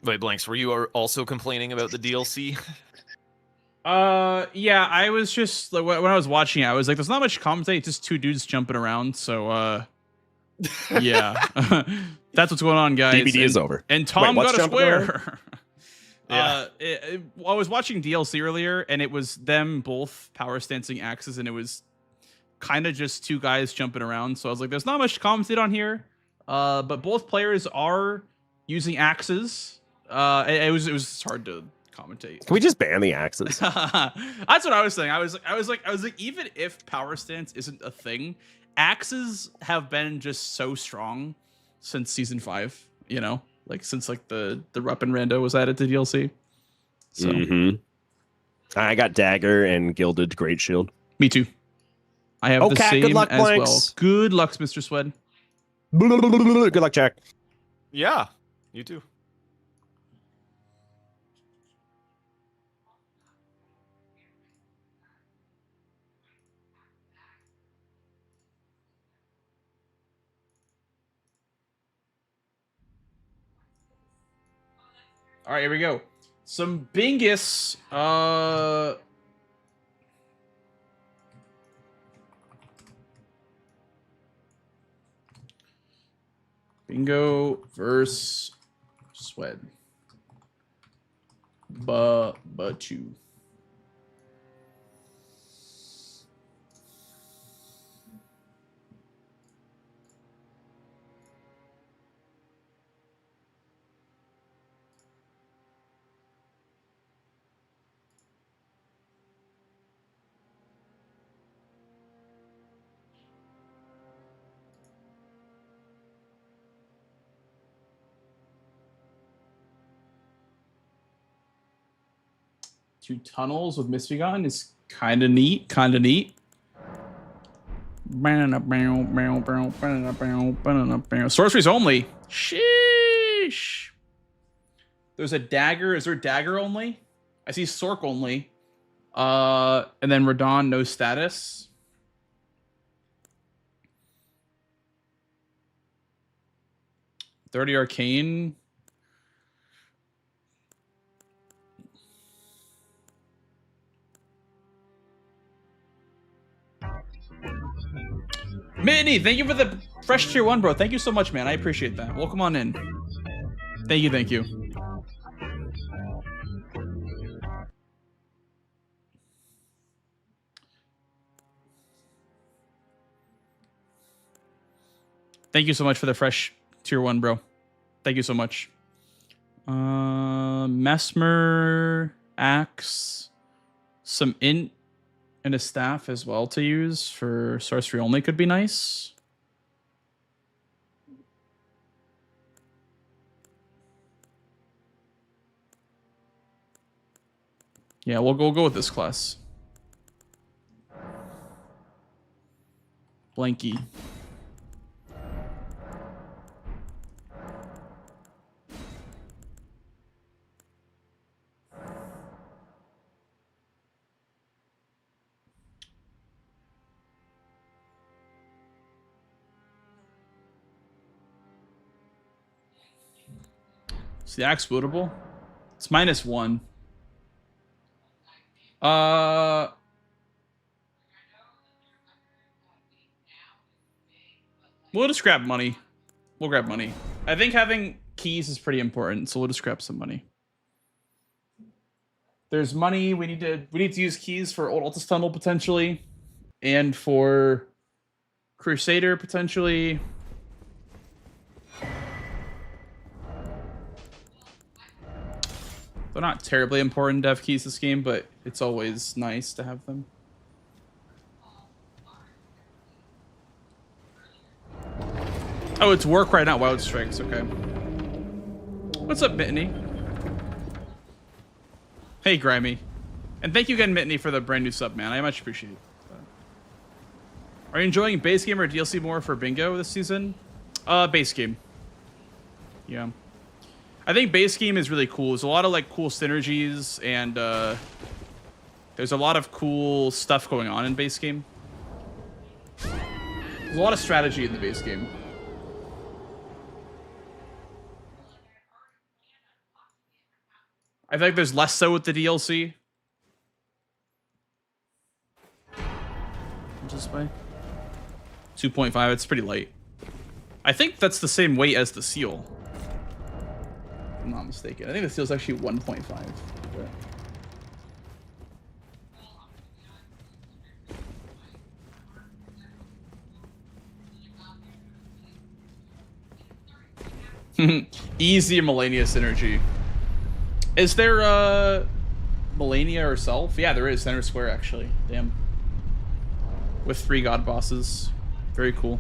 Wait, Blanks, were you also complaining about the DLC? Yeah, I was just like when I was watching it, I was like, there's not much commentary, just two dudes jumping around. So yeah. That's what's going on, guys. DBD is over. And Tom what's got a jumping around? square. Yeah. I was watching DLC earlier, and it was them both power stancing axes, and it was kind of just two guys jumping around. So I was like, there's not much to commentate on here. But both players are using axes. It was hard to commentate. Can we just ban the axes? That's what I was saying. I was like, even if power stance isn't a thing, axes have been just so strong since season 5. You know, like since like the Rupp and Rando was added to DLC. So I got dagger and gilded great shield. me too. I have the same good luck, as well. Blanks. Good luck, Mr. Swed. Good luck, Jack. Yeah, you too. All right, here we go. Some Bingus. Bingo versus Swed. But-you. Two tunnels with Misbegotten is kind of neat. Sorceries only. Sheesh. There's a dagger. Is there dagger only? I see Sork only. And then Radon, no status. $30 arcane. Mitney, thank you for the fresh tier 1, bro. Thank you so much, man. I appreciate that. Welcome on in. Thank you. Thank you so much for the fresh tier 1, bro. Thank you so much. Mesmer, Axe, some int, and a staff as well to use for sorcery only could be nice. Yeah, we'll go with this class. Blanky. Is the axe bootable? It's -1. We'll just grab money. We'll grab money. I think having keys is pretty important, so we'll just grab some money. There's money. We need to use keys for Old Altus Tunnel potentially, and for Crusader potentially. They're not terribly important to have keys this game, but it's always nice to have them. Oh, it's Warcry, not Wild Strikes. Okay. What's up, Mitney? Hey, Grimy. And thank you again, Mitney, for the brand new sub, man. I much appreciate it. Are you enjoying base game or DLC more for Bingo this season? Base game. Yeah. I think base game is really cool. There's a lot of like cool synergies, and there's a lot of cool stuff going on in base game. There's a lot of strategy in the base game. I think there's less so with the DLC. This way. 2.5. It's pretty light. I think that's the same weight as the seal. If I'm not mistaken. I think the seal is actually 1.5. But... Easy Melania synergy. Is there Melania herself? Yeah, there is. Center Square, actually. Damn. With 3 god bosses. Very cool.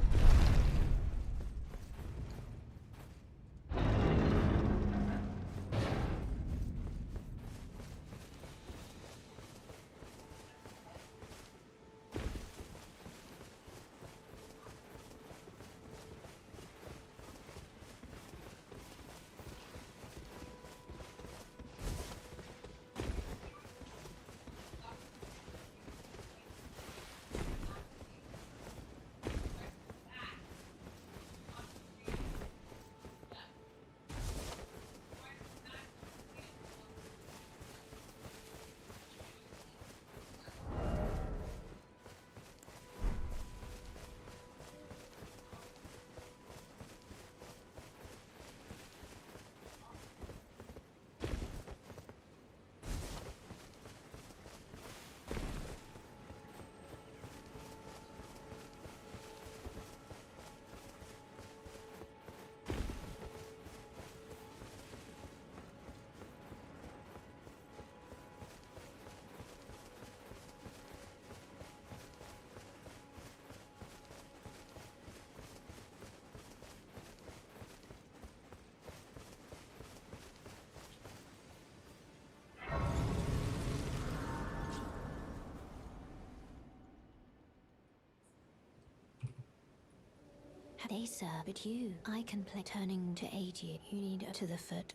They sir, but you, I can play turning to aid you. You need to the foot.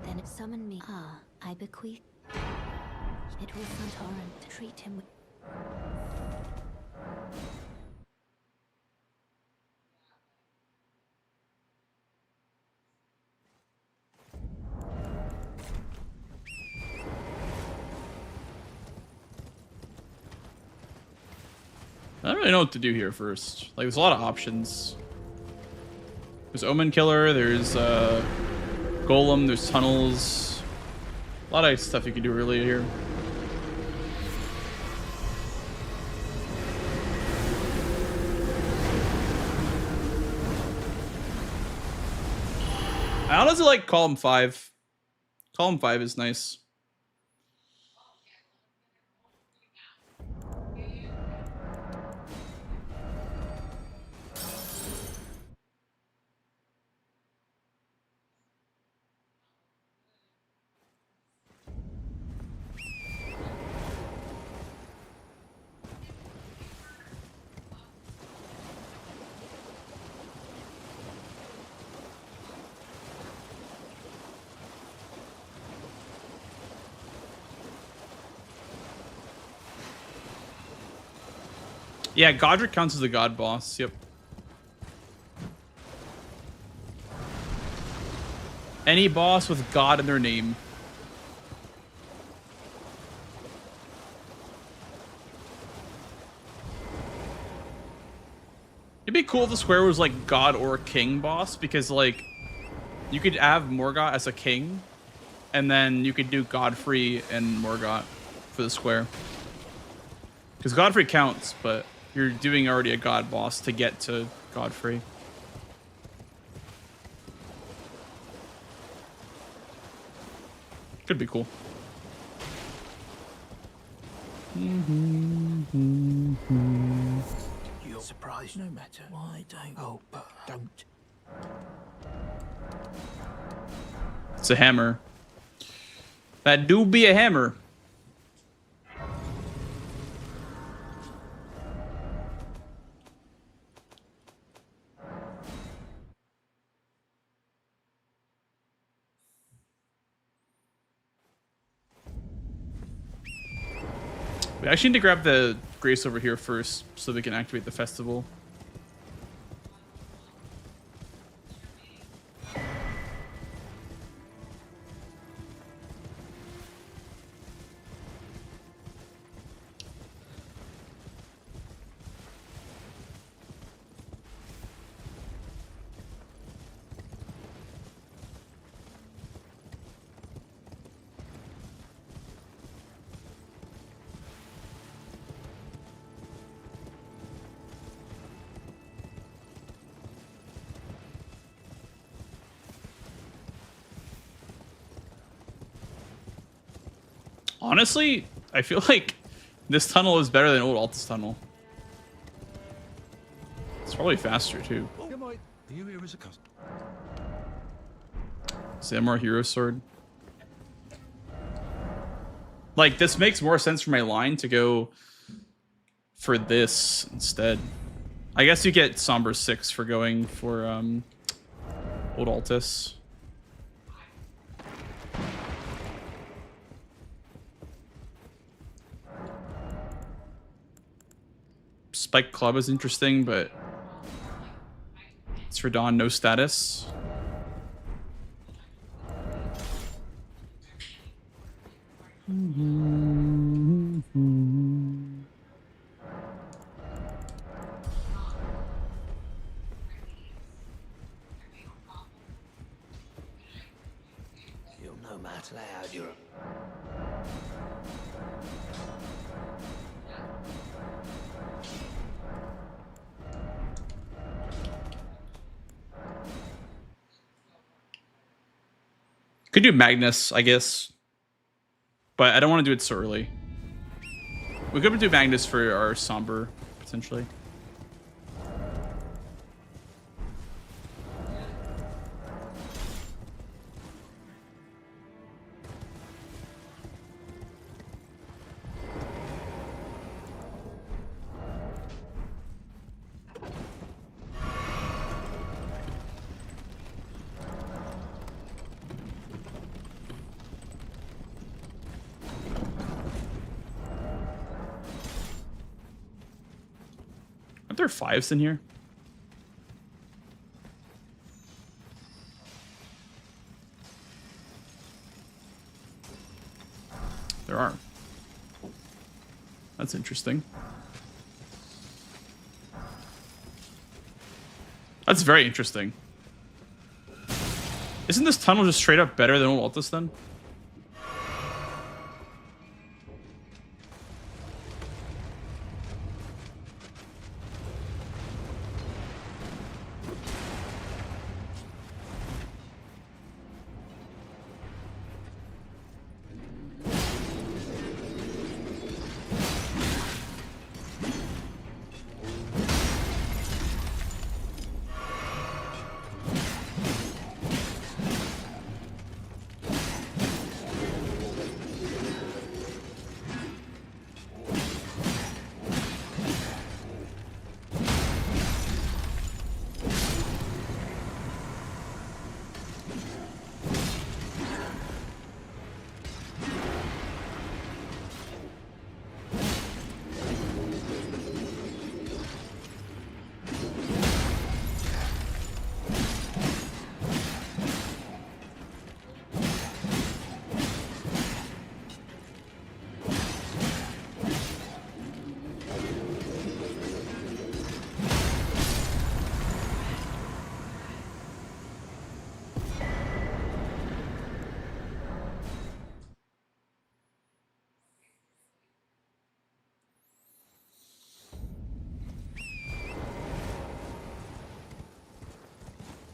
Then summon me. Ah, I bequeath. It will Santoran to treat him with. I don't really know what to do here first. Like, there's a lot of options. There's Omen Killer, there's Golem, there's tunnels. A lot of stuff you can do earlier here. I honestly like Column 5. Column 5 is nice. Yeah, Godric counts as a god boss. Yep. Any boss with God in their name. It'd be cool if the square was like God or King boss, because like you could have Morgoth as a king, and then you could do Godfrey and Morgoth for the square. Because Godfrey counts, but you're doing already a god boss to get to Godfrey. Could be cool. You're surprised no matter. Why don't? Oh, but don't. It's a hammer. That do be a hammer. We actually need to grab the Grace over here first so we can activate the festival. Honestly, I feel like this tunnel is better than old Altus tunnel. It's probably faster too. Good night. Are you here as a cousin? Samurai Hero Sword. Like, this makes more sense for my line to go for this instead. I guess you get Somber 6 for going for old Altus. Spike Club is interesting, but it's for Dawn, no status. You'll no matter loud, you're... Could do Magnus, I guess. But I don't want to do it so early. We could do Magnus for our Somber, potentially. Aren't there 5s in here? There are. That's interesting. That's very interesting. Isn't this tunnel just straight up better than old Altus then?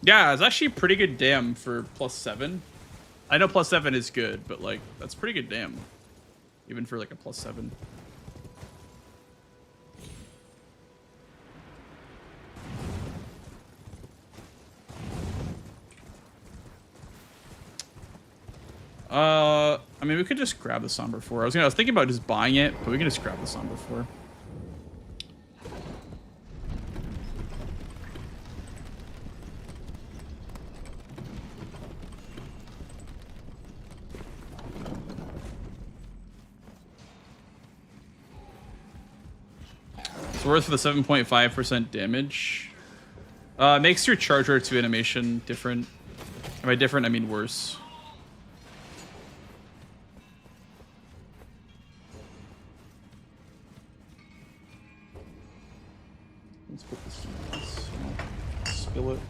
Yeah, it's actually a pretty good dam for +7. I know +7 is good, but like that's pretty good dam, even for like a +7. I mean, we could just grab the Somber 4. I was thinking about just buying it, but we can just grab the Somber 4. It's worth for the 7.5% damage. Makes your charger 2 animation different. And by different, I mean worse. Let's put this in this skillet.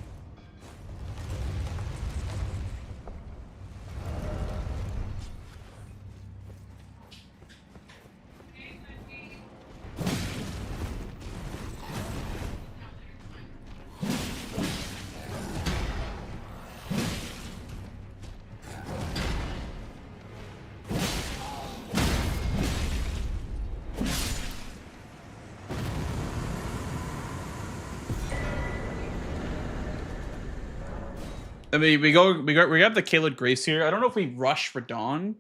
I mean, we grab the Kaled Grace here. I don't know if we rush Radon,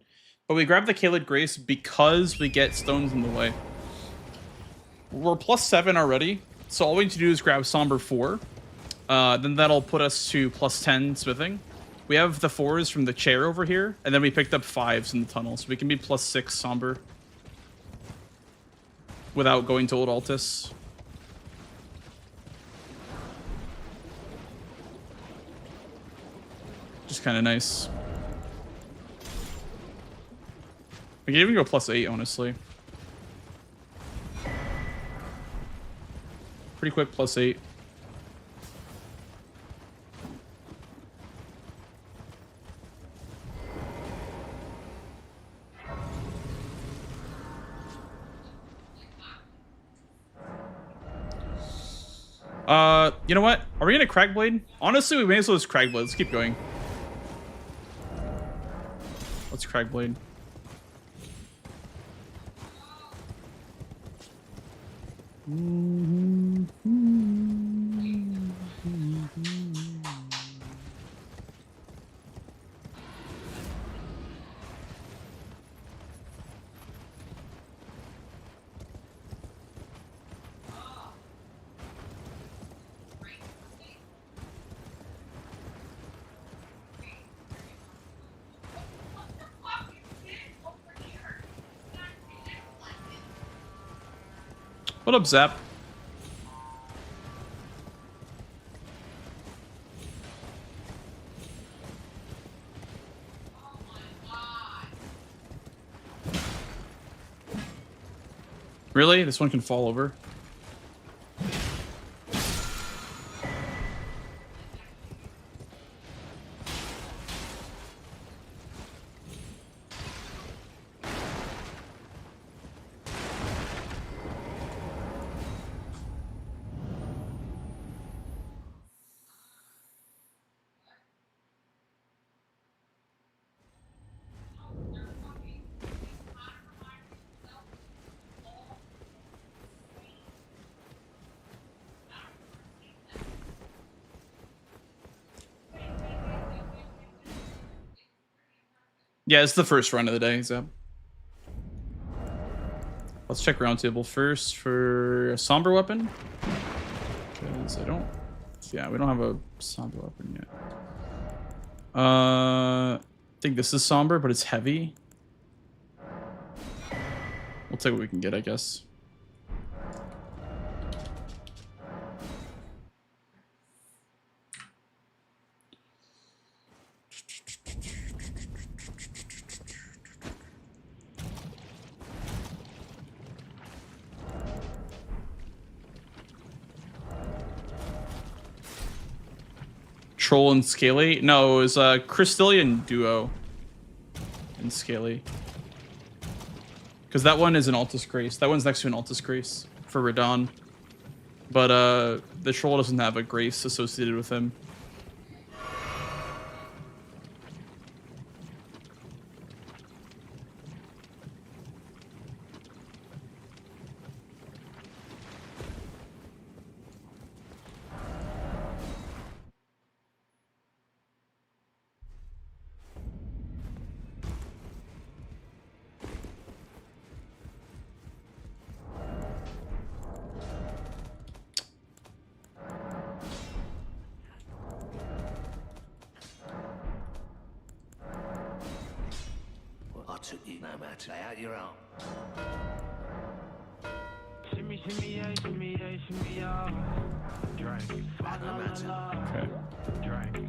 but we grab the Kaled Grace because we get stones in the way. We're +7 already, so all we need to do is grab Somber 4. Then that'll put us to +10 smithing. We have the 4s from the chair over here, and then we picked up 5s in the tunnel, so we can be +6 Somber without going to Old Altus. Just kind of nice. We can even go +8, honestly. Pretty quick +8. You know what? Are we gonna Cragblade? Honestly, we may as well just Cragblade. Let's keep going. Let's Cragblade. What up, Zap? Really? This one can fall over? Yeah, it's the first run of the day, Zap. Let's check roundtable first for a somber weapon. Because I don't... Yeah, we don't have a somber weapon yet. I think this is somber, but it's heavy. We'll take what we can get, I guess. Troll and Scaly? No, it was a Crystallian duo and Scaly. Because that one is an Altus Grace. That one's next to an Altus Grace for Radon. But the Troll doesn't have a Grace associated with him. Took you no matter. Lay out your arm. Shimmy, shimmy, yeah, shimmy, yeah, shimmy, yeah. Drink. No matter. Okay. Drink.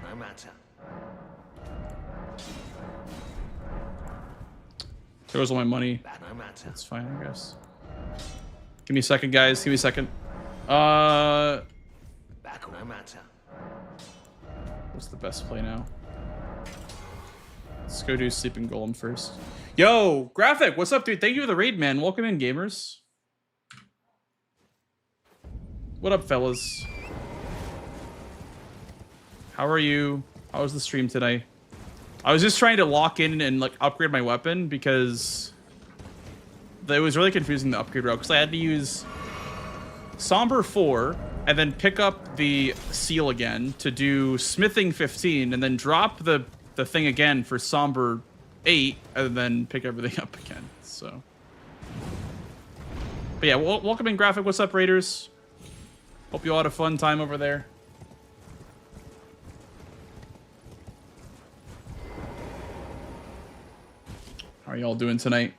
No matter. There goes all my money. No matter. That's fine, I guess. Give me a second, guys. Give me a second. No matter. What's the best play now? Let's go do Sleeping Golem first. Yo, Graphic, what's up, dude? Thank you for the raid, man. Welcome in, gamers. What up, fellas? How are you? How was the stream today? I was just trying to lock in and like upgrade my weapon because it was really confusing, the upgrade route, because I had to use Somber 4 and then pick up the seal again to do Smithing 15 and then drop the thing again for Somber 8 and then pick everything up again. So, but yeah, welcome in, Graphic. What's up, Raiders? Hope you all had a fun time over there. How are y'all doing tonight?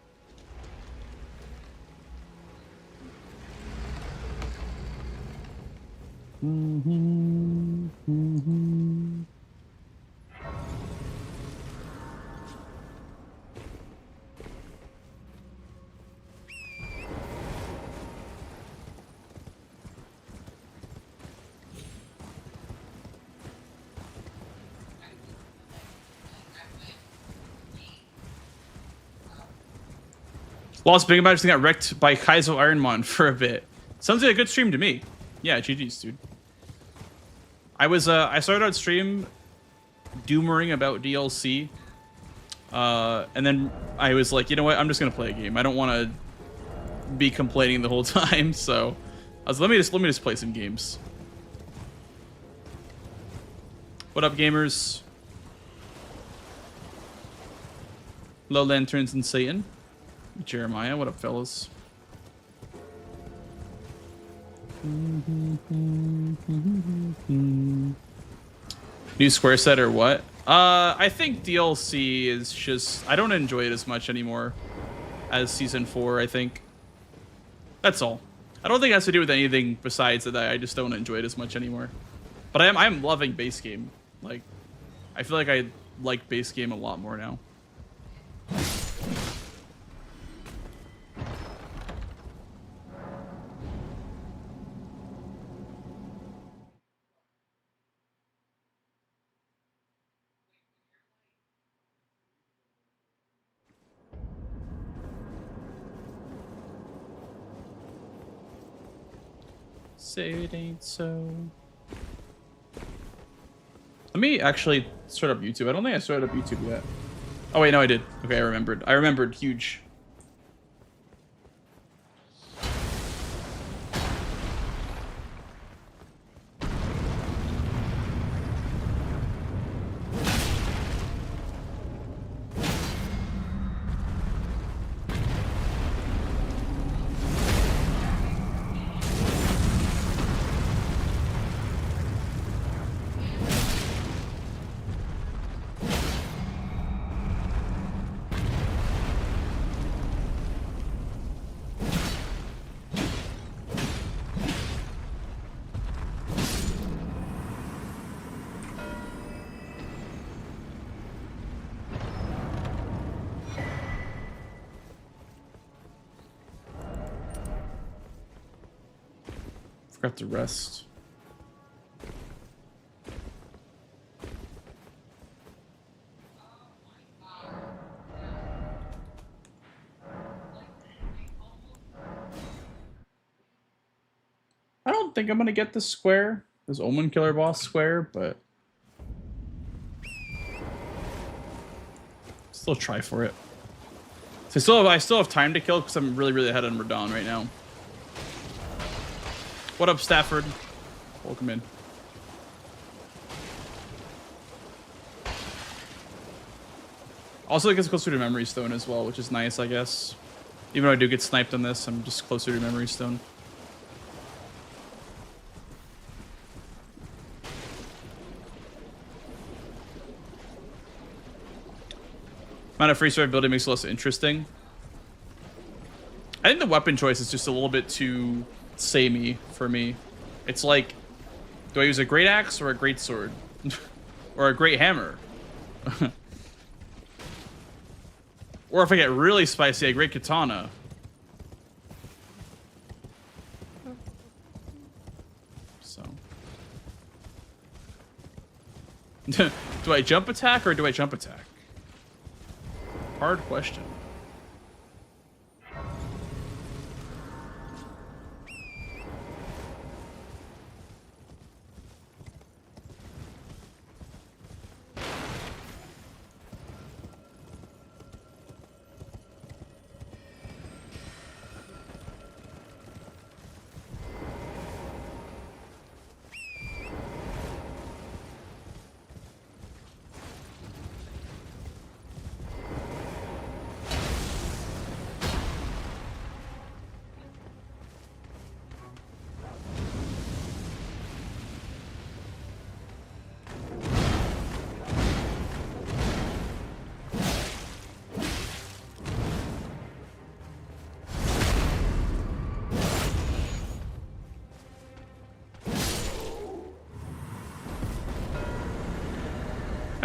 Lost Big Match got wrecked by Kaizo Ironmon for a bit. Sounds like a good stream to me. Yeah, GG's, dude. I started out stream doomering about DLC. And then I was like, you know what? I'm just gonna play a game. I don't want to be complaining the whole time. So I was, let me just play some games. What up, gamers? Low Lanterns and Satan. Jeremiah, what up, fellas? New square set or what? I think DLC is just, I don't enjoy it as much anymore as Season 4, I think. That's all. I don't think it has to do with anything besides that. I just don't enjoy it as much anymore. But I'm loving base game. Like, I feel like I like base game a lot more now. Say it ain't so. Let me actually start up YouTube. I don't think I started up YouTube yet. Oh wait, no, I did. Okay, I remembered. I remembered. Huge. Forgot to rest. I don't think I'm gonna get this square, this Omen Killer boss square, but still try for it. So I still have time to kill because I'm really ahead on Radon right now. What up, Stafford? Welcome in. Also, it gets closer to Memory Stone as well, which is nice, I guess. Even though I do get sniped on this, I'm just closer to Memory Stone. Amount of freestyle ability makes it less interesting. I think the weapon choice is just a little bit too samey for me. It's like, do I use a great axe or a great sword? Or a great hammer? Or if I get really spicy, a great katana. So. Do I jump attack or do I jump attack? Hard question.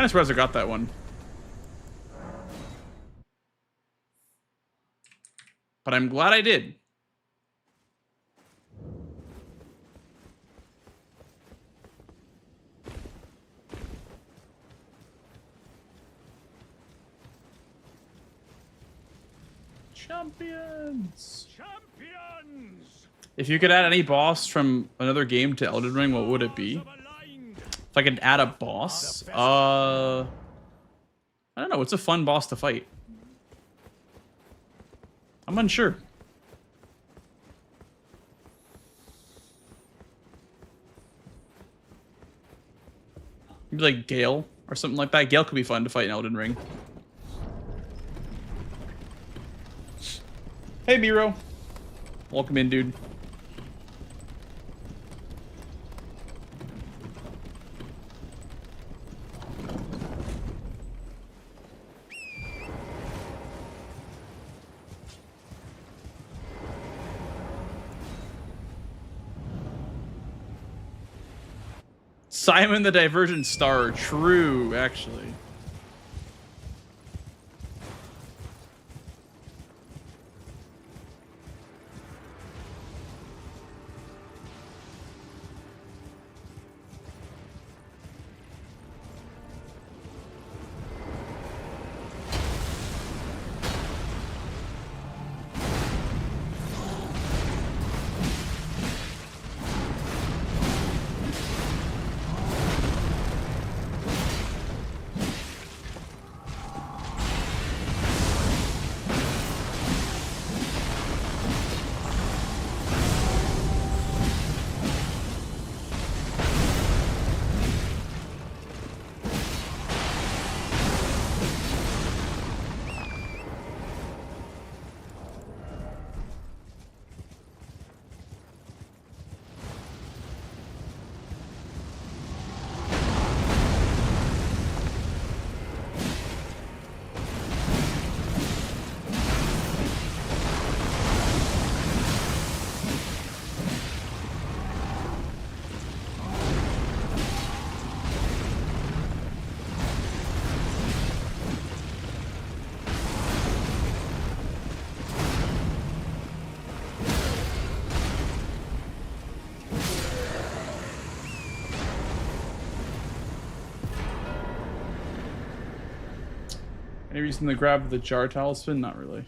of surprised I got that one. But I'm glad I did. Champions! Champions! If you could add any boss from another game to Elden Ring, what would it be? If I could add a boss? I don't know. It's a fun boss to fight. I'm unsure. Maybe like Gale or something like that. Gale could be fun to fight in Elden Ring. Hey, Miro. Welcome in, dude. Simon the Divergent Star. True, actually. Any reason to grab the jar talisman? Not really.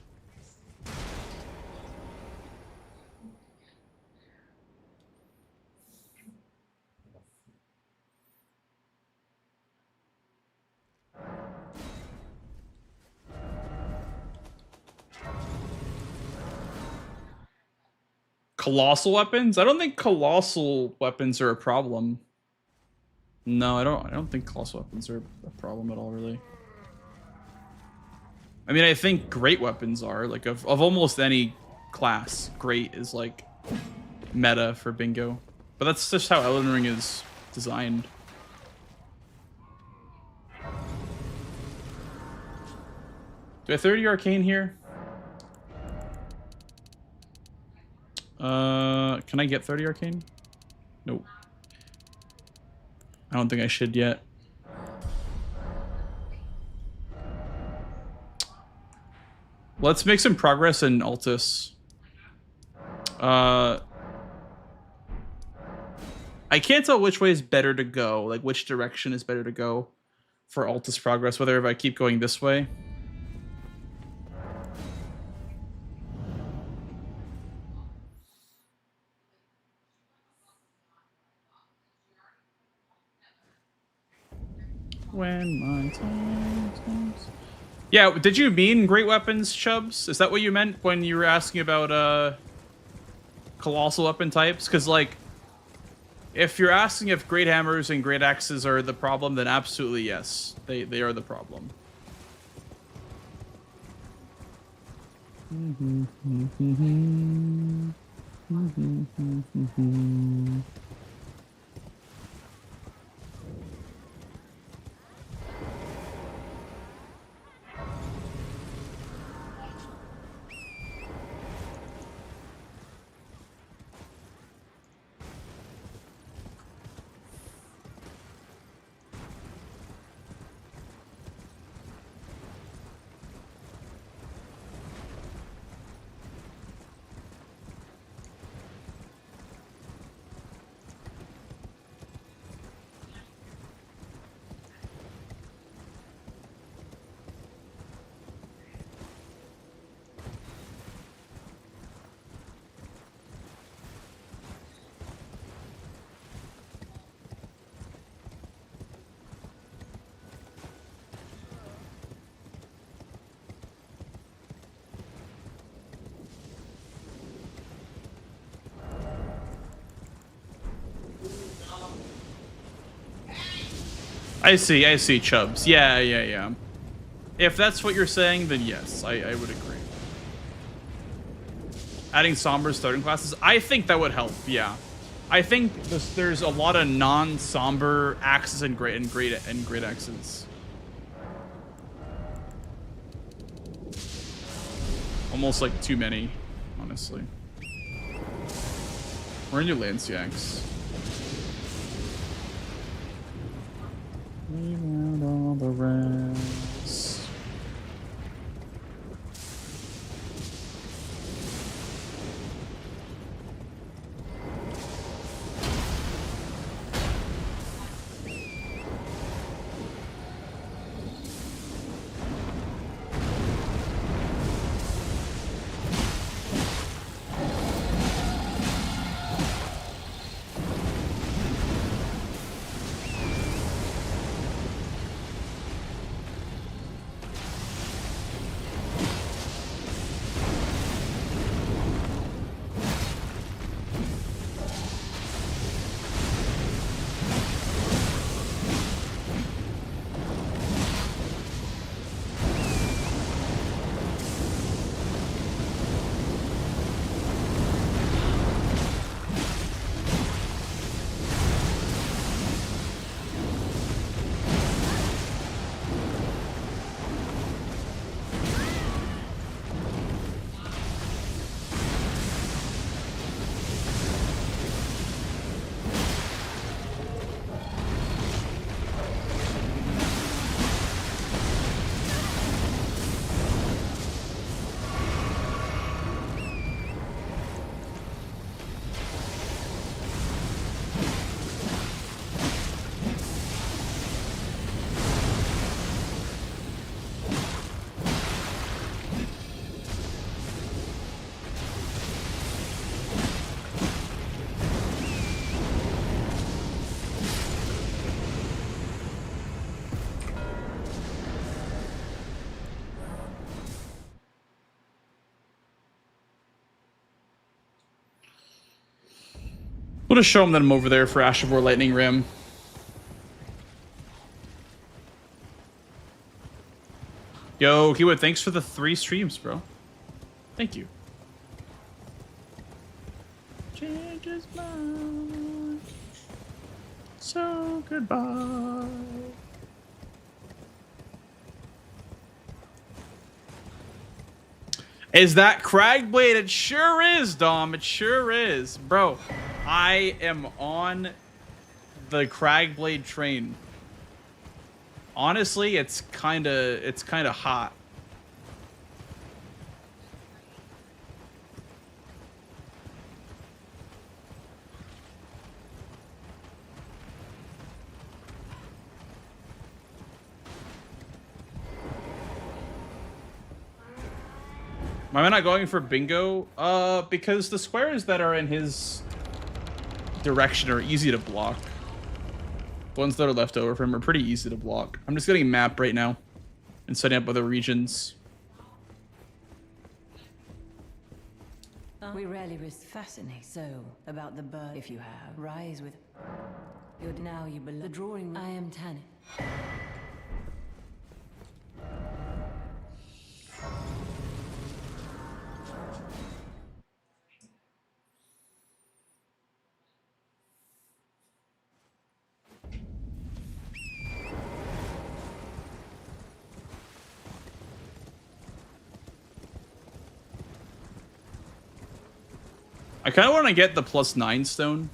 Colossal weapons? I don't think colossal weapons are a problem. No, I don't think colossal weapons are a problem at all, really. I mean, I think great weapons are, like, of almost any class, great is, like, meta for bingo. But that's just how Elden Ring is designed. Do I 30 arcane here? Can I get 30 arcane? Nope. I don't think I should yet. Let's make some progress in Altus. I can't tell which way is better to go, like which direction is better to go for Altus progress, whether if I keep going this way. When my time comes. Yeah, did you mean great weapons, Chubbs? Is that what you meant when you were asking about colossal weapon types? Because, like, if you're asking if great hammers and great axes are the problem, then absolutely yes. They are the problem. I see, Chubbs. Yeah. If that's what you're saying, then yes, I would agree. Adding somber starting classes, I think that would help. Yeah, I think there's a lot of non-somber axes and great axes. Almost like too many, honestly. We're gonna do Lanciacs. Leave out all the rest. We'll just show them that I'm over there for Ash of War Lightning Rim. Yo, Kiwa, thanks for the 3 streams, bro. Thank you. Changes mind. So goodbye. Is that Cragblade? It sure is, Dom. It sure is. Bro, I am on the Cragblade train. Honestly, it's kind of hot. Why am I not going for bingo? Because the squares that are in his direction are easy to block. The ones that are left over from him are pretty easy to block. I'm just getting a map right now and setting up other regions. We rarely risk fascinate. So, about the bird, if you have, rise with. Good now you belong. The drawing. I am Tanit. I kind of want to get the +9 stone.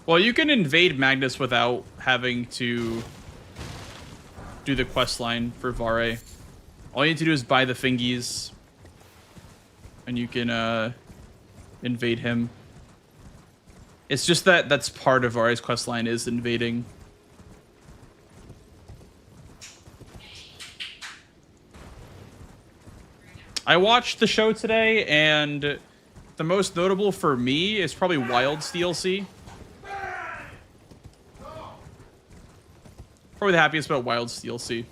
Well, you can invade Magnus without having to do the quest line for Vare. All you need to do is buy the fingies, and you can invade him. It's just that that's part of Vare's quest line is invading. I watched the show today, and the most notable for me is probably Wild's DLC. Probably the happiest about Wild's DLC.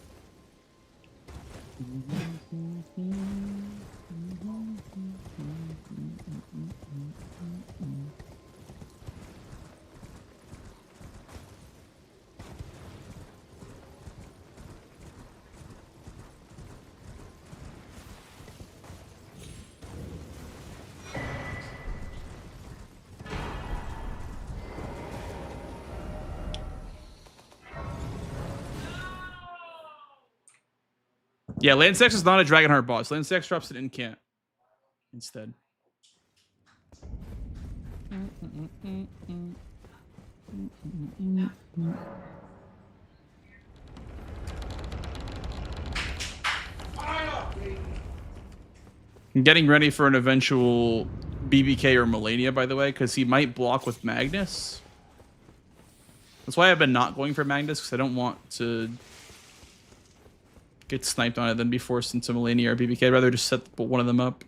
Yeah, Landsex is not a Dragonheart boss. Landsex drops an incant instead. I'm getting ready for an eventual BBK or Melania, by the way, because he might block with Magnus. That's why I've been not going for Magnus, because I don't want to get sniped on it, then be forced into Melania or BBK. I'd rather just set one of them up.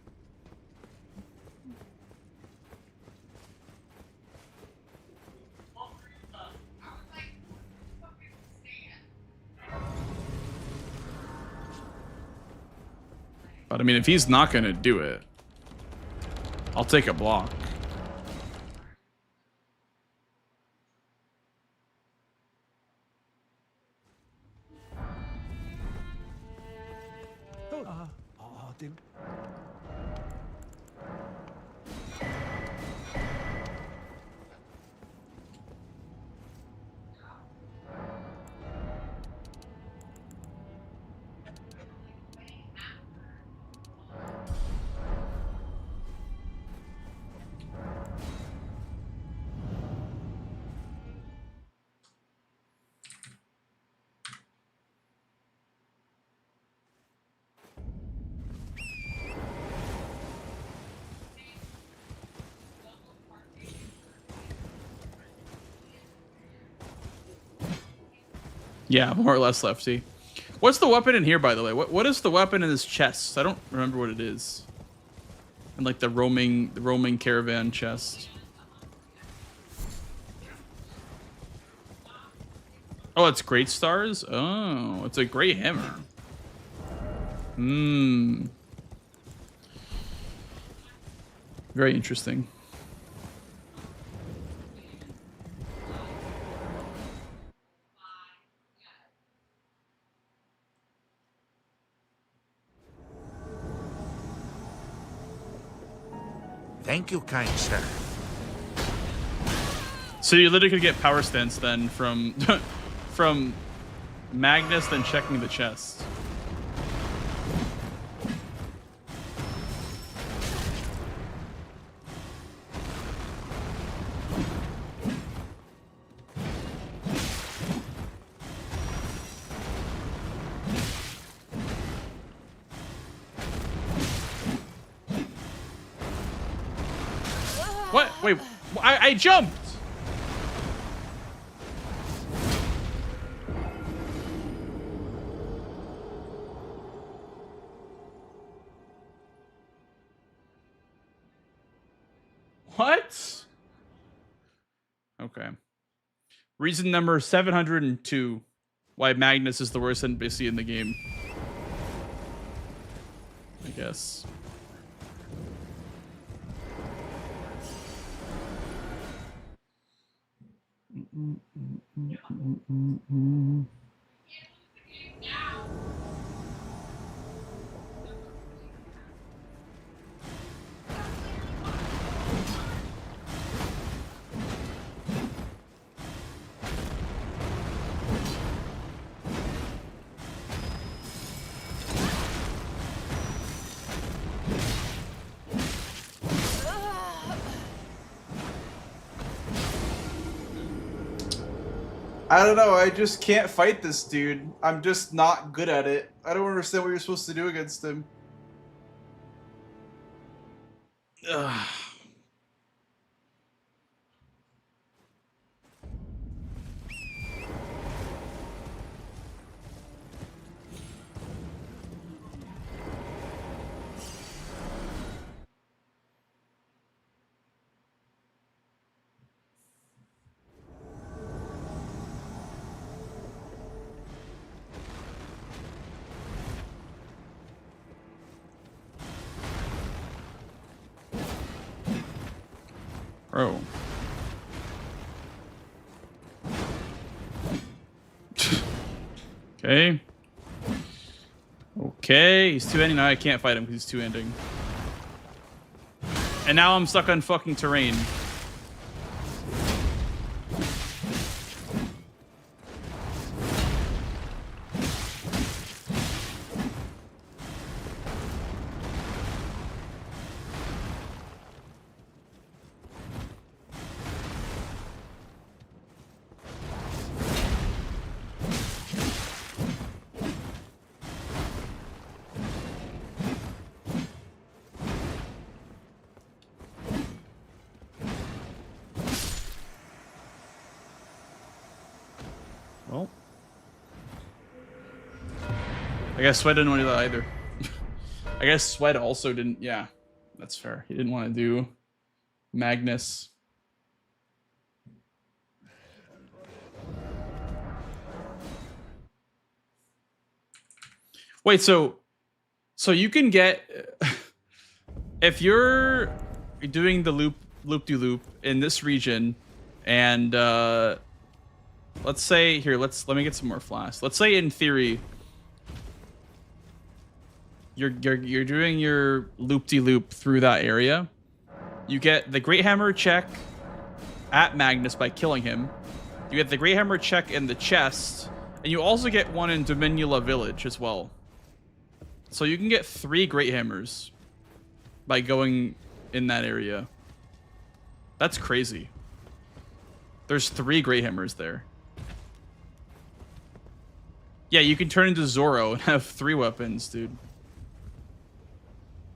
But I mean, if he's not going to do it, I'll take a block. Dude. Yeah, more or less lefty. What's the weapon in here, by the way? What is the weapon in his chest? I don't remember what it is. And like the roaming caravan chest. Oh, it's Great Stars? Oh, it's a great hammer. Hmm. Very interesting. Thank you, kind sir. So you literally could get power stance then from from Magnus, then checking the chest. What? Wait, I jumped! What? Okay. Reason number 702 why Magnus is the worst NPC in the game. I guess. I don't know. I just can't fight this dude. I'm just not good at it. I don't understand what you're supposed to do against him. Ugh. Bro. Okay. Okay, he's two-ending. Now I can't fight him because he's two-ending. And now I'm stuck on fucking terrain. Well, I guess Sweat didn't want to do that either. I guess Sweat also didn't. Yeah, that's fair. He didn't want to do Magnus. Wait, so you can get if you're doing the loop-de-loop in this region, and let's say here, let me get some more flasks. Let's say in theory you're doing your loop-de-loop through that area. You get the Great Hammer check at Magnus by killing him. You get the Great Hammer check in the chest, and you also get one in Dominula Village as well. So you can get 3 Great Hammers by going in that area. That's crazy. There's 3 Great Hammers there. Yeah, you can turn into Zoro and have 3 weapons, dude.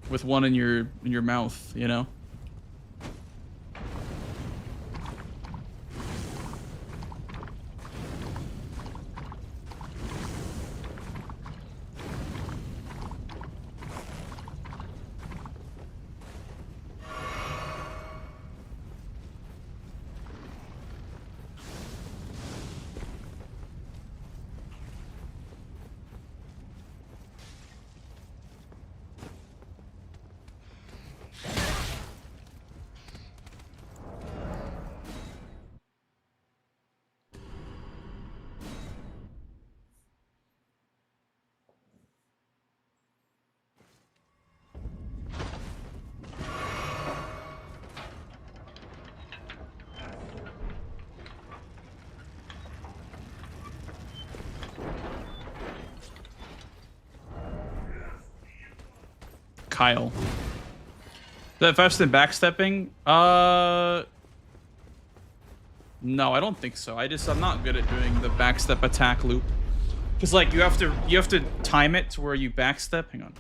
With one in your mouth, you know? Kyle. Is that faster than backstepping? No, I don't think so. I'm not good at doing the backstep attack loop. Cause like you have to time it to where you backstep. Hang on.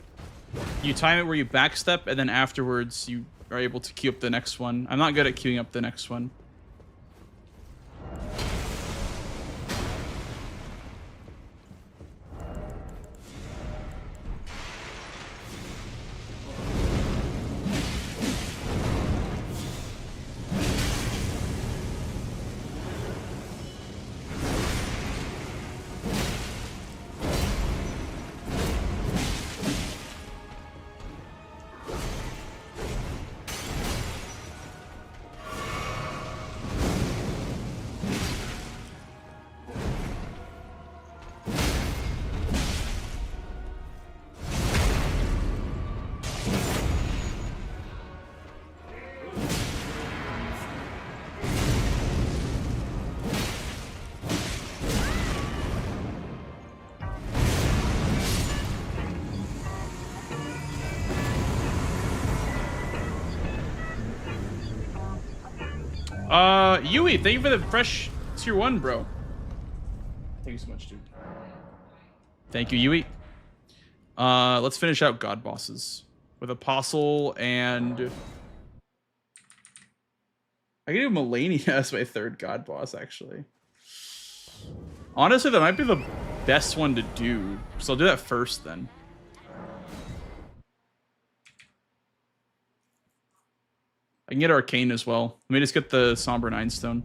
You time it where you backstep, and then afterwards you are able to queue up the next one. I'm not good at queuing up the next one. Yui, thank you for the fresh tier 1, bro. Thank you so much, dude. Thank you, Yui. Let's finish out God bosses with Apostle and I can do Melania as my 3rd God boss, actually. Honestly, that might be the best one to do. So I'll do that first then. I can get Arcane as well. Let me just get the Somber 9 Stone.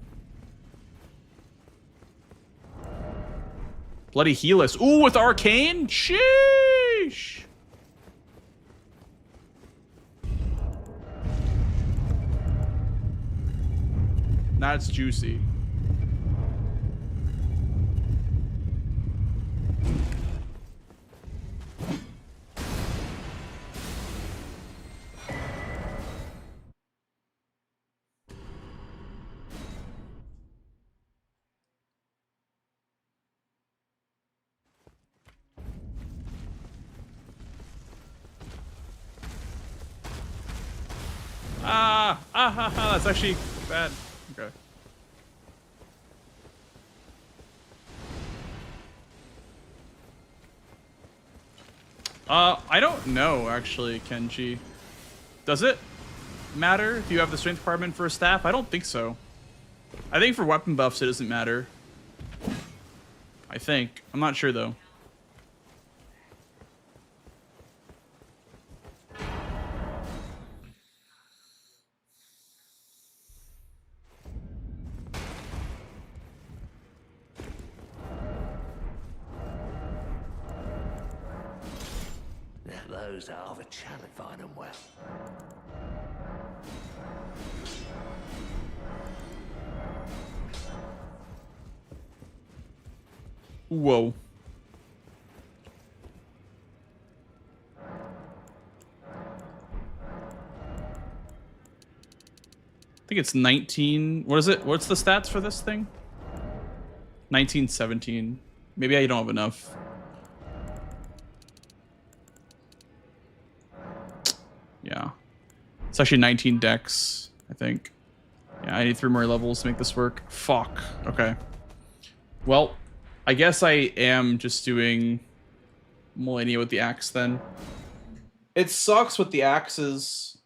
Bloody Healus. Ooh, with Arcane? Sheesh! That's juicy. That's actually bad. Okay. I don't know, actually, Kenji. Does it matter if you have the strength department for a staff? I don't think so. I think for weapon buffs, it doesn't matter. I think. I'm not sure, though. Now those are the challenge. Find them well. Whoa. I think it's 19. What is it? What's the stats for this thing? 1917. Maybe I don't have enough. Yeah. It's actually 19 dex, I think. Yeah, I need 3 more levels to make this work. Fuck. Okay. Well, I guess I am just doing Millennia with the axe then. It sucks with the axes.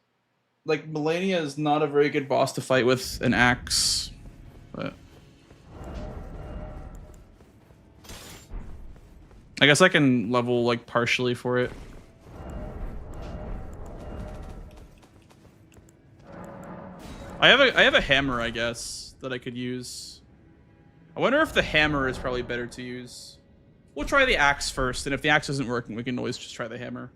Like, Melania is not a very good boss To fight with an axe, but I guess I can level like partially for it. I have a hammer, I guess, that I could use. I wonder if the hammer is probably better to use. We'll try the axe first, and if the axe isn't working, we can always just try the hammer.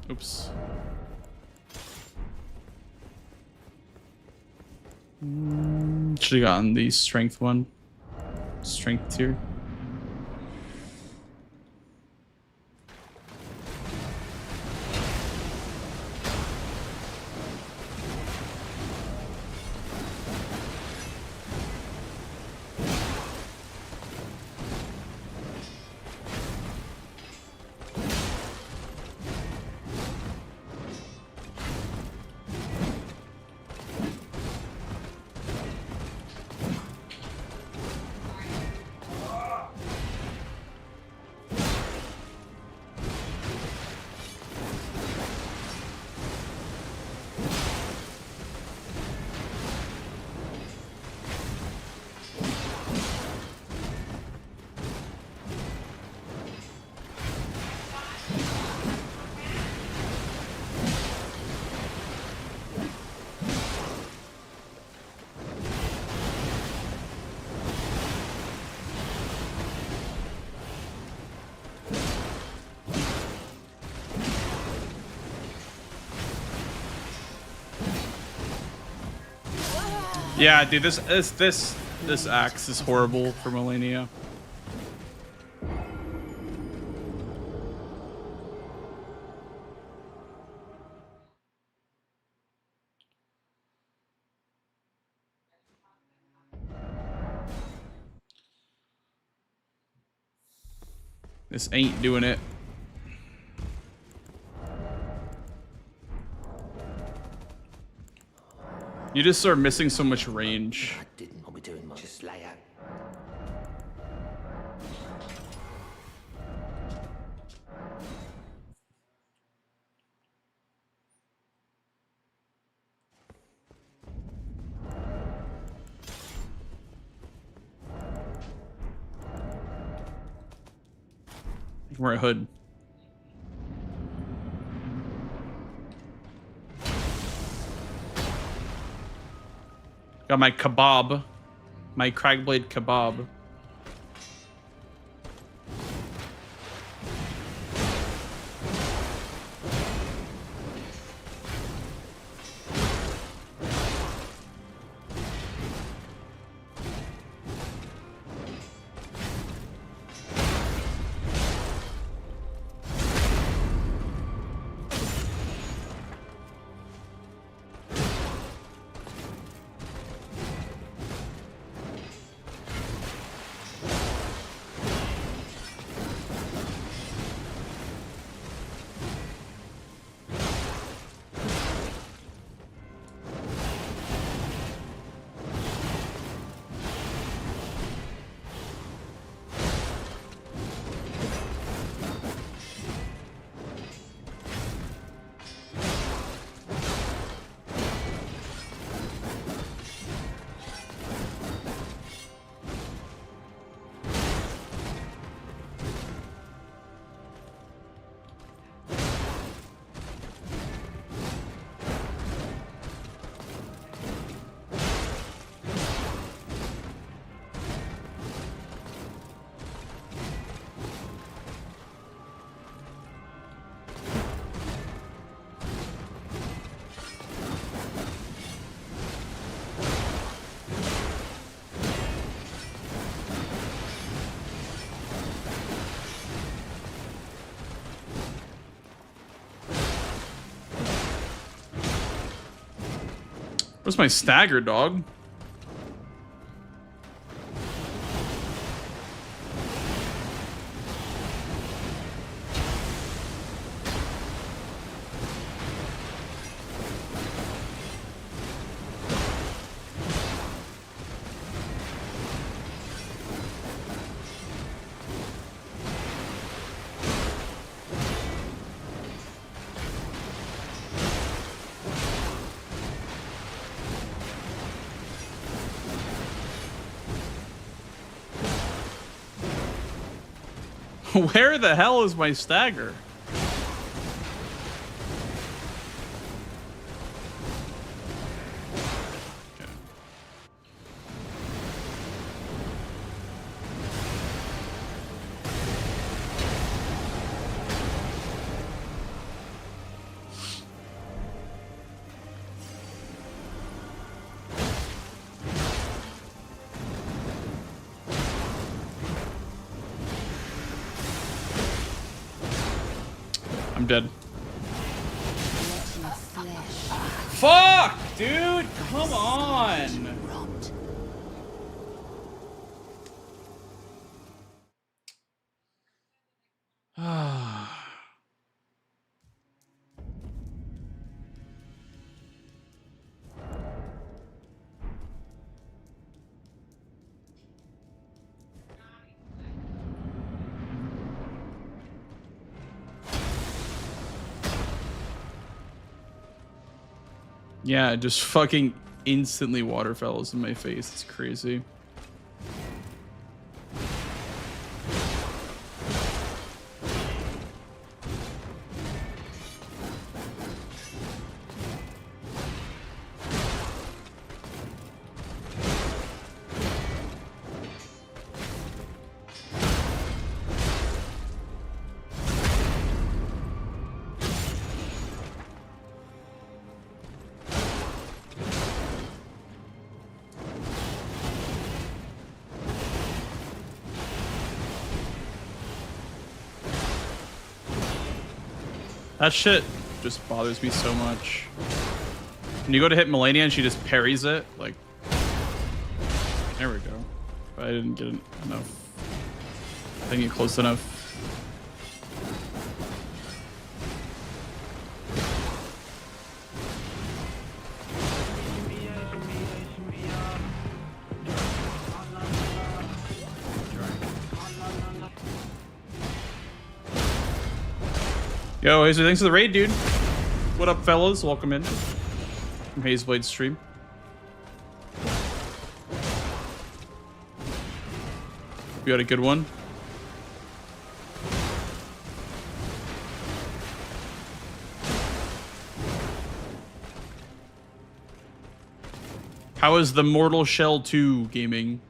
Oops. Should have gotten the strength one. Strength tier. Yeah, dude, this axe is horrible for Millennia. This ain't doing it. You just are missing so much range. I didn't want me doing much. Just lay out. I can wear a hood. Got my kebab. My Cragblade kebab. Where's my stagger, dog? Where the hell is my stagger? Okay. I'm dead. Fuck, dude! Come on! Yeah, it just fucking instantly waterfalls in my face. It's crazy. That shit just bothers me so much. When you go to hit Melania and she just parries it, like... There we go. But I didn't get enough. I didn't get close enough. Yo, Hazer, thanks for the raid, dude. What up, fellas? Welcome in from Hazeblade's stream. You had a good one. How is the Mortal Shell 2 gaming?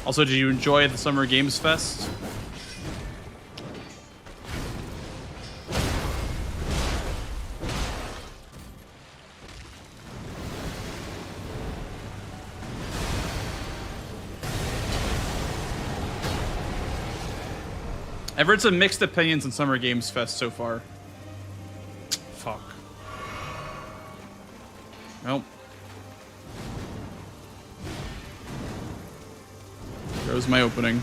Also, did you enjoy the Summer Games Fest? I've heard some mixed opinions on Summer Games Fest so far. Fuck. Nope. There was my opening.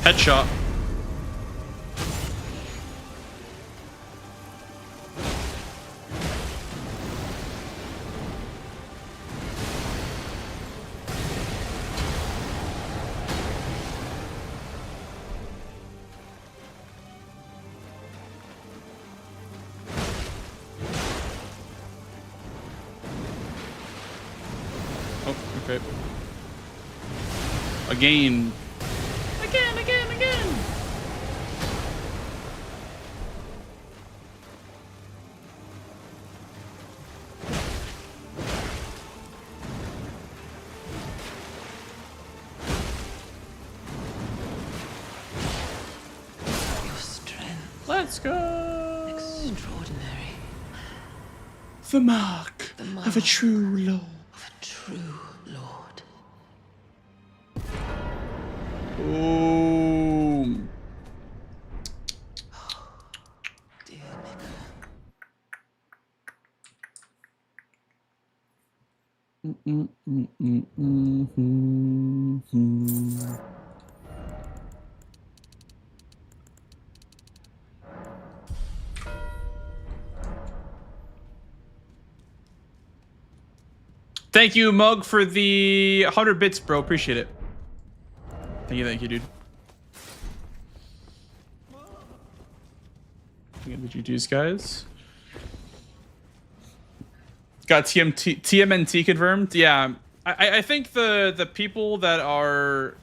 Headshot. Okay. Again. Again. Your strength. Let's go. Extraordinary. The mark of a true lord. Of a true lord. Boom. Dear Mika. Thank you, Mug, for the 100 bits, bro. Appreciate it. Thank you, dude. Look at the GG's, guys. Got TMNT confirmed. Yeah, I think the people that are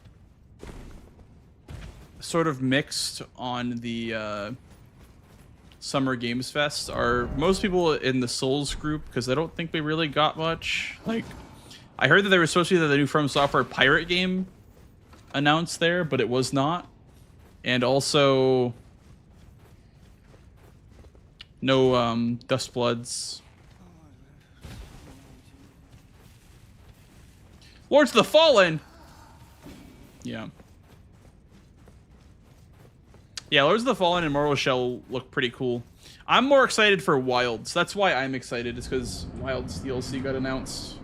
sort of mixed on the Summer Games Fest are most people in the Souls group, because I don't think we really got much. Like, I heard that there was supposed to be the new From Software pirate game announced there, but it was not. And also no Dustbloods. Lords of the Fallen. Yeah. Yeah, Lords of the Fallen and Mortal Shell look pretty cool. I'm more excited for Wilds. That's why I'm excited, is because Wilds DLC got announced.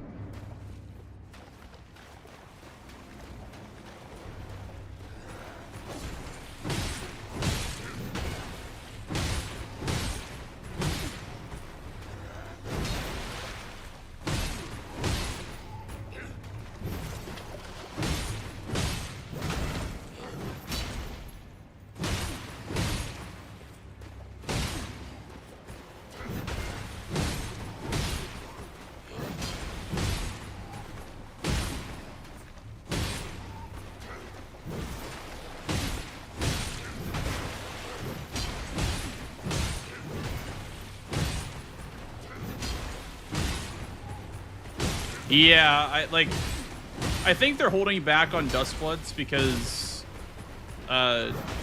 Yeah, I think they're holding back on Dustbloods because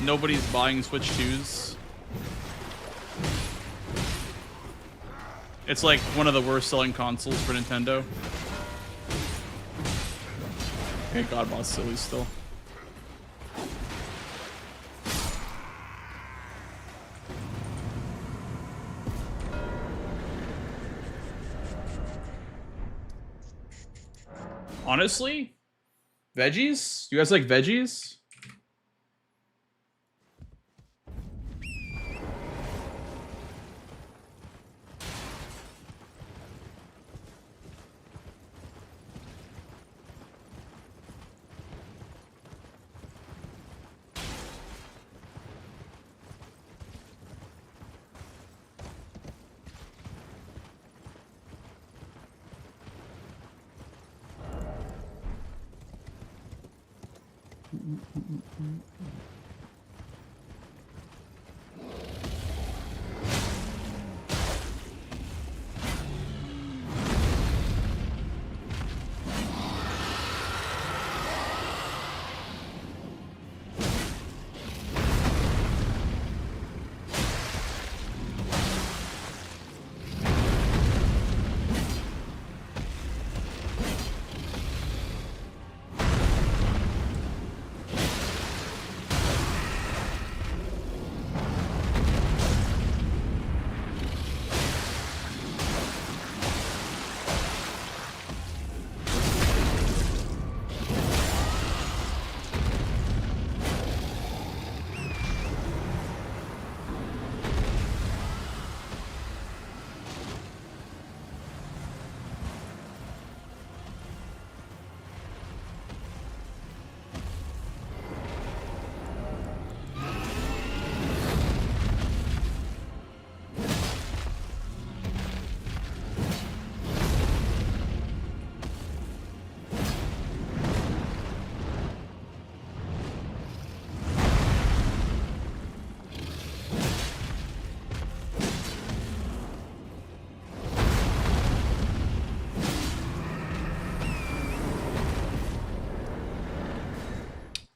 nobody's buying Switch 2s. It's like one of the worst selling consoles for Nintendo. Okay, Godboss silly still. Honestly, veggies? You guys like veggies?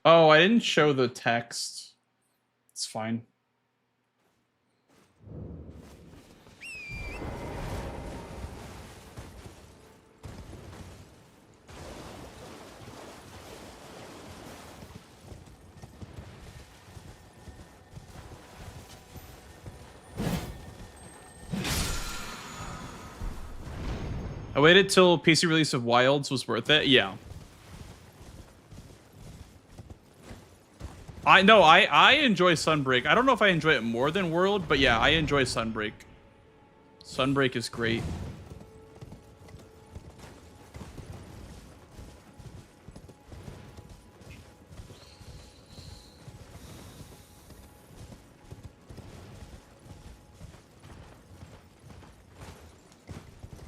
Oh, I didn't show the text. It's fine. I waited till PC release of Wilds was worth it. Yeah. I enjoy Sunbreak. I don't know if I enjoy it more than World, but yeah, I enjoy Sunbreak. Sunbreak is great.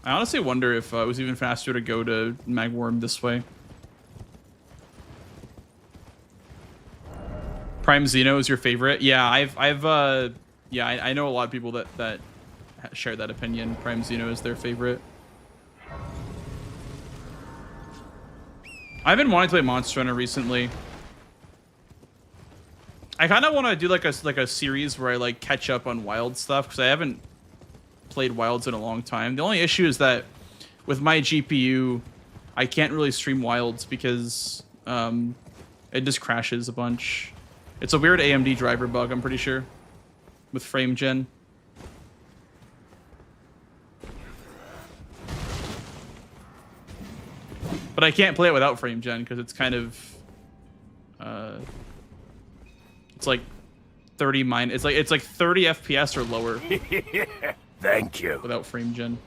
I honestly wonder if it was even faster to go to Magworm this way. Prime Xeno is your favorite? Yeah, I know a lot of people that share that opinion. Prime Xeno is their favorite. I've been wanting to play Monster Hunter recently. I kind of want to do like a series where I like catch up on Wild stuff because I haven't played Wilds in a long time. The only issue is that with my GPU, I can't really stream Wilds because it just crashes a bunch. It's a weird AMD driver bug, I'm pretty sure, with frame gen. But I can't play it without frame gen because it's kind of it's like 30 it's like 30 FPS or lower. Thank you. Without frame gen.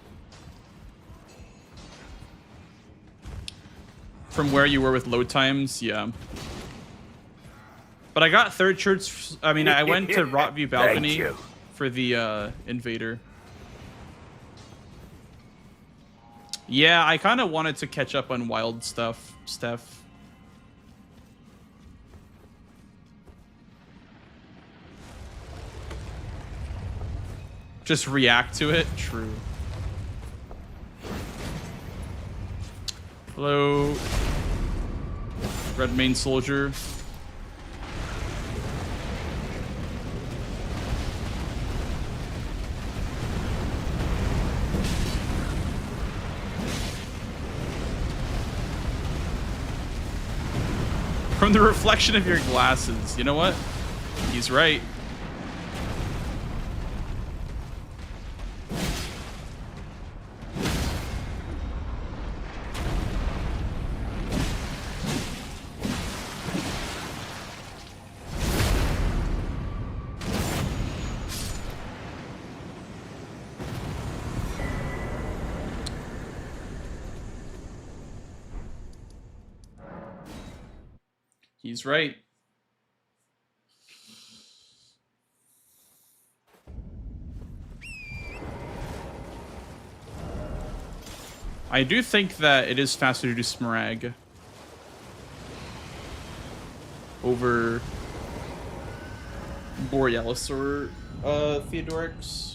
From where you were with load times, yeah. But I got third shirts. I mean, I went to Rotview Balcony for the Invader. Yeah, I kind of wanted to catch up on Wild stuff, Steph. Just react to it? True. Hello, Red Main Soldier. From the reflection of your glasses. You know what? He's right. He's right. I do think that it is faster to do Smarag over Borealis or Theodorix.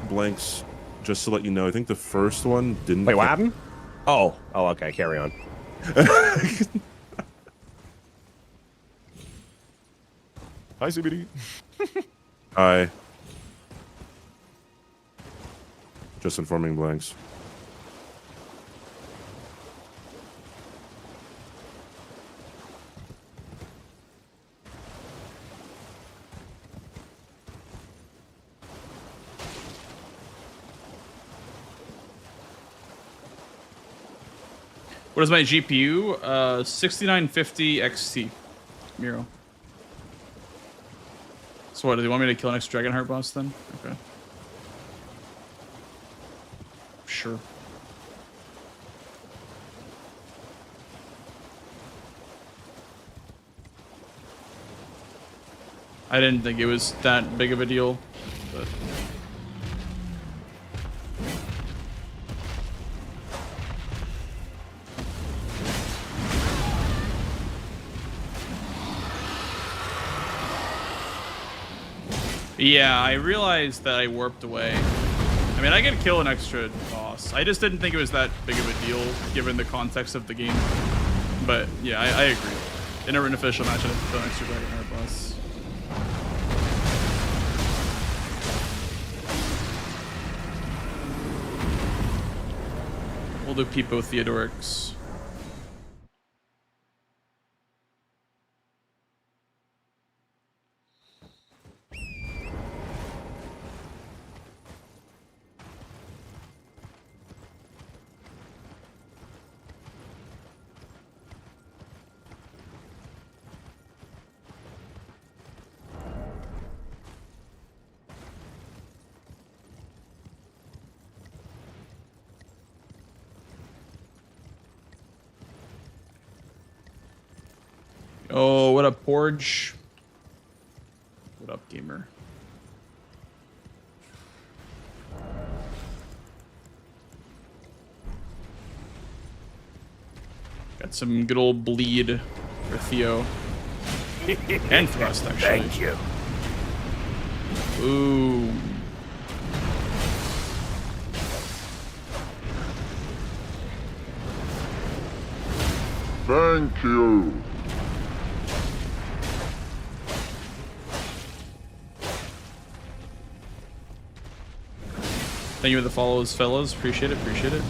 Blanks, just to let you know, I think the first one didn't. Wait, what happened? Oh, okay, carry on. Hi, CBD. Hi. Just informing Blanks. What is my GPU? 6950 XT. Miro. So what, do you want me to kill an extra Dragonheart boss then? Okay. Sure. I didn't think it was that big of a deal, but... Yeah, I realized that I warped away. I mean, I could kill an extra boss. I just didn't think it was that big of a deal given the context of the game. But yeah, I agree. In an official match, I'd kill an extra Dragonheart boss. We'll do Peepo Theodorix. Oh, what up, Porge? What up, gamer? Got some good old bleed for Theo. And thrust, actually. Thank you. Ooh. Thank you. Thank you for the follows, fellas. Appreciate it, appreciate it.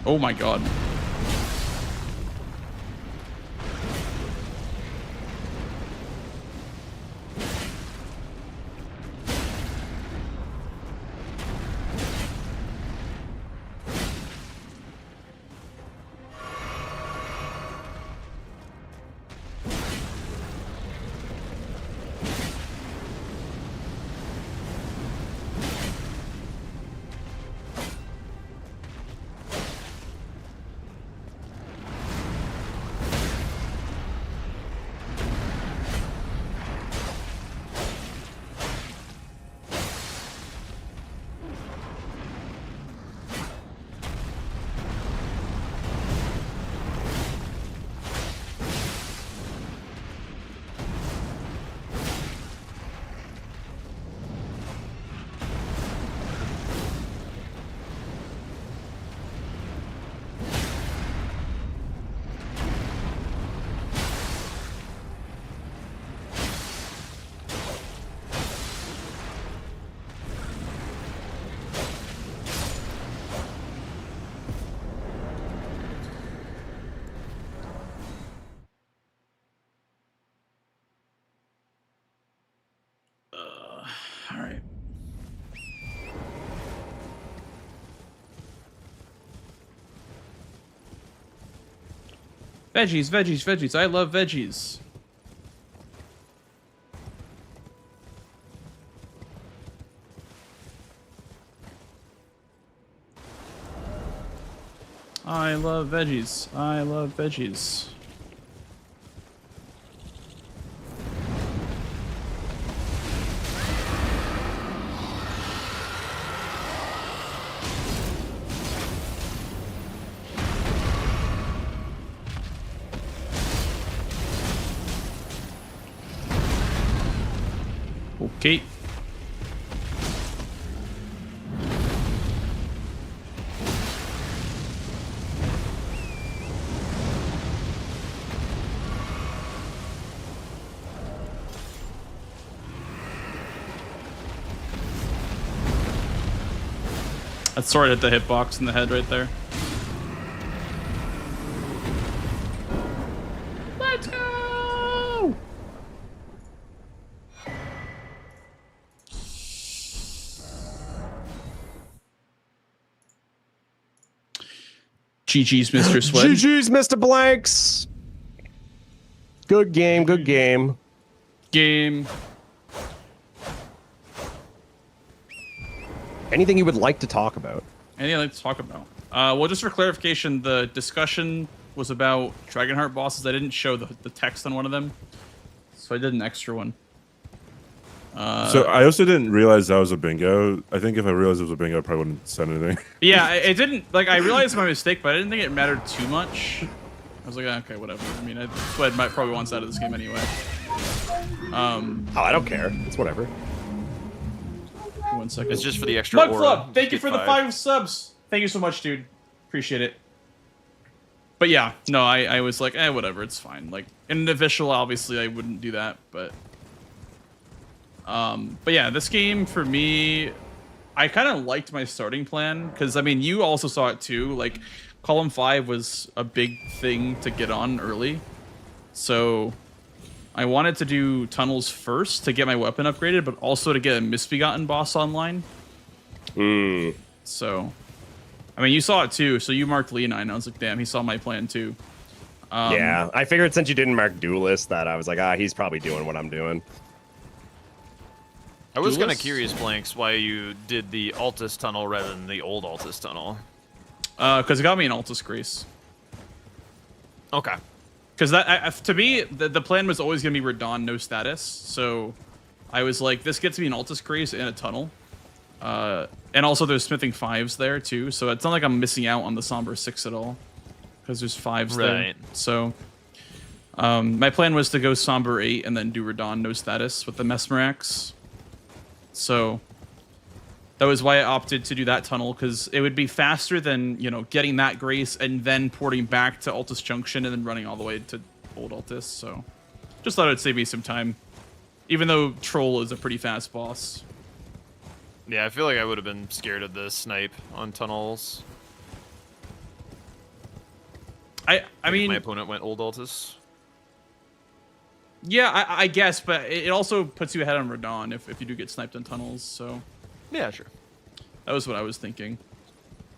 Oh my god. All right. Veggies, veggies, veggies. I love veggies. I love veggies. I love veggies. Okay. That sword hit the hitbox in the head right there. Let's go! GG's, Mr. Sweat. GG's, Mr. Blanks. Good game, good game. Game. Anything you would like to talk about? Anything I'd like to talk about? Well, just for clarification, the discussion was about Dragonheart bosses. I didn't show the text on one of them, so I did an extra one. So I also didn't realize that was a bingo. I think if I realized it was a bingo, I probably wouldn't send anything. Yeah, it didn't, like, I realized my mistake, but I didn't think it mattered too much. I was like, okay, whatever. I mean, Sweat might probably wants out of this game anyway. I don't care. It's whatever. 1 second. It's just for the extra Mug aura. Club, thank you Get for the 5 subs. Thank you so much, dude. Appreciate it. But yeah, no, I was like, whatever, it's fine. Like, in an official, obviously, I wouldn't do that, but yeah, this game, for me, I kind of liked my starting plan, because, I mean, you also saw it too. Like, Column 5 was a big thing to get on early. So, I wanted to do tunnels first to get my weapon upgraded, but also to get a Misbegotten boss online. So, I mean, you saw it too, so you marked Leonine. I was like, damn, he saw my plan too. Yeah, I figured since you didn't mark Duelist that I was like, he's probably doing what I'm doing. I was kind of Duelist? curious, Blanks, why you did the Altus tunnel rather than the old Altus tunnel. Because it got me an Altus Grace. Okay. Because that, to me, the plan was always going to be Radon, no status. So I was like, this gets me an Altus Grace and a tunnel. And also there's smithing 5s there too. So it's not like I'm missing out on the Somber 6 at all. Because there's 5s there. Right. So my plan was to go Somber 8 and then do Radon, no status with the Mesmerax. So that was why I opted to do that tunnel, because it would be faster than, you know, getting that Grace and then porting back to Altus Junction and then running all the way to Old Altus. So just thought it would save me some time, even though Troll is a pretty fast boss. Yeah, I feel like I would have been scared of the snipe on tunnels. I mean, my opponent went Old Altus. Yeah, I guess, but it also puts you ahead on Radon if you do get sniped on tunnels, so... Yeah, sure. That was what I was thinking.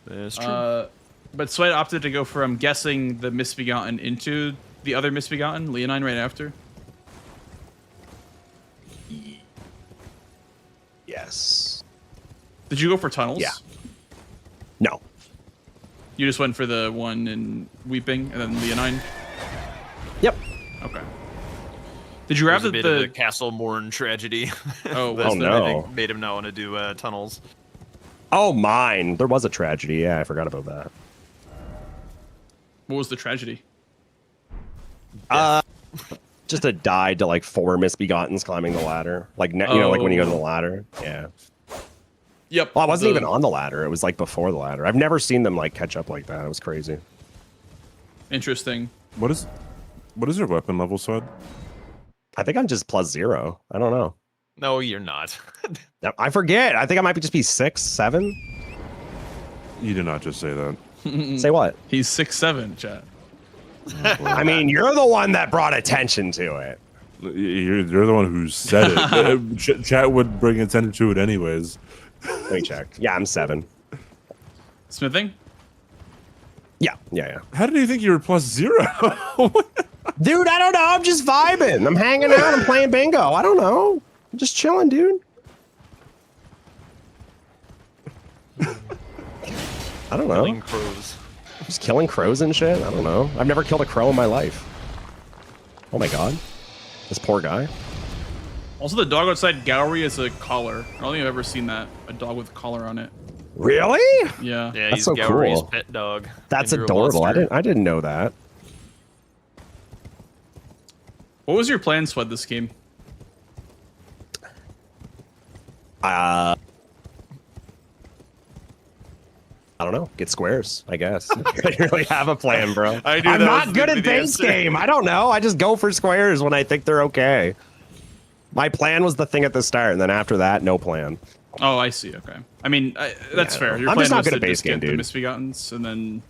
That's true. But Sweat opted to go for, I'm guessing, the Misbegotten into the other Misbegotten, Leonine, right after. Yes. Did you go for tunnels? Yeah. No. You just went for the one in Weeping and then Leonine? Yep. Okay. Did you grab There's a bit of the Castle Morn tragedy. Oh, that no. I think made him not want to do tunnels. Oh, mine. There was a tragedy. Yeah, I forgot about that. What was the tragedy? Just a died to like 4 Misbegottens climbing the ladder. Like, you know, like when you go to the ladder. Yeah. Yep. Well, I wasn't even on the ladder. It was like before the ladder. I've never seen them like catch up like that. It was crazy. Interesting. What is your weapon level, Swed? I think I'm just +0. I don't know. No, you're not. I forget. I think I might just be 6, 7. You did not just say that. Say what? He's 6'7", chat. I mean, you're the one that brought attention to it. You're the one who said it. Chat would bring attention to it anyways. Let me check. Yeah, I'm 7. Smithing? Yeah. How did you think you were +0? Dude, I don't know. I'm just vibing. I'm hanging out. I'm playing bingo. I don't know. I'm just chilling, dude. I don't know. Killing crows. Just killing crows and shit. I don't know. I've never killed a crow in my life. Oh my god. This poor guy. Also, the dog outside gallery is a collar. I don't think I've ever seen that. A dog with a collar on it. Really? Yeah. Yeah, That's he's so Gowry's cool. pet dog. That's And you're a adorable. monster. I didn't know that. What was your plan, Swed, this game? I don't know. Get squares, I guess. I don't really have a plan, bro. I knew I'm that not was good gonna at be the base answer. game. I don't know. I just go for squares when I think they're okay. My plan was the thing at the start, and then after that, no plan. Oh, I see. Okay. I mean, that's Yeah. fair. Your I'm plan just not was good to at base just game, get the dude. Misbegottens, and then...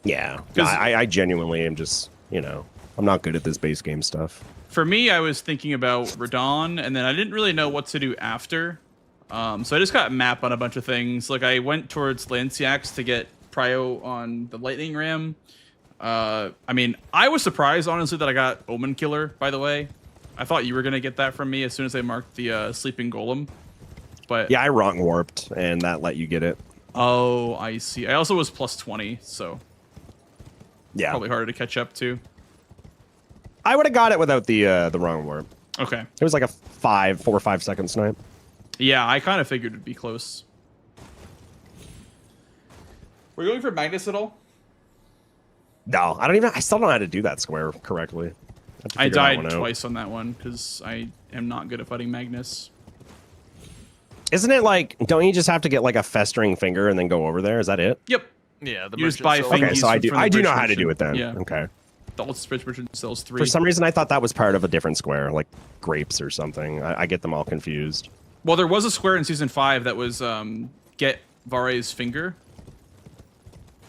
Yeah. 'Cause- I genuinely am just, you know, I'm not good at this base game stuff. For me, I was thinking about Radon, and then I didn't really know what to do after. So I just got map on a bunch of things. Like, I went towards Lanciax to get Prio on the Lightning Ram. I mean, I was surprised, honestly, that I got Omen Killer, by the way. I thought you were going to get that from me as soon as I marked the Sleeping Golem. But Yeah, I wrong warped, and that let you get it. Oh, I see. I also was plus 20, so Yeah. probably harder to catch up to. I would have got it without the wrong warp. Okay. It was like a 4 or 5 second snipe. Yeah, I kind of figured it'd be close. Were you going for Magnus at all? No, I still don't know how to do that square correctly. I died twice on that one because I am not good at fighting Magnus. Isn't it like, don't you just have to get like a festering finger and then go over there? Is that it? Yep. Yeah, the You just buy merchant Okay, fingies so I from do the know bridge how to do it then. merchant. Yeah. Okay. The old Bridge Merchant sells 3. For some reason, I thought that was part of a different square, like grapes or something. I get them all confused. Well, there was a square in Season 5 that was get Vare's finger.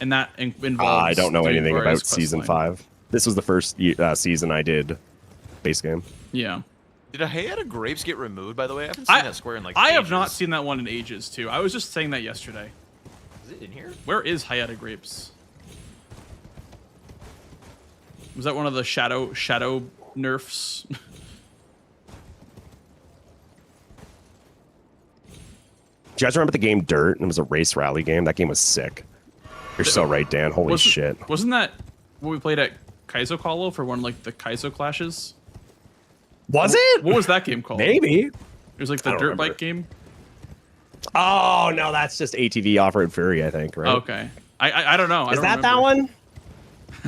And that involves I don't know doing anything Vare's about quest Season line. 5. This was the first season I did base game. Yeah. Did a Hayata Grapes get removed, by the way? I haven't seen that square in like I ages. have not seen that one in ages, too. I was just saying that yesterday. Is it in here? Where is Hayata Grapes? Was that one of the shadow nerfs? Do you guys remember the game Dirt? It was a race rally game. That game was sick. You're so right, Dan. Holy shit. Wasn't that what we played at Kaizo Kalo for one like the Kaizo clashes? Was it? What was that game called? Maybe. It was like the dirt remember. bike game. Oh no, that's just ATV Off-Road Fury, I think, right? Okay. I don't know. Is that that one?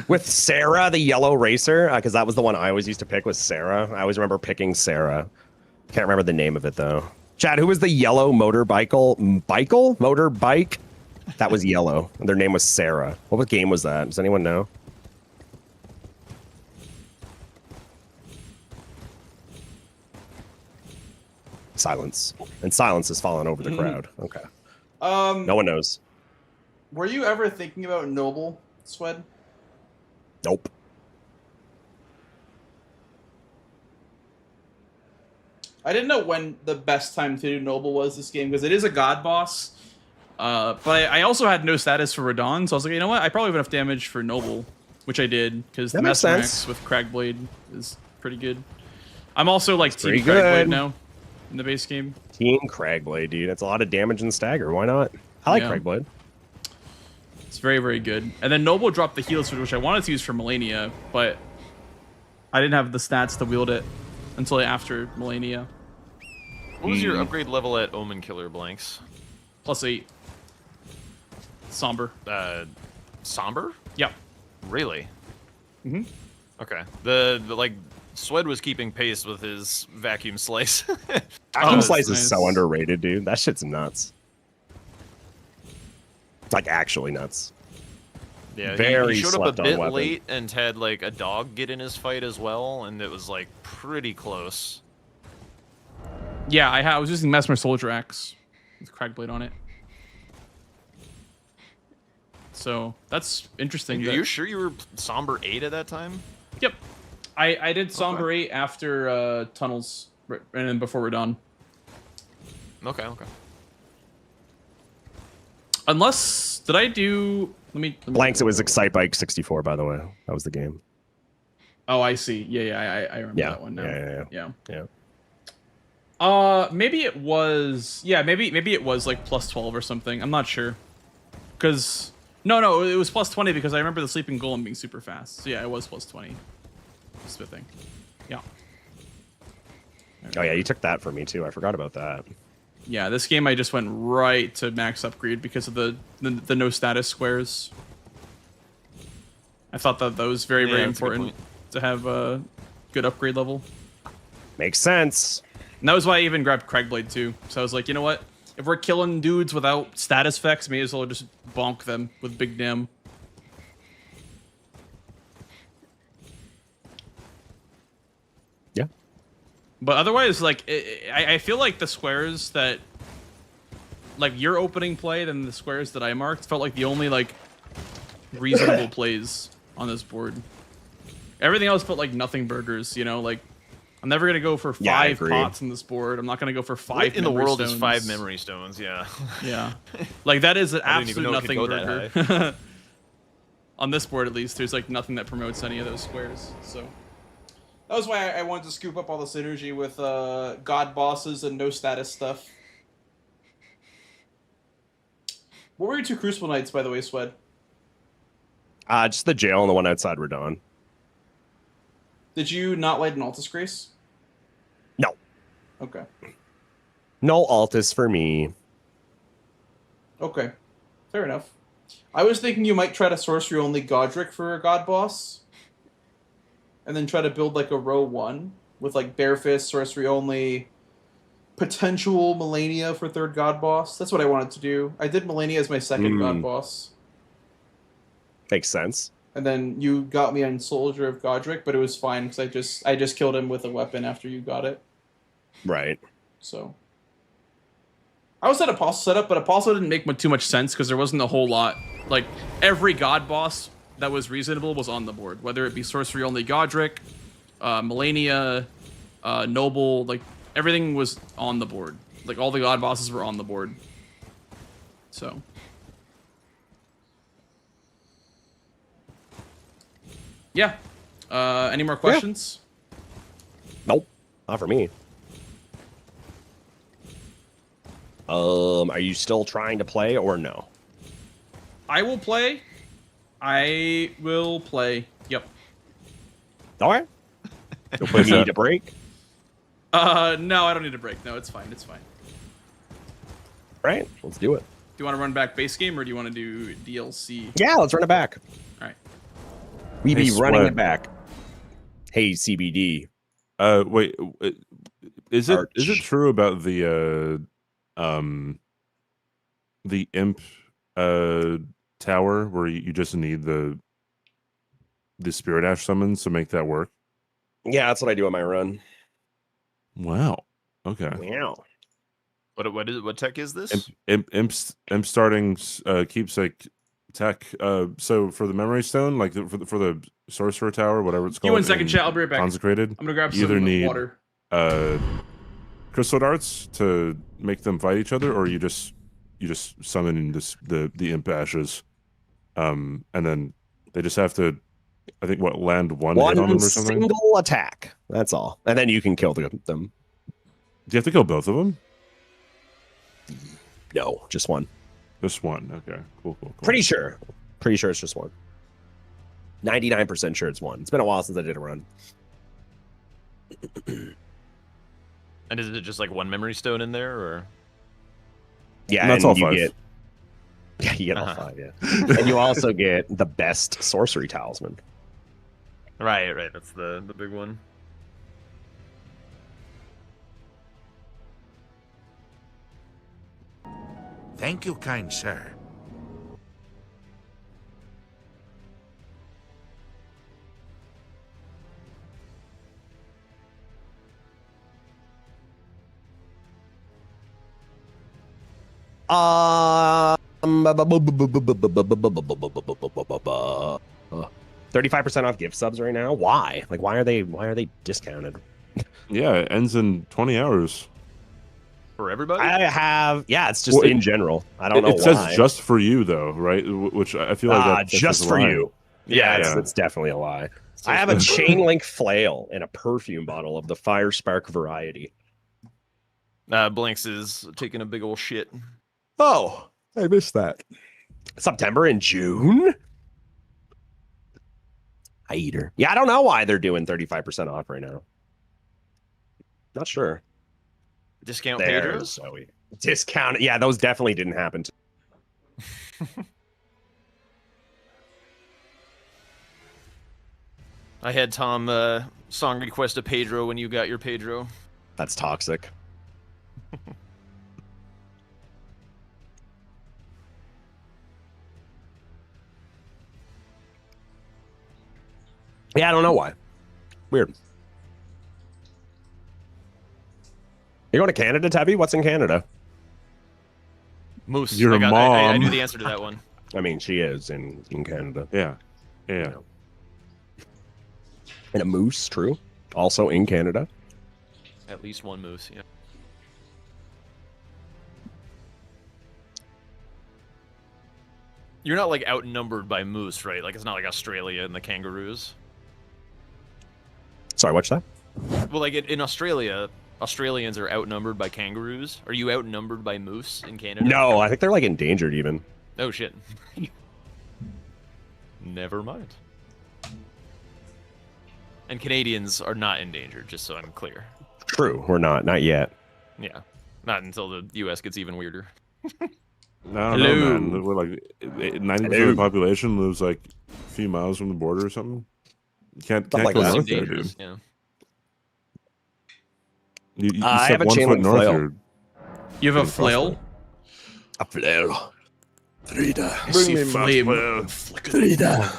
With Sarah, the yellow racer? Because that was the one I always used to pick, was Sarah. I always remember picking Sarah. Can't remember the name of it, though. Chad, who was the yellow motorbike? That was yellow. Their name was Sarah. What game was that? Does anyone know? Silence. And silence has fallen over the crowd. Okay. No one knows. Were you ever thinking about Noble, Swed? Nope. I didn't know when the best time to do Noble was this game, because it is a god boss. But I also had no status for Radon, so I was like, you know what? I probably have enough damage for Noble, which I did, because the makes Master sense. Max with Cragblade is pretty good. I'm also like Team pretty Cragblade good. now in the base game. Team Cragblade, dude. That's a lot of damage and stagger. Why not? I like Yeah. Cragblade. It's very, very good. And then Noble dropped the heal switch, which I wanted to use for Melania, but I didn't have the stats to wield it until after Melania. What was your upgrade level at Omen Killer Blanks? +8. Somber. Somber? Yep. Really? Mm-hmm. Okay. The like Swed was keeping pace with his vacuum slice. Vacuum Slice nice. is so underrated, dude. That shit's nuts. Like, actually nuts. Yeah, Very he showed up a slept on bit weapon. late and had like a dog get in his fight as well, and it was like pretty close. Yeah, I was using Mesmer Soldier Axe with Cragblade on it. So that's interesting. Are you sure you were Somber 8 at that time? Yep. I did Somber 8 after Tunnels, and then before we're done. Okay, okay. Unless, did I do... Let me Blanks, it was Excite Bike 64, by the way. That was the game. Oh, I see. Yeah, I remember Yeah. that one now. Yeah. Maybe it was... Yeah, maybe it was like +12 or something. I'm not sure. Because... No, it was +20 because I remember the Sleeping Golem being super fast. So yeah, it was +20. Smithing. Yeah. Oh, yeah, you took that for me, too. I forgot about that. Yeah, this game I just went right to max upgrade because of the no status squares. I thought that was very, very that's a good important point. to have a good upgrade level. Makes sense. And that was why I even grabbed Cragblade too. So I was like, you know what? If we're killing dudes without status effects, may as well just bonk them with Big Damn. Yeah. But otherwise, like, I feel like the squares that, like, your opening play, then the squares that I marked, felt like the only, like, reasonable plays on this board. Everything else felt like nothing burgers, you know? Like, I'm never going to go for 5 pots on this board. I'm not going to go for 5 What in the world stones. is 5 memory stones? Yeah. Yeah. Like, that is an I didn't even absolute know it could nothing go that burger. On this board, at least, there's, like, nothing that promotes any of those squares, so... That was why I wanted to scoop up all the synergy with god bosses and no status stuff. What were your 2 Crucible Knights, by the way, Swed? Just the jail and the one outside Radon. Did you not light an Altus Grace? No. Okay. No Altus for me. Okay. Fair enough. I was thinking you might try to sorcery only Godric for a god boss. and then try to build like a row 1 with like Bare Fist, Sorcery Only, potential Melania for 3rd God Boss. That's what I wanted to do. I did Melania as my 2nd God Boss. Makes sense. And then you got me on Soldier of Godric, but it was fine because I just killed him with a weapon after you got it. Right. So I was at Apostle setup, but Apostle didn't make too much sense because there wasn't a whole lot. Like, every God boss that was reasonable was on the board, whether it be Sorcery Only Godric, Melania, Noble, like, everything was on the board. Like, all the God bosses were on the board. So. Yeah. Any more questions? Nope. Not for me. Are you still trying to play or no? I will play. I will play. Yep. All right. You'll play You need a break? No, I don't need a break. No, it's fine. It's fine. Right. Let's do it. Do you want to run back base game or do you want to do DLC? Yeah, let's run it back. All right. We Hey, be running Sweat. it back. Hey, CBD. Wait, is it Arch. true about the imp tower where you just need the spirit ash summons to make that work? Yeah, that's what I do on my run. Wow. Okay. Wow. What tech is this? Imp starting keepsake tech. So for the memory stone, like for the sorcerer tower, whatever it's called. You in second in chat. I'll be right back. Consecrated. I'm gonna grab you either some need water. Crystal darts to make them fight each other, or you just summon the imp ashes, and then they just have to, I think, land one hit on them or something. Single attack. That's all, and then you can kill them. Do you have to kill both of them? No, just one. Just one. Okay. Cool. Pretty sure it's just one. 99% sure it's one. It's been a while since I did a run. And is it just like one memory stone in there, or? Yeah, and that's and all you five. you get all 5, yeah. And you also get the best sorcery talisman. Right. That's the big one. Thank you, kind sir. Um, 35% off gift subs right now. Why? Like, why are they discounted? Yeah, it ends in 20 hours. For everybody? It's just in general. I don't know It why. says just for you though, right? Which I feel like that's just a for lie. you. Yeah. It's definitely a lie. I have a chain link flail and a perfume bottle of the Fire Spark variety. Blanks is taking a big old shit. Oh, I missed that. September and June? I eat her. Yeah, I don't know why they're doing 35% off right now. Not sure. Discount There's Pedro's? Zoe. Discount. Yeah, those definitely didn't happen. I had Tom song request a Pedro when you got your Pedro. That's toxic. Yeah, I don't know why. Weird. You're going to Canada, Tebby? What's in Canada? Moose. Your I mom. knew the answer to that one. I mean, she is in Canada. Yeah. And a moose, true. Also in Canada. At least one moose, yeah. You're not like outnumbered by moose, right? Like it's not like Australia and the kangaroos. Sorry, what's that? Well, like in Australia, Australians are outnumbered by kangaroos. Are you outnumbered by moose in Canada? No, I think they're like endangered even. Oh shit. Never mind. And Canadians are not endangered, just so I'm clear. True, we're not yet. Yeah. Not until the US gets even weirder. No, man. We're like 90% of the population lives like a few miles from the border or something. You can't Something like go that. north Seem there, dangerous. dude. Yeah. You I step have a 1 chain foot link north, flail. you're You have a getting flail? frostbite. A flail. Frida. I see flame. Frida.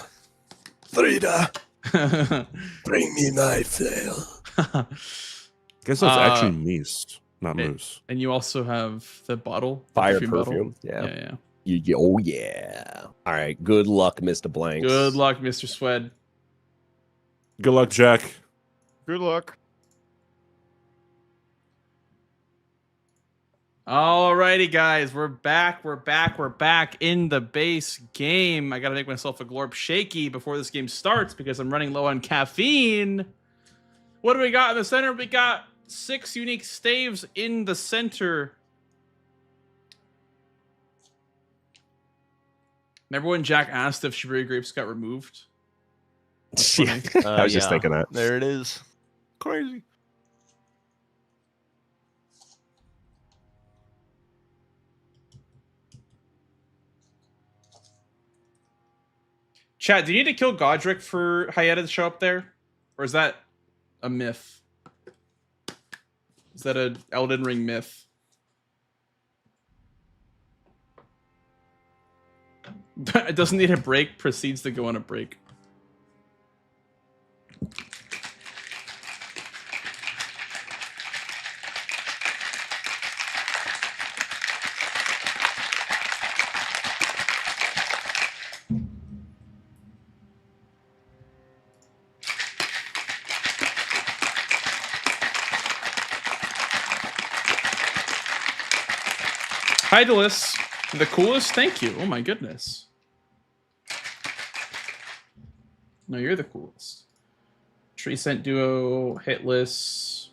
Frida. Bring me my flail. I guess that's actually Uh, mace, not moose. And you also have the bottle, the Fire bottle. perfume. Yeah. Yeah. Oh, yeah. All right. Good luck, Mr. Blanks. Good luck, Mr. Swed. Good luck, Jack. Good luck. Alrighty, guys, we're back in the base game. I gotta make myself a glorp shaky before this game starts because I'm running low on caffeine. What do we got in the center? We got 6 unique staves in the center. Remember when Jack asked if Shibuya grapes got removed? Yeah, I was just Yeah. thinking that. There it is. Crazy. Chat, do you need to kill Godric for Hyeta to show up there? Or is that a myth? Is that an Elden Ring myth? It doesn't need a break, proceeds to go on a break. Hi, Delis. The coolest? Thank you. Oh my goodness. No, you're the coolest. Tree Scent Duo, Hitless.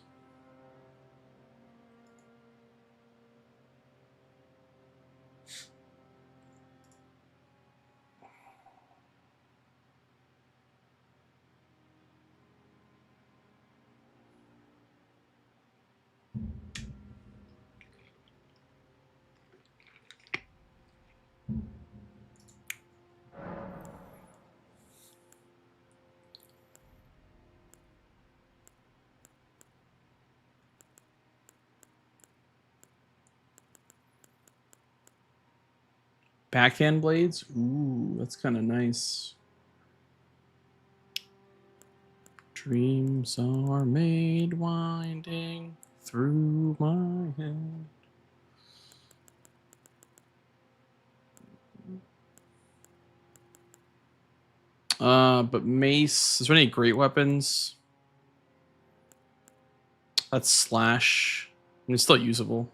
Backhand blades? Ooh, that's kind of nice. Dreams are made winding through my head. But mace, is there any great weapons? That's slash. I mean, it's still usable.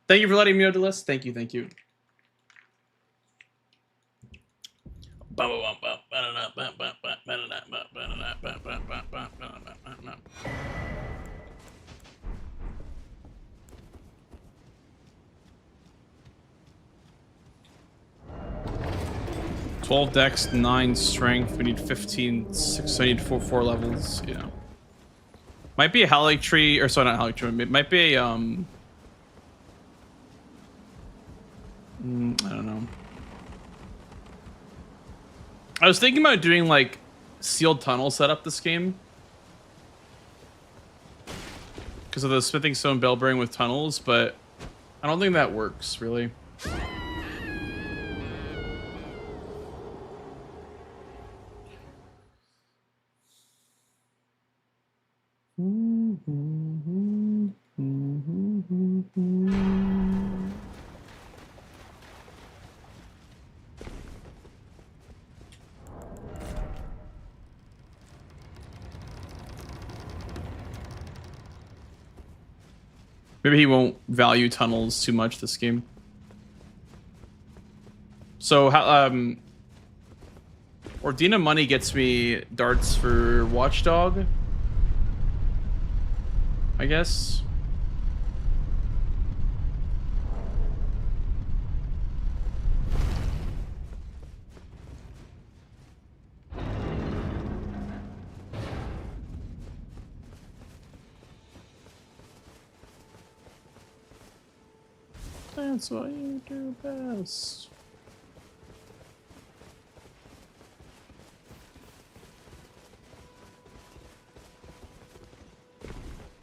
Thank you for letting me know the list. Thank you, thank you. $12 dex, 9 strength. We need 15, 6. So I need 4 levels. Yeah. Might be a Halic tree, or sorry, not Halic tree. It might be a I don't know. I was thinking about doing like sealed tunnel setup this game because of the smithing stone bell bearing with tunnels, but I don't think that works really. Maybe he won't value tunnels too much this game. So, Ordina money gets me darts for Watchdog, I guess. That's what you do best.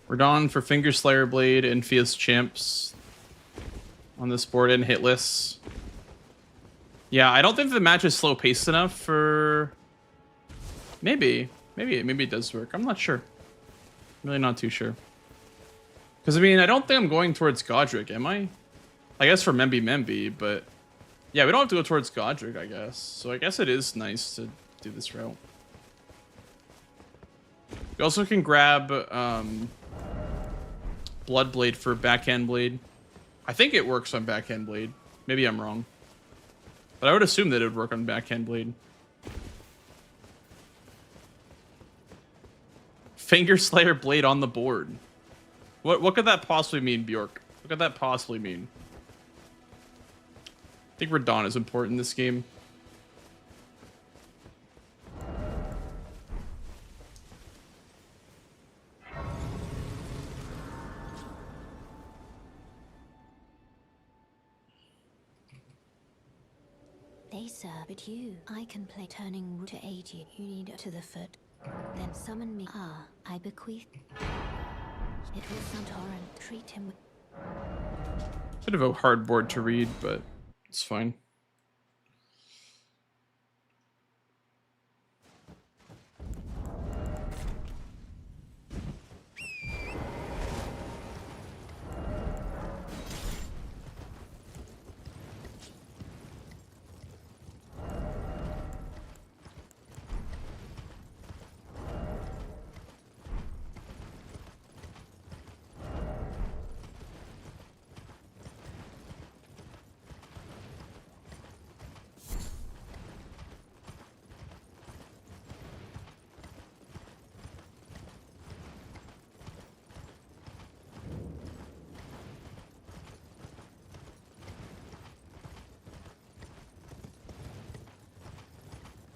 We're down for Finger Slayer Blade and Fia's Champs on this board and hitless. Yeah, I don't think the match is slow paced enough for. Maybe it does work. I'm not sure. I'm really not too sure. Because I mean, I don't think I'm going towards Godric, am I? I guess for Memby, but yeah, we don't have to go towards Godric, I guess. So I guess it is nice to do this route. You also can grab Bloodblade for Backhand Blade. I think it works on Backhand Blade. Maybe I'm wrong. But I would assume that it would work on Backhand Blade. Finger Slayer Blade on the board. What could that possibly mean, Bjork? What could that possibly mean? I think Radon is important in this game. They serve but you. I can play turning to aid you. You need to the foot. Then summon me. Ah, I bequeath. It was Santorin. Treat him with. Bit of a hard board to read, but it's fine.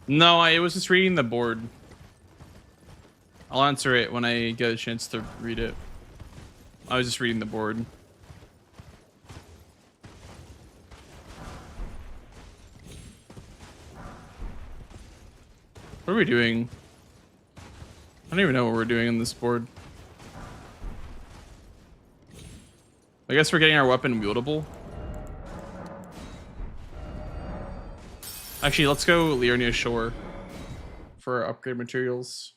No, I was just reading the board. I'll answer it when I get a chance to read it. I was just reading the board. What are we doing? I don't even know what we're doing on this board. I guess we're getting our weapon wieldable. Actually, let's go Liurnia Shore for our upgrade materials.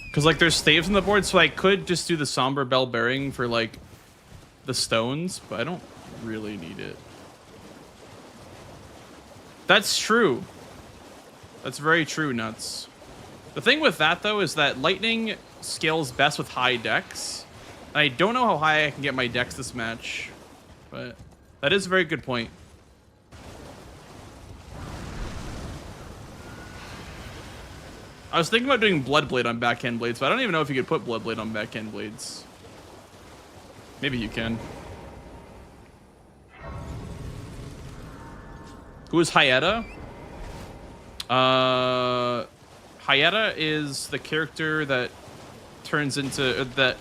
Because, like, there's staves on the board, so I could just do the Somber Bell Bearing for, like, the stones, but I don't really need it. That's true. That's very true, Nuts. The thing with that, though, is that Lightning scales best with high dex. I don't know how high I can get my dex this match, but that is a very good point. I was thinking about doing Bloodblade on Backhand Blades, but I don't even know if you could put Bloodblade on Backhand Blades. Maybe you can. Who is Hyetta? Hyetta is the character that turns into... that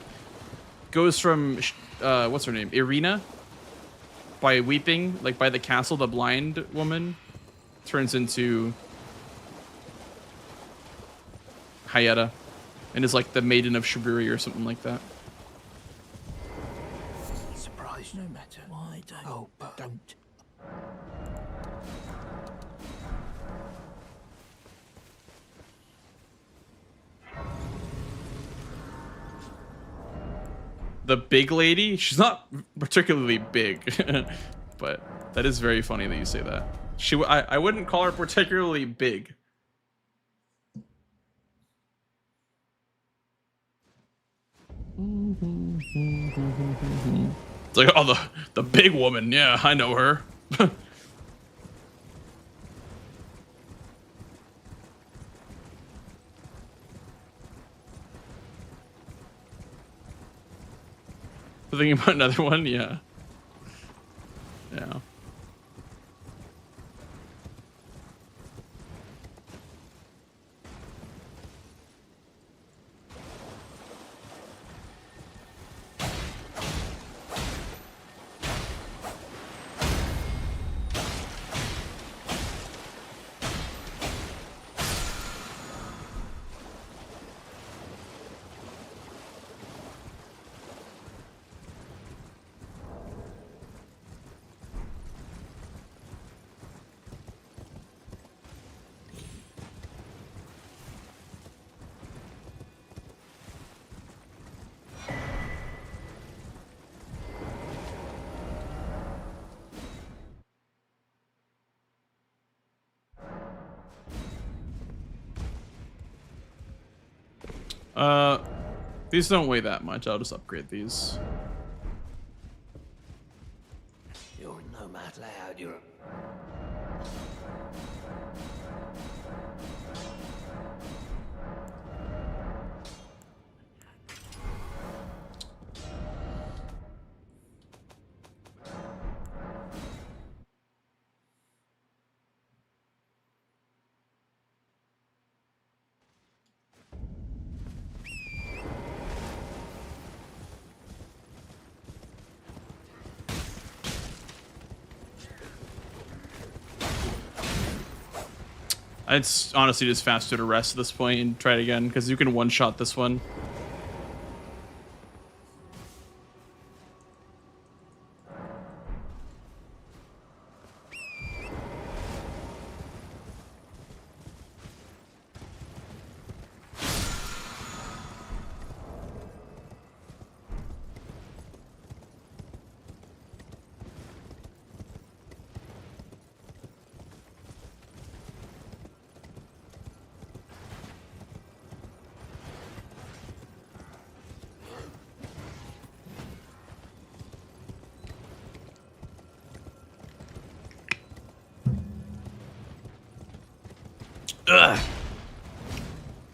goes from... what's her name? Irina? By weeping, like by the castle, the blind woman turns into... Hyetta, and is like the Maiden of Shiburi or something like that. Surprise, no matter. Why don't? Oh, but don't. The big lady? She's not particularly big, but that is very funny that you say that. I wouldn't call her particularly big. It's like, oh, the big woman. Yeah, I know her. Thinking about another one, yeah. Yeah. These don't weigh that much. I'll just upgrade these. You're no matter loud, you're... It's honestly just faster to rest at this point and try it again, because you can one-shot this one. Ugh. I'm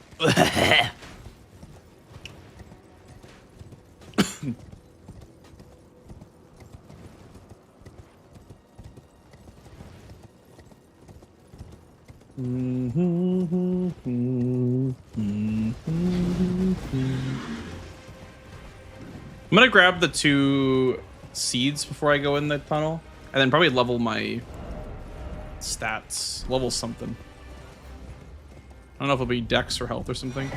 gonna grab the 2 seeds before I go in the tunnel, and then probably level my stats. Level something. I don't know if it'll be dex or health or something.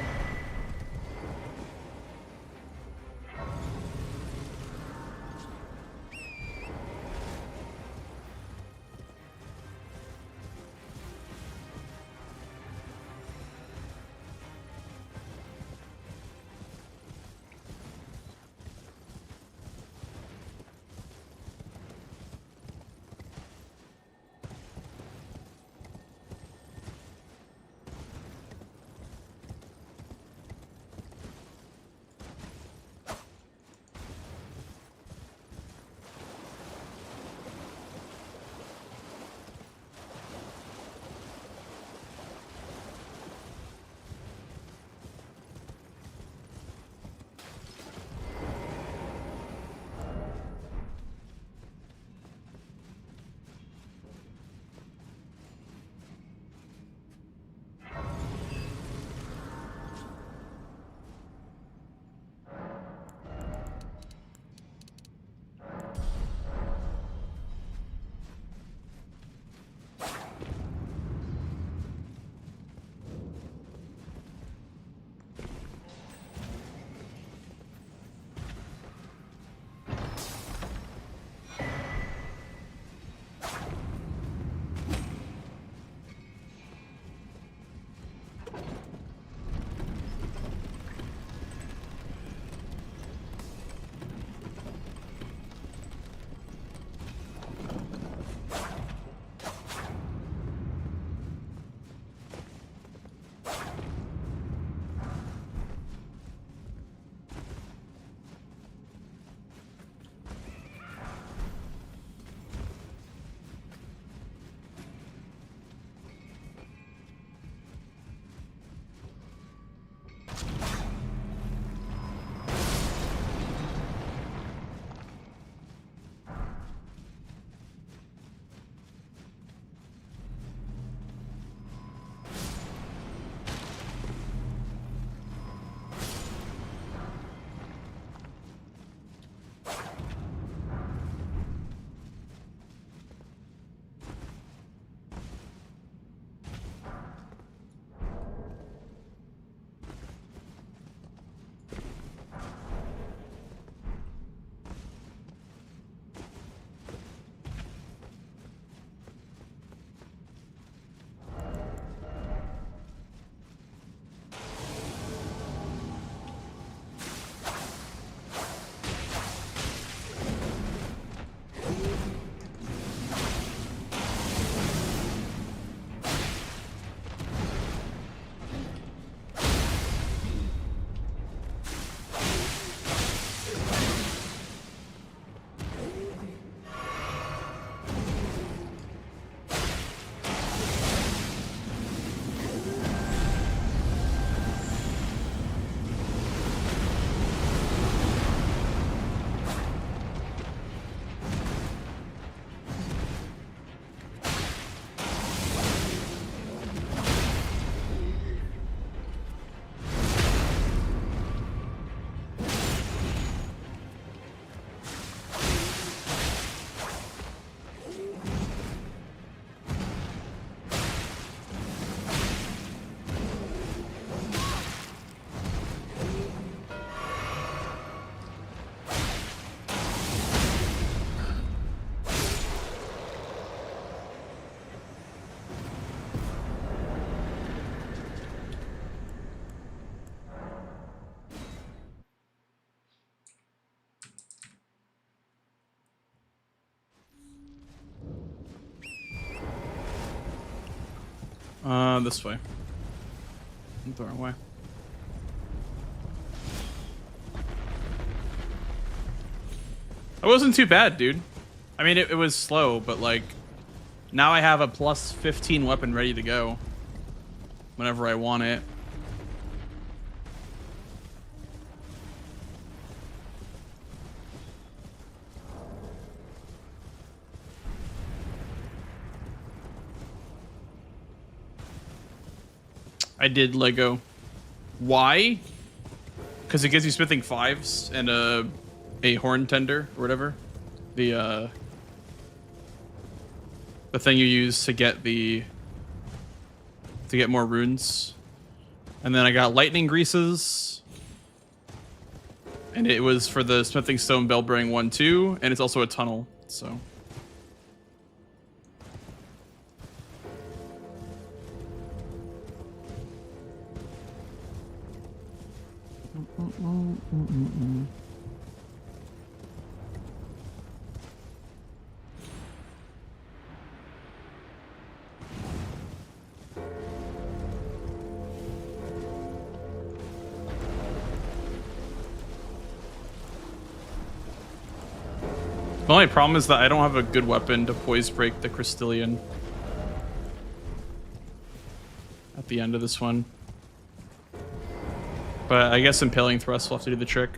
This way. I'm throwing away. It wasn't too bad, dude. I mean, it was slow, but like, now I have a plus 15 weapon ready to go whenever I want it. I did Lego. Why? Because it gives you smithing 5s and a horn tender or whatever. The thing you use to get more runes. And then I got lightning greases. And it was for the smithing stone bell bearing 1-2, and it's also a tunnel, so. The only problem is that I don't have a good weapon to poise break the Crystallian at the end of this one. But I guess Impaling Thrust will have to do the trick.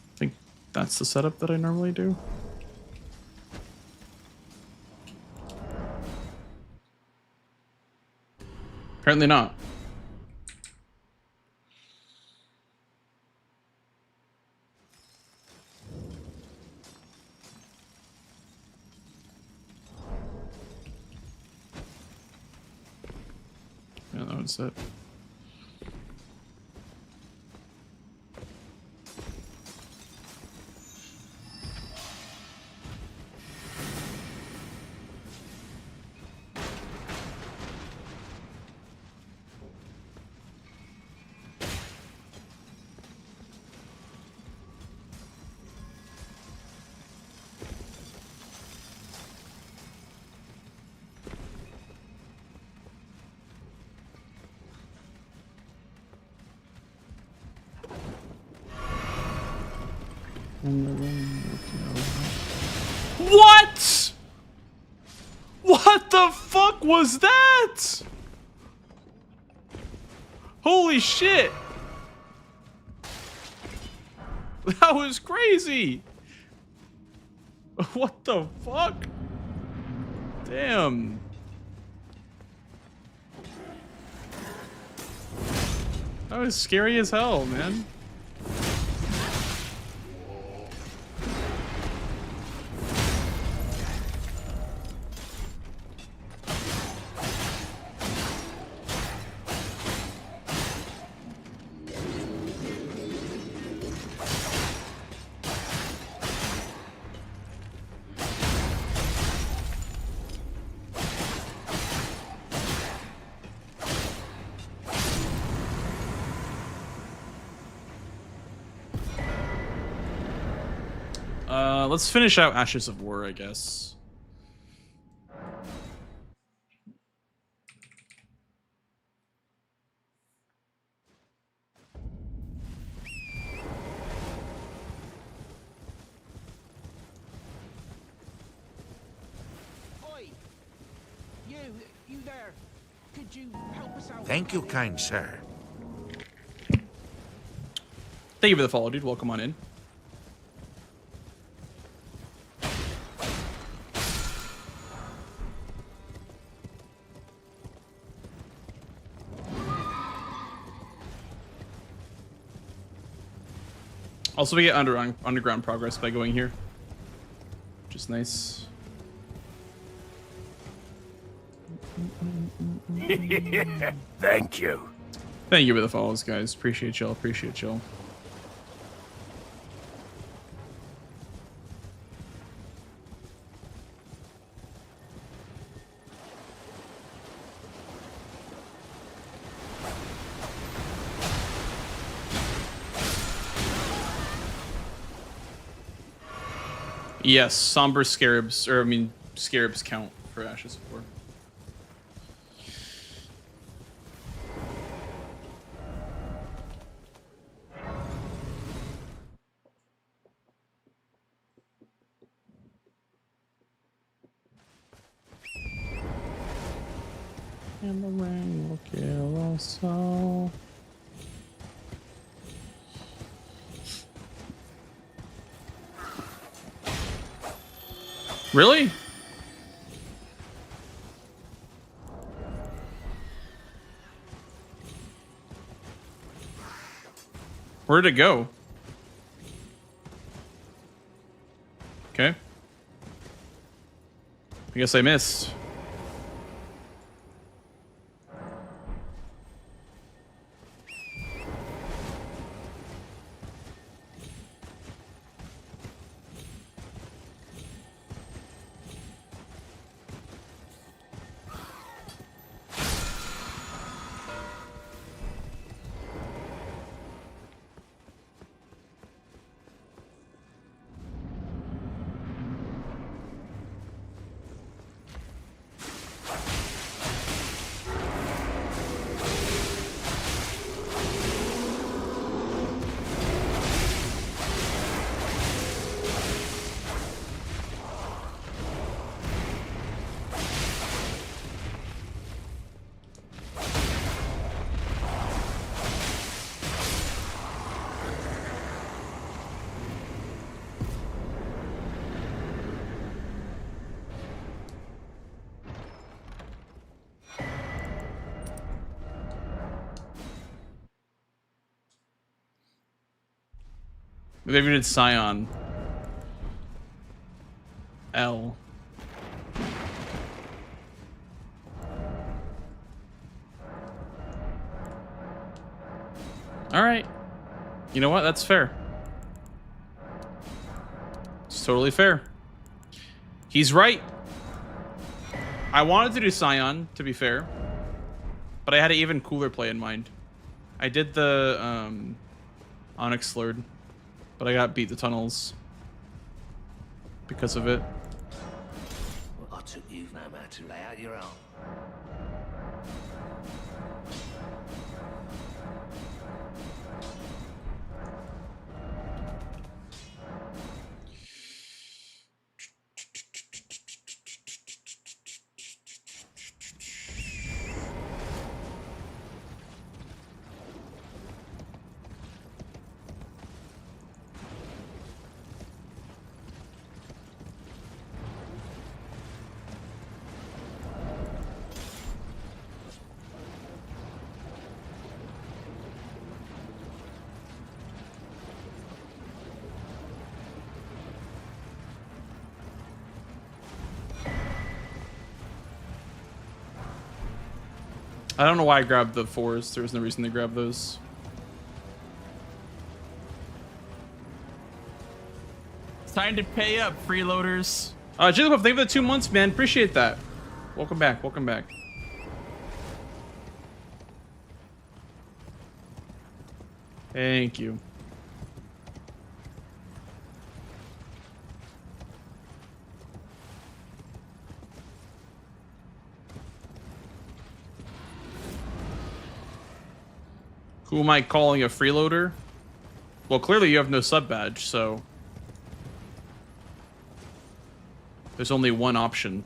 I think that's the setup that I normally do. Apparently not. Yeah, that was it. What? What the fuck was that? Holy shit. That was crazy. What the fuck? Damn. That was scary as hell, man. Let's finish out Ashes of War, I guess. Oi! You there? Could you help us out? Thank you, kind sir. Thank you for the follow, dude. Welcome on in. Also, we get underground progress by going here, which is nice. Thank you. Thank you for the follows, guys. Appreciate y'all. Appreciate y'all. Yes, somber scarabs, or I mean, scarabs count for Ashes of War. And the rain will kill us all. Really? Where'd it go? Okay. I guess I missed. Maybe we did Scion. L. Alright. You know what? That's fair. It's totally fair. He's right. I wanted to do Scion, to be fair. But I had an even cooler play in mind. I did the Onyx Slurred. But I got beat the tunnels because of it. Well, I took you no matter to lay out your own. I don't know why I grabbed the 4s. There was no reason to grab those. It's time to pay up, freeloaders. Jigglypuff, thank you for the 2 months, man. Appreciate that. Welcome back. Welcome back. Thank you. Who am I calling a freeloader? Well, clearly you have no sub badge, so there's only one option.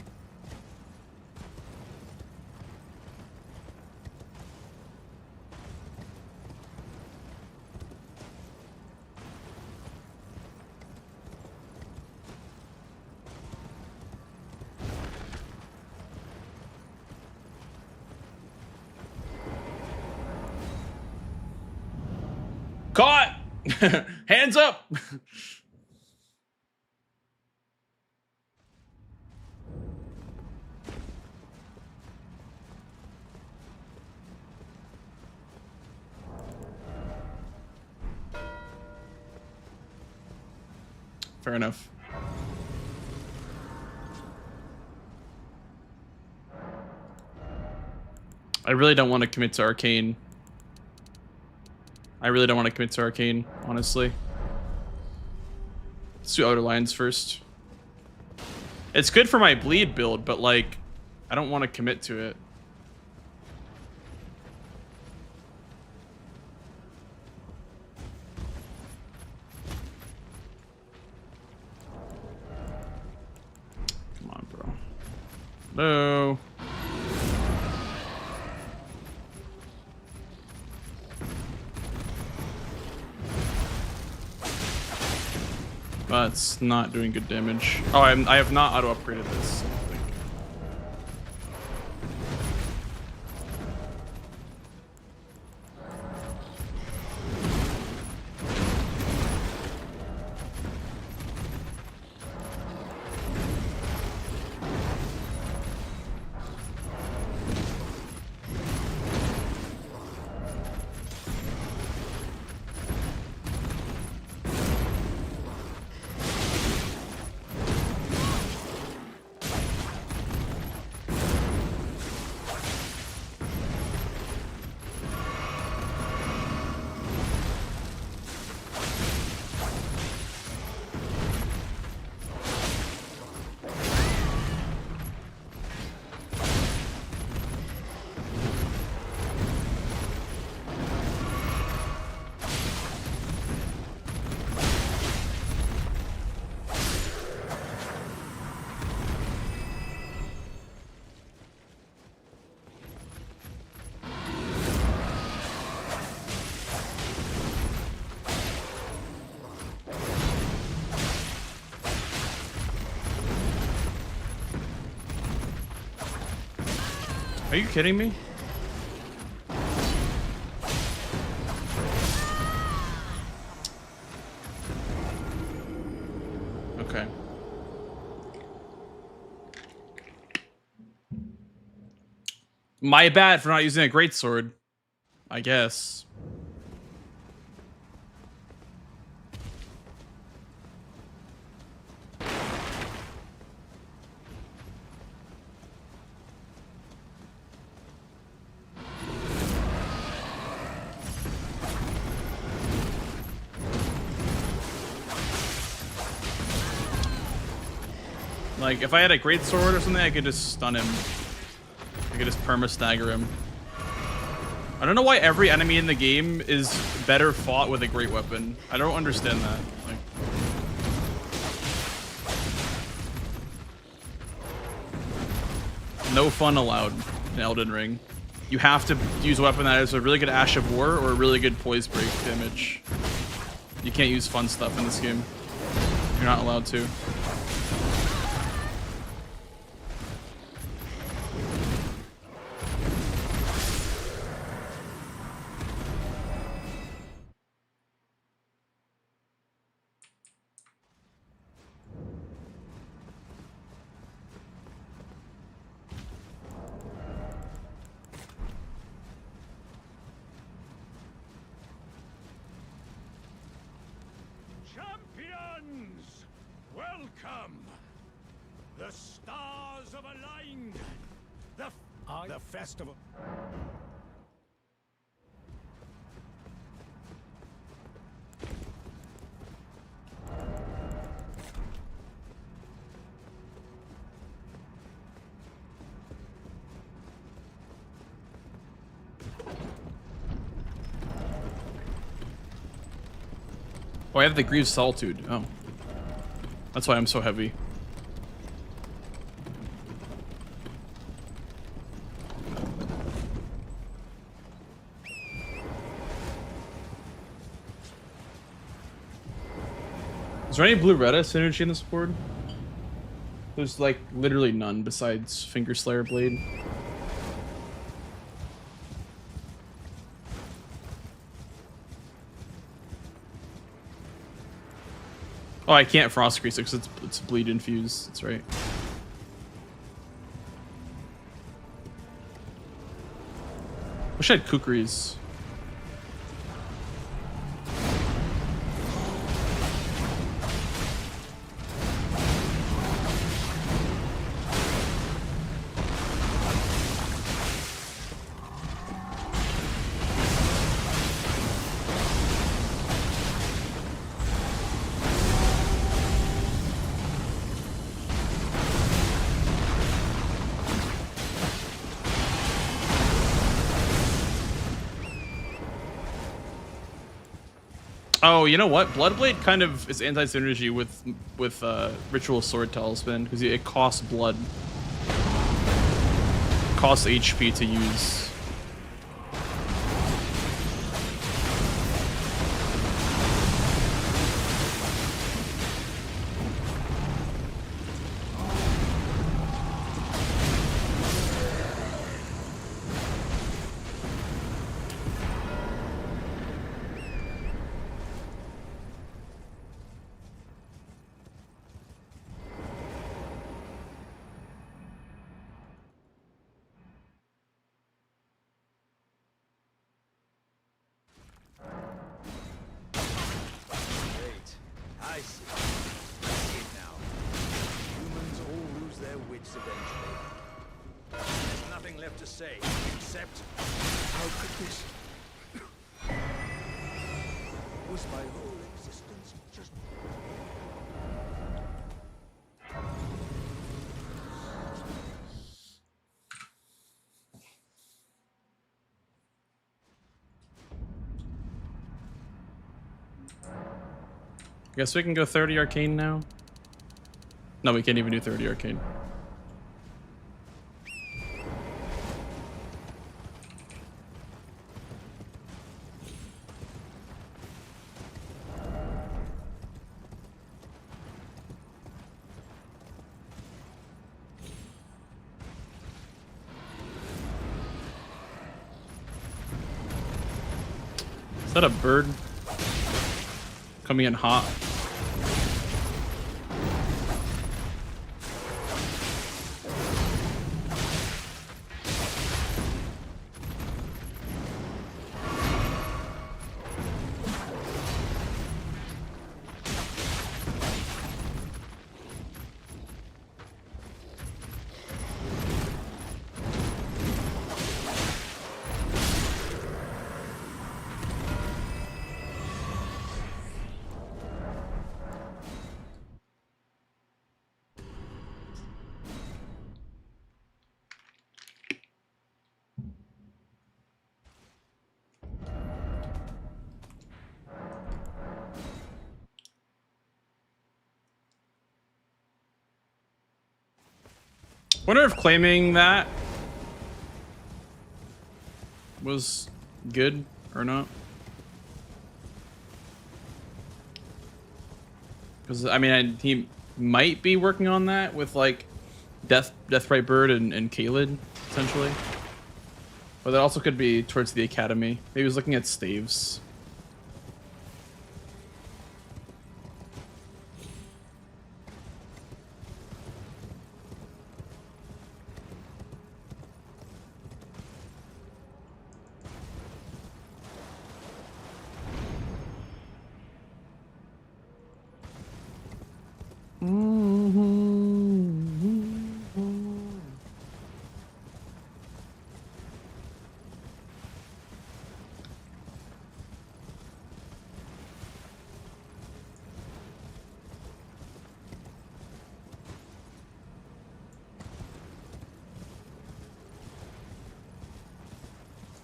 Caught! Hands up! Fair enough. I really don't want to commit to Arcane. Honestly. Let's do Outer Lines first. It's good for my bleed build, but like, I don't want to commit to it. Come on, bro. No. That's not doing good damage. Oh, I have not auto-upgraded this. I don't think. Are you kidding me? Okay. My bad for not using a greatsword, I guess. Like, if I had a great sword or something, I could just stun him. I could just perma-stagger him. I don't know why every enemy in the game is better fought with a great weapon. I don't understand that. Like, no fun allowed in Elden Ring. You have to use a weapon that has a really good Ash of War or a really good Poise Break damage. You can't use fun stuff in this game. You're not allowed to. Champions, welcome. The stars have aligned. The festival. Oh, I have the Grieve's Solitude. Oh. That's why I'm so heavy. Is there any blue Retta synergy in this board? There's like literally none besides Finger Slayer Blade. Oh, I can't Frost Grease because it's bleed infused. That's right. Wish I had Kukris. Oh, you know what? Bloodblade kind of is anti-synergy with Ritual Sword Talisman because it costs blood, costs HP to use. Great. I see. I see it now. Humans all lose their wits eventually. There's nothing left to say except, how could this? Was my whole existence just? Guess we can go 30 arcane now. No, we can't even do 30 arcane. Is that a bird coming in hot? Wonder if claiming that was good or not. Because I mean, he might be working on that with like Deathrite Bird and Kaled potentially, but that also could be towards the academy. Maybe he was looking at staves.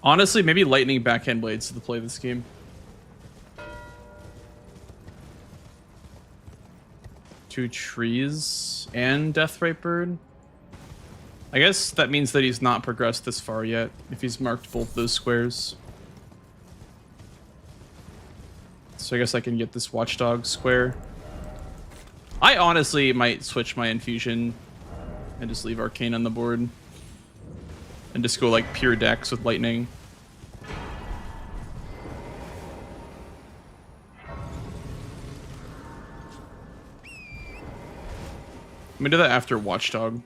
Honestly, maybe lightning backhand blades to play this game. Two trees and Deathrite Bird. I guess that means that he's not progressed this far yet, if he's marked both those squares. So I guess I can get this Watchdog square. I honestly might switch my infusion and just leave Arcane on the board. And just go like pure decks with lightning. I'm gonna do that after Watchdog.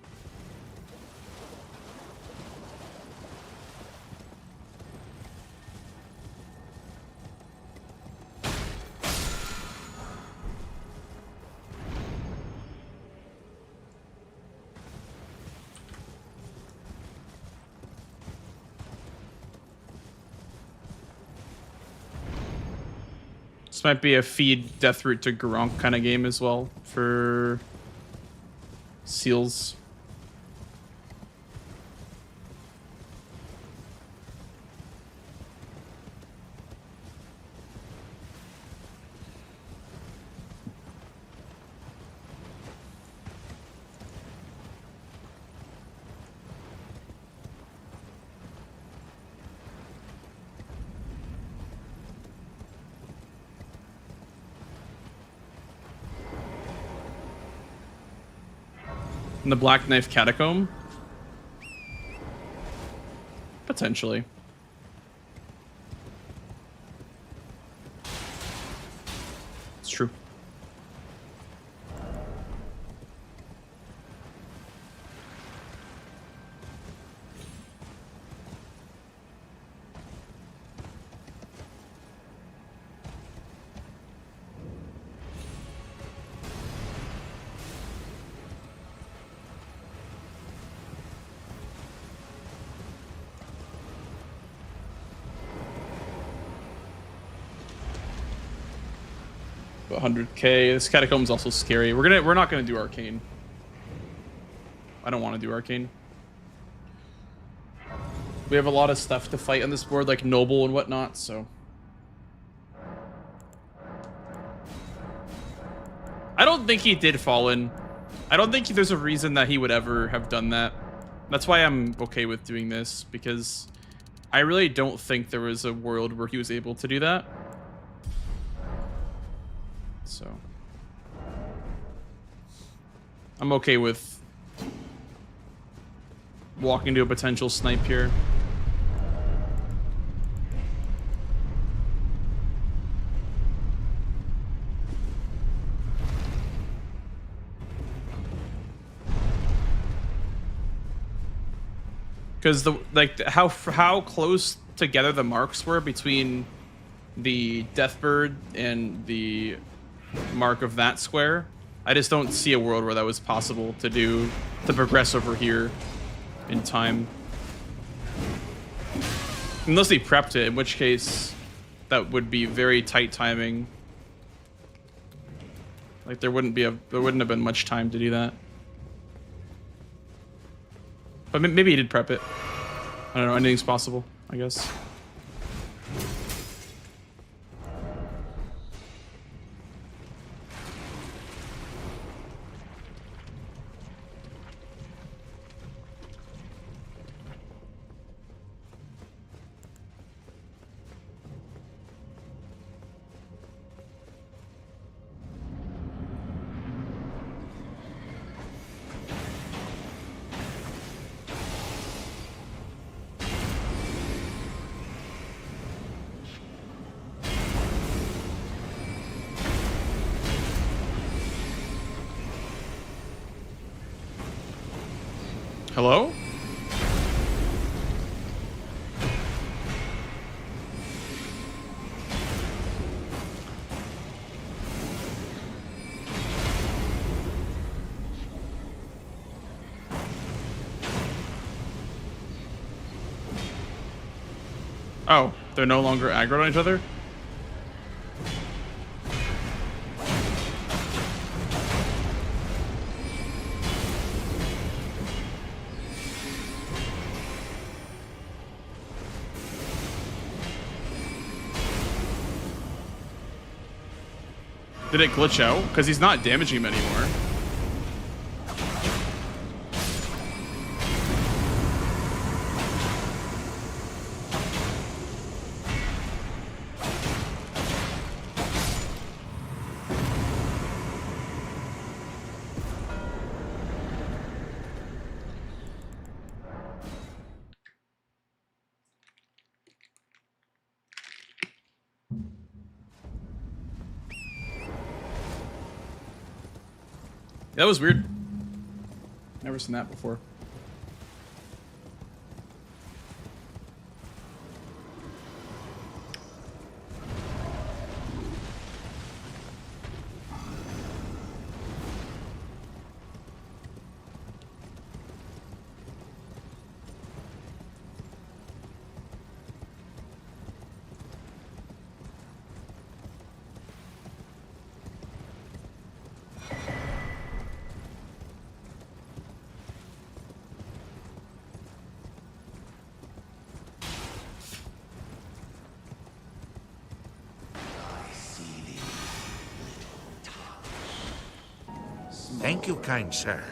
This might be a feed Deathroot to Garunk kind of game as well for seals. In the Black Knife Catacomb? Potentially. It's true. About 100k. This catacomb is also scary. We're not gonna do arcane. I don't want to do arcane. We have a lot of stuff to fight on this board, like noble and whatnot. So I don't think he did Fallen. I don't think there's a reason that he would ever have done that. That's why I'm okay with doing this, because I really don't think there was a world where he was able to do that. So I'm okay with walking to a potential snipe here. Because how close together the marks were between the Deathbird and the mark of that square, I just don't see a world where that was possible to do, to progress over here in time. Unless he prepped it, in which case that would be very tight timing. Like there wouldn't have been much time to do that. But maybe he did prep it. I don't know, anything's possible, I guess. Hello? Oh, they're no longer aggroed on each other? Did it glitch out? Because he's not damaging him anymore. That was weird. Never seen that before. Thank you, kind sir.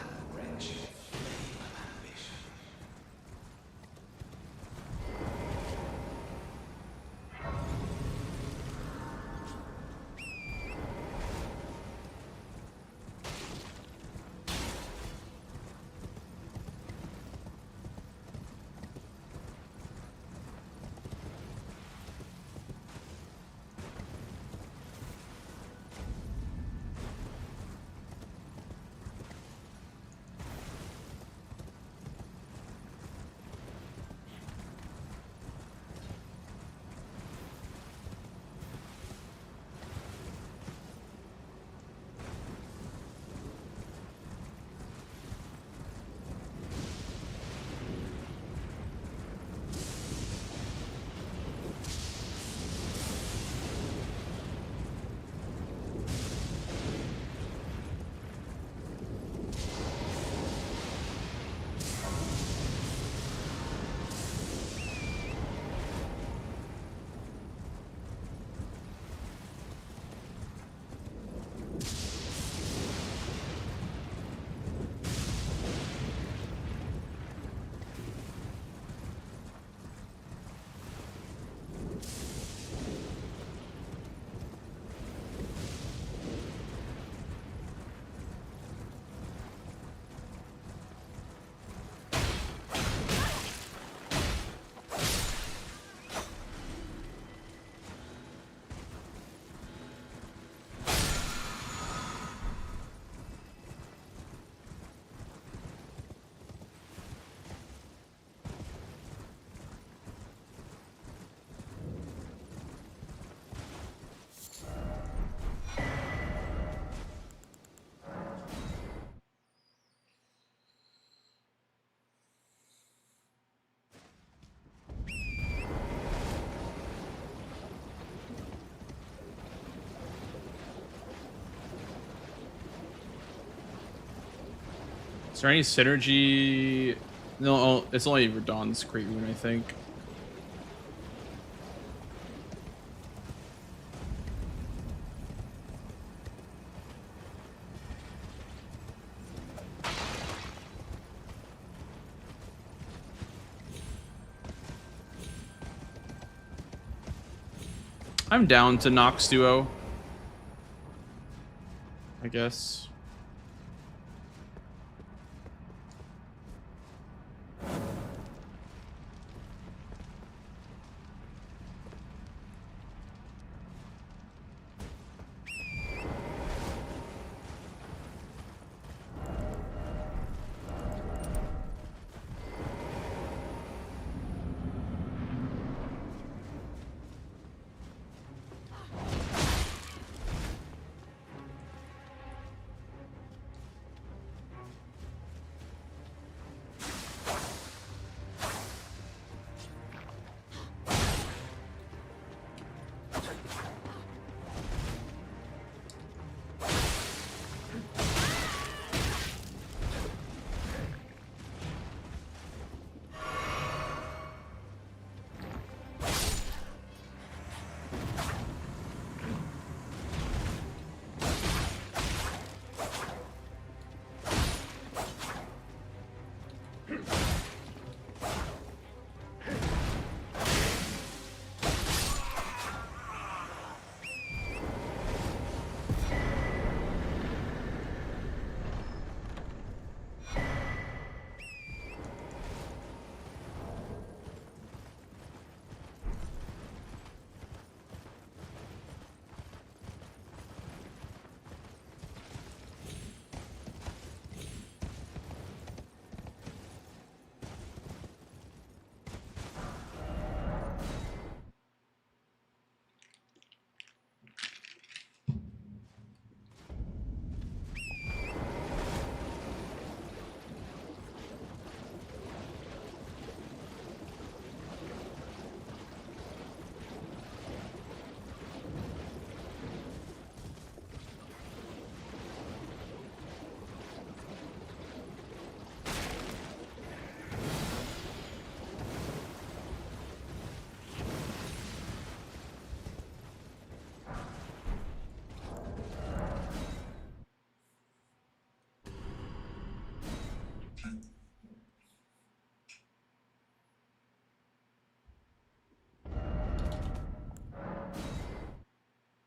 Is there any synergy? No, it's only Radon's Great Rune, I think. I'm down to Nox duo, I guess.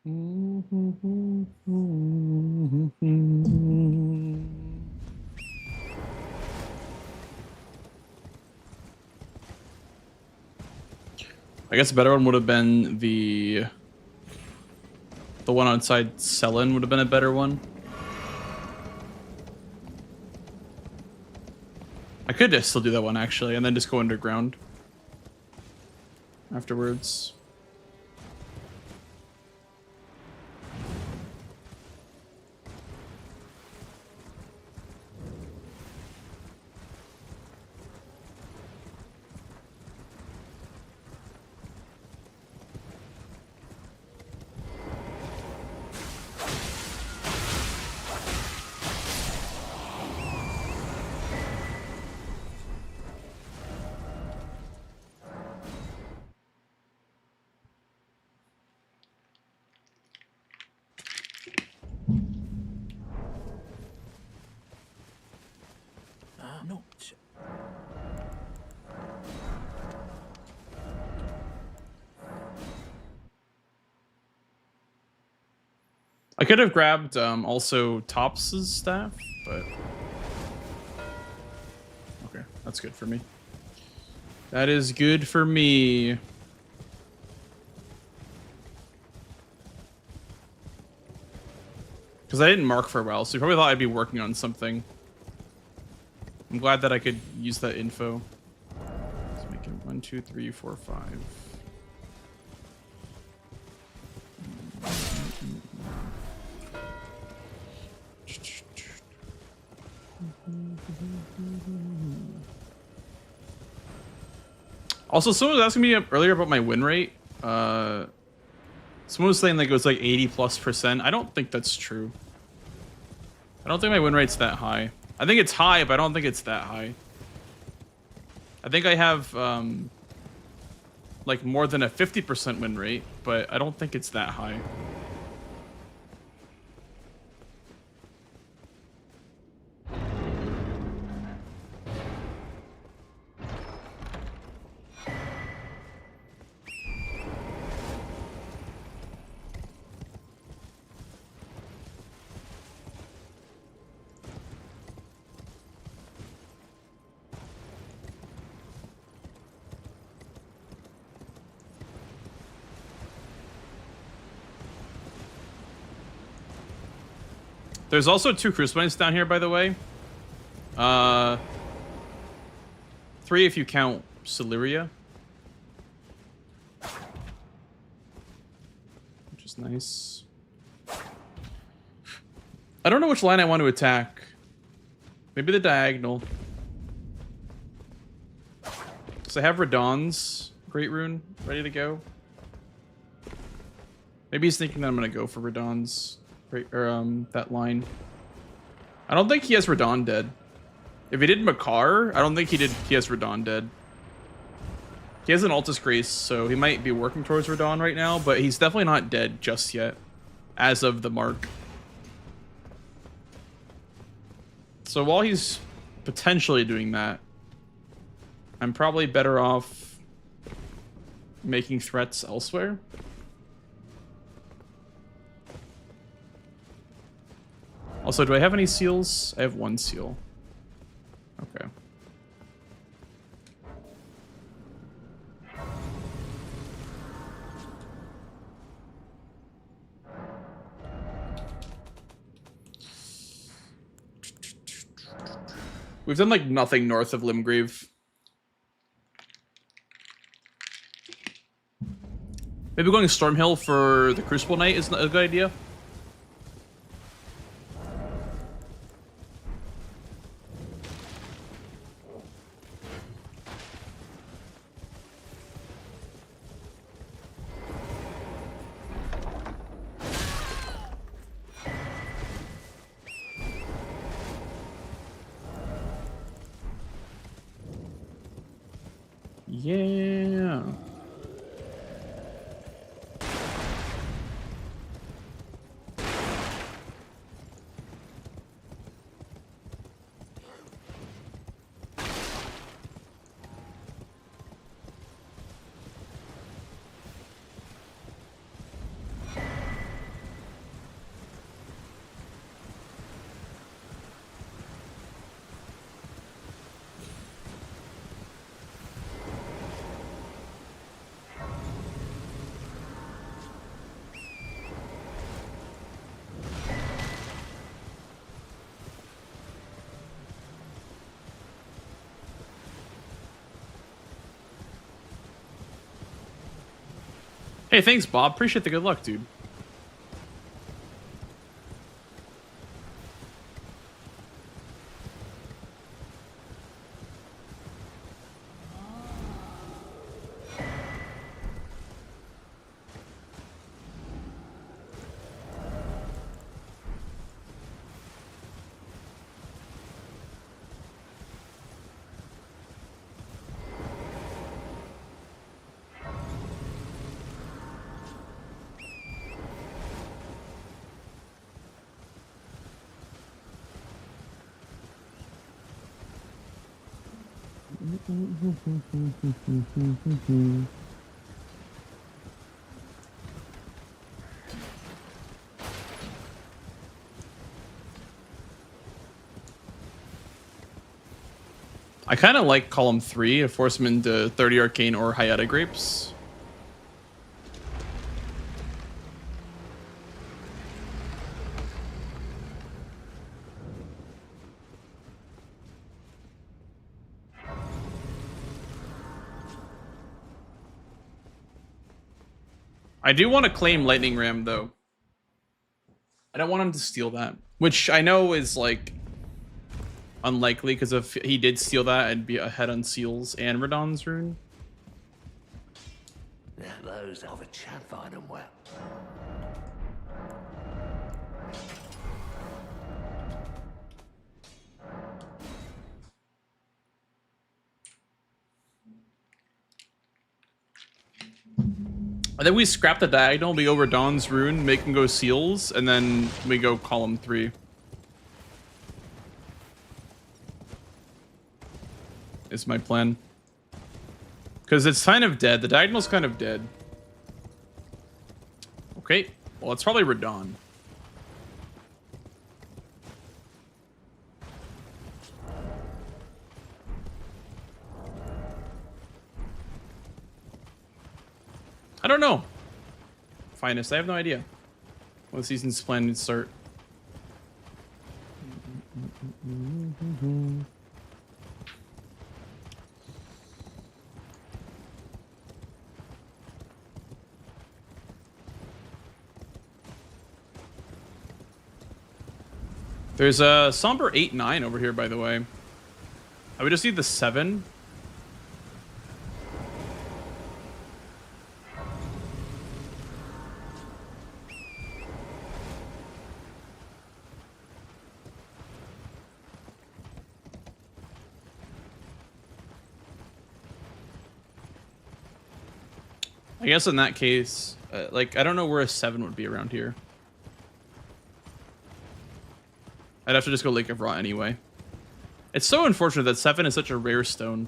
I guess a better one would have been the one outside Selen would have been a better one. I could just still do that one actually, and then just go underground afterwards. I could have grabbed also Tops's staff, but okay, that's good for me. That is good for me. Because I didn't mark for a while, so you probably thought I'd be working on something. I'm glad that I could use that info. Let's make it 1, 2, 3, 4, 5. Also, someone was asking me earlier about my win rate. Someone was saying like it was like 80+%. I don't think that's true. I don't think my win rate's that high. I think it's high, but I don't think it's that high. I think I have like more than a 50% win rate, but I don't think it's that high. There's also 2 crucifixes down here, by the way. 3 if you count Celeria. Which is nice. I don't know which line I want to attack. Maybe the diagonal. So I have Radon's Great Rune ready to go. Maybe he's thinking that I'm going to go for Radon's that line. I don't think he has Radon dead. If he did Makar, I don't think he has Radon dead. He has an Altus Grace, so he might be working towards Radon right now, but he's definitely not dead just yet, as of the mark. So while he's potentially doing that, I'm probably better off making threats elsewhere. Also, do I have any seals? I have 1 seal. Okay. We've done like nothing north of Limgrave. Maybe going to Stormhill for the Crucible Knight is a good idea. Yeah. Hey, thanks, Bob. Appreciate the good luck, dude. I kind of like column 3 to force him into 30 Arcane or Hyata Grapes. I do want to claim Lightning Ram, though. I don't want him to steal that. Which I know is, like, unlikely, because if he did steal that, I'd be ahead on Seals and Radon's Rune. Now those of a chap find them well. And then we scrap the diagonal, we go Radahn's Rune, make him go Seals, and then we go column 3. Is my plan. Because it's kind of dead. The diagonal's kind of dead. Okay. Well, it's probably Radahn. I don't know. Finest. I have no idea when the season's planning to start. There's a Somber 8-9 over here, by the way. I would just need the 7. I guess in that case, like, I don't know where a 7 would be around here. I'd have to just go Lake of Rot anyway. It's so unfortunate that 7 is such a rare stone.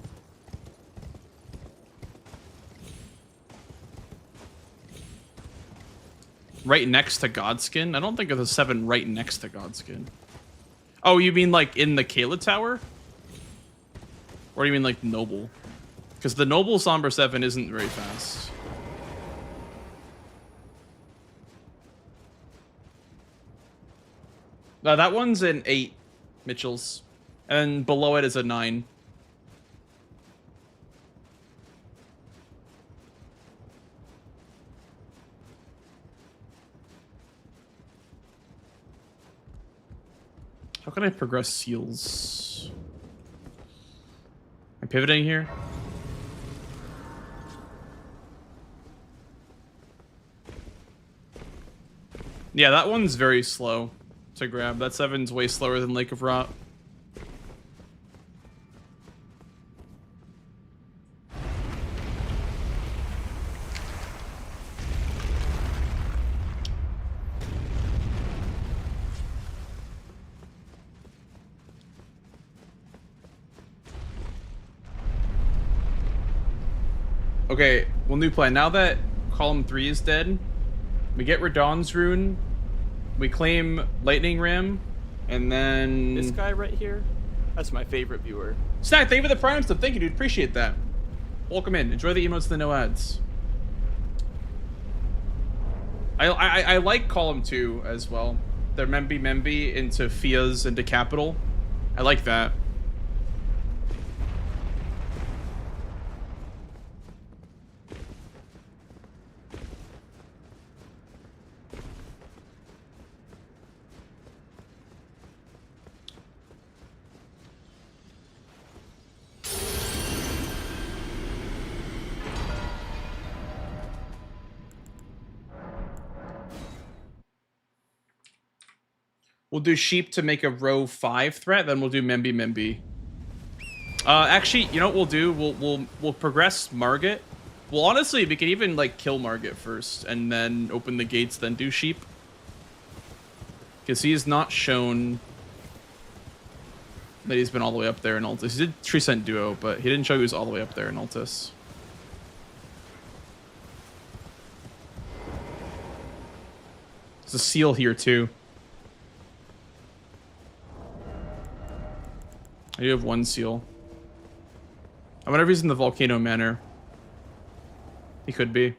Right next to Godskin? I don't think of the 7 right next to Godskin. Oh, you mean like in the Kayla Tower? Or do you mean like Noble? Because the Noble Somber 7 isn't very fast. That one's an 8, Mitchell's. And below it is a 9. How can I progress seals? Am I pivoting here? Yeah, that one's very slow to grab. That 7's way slower than Lake of Rot. Okay, well, new plan. Now that column 3 is dead, we get Radahn's Rune, we claim Lightning Ram, and then... This guy right here? That's my favorite viewer. Snack, thank you for the Prime stuff. Thank you, dude. Appreciate that. Welcome in. Enjoy the emotes and the no ads. I like column 2 as well. They're Memby into Fias into Capital. I like that. We'll do sheep to make a row 5 threat, then we'll do Memby. Actually, you know what we'll do? We'll progress Margit. Well, honestly, we could even like kill Margit first, and then open the gates, then do sheep. Because he's not shown that he's been all the way up there in Altus. He did Tree Duo, but he didn't show he was all the way up there in Altus. There's a seal here too. I do have 1 seal. I wonder if he's in the Volcano Manor. He could be.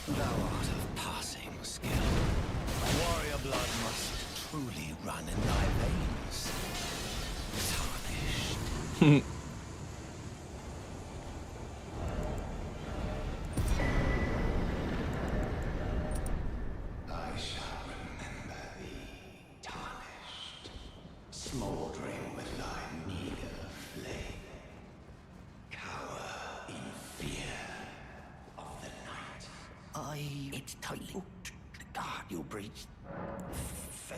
Thou art of passing skill. Warrior blood must truly run in thy veins. Tarnished. I shall remember thee, tarnished, smoldering with thy meager flame. Cower in fear. believe it's tightly hooked to guard your breach. Fair.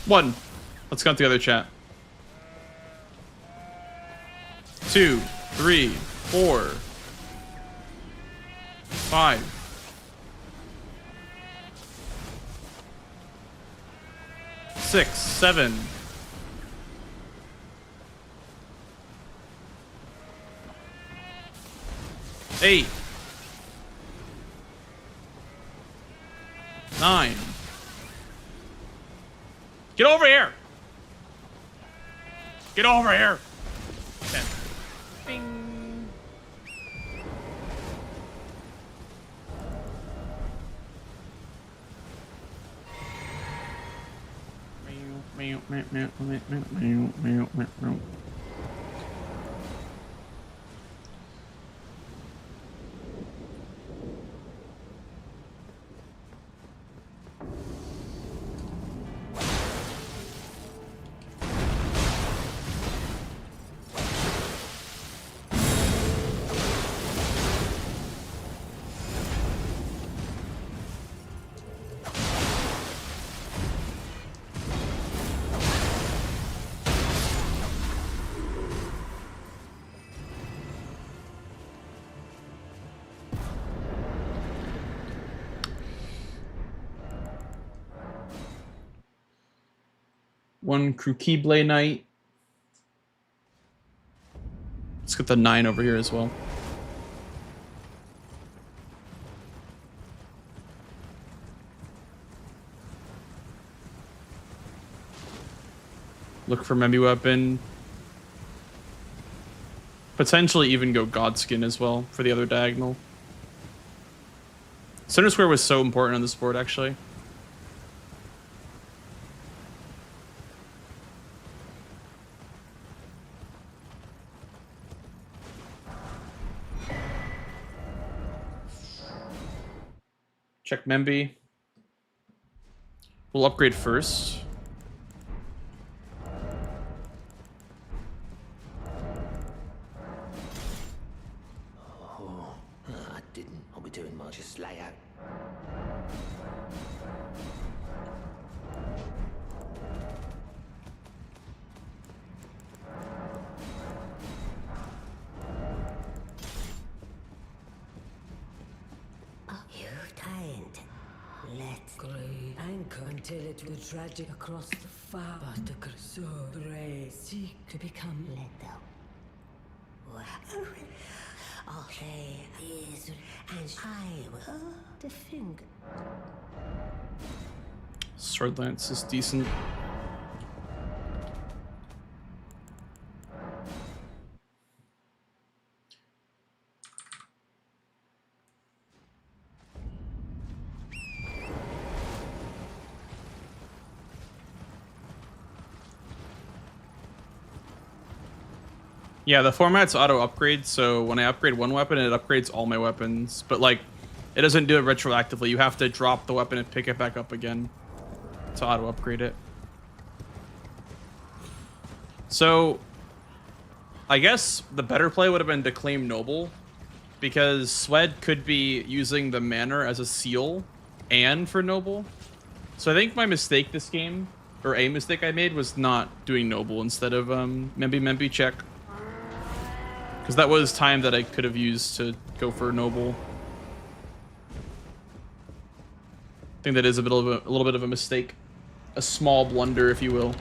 One. Let's count the other chat. 2, 3, 4, 5, 6, 7, 8, 9. Get over here! Get over here! 10. Bing. Meow, meow, meow, meow, meow, meow, meow, meow, meow. One Krukible Knight. Let's get the 9 over here as well. Look for Memby Weapon. Potentially even go Godskin as well for the other diagonal. Center Square was so important on this board, actually. Check Memby. We'll upgrade first. Oh, I didn't. I'll be doing much. Just lay out. You can't let go anchor until it will tragic across the far but the so brave seek to become let go. Okay, is and I will defend. Sword Lance is decent. Yeah, the format's auto upgrade, so when I upgrade one weapon, it upgrades all my weapons. But like, it doesn't do it retroactively. You have to drop the weapon and pick it back up again. to auto upgrade it. So, I guess the better play would have been to claim Noble, because Swed could be using the Manor as a seal and for Noble. So I think my mistake this game, or a mistake I made, was not doing Noble instead of Membi check. Because that was time that I could have used to go for Noble. I think that is a little bit of a mistake. A small blunder, if you will.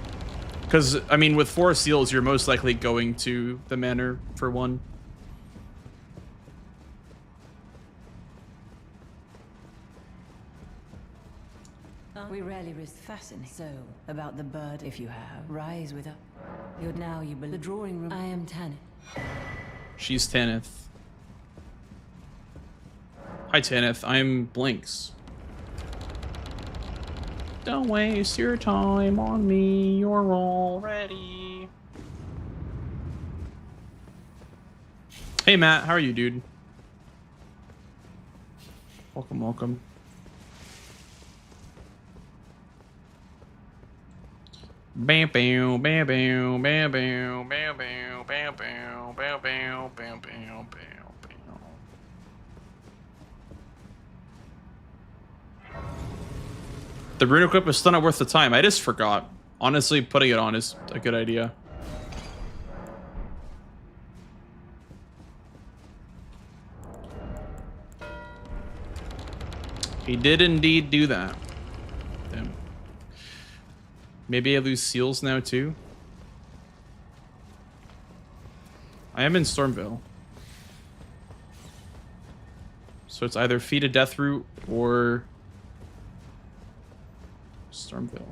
Because, I mean, with 4 seals, you're most likely going to the Manor for 1. We rarely risk fascinating. So, about the bird, if you have, rise with her. You're now you the drawing room. I am Tanith. She's Tanith. Hi, Tanith. I'm Blinks. Don't waste your time on me. You're already. Hey, Matt. How are you, dude? Welcome, welcome. Bam bam bam bam bam bam bam bam bam bam bam bam bam bam bam. The rune equip is still not worth the time. I just forgot. Honestly, putting it on is a good idea. He did indeed do that. Damn. Maybe I lose seals now too. I am in Stormville. So it's either Feed a Death Root or Stormville.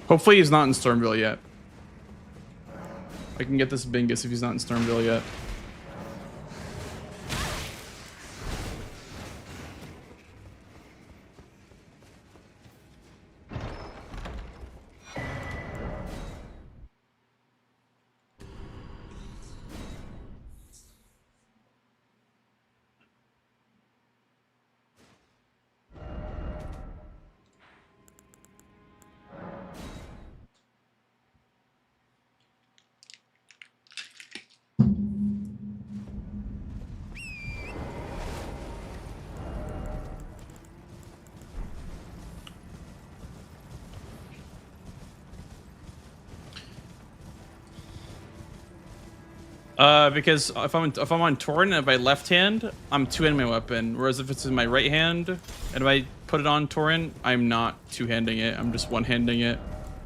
Hopefully he's not in Stormville yet. I can get this Bingus if he's not in Stormville yet. Because if I'm on Torrent and by left hand, I'm two-handing my weapon. Whereas if it's in my right hand and if I put it on Torrent, I'm not two-handing it. I'm just one-handing it.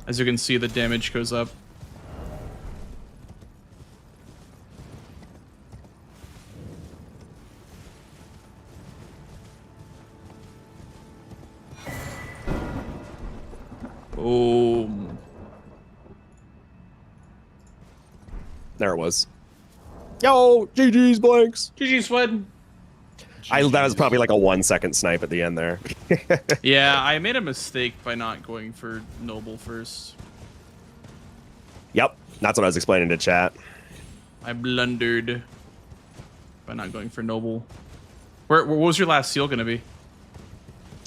As you can see, the damage goes up. Boom. There it was. Yo, GG's Blanks. GG's Swed. That was probably like a 1 second snipe at the end there. Yeah, I made a mistake by not going for Noble first. Yep, that's what I was explaining to chat. I blundered by not going for Noble. Where was your last seal gonna be?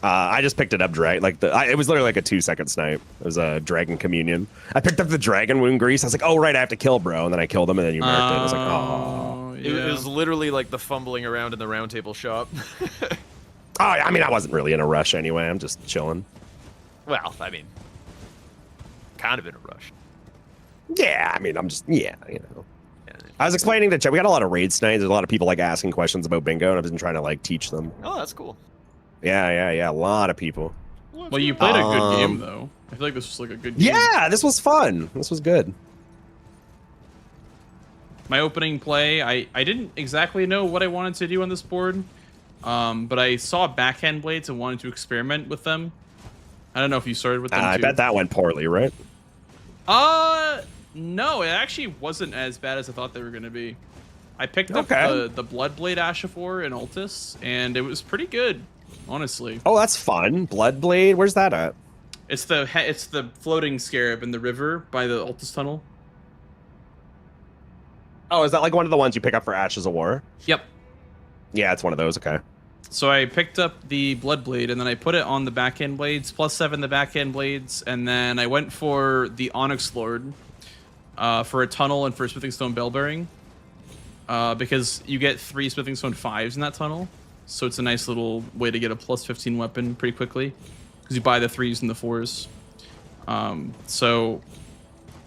I just picked it up it was literally like a 2 second snipe. It was a Dragon Communion. I picked up the Dragon Wound Grease. I was like, oh right, I have to kill bro, and then I killed him, and then you marked it. I was like, oh. yeah. It was literally like the fumbling around in the round table shop. Oh, I mean, I wasn't really in a rush anyway. I'm just chilling. Well, I mean, kind of in a rush. Yeah, I mean, I'm just, yeah, you know. I was explaining to Chet, we got a lot of raids tonight. There's a lot of people like asking questions about bingo, and I've been trying to like teach them. Oh, that's cool. Yeah, a lot of people. Well, you played a good game though. I feel like this was like a good game. Yeah, this was fun. This was good. My opening play, I didn't exactly know what I wanted to do on this board, but I saw backhand blades and wanted to experiment with them. I don't know if you started with them too. I bet that went poorly, right? No, it actually wasn't as bad as I thought they were going to be. I picked up the Bloodblade Ashifor in Altus, and it was pretty good, honestly. Oh, that's fun. Bloodblade, where's that at? It's the floating scarab in the river by the Altus tunnel. Oh, is that like one of the ones you pick up for Ashes of War? Yep. Yeah, it's one of those. Okay. So I picked up the Bloodblade, and then I put it on the backhand blades, +7 the backhand blades, and then I went for the Onyx Lord for a tunnel and for a Smithing Stone Bell Bearing, because you get 3 Smithing Stone 5s in that tunnel, so it's a nice little way to get a +15 weapon pretty quickly, because you buy the 3s and the 4s. So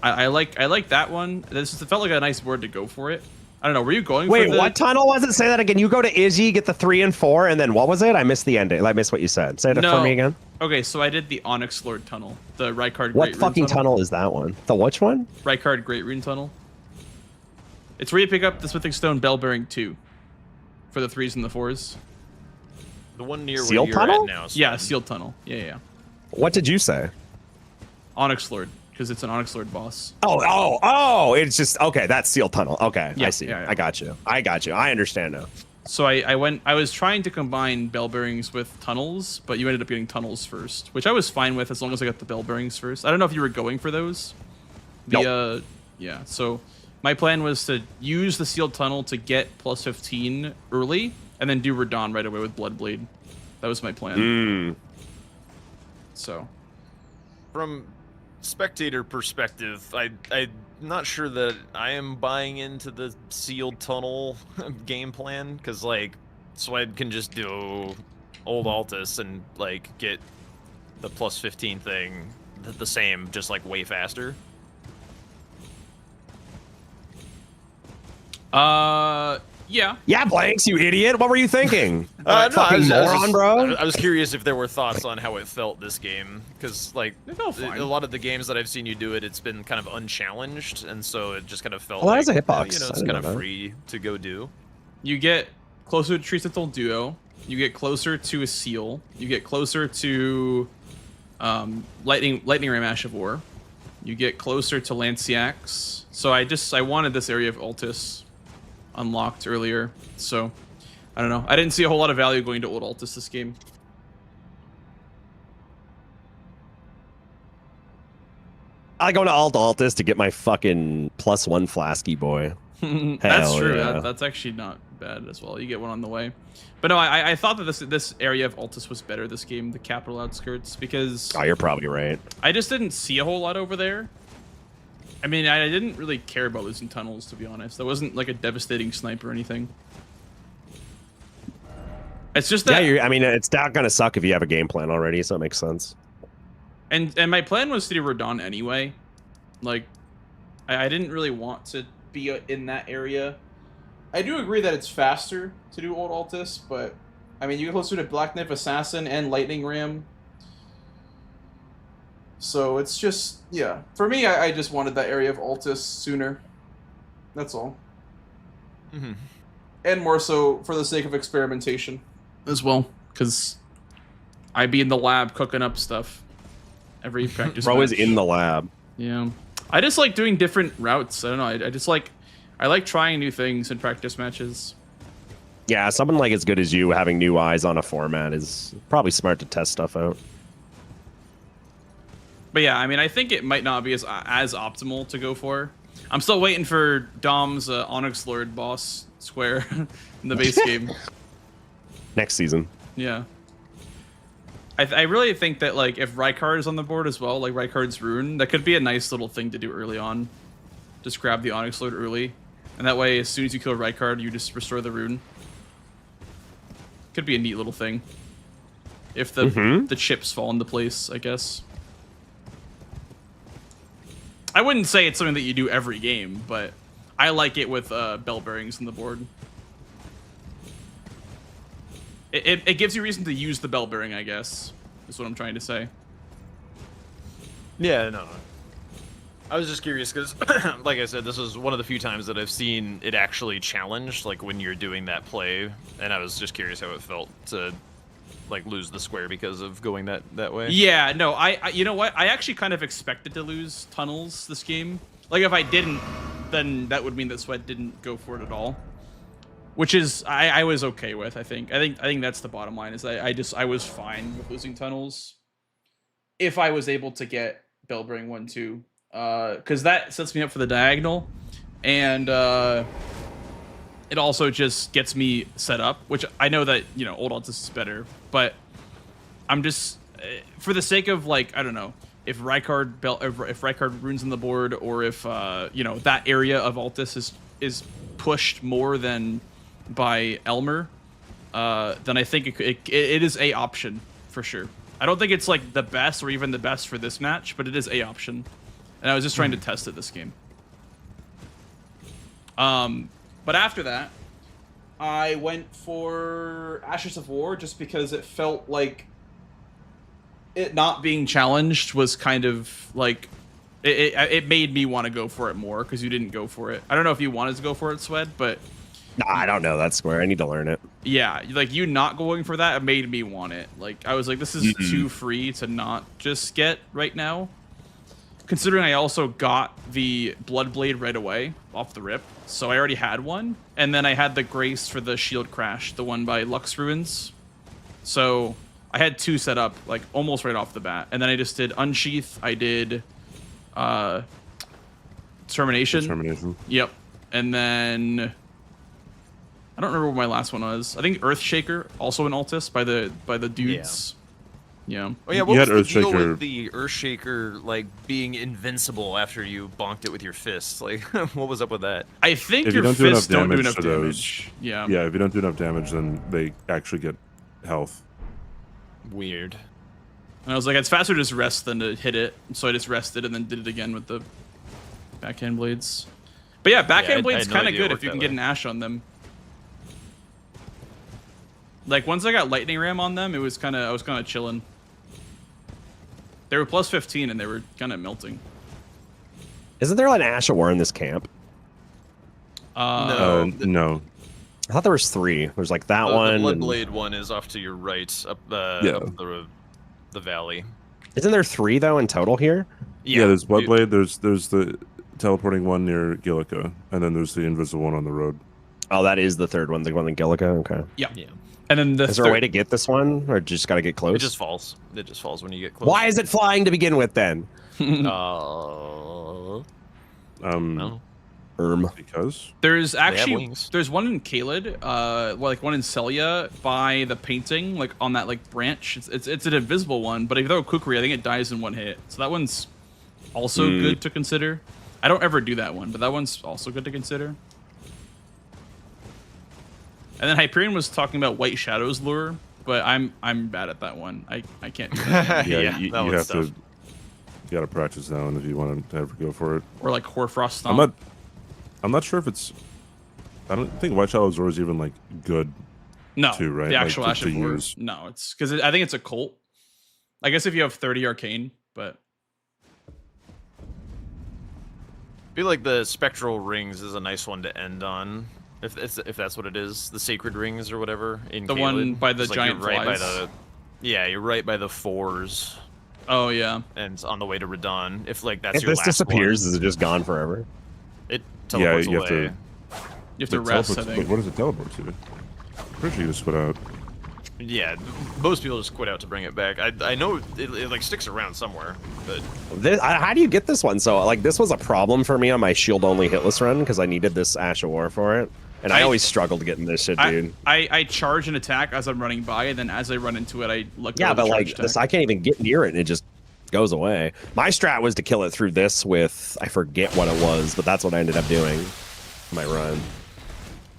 I like that one. This felt like a nice board to go for it. I don't know. Were you going? Wait, for the... what tunnel was it? Say that again. You go to Izzy, get the 3 and 4, and then what was it? I missed the ending. I missed what you said. Say it for me again. Okay, so I did the Onyx Lord tunnel, the Rykard. What fucking tunnel is that one? The which one? Rykard Great Rune tunnel. It's where you pick up the Smithing Stone Bell Bearing 2 for the 3s and the 4s. The one near Seal where you're tunnel? at now. Yeah, sealed tunnel. Yeah. What did you say? Onyx Lord, because it's an Onyx Lord boss. Oh! It's just okay. That's sealed tunnel. Okay, Yeah, I see. yeah. I got you. I understand now. So I was trying to combine bell bearings with tunnels, but you ended up getting tunnels first, which I was fine with as long as I got the bell bearings first. I don't know if you were going for those. Nope. Yeah. So my plan was to use the sealed tunnel to get +15 early, and then do Radon right away with Bloodblade. That was my plan. So, from spectator perspective, I'm not sure that I am buying into the sealed tunnel game plan, because like Swed can just do old Altus and like get the +15 thing the same, just like way faster. Yeah. Yeah, Blanks, you idiot. What were you thinking? No, fucking moron, bro. I was curious if there were thoughts on how it felt this game, because like fine. a lot of the games that I've seen you do it, it's been kind of unchallenged, and so it just kind of felt Well, like that is a hitbox. you know, I it's didn't kind of know that. free to go do. You get closer to Tree Sentinel Duo. You get closer to a Seal. You get closer to Lightning Ram Ash of War. You get closer to Lanciax. So I wanted this area of Altus unlocked earlier. So I don't know. I didn't see a whole lot of value going to old Altus this game. I go to Alt Altus to get my fucking +1 flasky boy. That's true. Yeah. That's actually not bad as well. You get one on the way. But no, I thought that this area of Altus was better this game, the capital outskirts, because Oh, you're probably right. I just didn't see a whole lot over there. I mean, I didn't really care about losing tunnels, to be honest. I wasn't like a devastating snipe or anything. It's just that. Yeah, I mean, it's not gonna suck if you have a game plan already, so it makes sense. And my plan was to do Radon anyway. Like, I didn't really want to be in that area. I do agree that it's faster to do old Altus, but I mean, you get closer to Black Nymph Assassin and Lightning Ram. So it's just, yeah. For me, I just wanted that area of Altus sooner. That's all. Mm-hmm. And more so for the sake of experimentation. As well, because I'd be in the lab cooking up stuff every practice Bro is match. in the lab. Yeah. I just like doing different routes. I don't know. I just like... I like trying new things in practice matches. Yeah, someone like as good as you having new eyes on a format is probably smart to test stuff out. But yeah, I mean, I think it might not be as optimal to go for. I'm still waiting for Dom's Onyx Lord boss square in the base game. Next season. Yeah. I really think that, like, if Rykard is on the board as well, like Rykard's Rune, that could be a nice little thing to do early on. Just grab the Onyx Lord early, And that way, as soon as you kill Rykard, you just restore the rune. Could be a neat little thing. If the chips fall into place, I guess. I wouldn't say it's something that you do every game, but I like it with bell bearings on the board. It gives you reason to use the bell bearing, I guess, is what I'm trying to say. Yeah, no. I was just curious because, like I said, this was one of the few times that I've seen it actually challenged, like when you're doing that play, and I was just curious how it felt to, like, lose the square because of going that way. Yeah, no, I you know what? I actually kind of expected to lose tunnels this game. Like, if I didn't, then that would mean that Sweat didn't go for it at all. Which is, I was okay with, I think. I think that's the bottom line, is I was fine with losing tunnels. If I was able to get Bellbearing 1-2. Because that sets me up for the diagonal, and it also just gets me set up, which I know that, you know, Old Altus is better, but I'm just, for the sake of, like, I don't know, if Rykard runes on the board, or if, you know, that area of Altus is pushed more than by Elmer, then I think it is a option, for sure. I don't think it's, like, the best, or even the best for this match, but it is a option. And I was just trying to test it this game. But after that, I went for Ashes of War just because it felt like it not being challenged was kind of like... It made me want to go for it more because you didn't go for it. I don't know if you wanted to go for it, Swed, but... Nah, I don't know that square. I need to learn it. Yeah, like, you not going for that, it made me want it. Like, I was like, this is too free to not just get right now. Considering I also got the Bloodblade right away, off the rip, so I already had one. And then I had the Grace for the Shield Crash, the one by Lux Ruins. So I had two set up, like, almost right off the bat. And then I just did Unsheath, I did Termination. Yep. And then... I don't remember what my last one was. I think Earthshaker, also an Altus, by the dudes. Yeah. Oh yeah, what was the deal with the Earthshaker, like, being invincible after you bonked it with your fists? Like, what was up with that? I think your fists don't do enough damage. Yeah. Yeah, if you don't do enough damage, then they actually get health. Weird. And I was like, it's faster to just rest than to hit it. So I just rested and then did it again with the backhand blades. But yeah, backhand blades kind of good if you can get an Ash on them. Like, once I got Lightning Ram on them, I was kind of chilling. They were plus 15 and they were kind of melting. Isn't there like an Ash of War in this camp? No. I thought there was 3. There's like that one. The Bloodblade one is off to your right, up the valley. Isn't there 3 though in total here? Yeah, there's Bloodblade. There's the teleporting one near Gillica, and then there's the invisible one on the road. Oh, that is the third one, the one in Gillica. Okay. Yeah. And then is there a way to get this one, or just gotta get close? It just falls. It just falls when you get close. Why is it flying to begin with then? Because there's one in Caelid, like one in Celia by the painting, like on that like branch. It's an invisible one, but if you throw a Kukri, I think it dies in one hit. So that one's also good to consider. I don't ever do that one, but that one's also good to consider. And then Hyperion was talking about White Shadow's lure, but I'm bad at that one. I can't do that. you have to. You gotta practice that one if you want to ever go for it. Or like Hoarfrost Stomp. I'm not sure if it's. I don't think White Shadow's lure is even like good. No, too, right? The actual like, Ash of War. No, it's because I think it's a cult. I guess if you have 30 Arcane, but. I feel like the Spectral Rings is a nice one to end on. If that's what it is, the Sacred Rings or whatever. In the Caelid. one by the like giant right flies. by the, yeah, you're right by the 4s. Oh yeah. And on the way to Radon. If like that's if your this last disappears, one, is it just gone forever? It teleports you away. have you have to rest. I think. What does it teleport to? Pretty sure you just split out. Yeah, most people just quit out to bring it back. I know it like sticks around somewhere, but how do you get this one? So like this was a problem for me on my shield only hitless run because I needed this Ash of War for it. And I always struggled getting this shit, dude. I charge an attack as I'm running by, and then as I run into it, I look. Yeah, but like this, I can't even get near it, and it just goes away. My strat was to kill it through this with I forget what it was, but that's what I ended up doing. my run.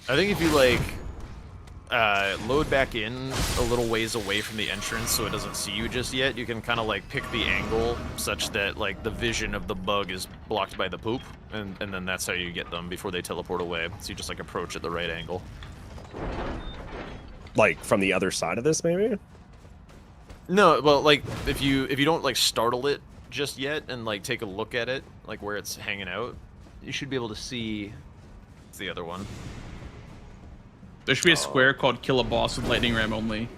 I think if you like load back in a little ways away from the entrance so it doesn't see you just yet, you can kind of like pick the angle such that like the vision of the bug is blocked by the poop, and then that's how you get them before they teleport away. So you just like approach at the right angle. Like from the other side of this, maybe? No, well, like if you don't like startle it just yet and like take a look at it, like where it's hanging out, you should be able to see the other one. There should be a square called Kill a Boss with Lightning Ram only.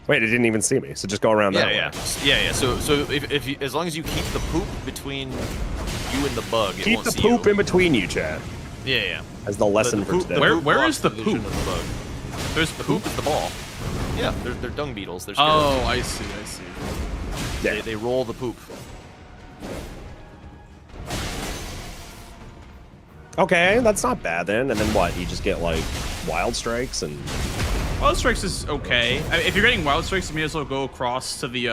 Wait, it didn't even see me, so just go around that way. Yeah. So if you, as long as you keep the poop between you and the bug, it Keep won't the see poop you. in between you, Chad. Yeah. As the lesson The for poop- today. the Where is the blocks vision poop? of the bug. There's The poop. poop is the ball. Yeah, they're dung beetles. They're Oh, I see. They roll the poop. Okay, that's not bad then. And then what? You just get like wild strikes and Wild Strikes is okay. I mean, if you're getting Wild Strikes, you may as well go across to the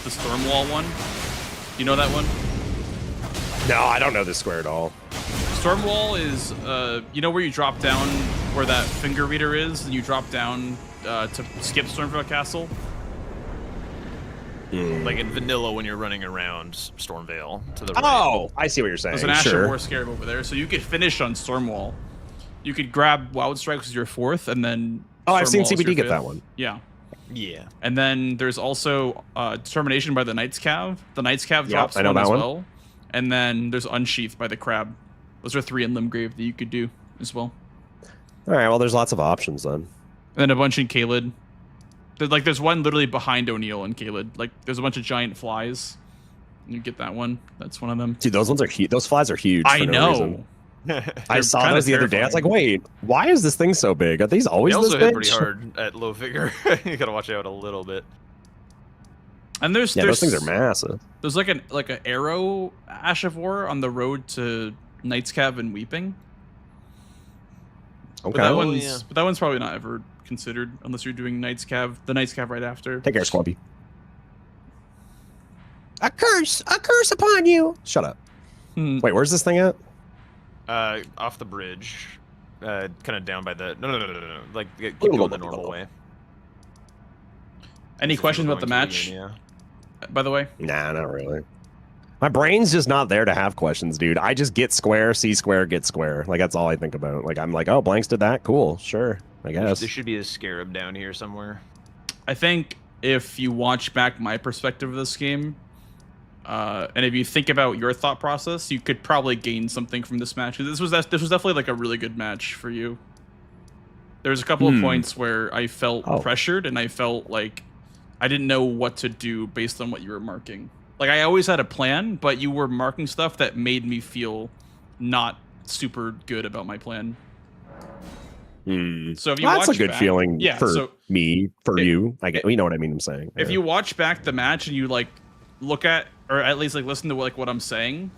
Storm Wall one. You know that one? no, I don't know this square at all. Storm Wall is, you know where you drop down, where that finger reader is, and you drop down to skip Stormvale Castle? Like in vanilla when you're running around Stormvale to the right. Oh, I see what you're saying. There's an Ashen Sure. War Scarab over there, so you could finish on Stormwall. You could grab Wild Strikes as your fourth, and then Oh, I've seen Stormwall as CBD your get fifth. that one. Yeah. Yeah. And then there's also Determination by the Knight's Cav. The Knight's Cav Yep, drops I know one that as one. well. And then there's Unsheath by the Crab. Those are 3 in Limgrave that you could do as well. All right, well, there's lots of options then. And then a bunch in Caelid. There's one literally behind O'Neill in Caelid. Like, there's a bunch of giant flies. You get that one. That's one of them. Dude, those ones are huge. Those flies are huge. I for no know. reason. I They're saw kinda those the other day. I was like, wait, why is this thing so big? Are these always They this also big? hit pretty hard at low vigor. You gotta watch out a little bit. And there's Yeah, those things are massive. There's like an arrow Ash of War on the road to Knight's Cav and Weeping. Okay. But that Oh, one's yeah. but that one's probably not ever considered unless you're doing Knight's Cav, the Knight's Cav right after. Take care, Squampy. A curse upon you. Shut up. Hmm. Wait, where's this thing at? Off the bridge. Kind of down by the... No. Like, keep going the normal way. Any questions about the match? Yeah. By the way? Nah, not really. My brain's just not there to have questions, dude. I just get square, see square, get square. Like, that's all I think about. Like, I'm like, oh, blanks did that? Cool, sure, I guess. There should be a scarab down here somewhere. I think if you watch back my perspective of this game, and if you think about your thought process, you could probably gain something from this match. This was definitely like a really good match for you. There's a couple of points where I felt pressured, and I felt like I didn't know what to do based on what you were marking. Like, I always had a plan, but you were marking stuff that made me feel not super good about my plan. So if you Well, that's watch a good back, feeling yeah, for so me, for you. I get, you know what I mean. I'm saying. if Yeah. you watch back the match and you like look at, or at least like listen to like what I'm saying,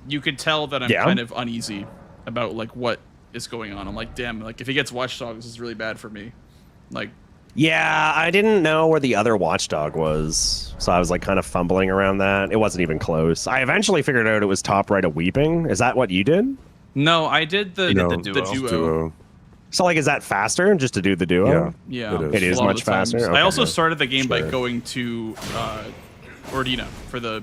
you could tell that I'm kind of uneasy about like what is going on. I'm like, damn, like if he gets Watchdog, this is really bad for me. Like, Yeah, I didn't know where the other watchdog was, so I was like kind of fumbling around that. It wasn't even close. I eventually figured out it was top right of Weeping. Is that what you did? no, I did the duo. So like, is that faster just to do the duo? Yeah, It is a lot of much the times. faster. I Okay, also good. started the game by Sure. going to Ordina for the.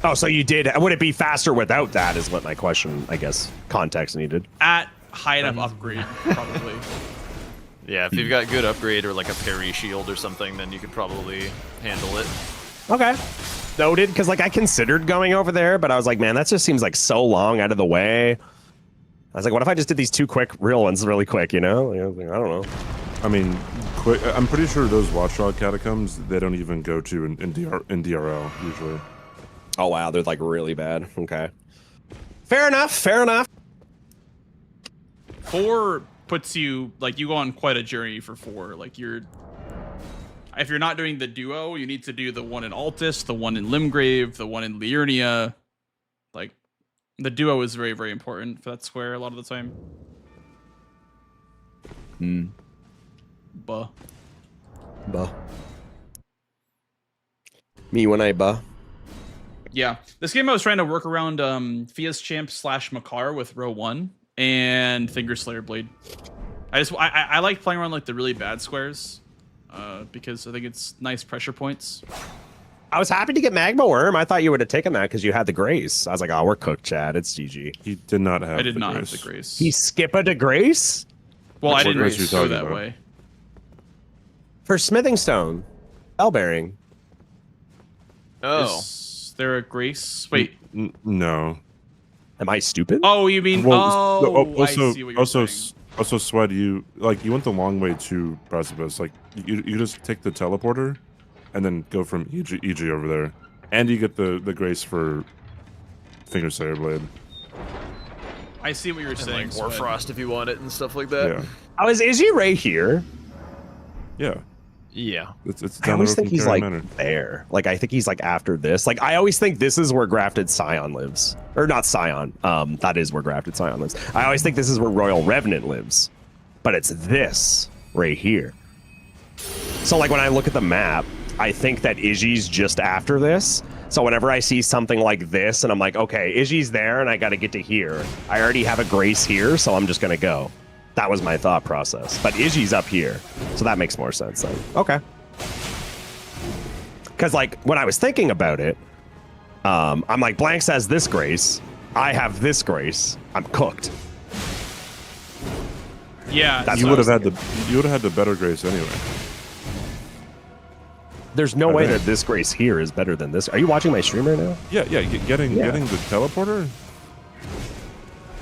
Oh, so you did. Would it be faster without that? Is what my question, I guess, context needed. At high enough upgrade, probably. Yeah, if you've got good upgrade or like a parry shield or something, then you could probably handle it. Okay. Noted, because like I considered going over there, but I was like, man, that just seems like so long out of the way. I was like, what if I just did these 2 quick real ones really quick, you know? I don't know. I mean, I'm pretty sure those Watchdog catacombs, they don't even go to in DRL usually. Oh, wow. They're like really bad. Okay. Fair enough. Fair enough. 4 puts you, like, you go on quite a journey for 4. Like, if you're not doing the duo, you need to do the one in Altus, the one in Limgrave, the one in Liurnia. Like, the duo is very, very important for that square a lot of the time. Buh. Me when I buh. Yeah. This game I was trying to work around Fia's Champ / Makar with row 1. and Finger Slayer Blade. I like playing around like the really bad squares, because I think it's nice pressure points. I was happy to get Magma Worm. I thought you would have taken that because you had the Grace. I was like, oh, we're cooked, Chad. It's GG. He did not have. I did the not grace. have the Grace. He skipped a Grace? Well, I What didn't grace are you go talking that about? way. For Smithing Stone. Bell bearing. Oh. Is there a Grace? Wait. No. Am I stupid? Oh, you mean? Also, I see what you're saying. Also, Sweat, you went the long way to Precipice. Like you just take the teleporter, and then go from EG over there, and you get the grace for Finger Slayer Blade. I see what you're saying. Like Warfrost if you want it and stuff like that. Yeah. Oh, is he right here? Yeah. Yeah. It's I down the always road think from he's Carrion like Manor. there. Like I think he's like after this. Like I always think this is where Grafted Scion lives, or not Scion. That is where Grafted Scion lives. I always think this is where Royal Revenant lives, but it's this right here. So like when I look at the map, I think that Iji's just after this. So whenever I see something like this, and I'm like, okay, Iji's there, and I got to get to here. I already have a Grace here, so I'm just gonna go. That was my thought process. But Iji's up here, so that makes more sense then. Okay. Because like when I was thinking about it, I'm like, Blanks has this Grace, I have this Grace, I'm cooked. Yeah, That's You what would I have was had you would have had the better grace anyway. There's no I way bet. that this Grace here is better than this. Are you watching my stream right now? Yeah, getting the teleporter.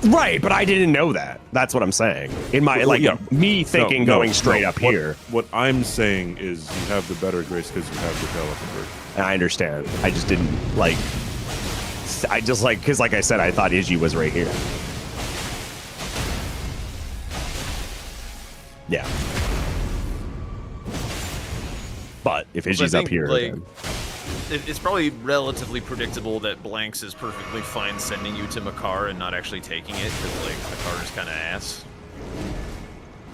Right, but I didn't know that. That's what I'm saying. In my me thinking going straight up here. What I'm saying is you have the better grace because you have the teleporter. And I understand. I just didn't like. I just like because like I said, I thought Iji was right here. Yeah. But if So I Iji's up think, here, like, then- it's probably relatively predictable that Blanks is perfectly fine sending you to Makar and not actually taking it, because like Makar is kind of ass.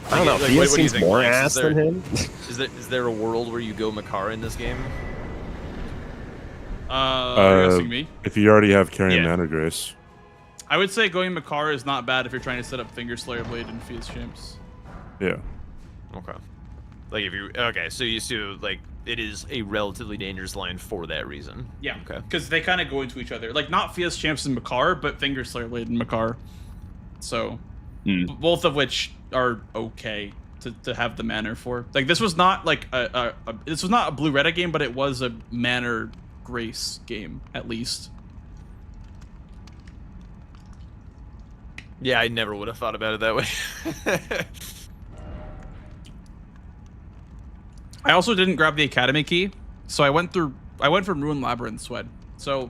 I don't know. Like, Thea what do you seems think, more Blanks? ass than him. Is there a world where you go Makar in this game? You're asking me? If you already have Carrion Yeah. Manor Grace. I would say going Makar is not bad if you're trying to set up Finger Slayer Blade and Fierce Champs. Yeah. Okay. Like if you so like it is a relatively dangerous line for that reason. Yeah. Okay. Because they kind of go into each other. Like, not Fierce Champs and Makar, but Finger Slayer Blade and Makar. So, both of which are okay to have the manner for. Like, this was not like this was not a blue red game, but it was a manner grace game, at least. Yeah, I never would have thought about it that way. I also didn't grab the Academy key, so I went from Ruin Labyrinth, Swed. So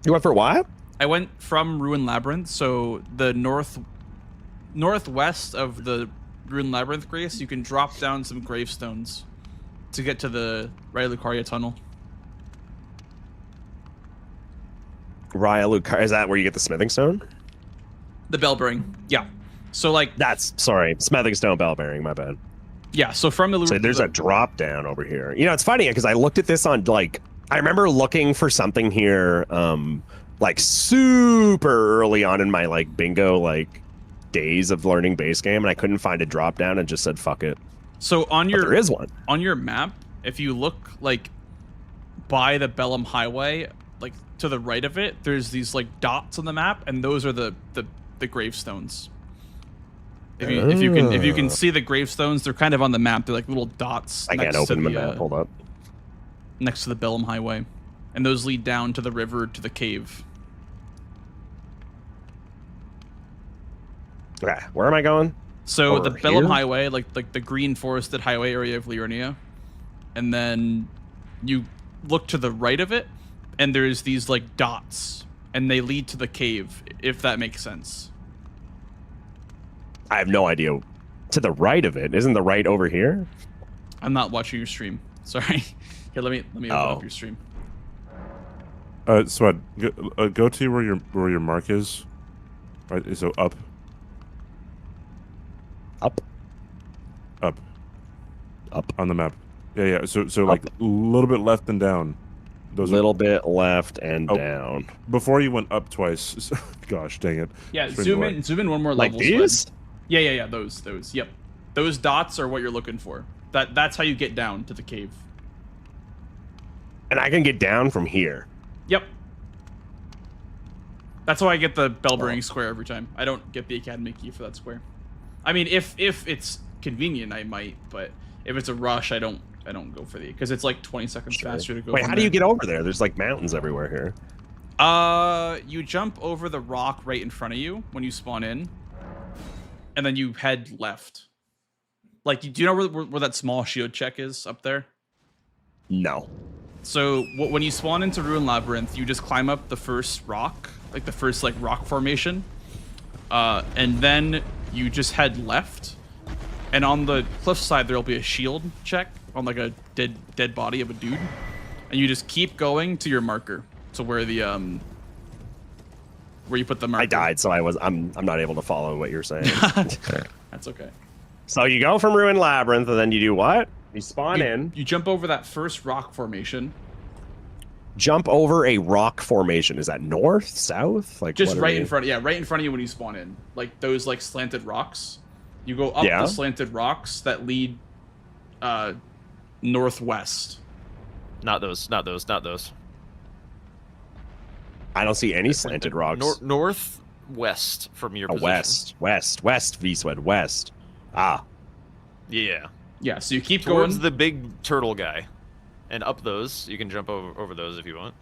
you went for what? I went from Ruin Labyrinth, so the northwest of the Ruin Labyrinth Grace, you can drop down some gravestones to get to the Raya Lucaria tunnel. Raya Lucaria, is that where you get the smithing stone? The bell bearing, yeah. So like that's smithing stone bell bearing. My bad. Yeah, so from the so there's a drop down over here. You know, it's funny because I looked at this on like I remember looking for something here, like super early on in my like bingo like days of learning base game, and I couldn't find a drop down and just said fuck it. So on your there is one on your map. If you look like by the Bellum Highway, like to the right of it, there's these like dots on the map, and those are the gravestones. If you can see the gravestones, they're kind of on the map. They're like little dots. I can't open the map. Hold up. Next to the Bellum Highway, and those lead down to the river to the cave. Okay, where am I going? So Over the Bellum here? Highway, like the green forested highway area of Liurnia, and then you look to the right of it, and there's these like dots, and they lead to the cave. If that makes sense. I have no idea. To the right of it, isn't the right over here? I'm not watching your stream. Sorry. Here, let me open up your stream. Swed, go to where your mark is. Right, so up. Up on the map. Yeah. So like a little bit left and down. Those little bit left and Oh. down. Before you went up twice. Gosh, dang it. Yeah, Screen zoom delay. in. Zoom in one more Like level. these? Squid. Yeah. Those. Yep. Those dots are what you're looking for. That's how you get down to the cave. And I can get down from here. Yep. That's why I get the bell bearing square every time. I don't get the academy key for that square. I mean, if it's convenient, I might, but if it's a rush, I don't go for the, because it's like 20 seconds faster to go. Wait, from how do you there. get over there? There's like mountains everywhere here. You jump over the rock right in front of you when you spawn in, and then you head left. Like, do you know where that small shield check is up there? No. So when you spawn into Ruin Labyrinth, you just climb up the first rock, like the first like rock formation, and then you just head left. And on the cliff side, there'll be a shield check on like a dead body of a dude, and you just keep going to your marker, to where the where you put the marker. I died, so I'm not able to follow what you're saying. That's okay. So you go from Ruin Labyrinth, and then you do what? You spawn in. You jump over that first rock formation. Jump over a rock formation. Is that north, south? Like Just what are right we- in front. Yeah, right in front of you when you spawn in. Like those like slanted rocks. You go up the slanted rocks that lead northwest. Not those. I don't see any slanted rocks. Northwest from your position. West, V-Swed, west. Ah. Yeah. Yeah, so you keep Towards going. the big turtle guy. And up those. You can jump over those if you want.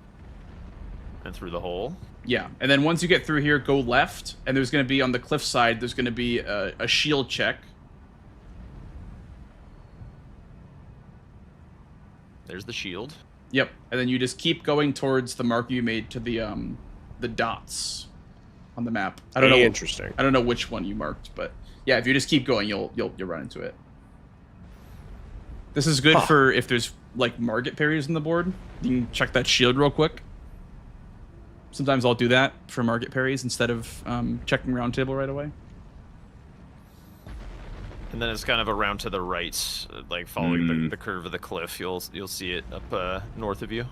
And through the hole. Yeah, and then once you get through here, go left, and there's going to be on the cliff side, there's going to be a shield check. There's the shield. Yep, and then you just keep going towards the mark you made to the dots on the map. I don't know. Interesting. I don't know which one you marked, but yeah, if you just keep going, you'll run into it. This is good for if there's like market parries on the board. You can check that shield real quick. Sometimes I'll do that for market parries instead of checking round table right away. And then it's kind of around to the right, like following the curve of the cliff. You'll see it up north of you.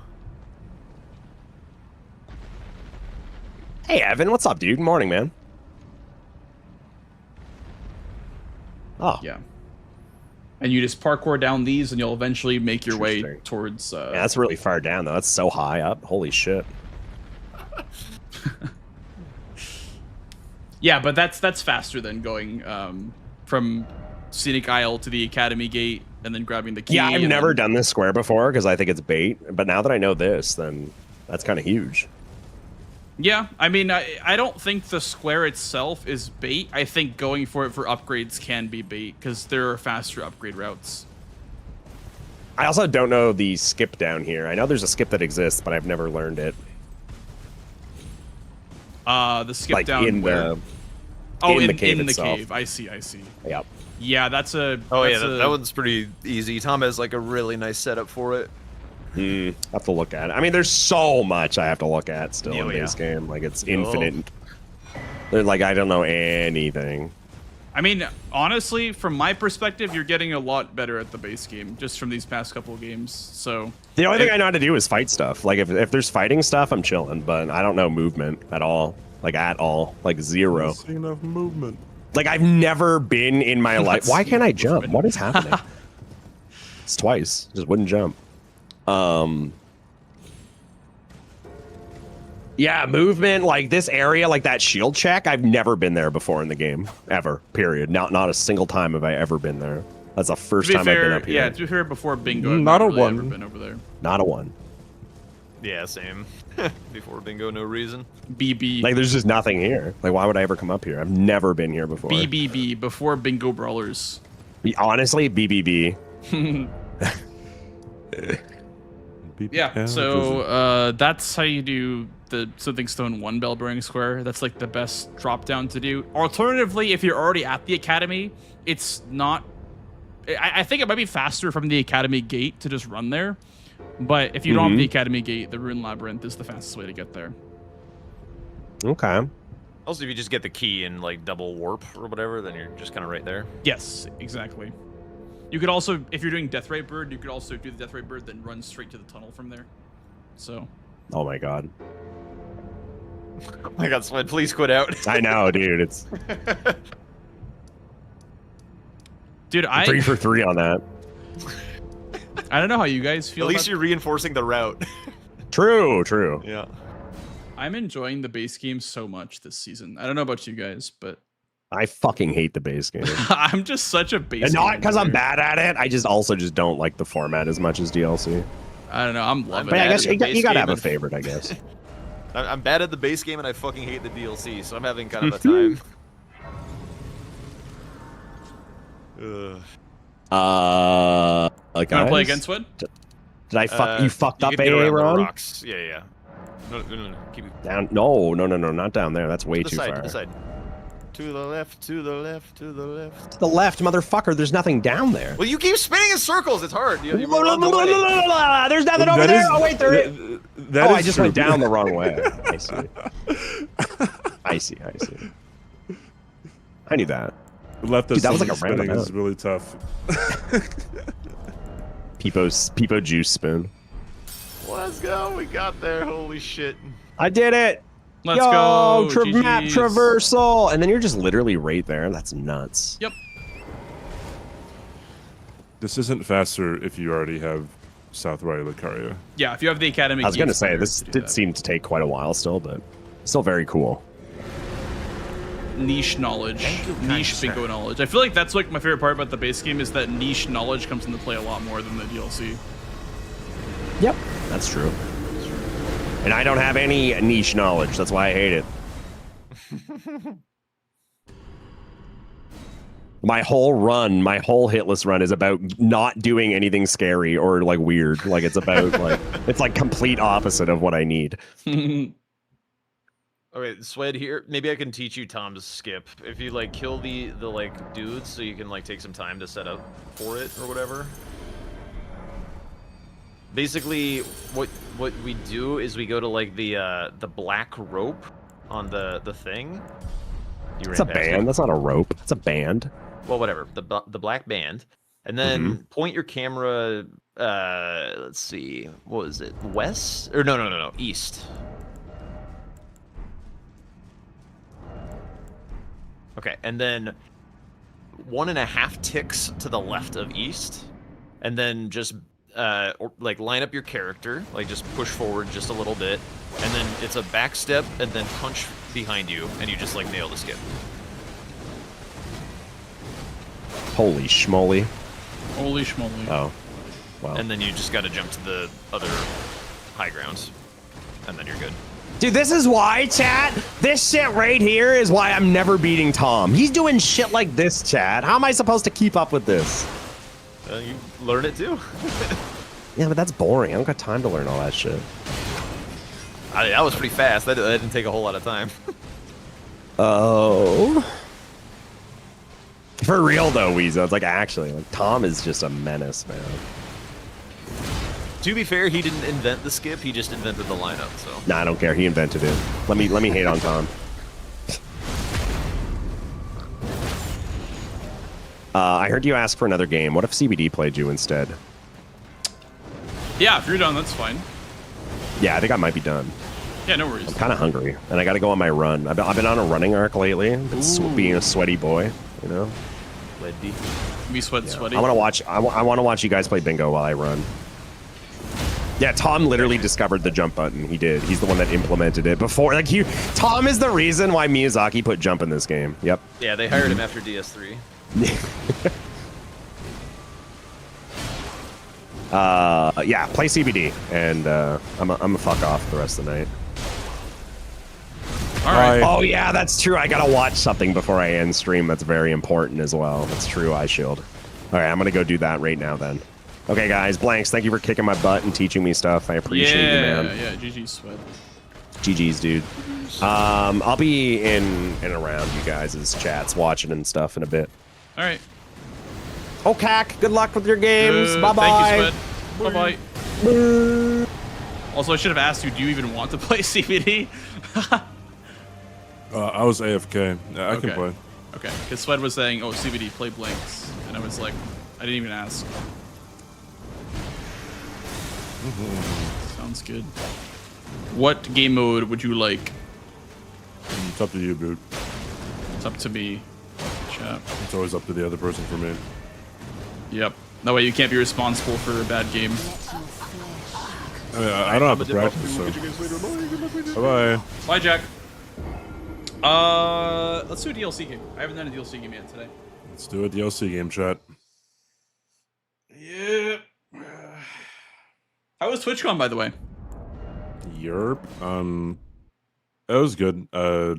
Hey, Evan, what's up, dude? Morning, man. Oh. Yeah. And you just parkour down these, and you'll eventually make your way towards... Yeah, that's really far down, though. That's so high up. Holy shit. Yeah, but that's faster than going from Scenic Isle to the Academy Gate and then grabbing the key. Yeah, I've never done this square before because I think it's bait. But now that I know this, then that's kind of huge. Yeah, I mean, I don't think the square itself is bait. I think going for it for upgrades can be bait because there are faster upgrade routes. I also don't know the skip down here. I know there's a skip that exists, but I've never learned it. The skip like down in where? the in the cave the itself. cave. I see. Yep. Yeah, that's a. Oh that's yeah, that one's pretty easy. Tom has like a really nice setup for it. I have to look at it. I mean, there's so much I have to look at still Oh, in this yeah. game. Like it's Oh. infinite. They're like I don't know anything. I mean, honestly, from my perspective, you're getting a lot better at the base game just from these past couple of games. So The only thing I know how to do is fight stuff. Like if there's fighting stuff, I'm chilling, but I don't know movement at all. Like at all. Like zero. See enough movement. Like I've never been in my life. Why can't I jump? What is happening? It's twice. Just wouldn't jump. Yeah, movement, like this area, like that shield check, I've never been there before in the game. Ever. Period. Not a single time have I ever been there. That's the first to be time fair, I've been up here. yeah, to be fair, before bingo, I've Not a really one. ever been over there. Not a one. Yeah, same. Before bingo, no reason. BB. Like there's just nothing here. Like why would I ever come up here? I've never been here before. BBB before bingo brawlers. Honestly, BBB. Yeah, so that's how you do the Something Stone 1 bell bearing square. That's like the best drop down to do. Alternatively, if you're already at the academy, it's not... I think it might be faster from the academy gate to just run there. But if you don't have the academy gate, the Ruin Labyrinth is the fastest way to get there. Okay. Also, if you just get the key and like double warp or whatever, then you're just kind of right there. Yes, exactly. You could also, if you're doing Death Ray Bird, you could also do the Death Ray Bird, then run straight to the tunnel from there. So. Oh my god. Oh my god, Sled, please quit out. I know, dude. It's Dude, 3 for 3 on that. I don't know how you guys feel. At least you're reinforcing the route. True, true. Yeah. I'm enjoying the base game so much this season. I don't know about you guys, but I fucking hate the base game. I'm just such a base. And not game because I'm player. bad at it. I just also just don't like the format as much as DLC. I don't know. I'm loving But it. I guess you base gotta game have a and- favorite, I guess. I'm bad at the base game and I fucking hate the DLC, so I'm having kind of a time. Ugh. Like You want to play against Wood? Did I fuck? You fucked up, can get AA around the Ron? rocks. Yeah, yeah. No, keep it Down? No, not down there. That's way to the too side, far. to the side. To the left, to the left, to the left. To the left, motherfucker. There's nothing down there. Well, you keep spinning in circles. It's hard. You There's nothing over there. Oh wait, there is. That Oh, is I just true. went down the wrong way. I see. I see. I knew that. Left Dude, that was like a spinning roundabout. is really tough. Peepo juice spoon. Let's go. We got there. Holy shit. I did it. Let's Yo, go. map GGs. traversal, and then you're just literally right there. That's nuts. Yep. This isn't faster if you already have South Riley Lucaria. Yeah, if you have the academy. I was gonna Geeks, say better this to do did that. seem to take quite a while still, but still very cool. Niche knowledge, niche bingo knowledge. I feel like that's like my favorite part about the base game is that niche knowledge comes into play a lot more than the DLC. Yep, that's true. And I don't have any niche knowledge. That's why I hate it. My whole hitless run is about not doing anything scary or like weird. Like it's about like it's like complete opposite of what I need. Okay, Swed here. Maybe I can teach you Tom to skip. If you like kill the like dudes, so you can like take some time to set up for it or whatever. Basically, what we do is we go to like the black rope on the thing. You It's a ran past band. it. That's not a rope. It's a band. Well, whatever. The black band, and then point your camera. Let's see. What was it? West or no, east. Okay, and then 1.5 ticks to the left of east, and then just like line up your character, like just push forward just a little bit, and then it's a back step, and then punch behind you, and you just like nail the skip. Holy schmoly. Holy schmoly. Oh, wow. And then you just got to jump to the other high grounds, and then you're good. Dude, this is why, chat. This shit right here is why I'm never beating Tom. He's doing shit like this, chat. How am I supposed to keep up with this? You learn it too. Yeah, but that's boring. I don't got time to learn all that shit. That was pretty fast. That didn't take a whole lot of time. Oh. For real though, Weezo. It's like actually, like Tom is just a menace, man. To be fair, he didn't invent the skip. He just invented the lineup. So. Nah, I don't care. He invented it. Let me hate on Tom. I heard you ask for another game. What if CBD played you instead? Yeah, if you're done, that's fine. Yeah, I think I might be done. Yeah, no worries. I'm kind of hungry, and I got to go on my run. I've been on a running arc lately. Being a sweaty boy, you know. Sweaty. Me sweaty. I want to watch. I want to watch you guys play bingo while I run. Yeah, Tom literally discovered the jump button. He did. He's the one that implemented it before. Like Tom is the reason why Miyazaki put jump in this game. Yep. Yeah, they hired him after DS3. Yeah, play CBD, and I'm a fuck off the rest of the night. All right. Oh yeah, that's true. I gotta watch something before I end stream. That's very important as well. That's true. I shield. All right, I'm gonna go do that right now then. Okay, guys, Blanks, thank you for kicking my butt and teaching me stuff. I appreciate you, man. Yeah, GG's Sweat. GG's, dude. I'll be in and around you guys' chats, watching and stuff in a bit. All right. Oh, Cac, good luck with your games. Bye bye. Thank you, Sweat. Bye bye. Also, I should have asked you, do you even want to play CBD? I was AFK. Yeah, I can play. Okay, because Sweat was saying, oh, CBD, play Blanks. And I was like, I didn't even ask. Sounds good. What game mode would you like? It's up to you, dude. It's up to me. Chat. It's always up to the other person for me. Yep. That way you can't be responsible for a bad game. I mean, I don't have to practice, so. Bye-bye. Bye, Jack. Let's do a DLC game. I haven't done a DLC game yet today. Let's do a DLC game, chat. Yeah. How was TwitchCon, by the way? Yerp. It was good. Oh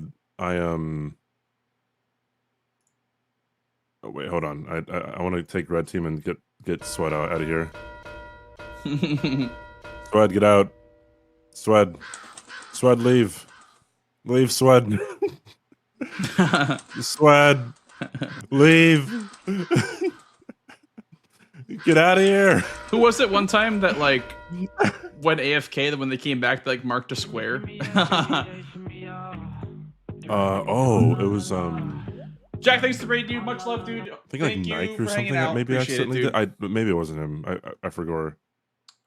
wait, hold on. I want to take red team and get Sweat out of here. Sweat, get out. Sweat, leave. Leave, Sweat. Sweat, leave. Get out of here. Who was it one time that like went AFK, then when they came back, they like marked a square? Oh, it was Jack, thanks to raid, dude. Much love, dude. I think like Nike or something that maybe accidentally did. Maybe it wasn't him. I forgot.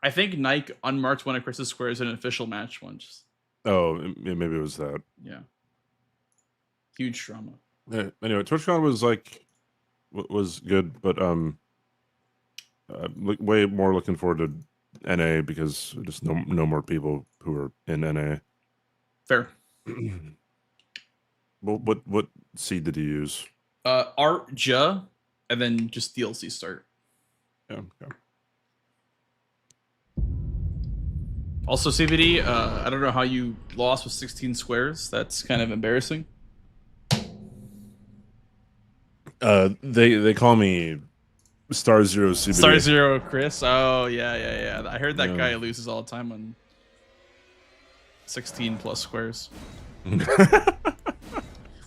I think Nike unmarked one of Chris's squares in an official match once. Oh, maybe it was that. Yeah. Huge drama. Yeah, anyway, TwitchCon was good, but way more looking forward to NA because just no more people who are in NA. Fair. What seed did you use? Art Ja, and then just DLC start. Yeah. Also, CBD, I don't know how you lost with 16 squares. That's kind of embarrassing. They call me Star Zero CBD. Star Zero Chris. Oh yeah. I heard that guy loses all the time on 16 plus squares.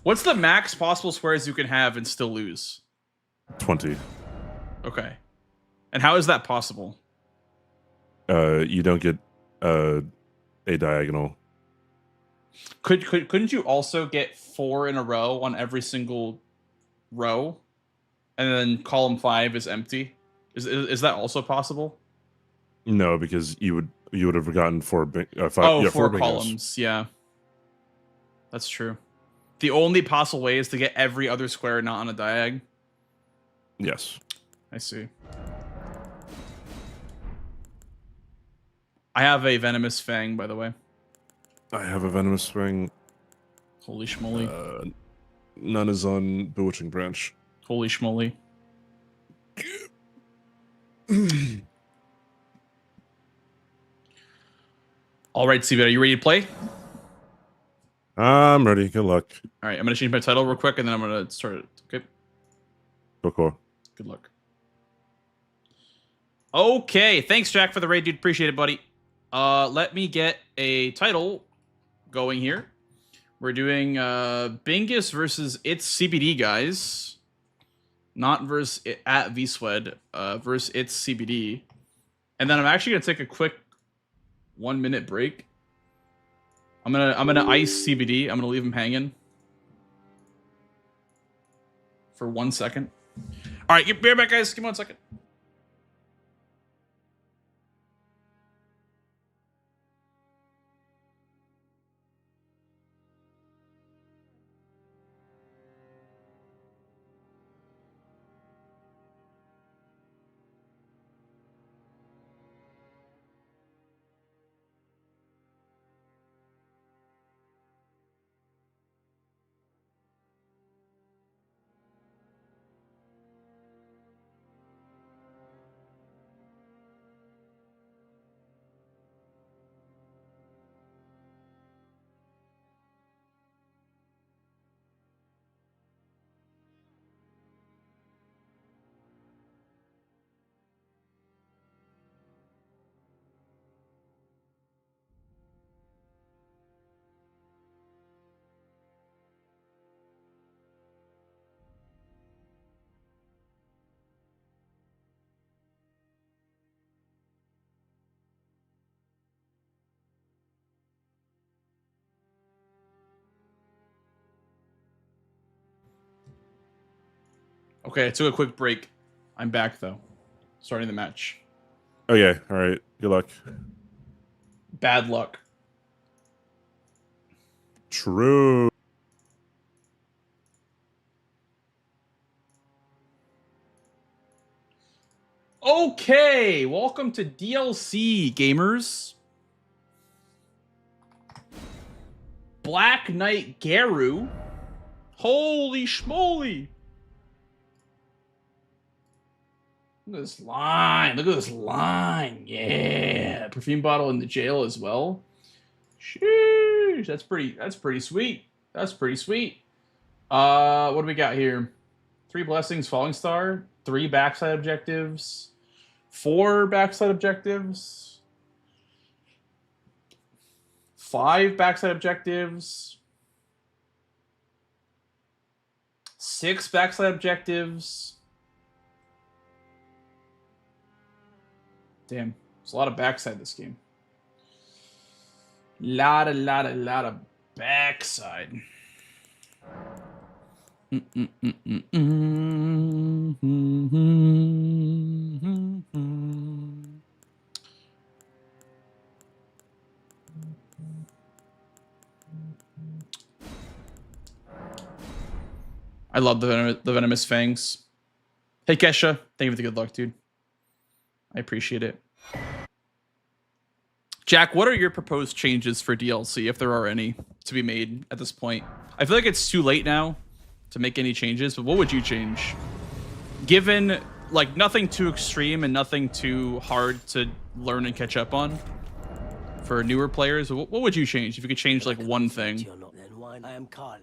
What's the max possible squares you can have and still lose? 20. Okay. And how is that possible? You don't get a diagonal. Couldn't you also get 4 in a row on every single row, and then column 5 is empty? Is that also possible? No, because you would have forgotten 4 5. Oh, yeah, 4 bingos. columns. Yeah, that's true. The only possible way is to get every other square not on a diag. Yes. I see. I have a venomous fang, by the way. I have a venomous fang. Holy schmoly. None is on Bewitching Branch. Holy schmoly. All right, CB, are you ready to play? I'm ready. Good luck. All right, I'm going to change my title real quick, and then I'm going to start it. Okay? Cool. Good luck. Okay, thanks, Jack, for the raid, dude. Appreciate it, buddy. Let me get a title going here. We're doing Bingus versus It's CBD, guys. Not versus at VSWED, versus It's CBD. And then I'm actually gonna take a quick 1-minute break. I'm gonna ice CBD. I'm gonna leave him hanging for 1 second. All right, be right back, guys. Give me 1 second. Okay, I took a quick break. I'm back, though. Starting the match. Oh yeah. All right. Good luck. Bad luck. True. Okay, welcome to DLC, gamers. Black Knight Garu. Holy schmoly. Look at this line. Look at this line. Yeah. Perfume bottle in the jail as well. Sheesh. That's pretty sweet. That's pretty sweet. What do we got here? 3 blessings, falling star, 3 backside objectives, 4 backside objectives, 5 backside objectives, 6 backside objectives. Damn, there's a lot of backside this game. Lot of backside. I love the venomous fangs. Hey Kesha, thank you for the good luck, dude. I appreciate it. Jack, what are your proposed changes for DLC, if there are any, to be made at this point? I feel like it's too late now to make any changes, but what would you change? Given, like, nothing too extreme and nothing too hard to learn and catch up on for newer players, what would you change if you could change, like, one thing? I am caught.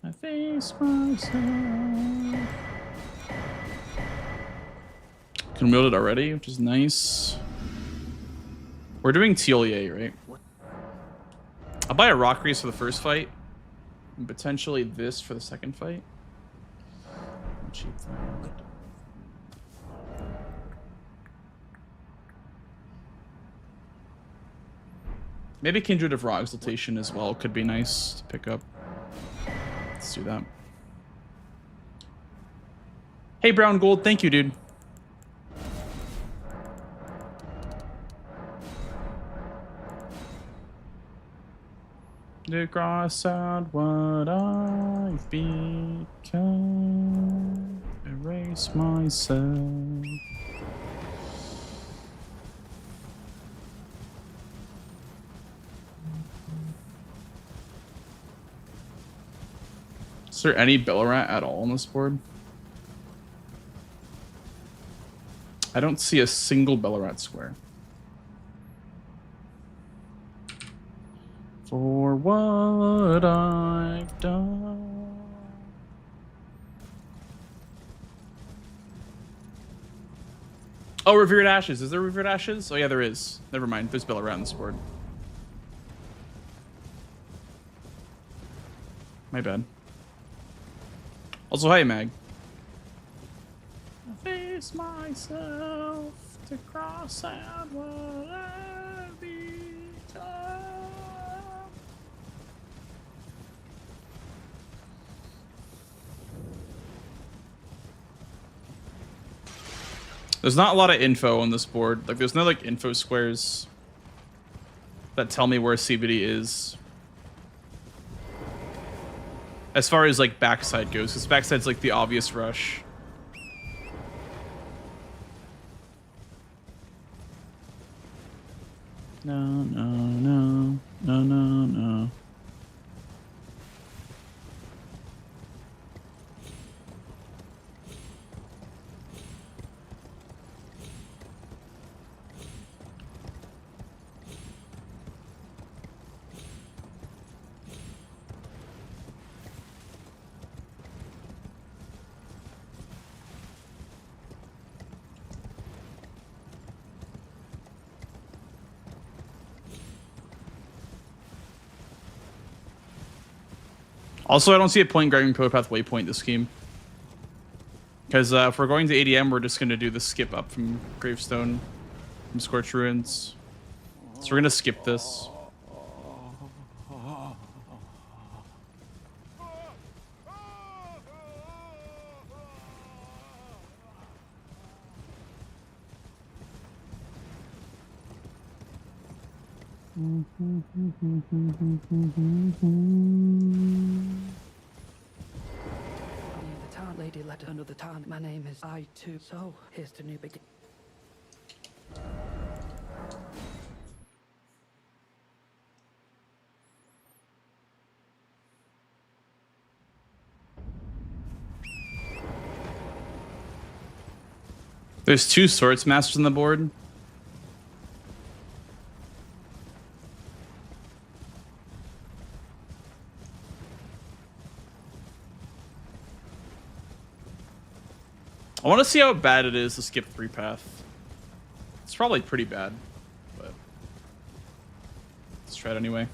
I face myself. Conmilled it already, which is nice. We're doing TLEA, right? I'll buy a rock race for the first fight, and potentially this for the second fight. Cheap thing. Maybe Kindred of Raw Exaltation as well could be nice to pick up. Let's do that. Hey, Brown Gold, thank you, dude. To cross out what I've become, erase myself. Is there any Bellarat at all on this board? I don't see a single Bellarat square. For what I've done. Oh, Revered Ashes. Is there Revered Ashes? Oh, yeah, there is. Never mind. There's Bellarat on this board. My bad. Also, hi, Mag. I face myself to cross out what I've become. There's not a lot of info on this board. Like, there's no, like, info squares that tell me where CBD is. As far as, like, backside goes, because backside's, like, the obvious rush. No, no, no, no, no, no. Also, I don't see a point grabbing Popath Waypoint this game. Because if we're going to ADM, we're just going to do the skip up from Gravestone, from Scorched Ruins. So we're going to skip this. The town lady left another town. My name is I too. So here's to new beginning. There's 2 Swords Masters on the board. I want to see how bad it is to skip 3 path. It's probably pretty bad, but let's try it anyway.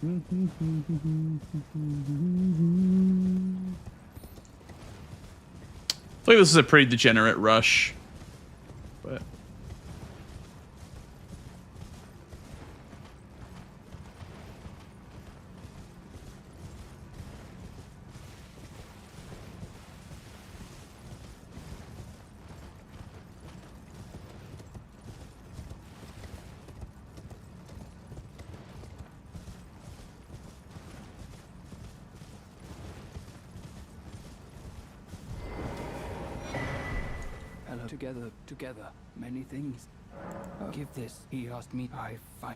I feel like this is a pretty degenerate rush, but Hello, together, many things. Give this, he asked me, I fight.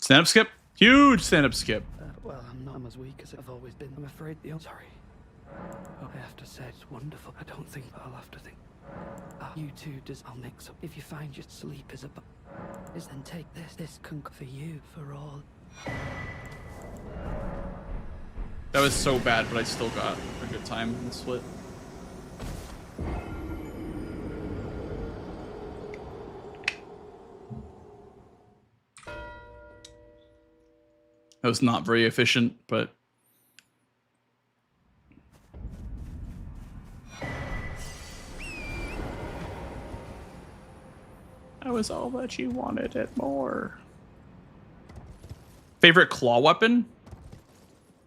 stand-up skip? Huge stand-up skip. Well, I'm as weak as I've always been. I'm afraid sorry. Oh, I have to say, it's wonderful. I don't think I'll have to think. You two I'll mix up. If you find your sleep is then take this. This can for you, for all. That was so bad, but I still got a good time in the split. That was not very efficient, but that was all that you wanted it more. Favorite claw weapon?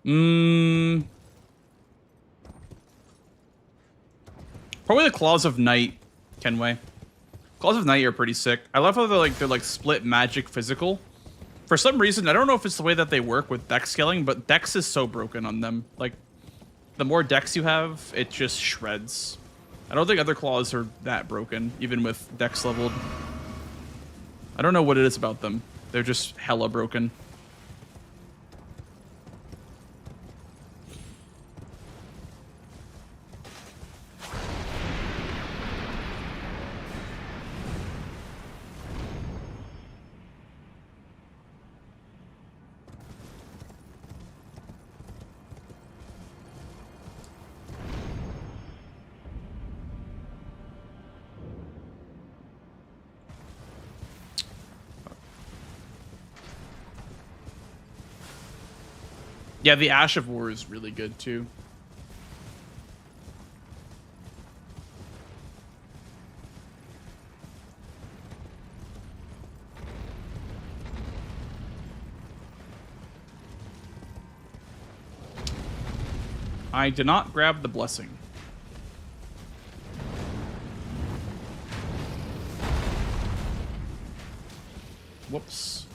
Probably the Claws of Night, Kenway. Claws of Night are pretty sick. I love how they're like split magic physical. For some reason, I don't know if it's the way that they work with dex scaling, but dex is so broken on them. Like, the more dex you have, it just shreds. I don't think other claws are that broken, even with dex leveled. I don't know what it is about them. They're just hella broken. Yeah, the Ash of War is really good too. I did not grab the blessing. Whoops.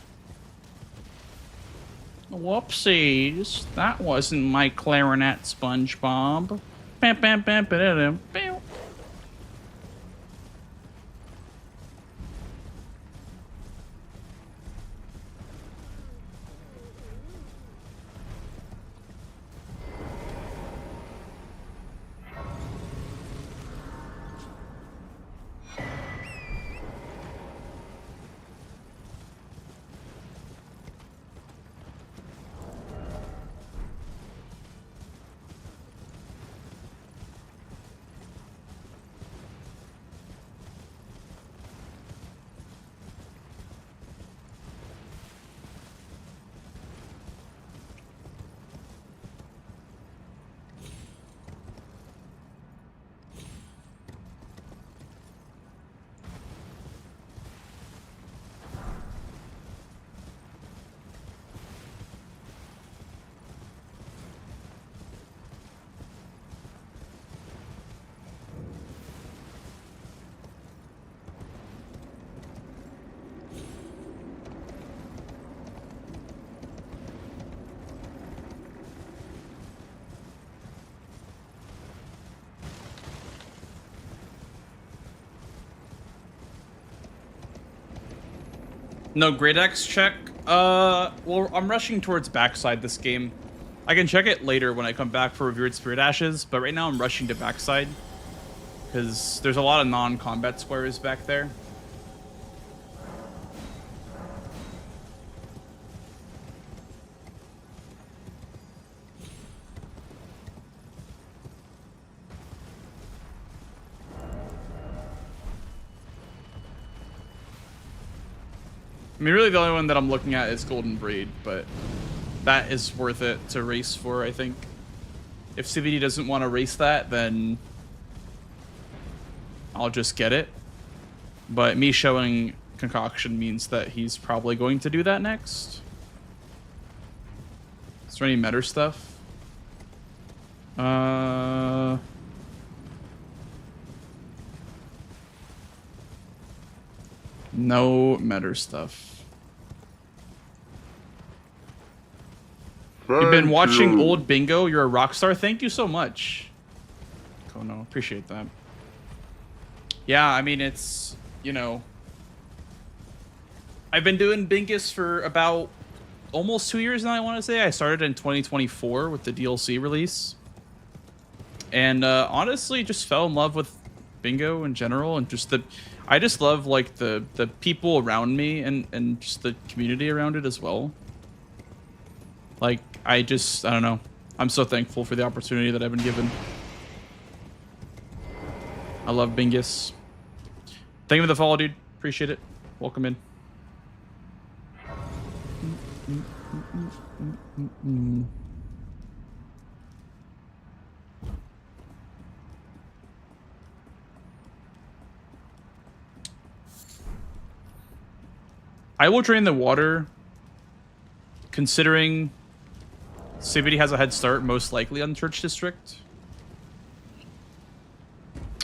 Whoopsies. That wasn't my clarinet, SpongeBob. Bam, bam, bam, bam, bam. No great X check. Well, I'm rushing towards backside this game. I can check it later when I come back for Revered Spirit Ashes, but right now I'm rushing to backside because there's a lot of non-combat squares back there. I mean, really the only one that I'm looking at is Golden Braid, but that is worth it to race for, I think. If CVD doesn't want to race that, then I'll just get it. But me showing Concoction means that he's probably going to do that next. Is there any meta stuff? No meta stuff. You've been watching old bingo. You're a rock star. Thank you so much. Kono, appreciate that. Yeah, I mean, it's, you know, I've been doing Bingus for about almost 2 years now, I want to say. I started in 2024 with the DLC release. And honestly, just fell in love with bingo in general, and just I just love like the people around me and just the community around it as well. Like, I don't know. I'm so thankful for the opportunity that I've been given. I love Bingus. Thank you for the follow, dude. Appreciate it. Welcome in. I will drain the water, considering CBD has a head start, most likely on Church District.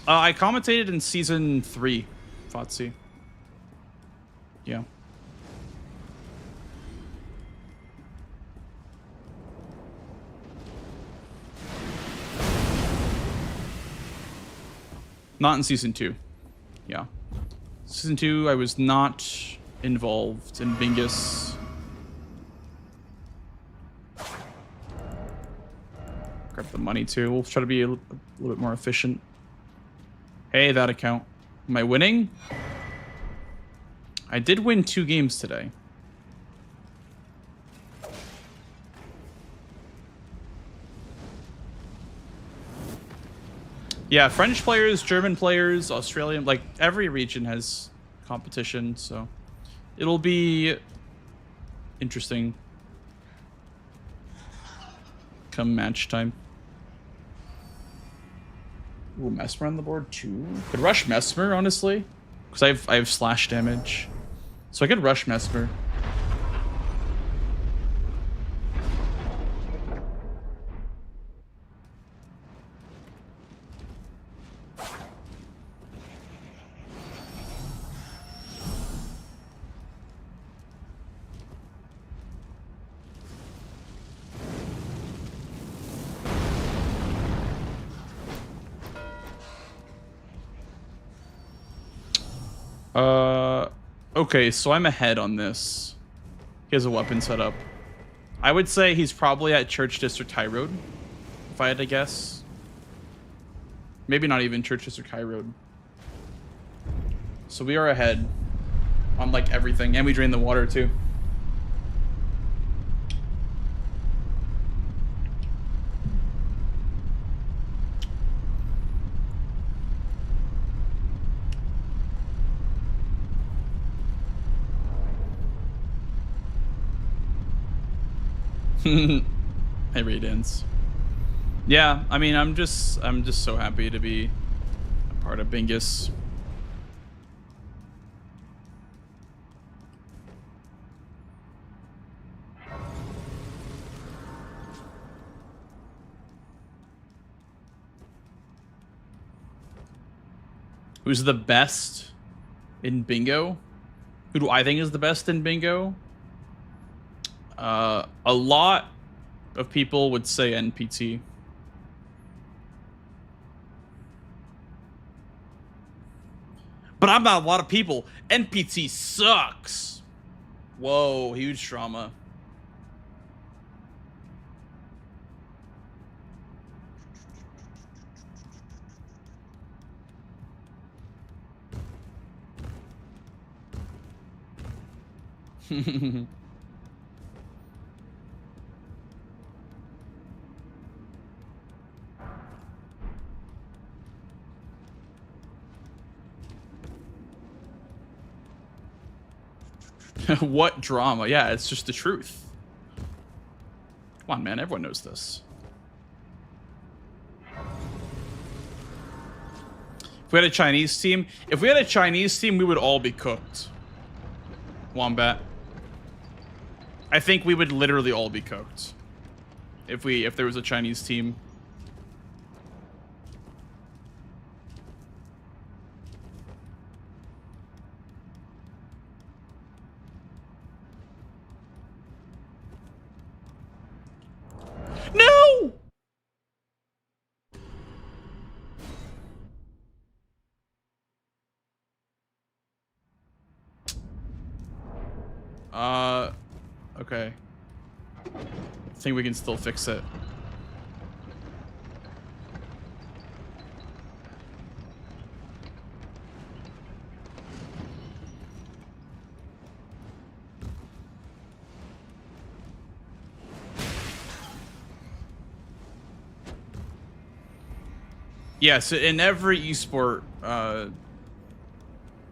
I commentated in Season 3, Fotsy. Yeah. Not in Season 2. Yeah. Season 2, I was not involved in Bingus. Grab the money too. We'll try to be a little bit more efficient. Hey, that account. Am I winning? I did win 2 games today. Yeah, French players, German players, Australian, like every region has competition, so it'll be interesting come match time. Ooh, Mesmer on the board too. Could rush Mesmer, honestly, because I have slash damage, so I could rush Mesmer. Okay, so I'm ahead on this. He has a weapon set up. I would say he's probably at Church District High Road, if I had to guess. Maybe not even Church District High Road. So we are ahead on like everything, and we drain the water too. Hey, Raidens. Yeah, I mean, I'm just so happy to be a part of Bingus. Who's the best in bingo? Who do I think is the best in bingo? A lot of people would say NPT. But I'm not a lot of people. NPT sucks. Whoa, huge drama. What drama? Yeah, it's just the truth. Come on, man. Everyone knows this. If we had a Chinese team, we would all be cooked. Wombat. I think we would literally all be cooked if there was a Chinese team. No! Okay. I think we can still fix it. Yeah, so in every esport,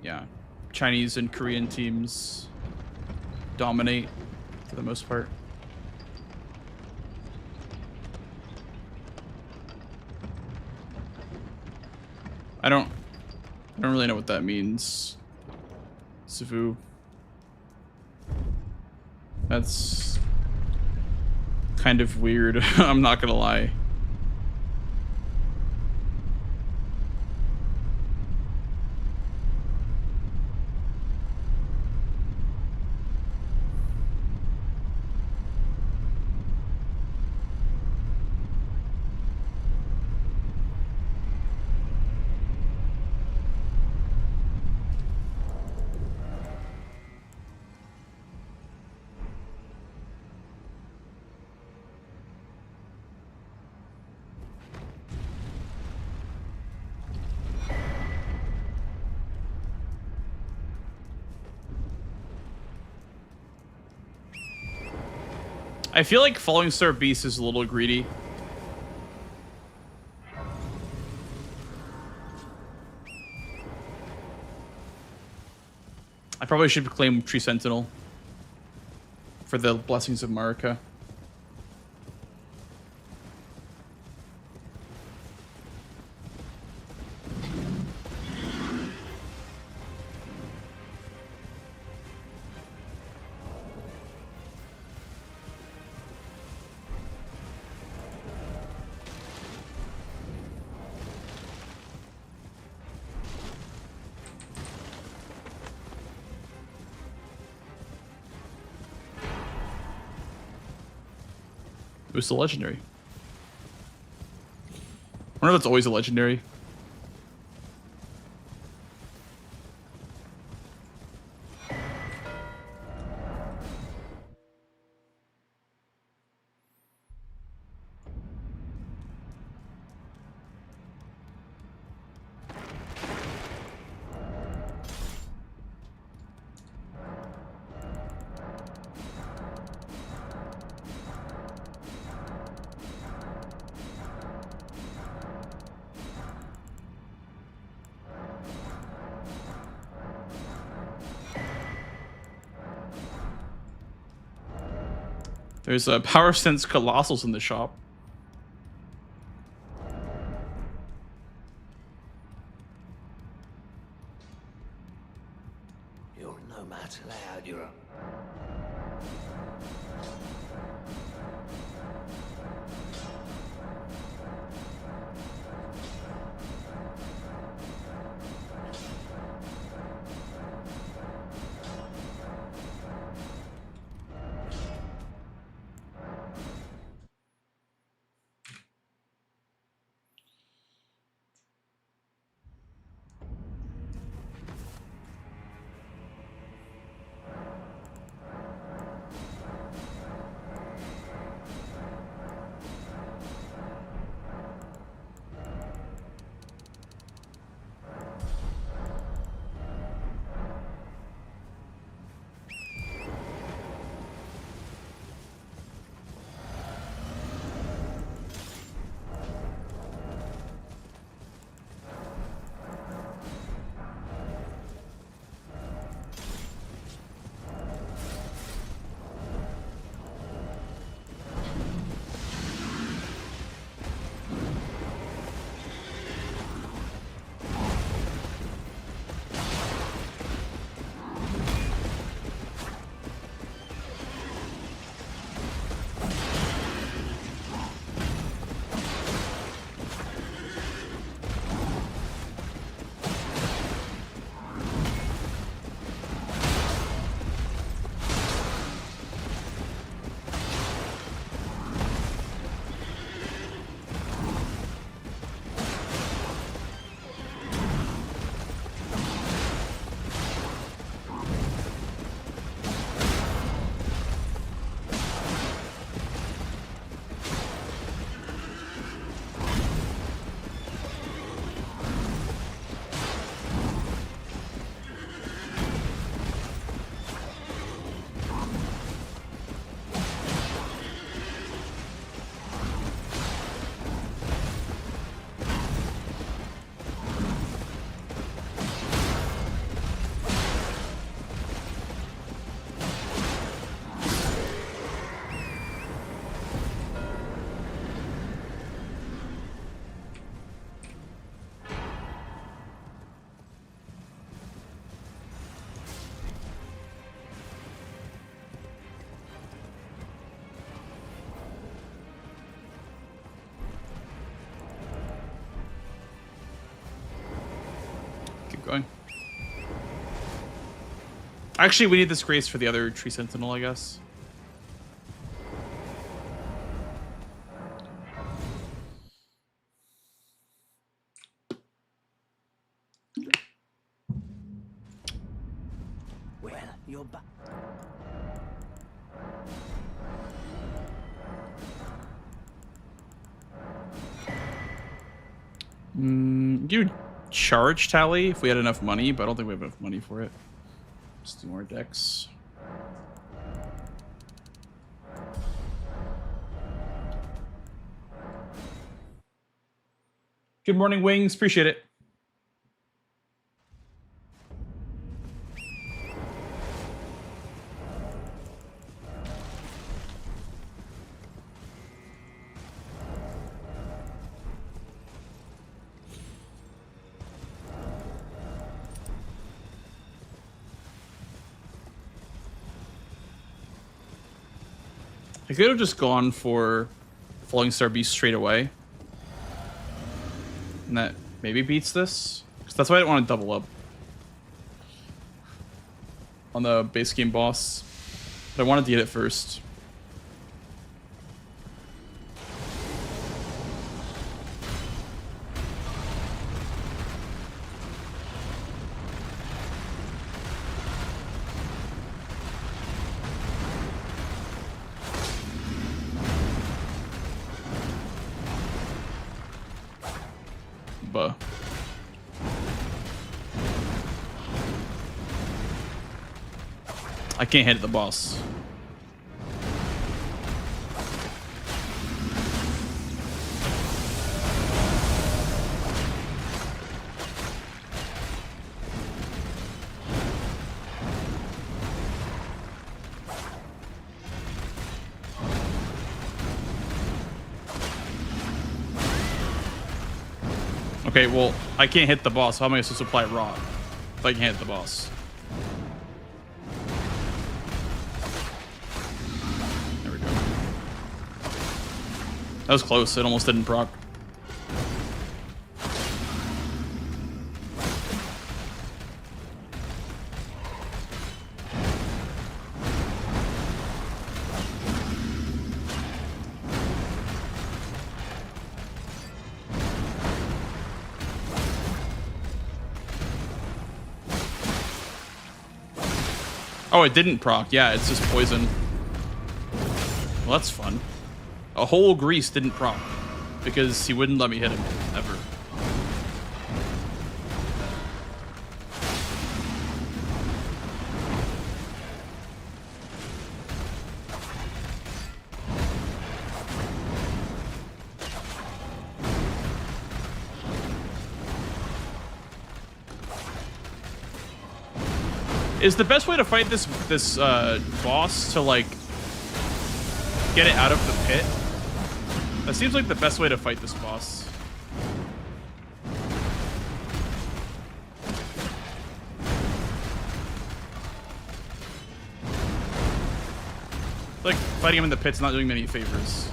yeah, Chinese and Korean teams dominate for the most part. I don't really know what that means. Sifu. That's kind of weird. I'm not gonna lie. I feel like Falling Star Beast is a little greedy. I probably should claim Tree Sentinel for the Blessings of Marika. It was still legendary. I wonder if it's always a legendary. There's a Power Sense Colossals in the shop. You're no match loud, you're a... Actually, we need this grace for the other tree sentinel, I guess. Well, you're back. You charge tally if we had enough money, but I don't think we have enough money for it. Let's do more decks. Good morning, Wings. Appreciate it. I could have just gone for Falling Star Beast straight away. And that maybe beats this. Because that's why I didn't want to double up on the base game boss. But I wanted to get it first. I can't hit the boss. Okay, well, I can't hit the boss. How am I supposed to apply Raw if I can't hit the boss? There we go. That was close. It almost didn't proc. Oh, it didn't proc. Yeah, it's just poison. Well, that's fun. A whole grease didn't proc because he wouldn't let me hit him ever. Is the best way to fight this boss to like get it out of the pit? That seems like the best way to fight this boss. Like fighting him in the pit's not doing many favors.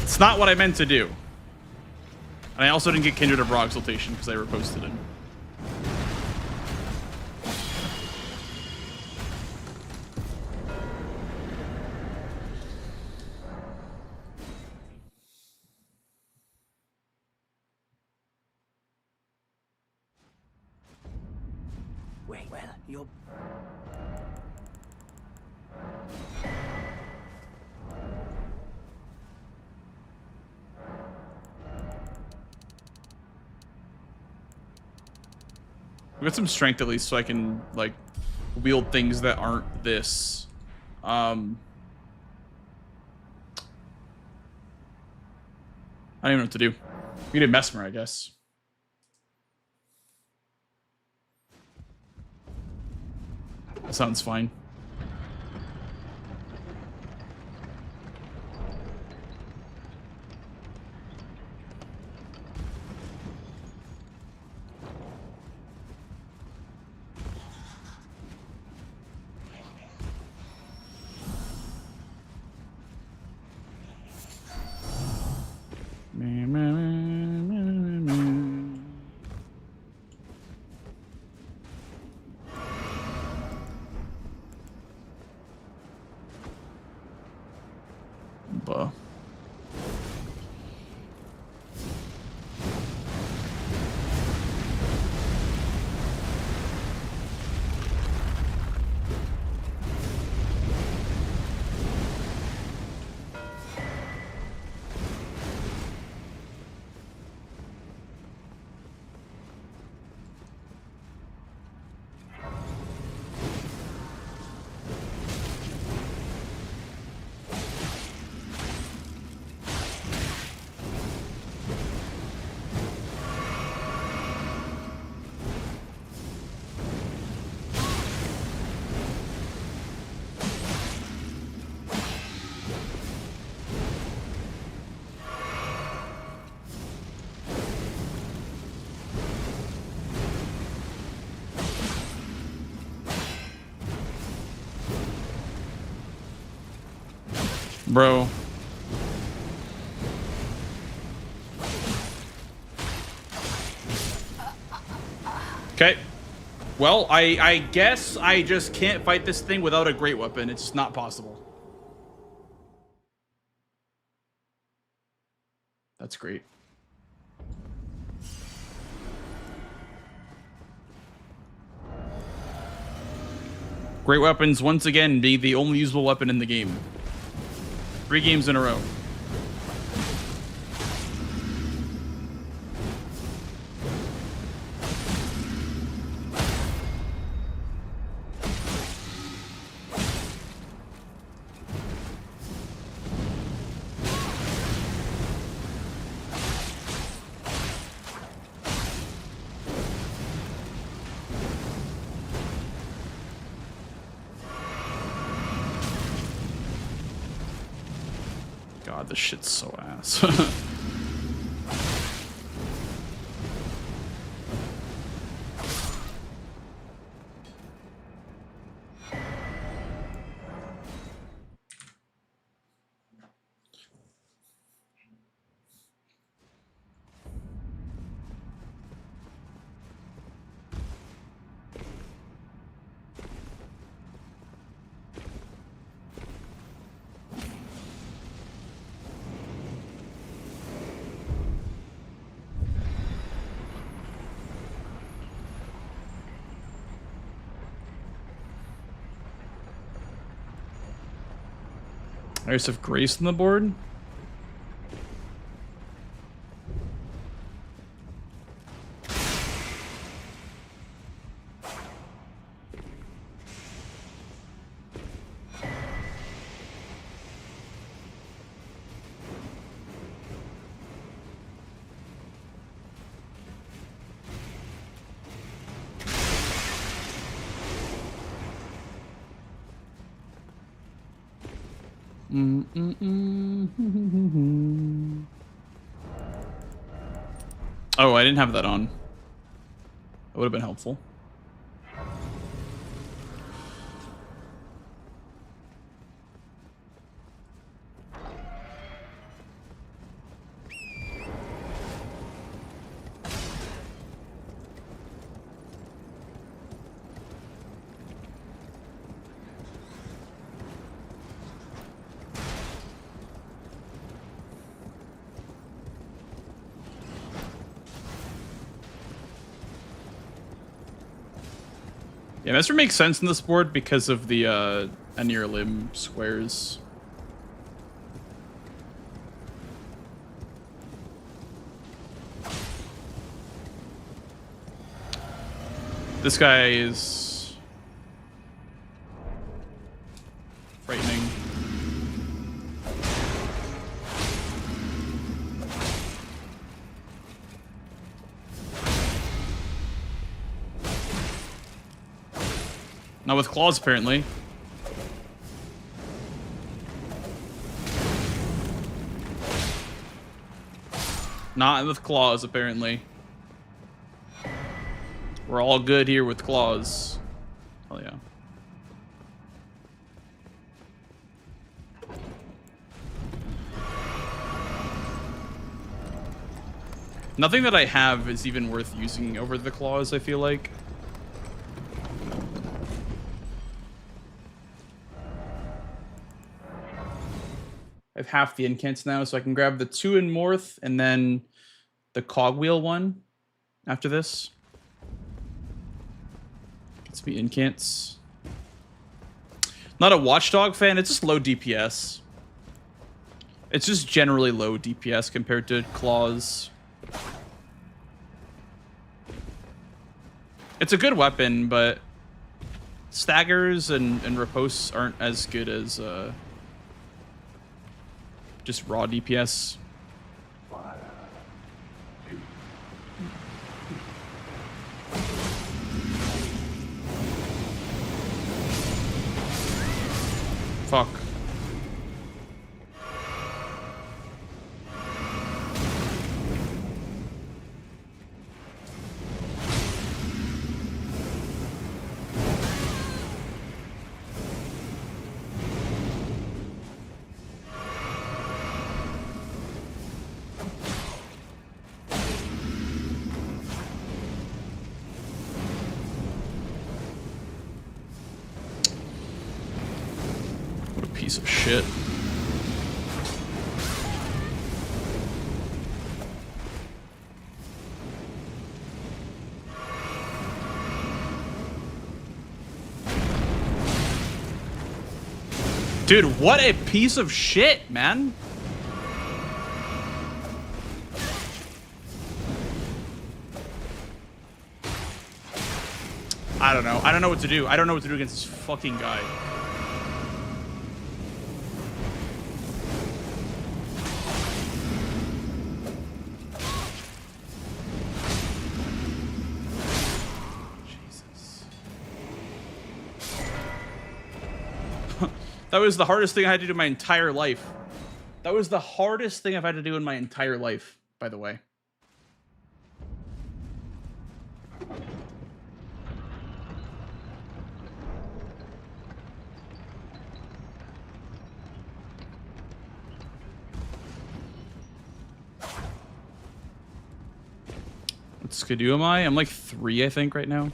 It's not what I meant to do. And I also didn't get Kindred of Raw Exaltation because I reposted him. Wait, well, you're... We got some strength at least, so I can like wield things that aren't this. I don't even know what to do. We did Mesmer, I guess. That sounds fine. Buh. Bro. Okay. Well, I guess I just can't fight this thing without a great weapon. It's just not possible. That's great. Great weapons, once again, be the only usable weapon in the game. 3 games in a row. God, this shit's so ass. I just have Grace on the board. Oh, I didn't have that on. That would have been helpful. Yeah, Messer makes sense in this board because of the near limb squares. This guy is frightening. Not with claws, apparently. Not with claws, apparently. We're all good here with claws. Hell yeah. Nothing that I have is even worth using over the claws, I feel like. I have half the incants now, so I can grab the 2 in Morth and then the cogwheel one after this. Gets me incants. Not a watchdog fan, it's just low DPS. It's just generally low DPS compared to claws. It's a good weapon, but staggers and riposte aren't as good as just raw DPS. Fuck. Piece of shit. Dude, what a piece of shit, man. I don't know. I don't know what to do. I don't know what to do against this fucking guy. That was the hardest thing I had to do in my entire life. That was the hardest thing I've had to do in my entire life, by the way. What skidoo am I? I'm like 3, I think, right now.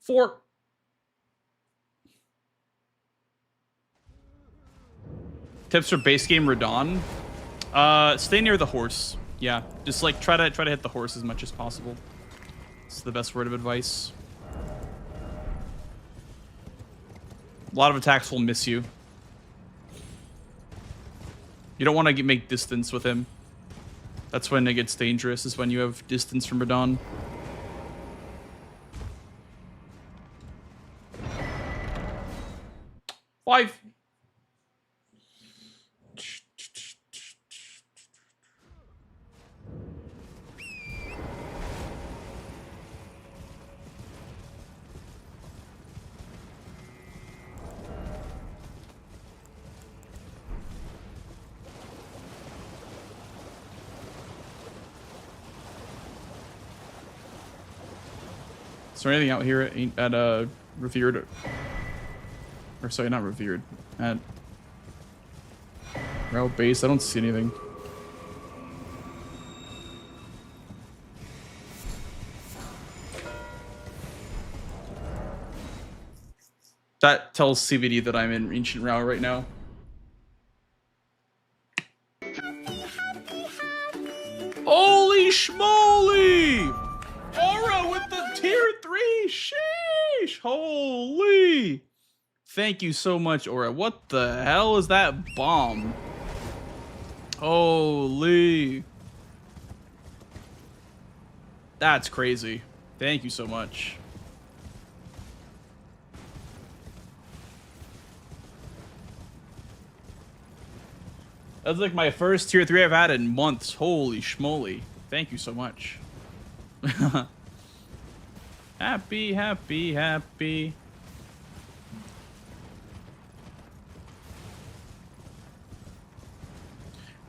For tips for base game Radon, stay near the horse. Yeah, just like try to hit the horse as much as possible. It's the best word of advice. A lot of attacks will miss you. You don't want to make distance with him. That's when it gets dangerous, is when you have distance from Radon. Five. Is there anything out here at Revered? Or sorry, not Revered. At Route Base, I don't see anything. That tells CVD that I'm in Ancient Row right now. Holy schmoly! Aura with the tier 3. Sheesh. Holy. Thank you so much, Aura. What the hell is that bomb? Holy. That's crazy. Thank you so much. That's like my first tier 3 I've had in months. Holy schmoly. Thank you so much. Happy, happy, happy.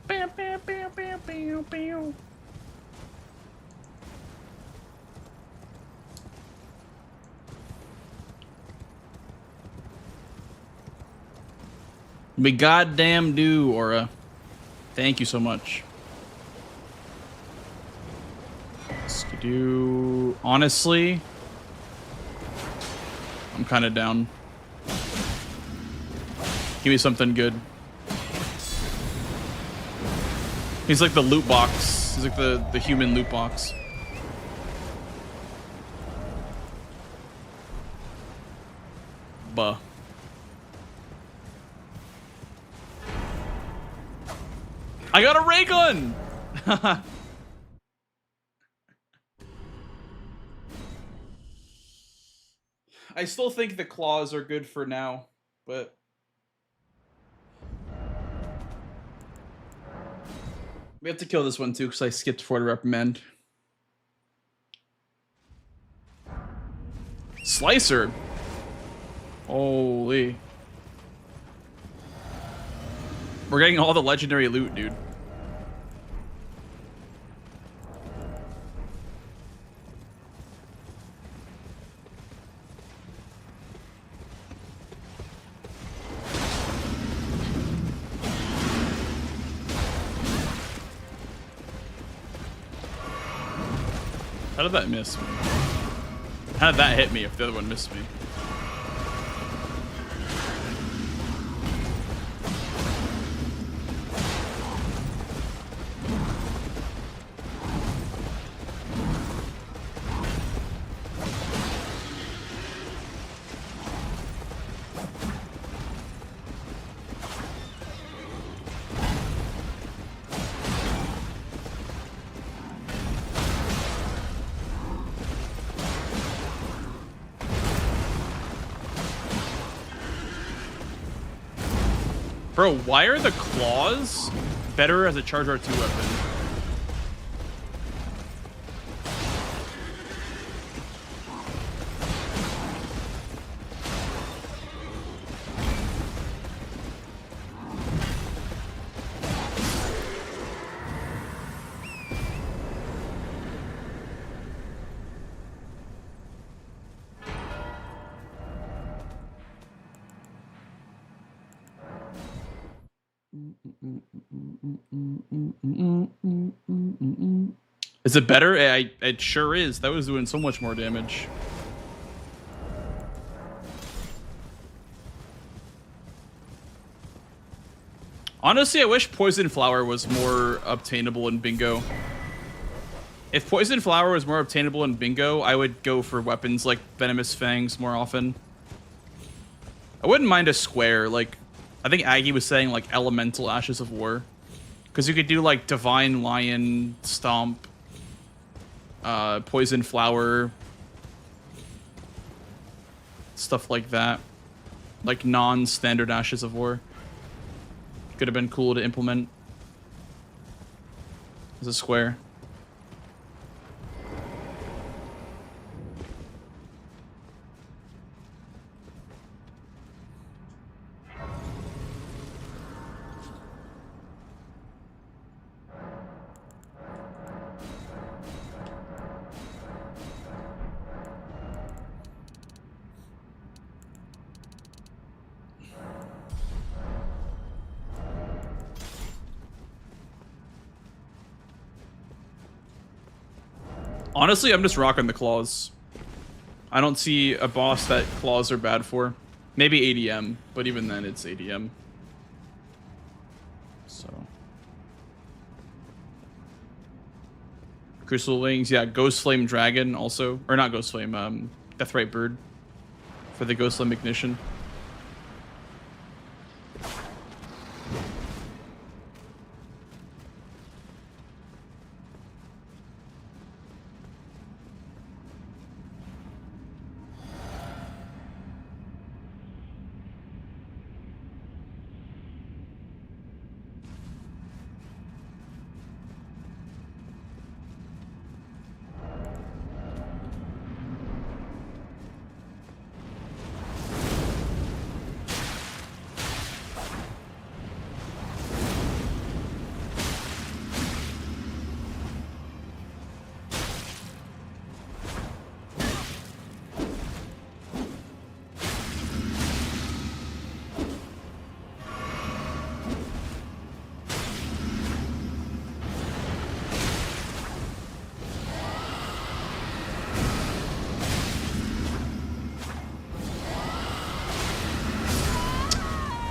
Bam, bam, bam, bam, bam, bam. We goddamn do, Aura. Thank you so much. Skidoo. Honestly, I'm kind of down. Give me something good. He's like the loot box. He's like the human loot box. Buh. I got a ray gun! I still think the claws are good for now, but... we have to kill this one too, because I skipped for to reprimand. Slicer! Holy. We're getting all the legendary loot, dude. How did that miss me? How did that hit me if the other one missed me? Bro, why are the claws better as a charge R2 weapon? Is it better? It sure is. That was doing so much more damage. Honestly, I wish Poison Flower was more obtainable in Bingo. If Poison Flower was more obtainable in Bingo, I would go for weapons like Venomous Fangs more often. I wouldn't mind a square, like, I think Aggie was saying, like, Elemental Ashes of War. Because you could do, like, Divine Lion, Stomp, Poison Flower, stuff like that. Like, non-standard Ashes of War. Could have been cool to implement as a square. Honestly, I'm just rocking the claws. I don't see a boss that claws are bad for. Maybe ADM, but even then it's ADM. So. Crystal Wings, yeah. Ghost Flame Dragon also, or not Ghost Flame, Deathrite Bird for the Ghost Flame Ignition.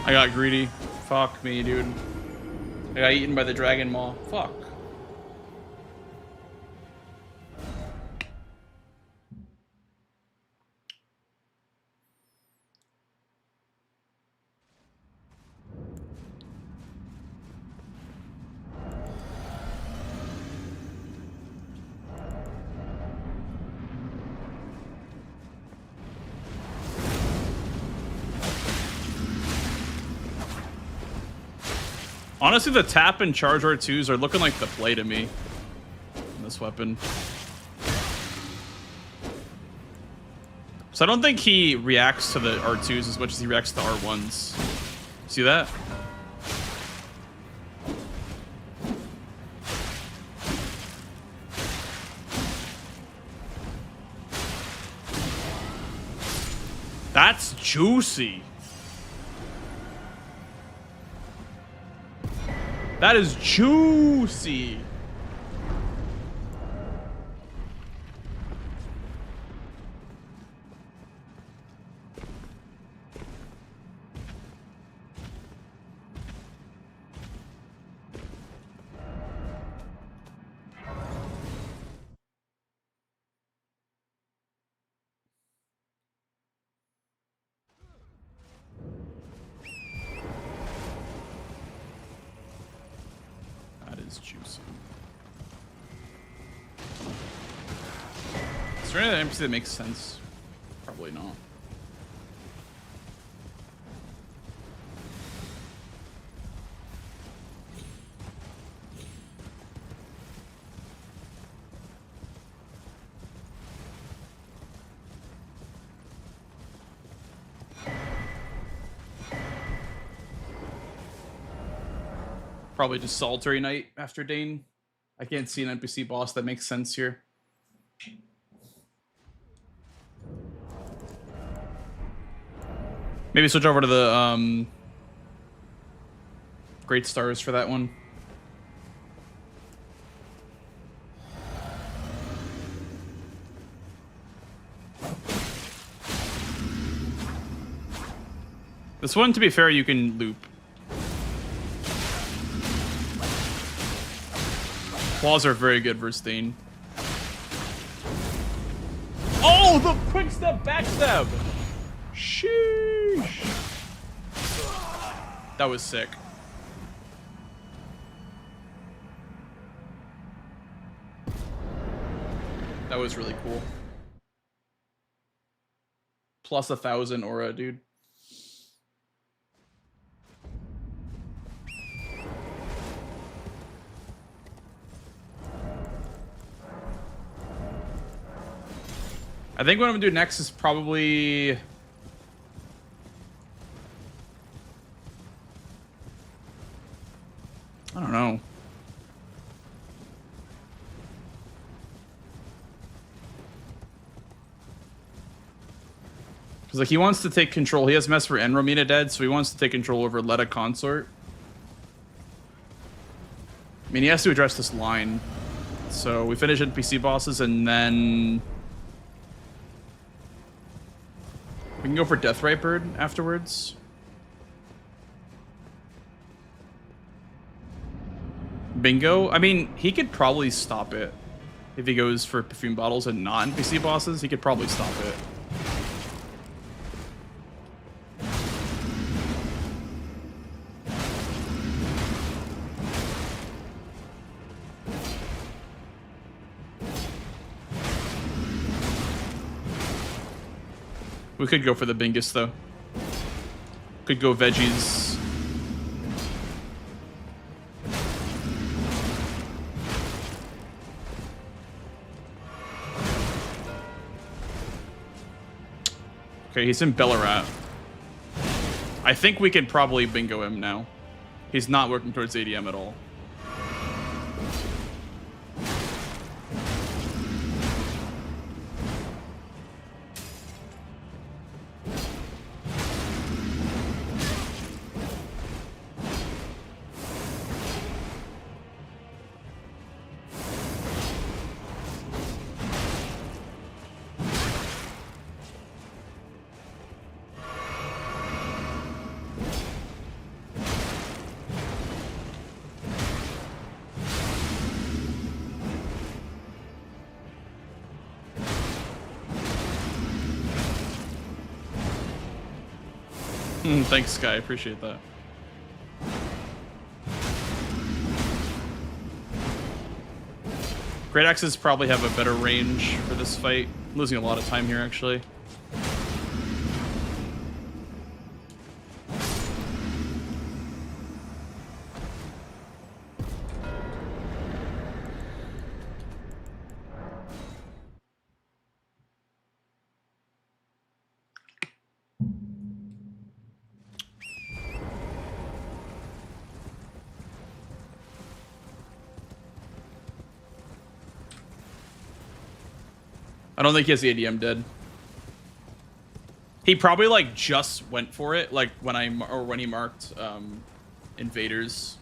I got greedy. Fuck me, dude. I got eaten by the dragon maw. Fuck. Honestly, the tap and charge R2s are looking like the play to me in this weapon. So I don't think he reacts to the R2s as much as he reacts to R1s. See that? That's juicy. That is juicy. Juicy. Is there any NPC that makes sense? Probably not. Probably just Solitary Knight after Dane. I can't see an NPC boss that makes sense here. Maybe switch over to the Great Stars for that one. This one, to be fair, you can loop. Claws are very good versus Dane. Oh, the quick step backstab! Sheesh. That was sick. That was really cool. Plus 1,000 aura, dude. I think what I'm gonna do next is probably... I don't know. Because like he wants to take control. He has Mesmer and Romina dead, so he wants to take control over Letta Consort. I mean, he has to address this line. So we finish NPC bosses and then... we can go for Deathrite Bird afterwards. Bingo. I mean, he could probably stop it. if he goes for perfume bottles and not NPC bosses, he could probably stop it. We could go for the Bingus, though. Could go veggies. Okay, he's in Bellarat. I think we can probably bingo him now. He's not working towards ADM at all. Thanks, Sky. I appreciate that. Great Axes probably have a better range for this fight. I'm losing a lot of time here, actually. I don't think he has the ADM dead. He probably like just went for it, like when he marked invaders.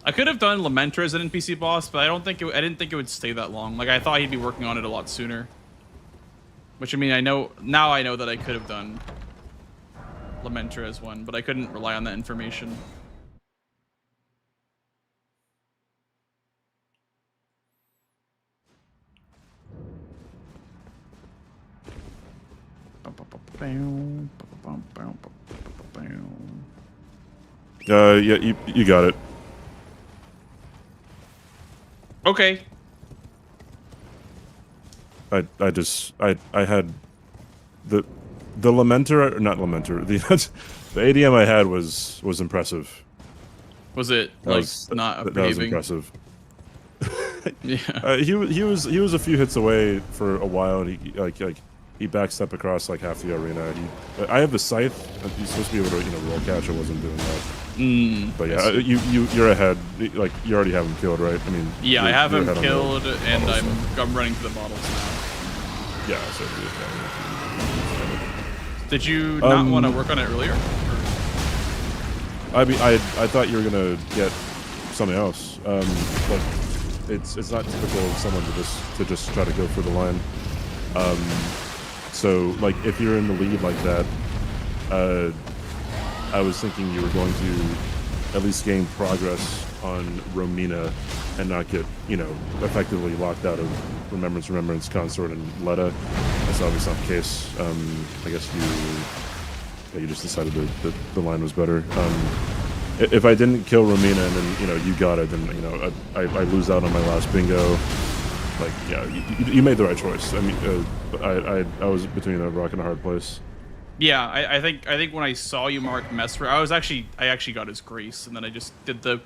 I could have done Lamenter as an NPC boss, but I didn't think it would stay that long. Like I thought he'd be working on it a lot sooner. Which I mean, I know that I could have done Lamenter as one, but I couldn't rely on that information. Yeah, you got it. Okay. I had the Lamenter, not Lamenter, the ADM I had was impressive. Was it like not that was behaving? impressive. Yeah. He was a few hits away for a while, and he backstep across like half the arena. I have the scythe. He's supposed to be able to roll catch. I wasn't doing that. But yeah, you're ahead. Like you already have him killed, right? I mean. Yeah, I have him killed, and I'm running to the bottles now. Yeah. So. Did you not want to work on it earlier? I mean, I thought you were gonna get something else. But it's not typical of someone to just try to go for the line. So like if you're in the lead like that, I was thinking you were going to at least gain progress on Romina and not get, effectively locked out of Remembrance, Consort, and Letta. That's obviously not the case. I guess you just decided that the line was better. If I didn't kill Romina and then, you got it, then, I lose out on my last bingo. Like, yeah, you made the right choice. I mean, I was between a rock and a hard place. Yeah, I think when I saw you mark Mesmer, I actually got his grace, and then I just did the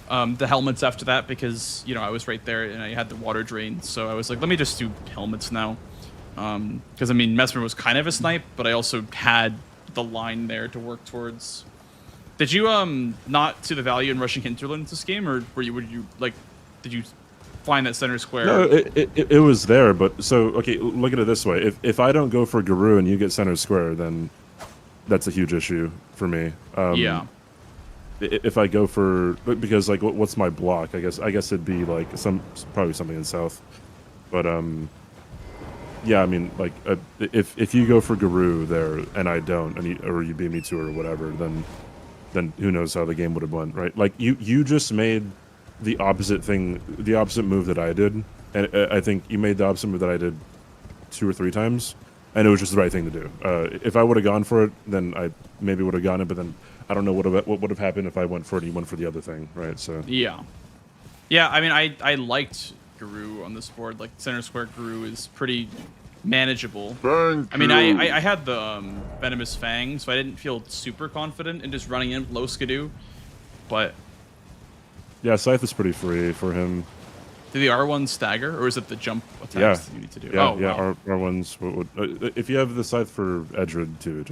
helmets after that because I was right there and I had the water drain, so I was like, let me just do helmets now, because I mean Mesmer was kind of a snipe, but I also had the line there to work towards. Did you not see the value in rushing hinterlands this game, or did you find that center square? No, it was there, but so okay, look at it this way: if I don't go for Guru and you get center square, then that's a huge issue for me. Yeah. if I go for because like what's my block? I guess it'd be like probably something in south, but yeah, I mean like if you go for Guru there and I don't, or you beat me to or whatever, then who knows how the game would have went, right? Like you just made the opposite move that I did, and I think you made the opposite move that I did 2 or 3 times, and it was just the right thing to do. If I would have gone for it, then I maybe would have gotten it, but then I don't know what would have happened if I went for it and you went for the other thing, right? So yeah. I mean, I liked Guru on this board. Like center square Guru is pretty manageable. I mean, I had the Venomous Fang, so I didn't feel super confident in just running in low Skidoo, but yeah, Scythe is pretty free for him. Do the R1s stagger, or is it the jump attacks that you need to do? Yeah, oh, yeah, wow. R1s would, if you have the Scythe for Edred too,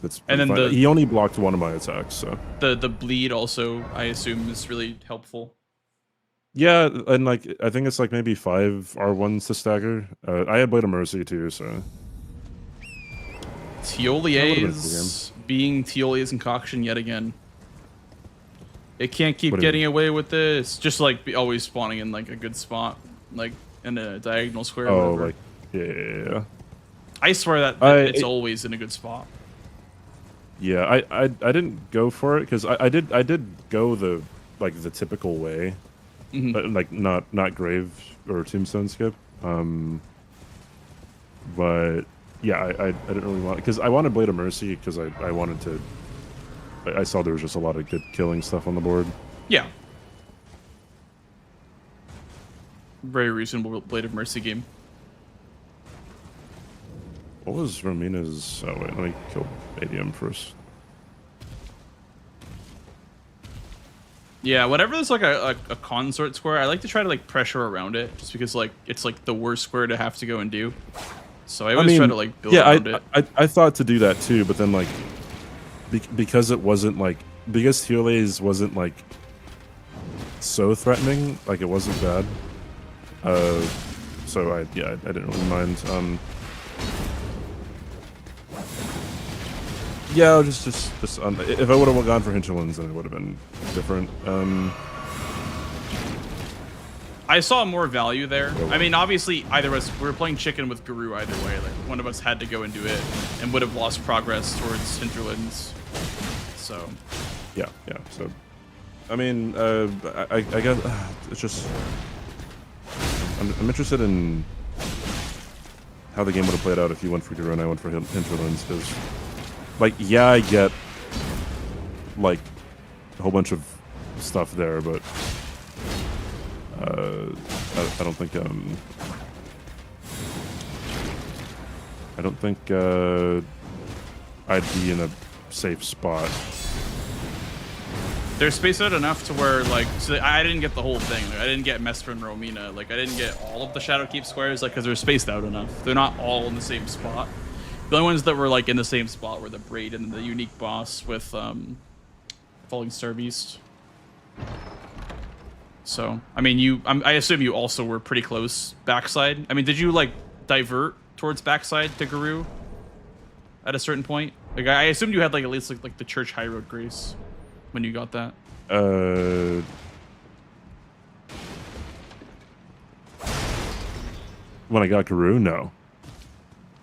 that's and then fine. He only blocked one of my attacks, so the bleed also I assume is really helpful. Yeah, and like I think it's like maybe 5 R1s to stagger. I had Blade of Mercy too, so Teolia's being Teolia's concoction yet again. It can't keep getting away with this. Just like always spawning in like a good spot, like in a diagonal square. Oh, like yeah. I swear that it's always in a good spot. Yeah, I didn't go for it because I did go the typical way, but like not grave or tombstone skip. But yeah, I didn't really want because I wanted Blade of Mercy because I wanted to. I saw there was just a lot of good killing stuff on the board. Yeah. Very reasonable Blade of Mercy game. What was Romina's? Oh wait, let me kill ADM first. Yeah, whenever there's like a consort square, I like to try to like pressure around it, just because like it's like the worst square to have to go and do. So I always try to like build around it. I thought to do that too, but then like because it wasn't like Teola's wasn't like so threatening, like it wasn't bad. So I didn't really mind. Yeah, just if I would have gone for Hinterlands, then it would have been different. I saw more value there. I mean, obviously, either of us, we were playing chicken with Guru either way. Like, one of us had to go and do it, and would have lost progress towards Hinterlands. So. Yeah. So, I mean, I guess it's just I'm interested in how the game would have played out if you went for Guru and I went for Hinterlands, because, like, yeah, I get like a whole bunch of stuff there, but. I don't think I'd be in a safe spot. They're spaced out enough to where, like, so I didn't get the whole thing. Like, I didn't get Mesper and Romina. Like, I didn't get all of the Shadowkeep squares, like, because they're spaced out enough. They're not all in the same spot. The only ones that were like in the same spot were the Braid and the unique boss with Falling Star Beast. So, I mean, I assume you also were pretty close backside. I mean, did you like divert towards backside to Guru at a certain point? Like, I assumed you had like at least like the Church High Road Grace when you got that. When I got Guru, no.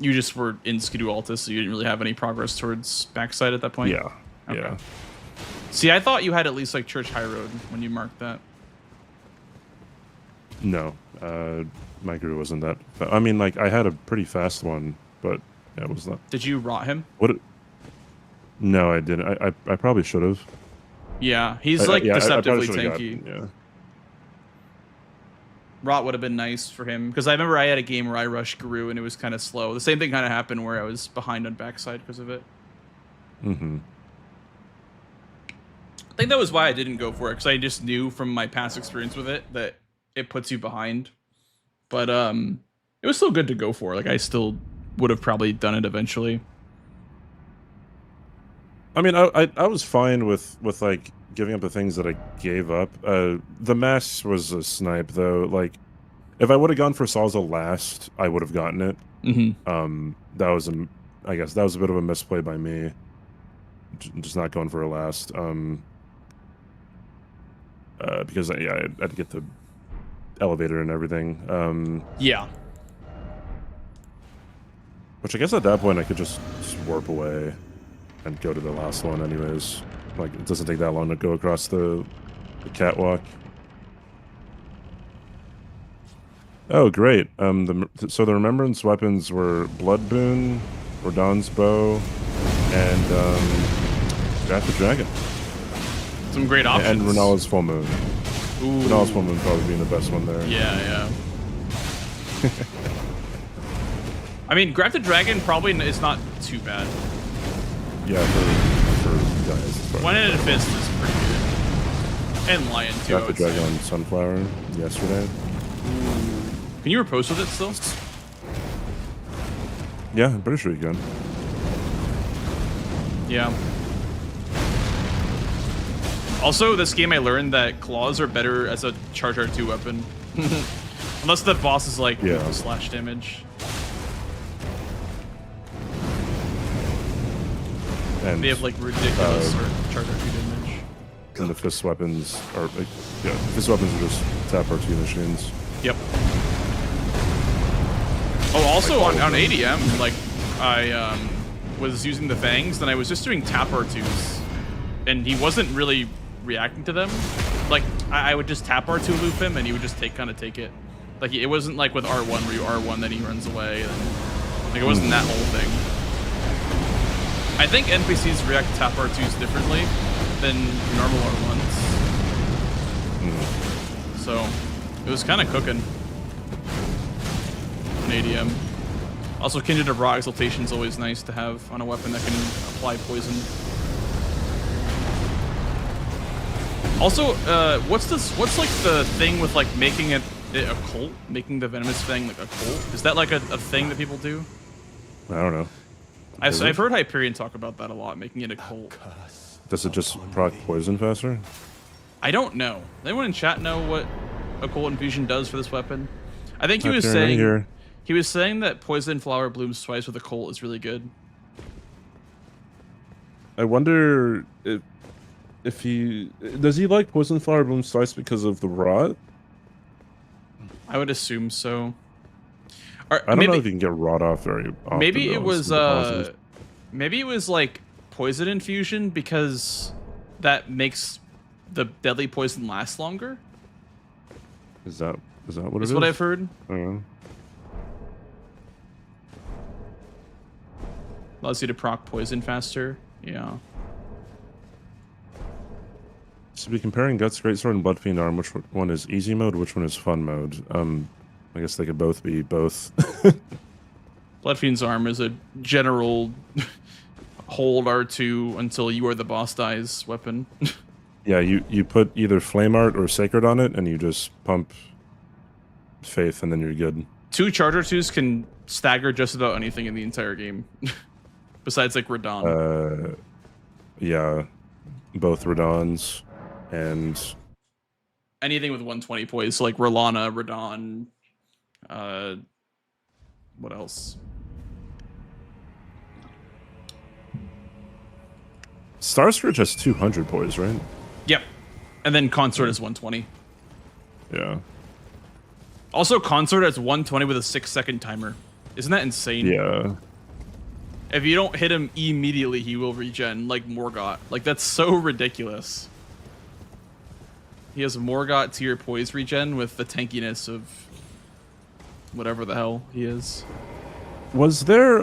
You just were in Skidoo Altus, so you didn't really have any progress towards backside at that point? Yeah. Okay. Yeah. See, I thought you had at least like Church High Road when you marked that. No, my Guru wasn't that. I mean, like, I had a pretty fast one, but yeah, it was not. Did you rot him? No, I didn't. I probably should have. Yeah, he's like deceptively tanky. Gotten, yeah. Rot would have been nice for him, because I remember I had a game where I rushed Guru and it was kind of slow. The same thing kind of happened where I was behind on backside because of it. Mm-hmm. I think that was why I didn't go for it, because I just knew from my past experience with it that it puts you behind. But it was still good to go for. Like, I still would have probably done it eventually. I mean, I was fine with like giving up the things that I gave up. The mask was a snipe though. Like, if I would have gone for Salza last, I would have gotten it. Mm-hmm. I guess that was a bit of a misplay by me. just not going for a last. Because yeah, I had to get the elevator and everything. Yeah. Which I guess at that point I could just warp away and go to the last one anyways. Like, it doesn't take that long to go across the catwalk. Oh, great. So the Remembrance weapons were Blood Boon, Radon's Bow, and Wrath of Dragon. Some great options. And Renala's Full Moon. Ooh. Renala's Full Moon probably being the best one there. Yeah. I mean, Grafted Dragon probably is not too bad. Yeah, for guys. One-Handed Fist is pretty good. And Lion, too. Grafted Dragon on Sunflower yesterday. Can you repose with it still? Yeah, I'm pretty sure you can. Yeah. Also, this game I learned that claws are better as a charge R2 weapon. Unless the boss is like slash damage. And they have like ridiculous charge R2 damage. And the fist weapons are fist weapons are just tap R2 machines. Yep. Oh, also on ADM, like I was using the fangs, then I was just doing tap R2s, and he wasn't really reacting to them. Like I would just tap R2 loop him, and he would just take it. Like it wasn't like with R1 where you R1 then he runs away. And, like it wasn't that whole thing. I think NPCs react to tap R2s differently than normal R1s. So it was kind of cooking on ADM. Also, Kindred of Raw Exaltation is always nice to have on a weapon that can apply poison. Also, what's like the thing with like making it a cult, making the venomous fang like a cult? Is that like a thing that people do? I don't know. I've heard Hyperion talk about that a lot, making it a cult. Does it just proc poison faster? I don't know. Does anyone in chat know what Occult Infusion does for this weapon? I think he was saying that Poison Flower blooms twice with Occult is really good. I wonder if he does he like Poison Flower blooms twice because of the rot? I would assume so. Or I don't know if you can get rot off very often. Maybe it was like Poison Infusion because that makes the deadly poison last longer. Is that what it is? That's what I've heard. Allows you to proc poison faster. Yeah. So be comparing Guts, Greatsword, and Bloodfiend Arm. Which one is easy mode? Which one is fun mode? I guess they could both be both. Bloodfiend's Arm is a general hold R2 until you or the boss dies weapon. Yeah, you put either Flame Art or Sacred on it, and you just pump Faith, and then you're good. 2 Charger 2s can stagger just about anything in the entire game. Besides, like, Radon. Yeah. Both Radons, and... anything with 120 poise, so like Rolana, Radon, what else? Star Scourge has 200 poise, right? Yep. And then Consort is 120. Yeah. Also, Consort has 120 with a 6-second timer. Isn't that insane? Yeah. If you don't hit him immediately, he will regen, like Morgott. Like, that's so ridiculous. He has Morgott tier poise regen with the tankiness of whatever the hell he is. Was there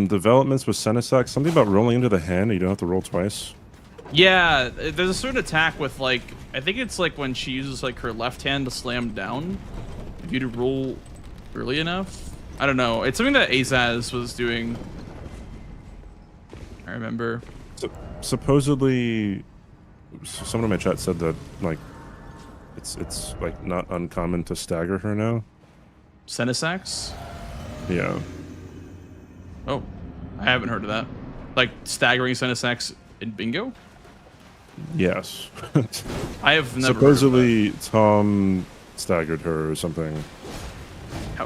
developments with Senesac? Something about rolling into the hand and you don't have to roll twice? Yeah, there's a certain attack with like, I think it's like when she uses like her left hand to slam down. If you do roll early enough. I don't know. It's something that Azaz was doing. I remember. Supposedly, someone in my chat said that like it's like not uncommon to stagger her now. Senesax? Yeah. Oh, I haven't heard of that. Like staggering Senesax in bingo? Yes. I have never. Supposedly, Tom staggered her or something.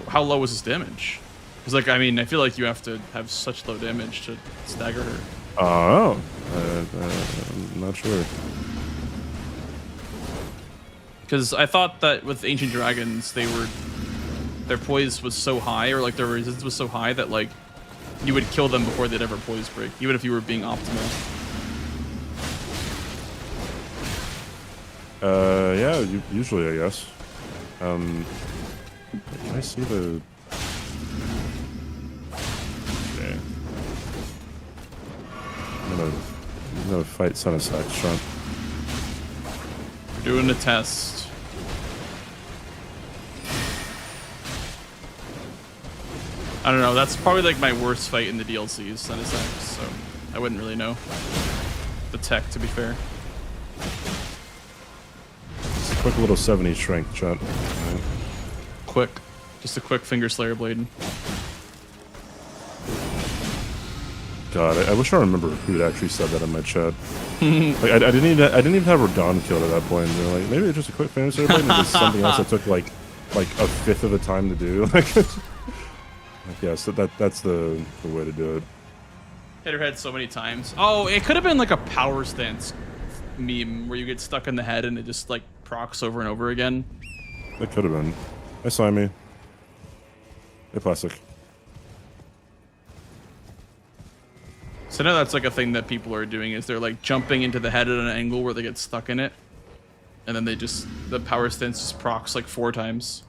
How low was his damage? Because, like, I mean, I feel like you have to have such low damage to stagger her. Oh. I'm not sure. Because I thought that with Ancient Dragons, their poise was so high, or like their resistance was so high that like you would kill them before they'd ever poise break, even if you were being optimal. Yeah, usually I guess. Can I see the? Okay. I'm gonna fight Son of Sax, Sean. We're doing a test. I don't know. That's probably like my worst fight in the DLCs, Son of Sax. So I wouldn't really know the tech, to be fair. Just a quick little 70 strength shot. Right. Quick, just a quick Finger Slayer blade. God, I wish I remember who had actually said that in my chat. Like, I didn't even have Radon killed at that point. You know, like maybe it's just a quick Finger Slayer blade, and it's something else that took like a fifth of the time to do. Like, yes, that's the way to do it. Hit her head so many times. Oh, it could have been like a power stance meme where you get stuck in the head and it just like procs over and over again. It could have been. I saw me. A plastic. So now that's like a thing that people are doing, is they're like jumping into the head at an angle where they get stuck in it. And then the power stance just procs like 4 times.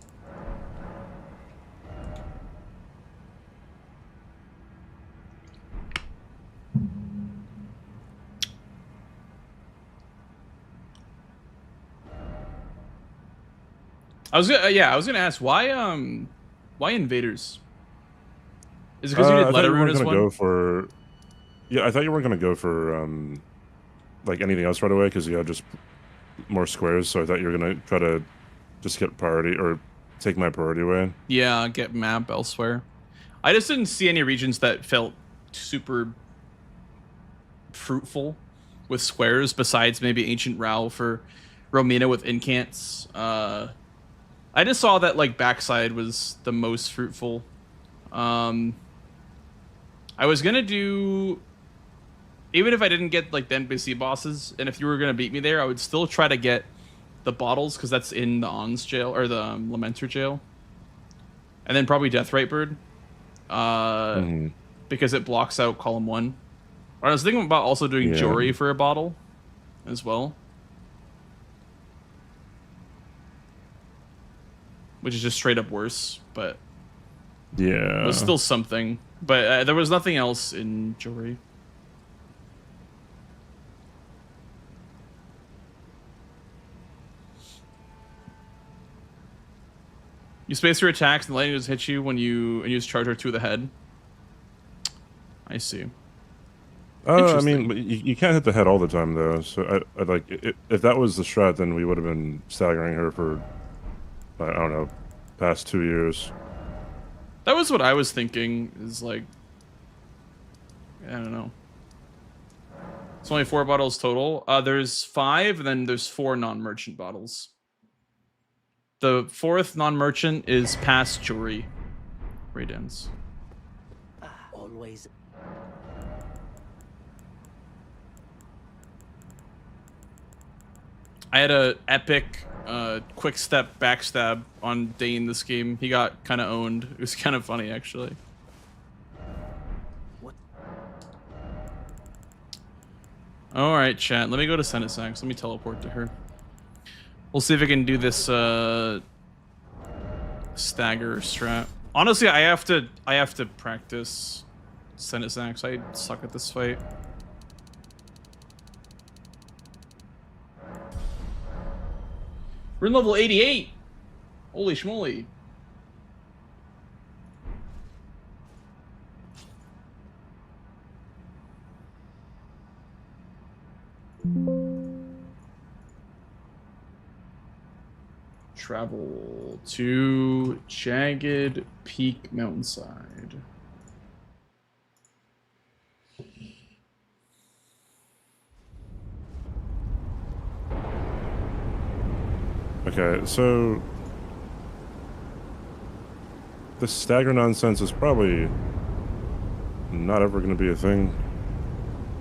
I was gonna ask why invaders? Is it because you did Letter Rune as one? Yeah, I thought you weren't gonna go for like anything else right away because you had just more squares. So I thought you were gonna try to just get priority or take my priority away. Yeah, get map elsewhere. I just didn't see any regions that felt super fruitful with squares besides maybe Ancient Rao for Romina with incants. I just saw that like backside was the most fruitful. I was gonna do, even if I didn't get like the NPC bosses, and if you were gonna beat me there, I would still try to get the bottles because that's in the On's jail or the Lamenter jail, and then probably Deathrite Bird, because it blocks out column 1. I was thinking about also doing Jory for a bottle, as well. Which is just straight up worse, but yeah, it was still something. But there was nothing else in Jory. You space your attacks and the lightning just hits you when you use Charger to the head. I see. I mean, you can't hit the head all the time though. So I like if that was the strat, then we would have been staggering her for, I don't know, past 2 years. That was what I was thinking, is like, I don't know. It's only 4 bottles total. There's 5, and then there's 4 non-merchant bottles. The 4th non-merchant is past Jory. Raidens. Always. I had a epic quick step backstab on Dane this game. He got kind of owned. It was kind of funny, actually. What? All right, chat. Let me go to Senate Sax. Let me teleport to her. We'll see if I can do this stagger strat. Honestly, I have to practice Senate Sax. I suck at this fight. We're in level 88. Holy schmoly. Travel to Jagged Peak Mountainside. Okay, so the stagger nonsense is probably not ever going to be a thing.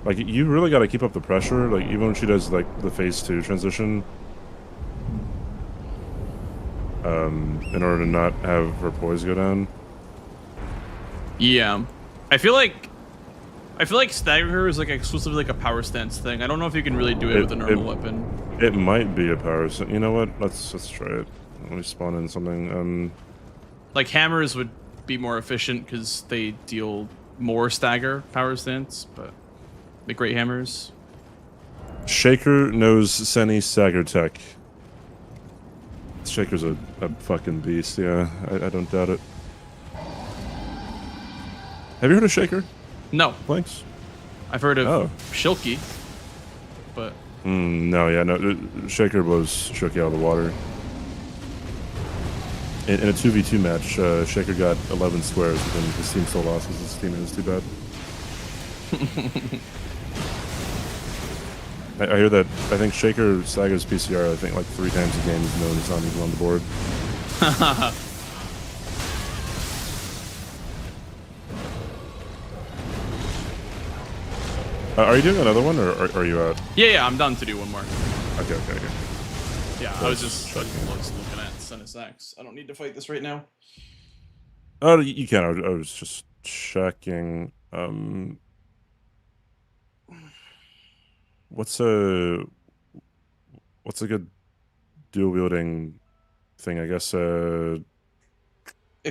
Like, you really got to keep up the pressure. Like, even when she does like the phase 2 transition, in order to not have her poise go down. Yeah, I feel like staggering her is like exclusively like a power stance thing. I don't know if you can really do it with a normal weapon. It might be a power stance. You know what? Let's try it. Let me spawn in something. Like hammers would be more efficient because they deal more stagger power stance, but the great hammers. Shaker knows Senny stagger tech. Shaker's a fucking beast. Yeah, I don't doubt it. Have you heard of Shaker? No. Thanks. I've heard of Shilky, but no, yeah, no. Shaker blows Shilky out of the water. In a 2v2 match, Shaker got 11 squares, but then his team still lost because his team is too bad. I hear that. I think Shaker staggers PCR. I think like 3 times a game, even though he's not even on the board. Are you doing another one, or are you out? Yeah, I'm done to do one more. Okay. Yeah, I was just looking at Senus X. I don't need to fight this right now. Oh, you can. I was just checking. What's a good dual wielding thing? I guess. If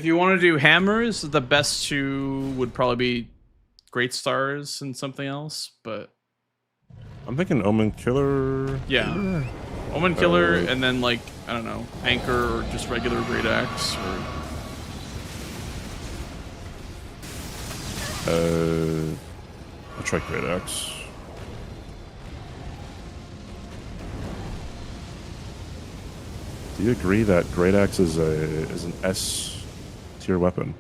you want to do hammers, the best 2 would probably be Great Stars and something else, but I'm thinking Omen Killer. Yeah, Omen Killer, and then like I don't know, Anchor or just regular Great Axe. I'll try Great Axe. Do you agree that Great Axe is an S tier weapon?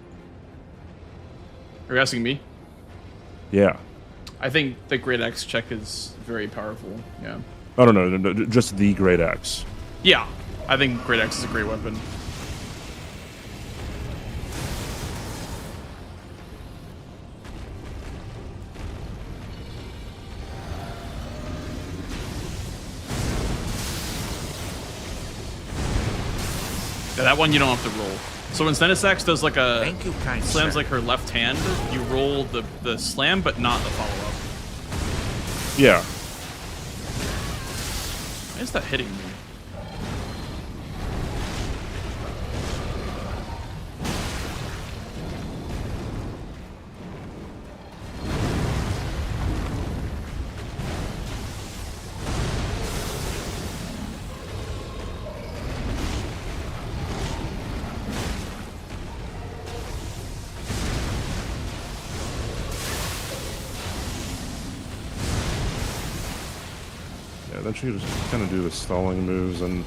Are you asking me? Yeah. I think the Great Axe check is very powerful. Yeah. Oh no, just the Great Axe. Yeah, I think Great Axe is a great weapon. Yeah, that one you don't have to roll. So when Senesax does like a slams like her left hand, you roll the slam but not the follow up. Yeah. Why is that hitting me? Then you just kind of do the stalling moves and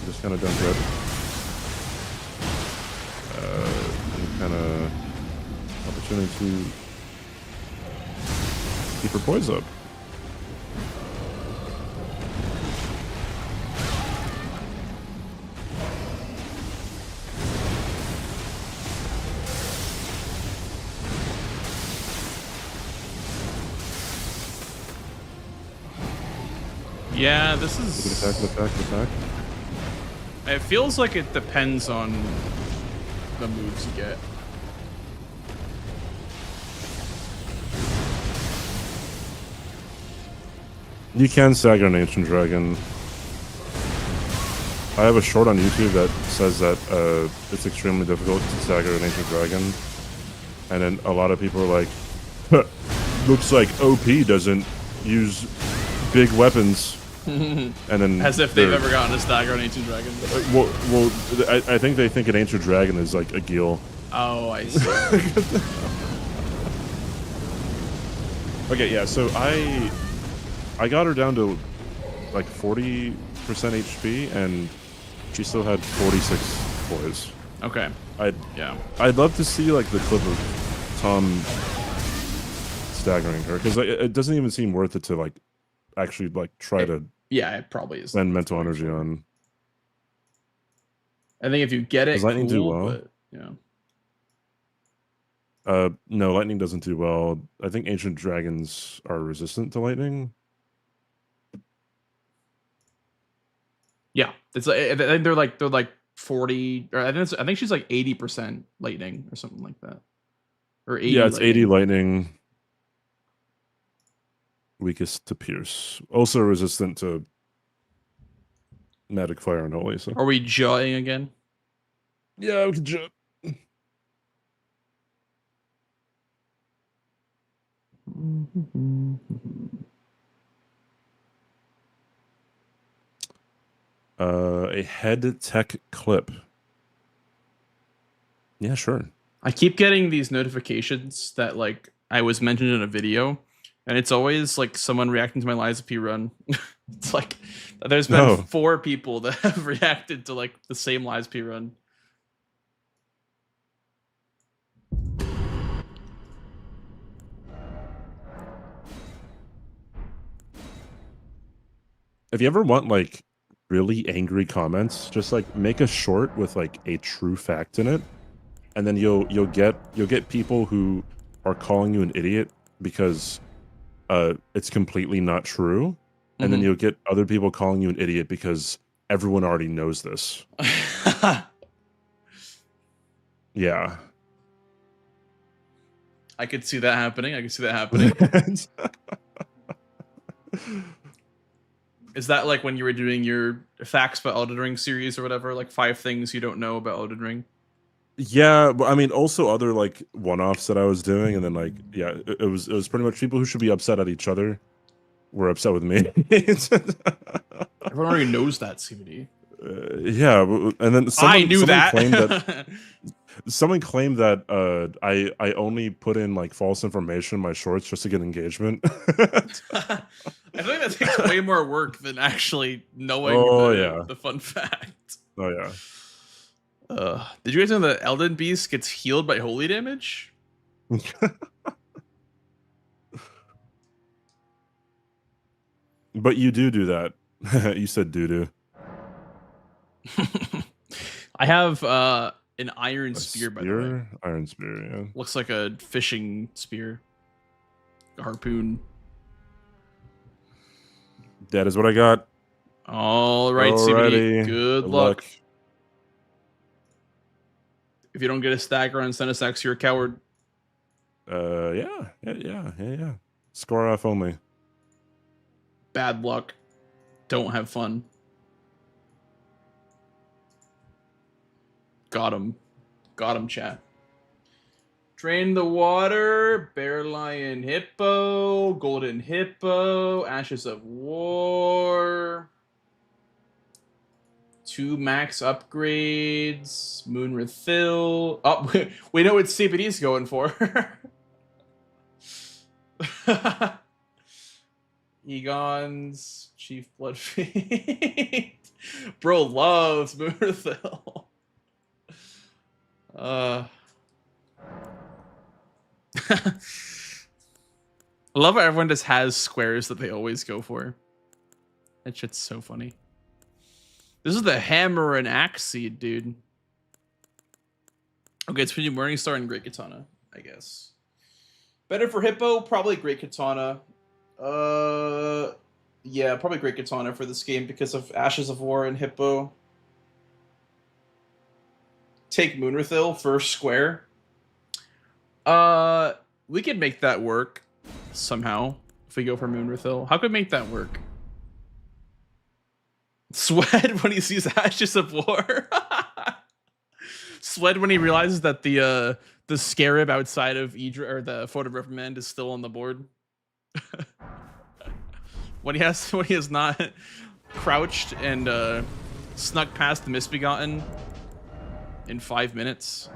just kind of dump it. And kind of opportunity to keep her poise up. Yeah, this is... Attack. It feels like it depends on the moves you get. You can stagger an Ancient Dragon. I have a short on YouTube that says that it's extremely difficult to stagger an Ancient Dragon. And then a lot of people are like, looks like OP doesn't use big weapons. And then as if they've ever gotten a stagger on Ancient Dragon. Well, I think they think an Ancient Dragon is like a Gil. Oh, I see. Okay, yeah. So I got her down to like 40% HP, and she still had 46 poise. Okay. I'd love to see like the clip of Tom staggering her, because it doesn't even seem worth it to like actually like try to. Yeah, it probably is. Spend mental energy on. I think if you get it, does lightning do well? But, yeah. No, lightning doesn't do well. I think ancient dragons are resistant to lightning. Yeah, it's like I think they're like 40, or I think she's like 80% lightning or something like that, or 80. Yeah, it's lightning. 80 lightning. Weakest to pierce. Also resistant to magic fire and holy. So Are we jawing again? yeah, we can jump. A head tech clip. Yeah, sure. I keep getting these notifications that like I was mentioned in a video, and it's always like someone reacting to my Lies of P run. It's like there's been 4 people that have reacted to like the same Lies of P run. If you ever want like really angry comments, just like make a short with like a true fact in it, and then you'll get people who are calling you an idiot because it's completely not true, and then you'll get other people calling you an idiot because everyone already knows this. Yeah. I could see that happening. Is that like when you were doing your facts about Elden Ring series or whatever, like 5 things you don't know about Elden Ring? Yeah, but I mean, also other like one-offs that I was doing, and then like, yeah, it was pretty much people who should be upset at each other were upset with me. Everyone already knows that, CBD. Yeah, and then someone claimed that someone claimed that I only put in like false information in my shorts just to get engagement. I think that takes way more work than actually knowing the fun fact. Oh yeah. Did you guys know that Elden Beast gets healed by holy damage? But you do that. You said doo-doo. I have an iron spear, by the way. Iron spear, yeah. Looks like a fishing spear. A harpoon. That is what I got. All right, CBD. Good luck. If you don't get a stagger on Send a Sex, you're a coward. Yeah. Score off only. Bad luck. Don't have fun. Got him, chat. Drain the water, bear, lion, hippo, golden hippo, ashes of war. 2 max upgrades, moon refill. Oh, we know what CBD's going for. Egon's Chief Bloodfiend. Bro loves moon refill. I love how everyone just has squares that they always go for. That shit's so funny. This is the hammer and axe seed, dude. Okay, it's between Morningstar and Great Katana, I guess. Better for Hippo, probably Great Katana. Yeah, probably Great Katana for this game because of Ashes of War and Hippo. Take Moonrathil for square. We could make that work somehow if we go for Moonrathil. How could we make that work? Sweat when he sees Ashes of War. Sweat when he realizes that the scarab outside of Idra, or the Fort of Reprimand, is still on the board. when he has not crouched and snuck past the Misbegotten in 5 minutes.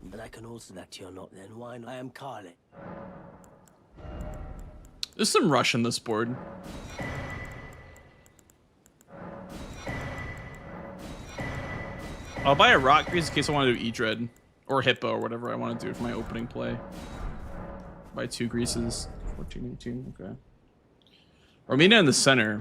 But I can also that you're not then. Why not? I am Carly. There's some rush in this board. I'll buy a rock grease in case I want to do E-Dread or Hippo or whatever I want to do for my opening play. Buy 2 greases. 14, 18, okay. Romina in the center.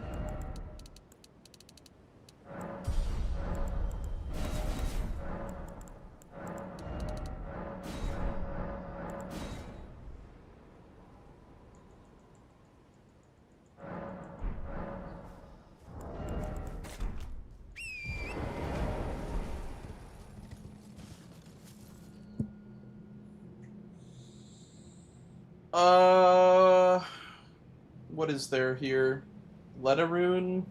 What is there here? Letarune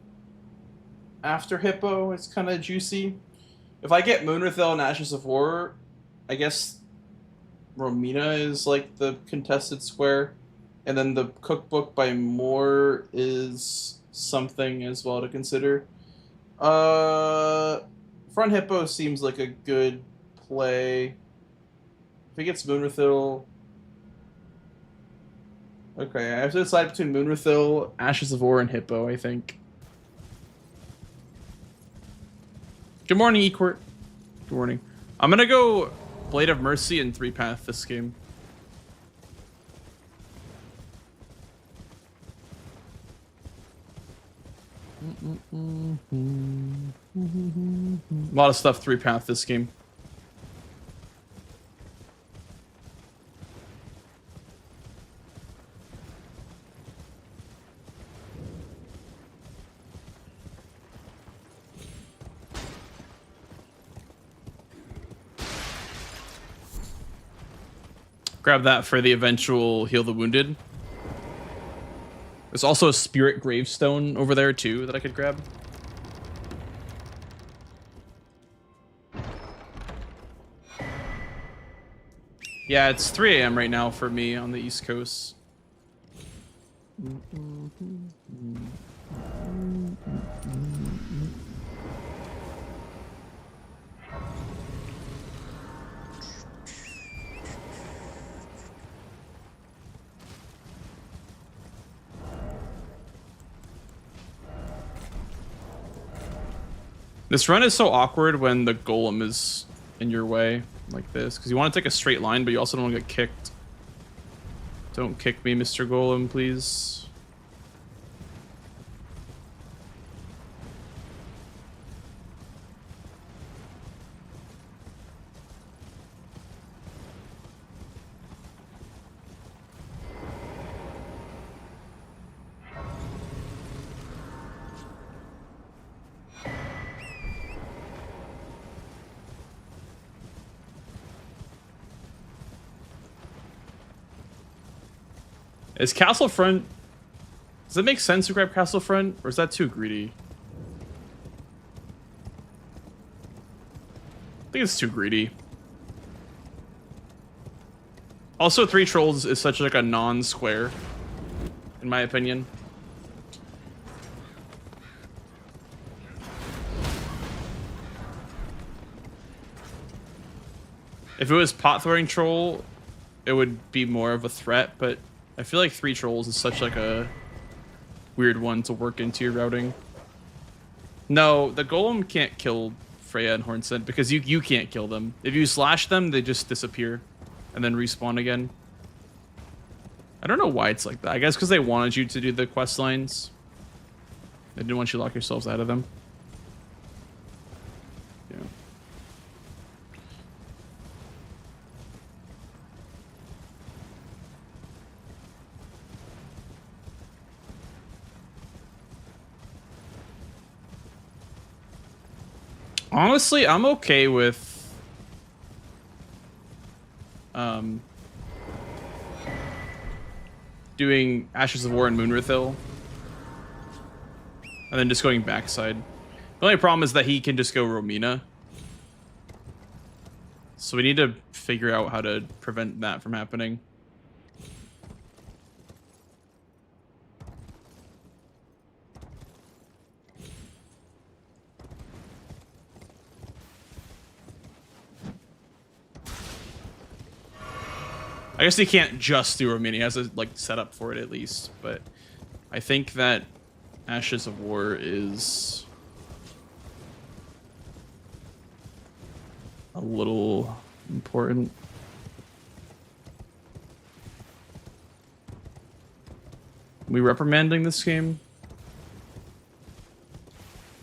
after Hippo. It's kind of juicy. If I get Moonrathel and Ashes of War, I guess Romina is like the contested square, and then the cookbook by Moore is something as well to consider. Front Hippo seems like a good play. If he gets Moonrathel, okay, I have to decide between Moonrathel, Ashes of War, and Hippo, I think. Good morning, Equart. Good morning. I'm gonna go Blade of Mercy and 3-path this game. A lot of stuff 3-path this game. Grab that for the eventual Heal the Wounded. There's also a Spirit Gravestone over there too that I could grab. Yeah, it's 3 a.m. right now for me on the East Coast. This run is so awkward when the golem is in your way like this, because you want to take a straight line, but you also don't want to get kicked. Don't kick me, Mr. Golem, please. Is Castlefront... Does it make sense to grab Castlefront, or is that too greedy? I think it's too greedy. Also, 3 Trolls is such like a non-square, in my opinion. If it was pot-throwing Troll, it would be more of a threat, but I feel like 3 Trolls is such like a weird one to work into your routing. No, the Golem can't kill Freya and Hornsent because you can't kill them. If you slash them, they just disappear and then respawn again. I don't know why it's like that. I guess because they wanted you to do the quest lines. They didn't want you to lock yourselves out of them. Yeah. Honestly, I'm okay with doing Ashes of War and Moonrathil and then just going backside. The only problem is that he can just go Romina. So we need to figure out how to prevent that from happening. I guess he can't just do Romania. He has to like set up for it at least. But I think that Ashes of War is a little important. Are we reprimanding this game?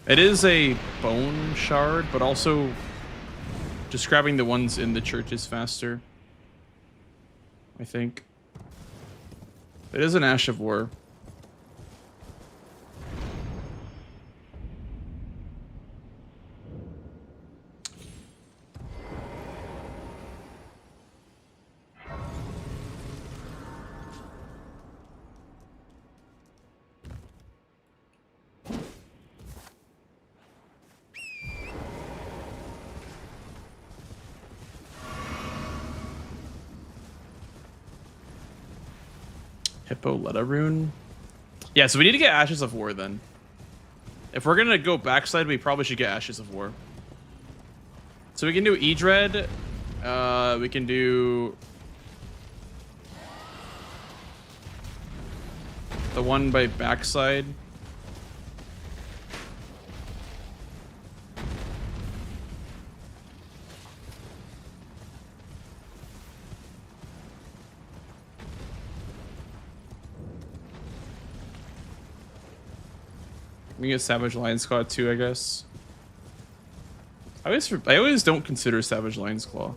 It is a bone shard, but also just grabbing the ones in the church is faster. I think. It is an Ash of War. Hippolyta rune. Yeah, so we need to get Ashes of War then. If we're gonna go backside, we probably should get Ashes of War. So we can do Edred. We can do the one by backside. We get Savage Lion's Claw too, I guess. I always don't consider Savage Lion's Claw.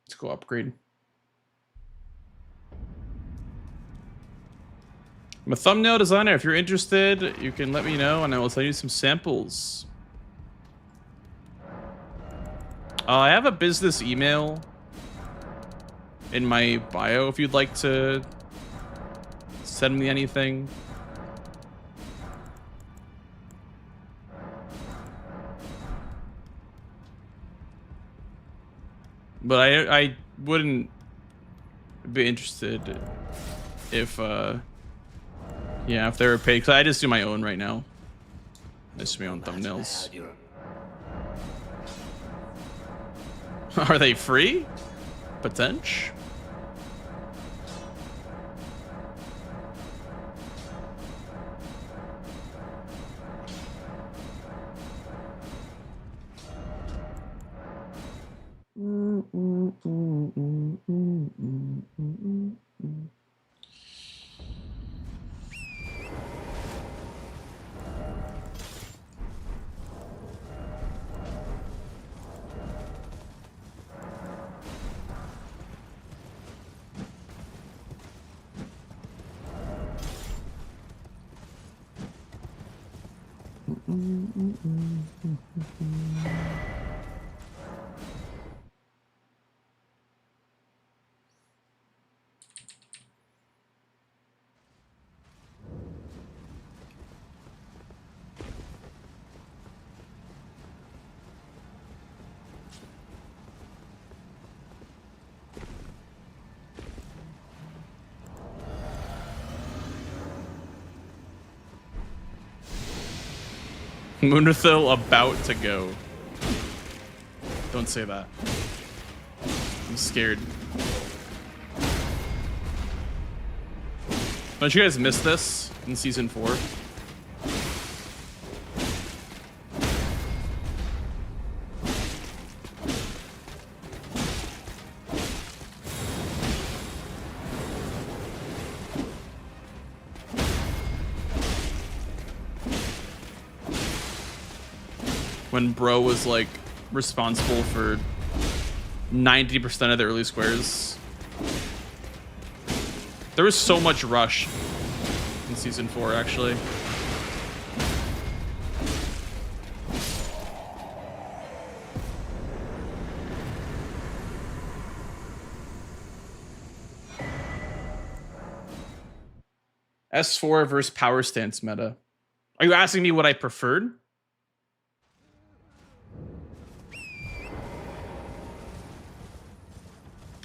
Let's go upgrade. I'm a thumbnail designer. If you're interested, you can let me know and I will send you some samples. I have a business email in my bio if you'd like to send me anything. But I wouldn't be interested if yeah, if they were paid, because I just do my own right now. I just do my own thumbnails. Are they free? Potential. Moonrathil about to go. Don't say that. I'm scared. Don't you guys miss this in season 4? When Bro was like responsible for 90% of the early squares. There was so much rush in season 4 actually. S4 versus power stance meta. Are you asking me what I preferred?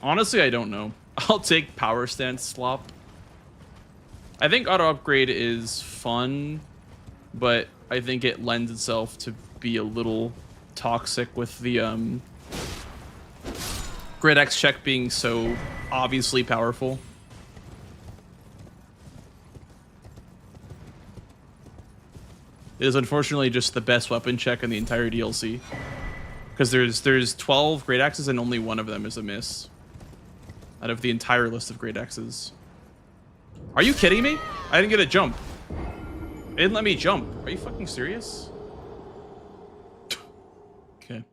Honestly, I don't know. I'll take power stance slop. I think auto upgrade is fun, but I think it lends itself to be a little toxic with the grid X check being so obviously powerful. It is unfortunately just the best weapon check in the entire DLC. Because there's 12 great axes and only one of them is a miss. Out of the entire list of great axes. Are you kidding me? I didn't get a jump. It didn't let me jump. Are you fucking serious? Okay.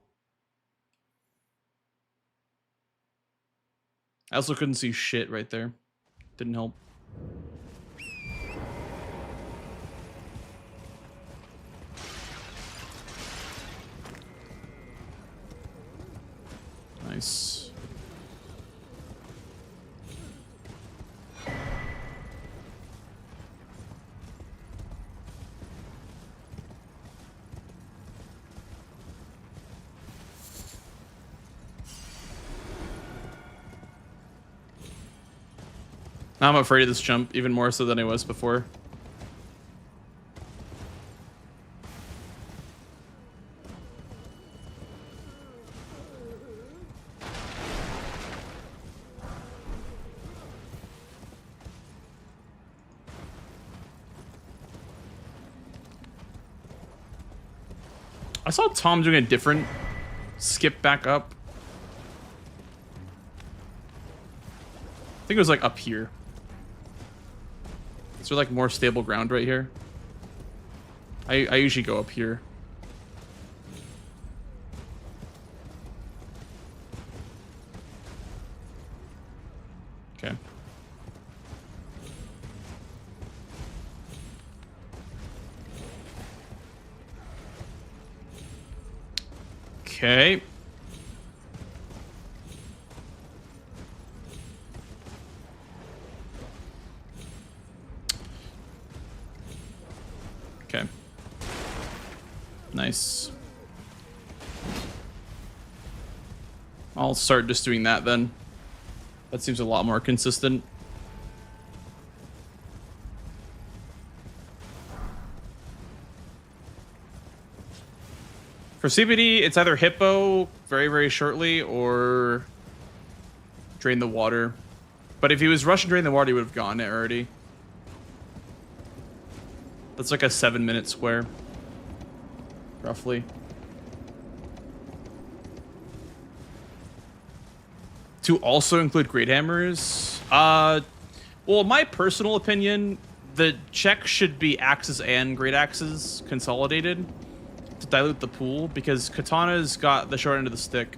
I also couldn't see shit right there. Didn't help. Nice. Now I'm afraid of this jump even more so than I was before. I saw Tom doing a different skip back up. I think it was like up here. Is there like more stable ground right here? I usually go up here. Okay. Okay. Okay. Nice. I'll start just doing that then. That seems a lot more consistent. For CBD, it's either Hippo very, very shortly or Drain the Water. But if he was rushing Drain the Water, he would have gotten it already. That's like a 7-minute square. Roughly. To also include Great Hammers? Well, my personal opinion, the check should be axes and great axes consolidated to dilute the pool, because katanas got the short end of the stick.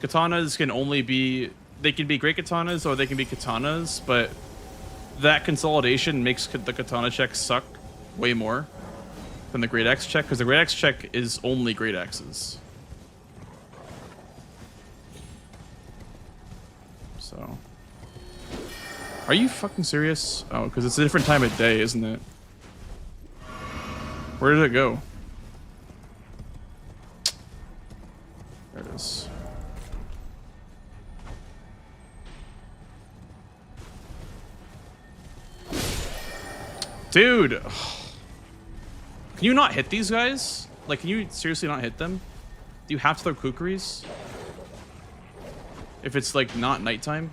Katanas can only be, they can be great katanas or they can be katanas, but that consolidation makes the katana check suck way more than the great axe check, because the great axe check is only great axes. So, are you fucking serious? Oh, because it's a different time of day, isn't it? Where did it go? There it is. Dude! Can you not hit these guys? Like, can you seriously not hit them? Do you have to throw kukris? If it's, like, not nighttime?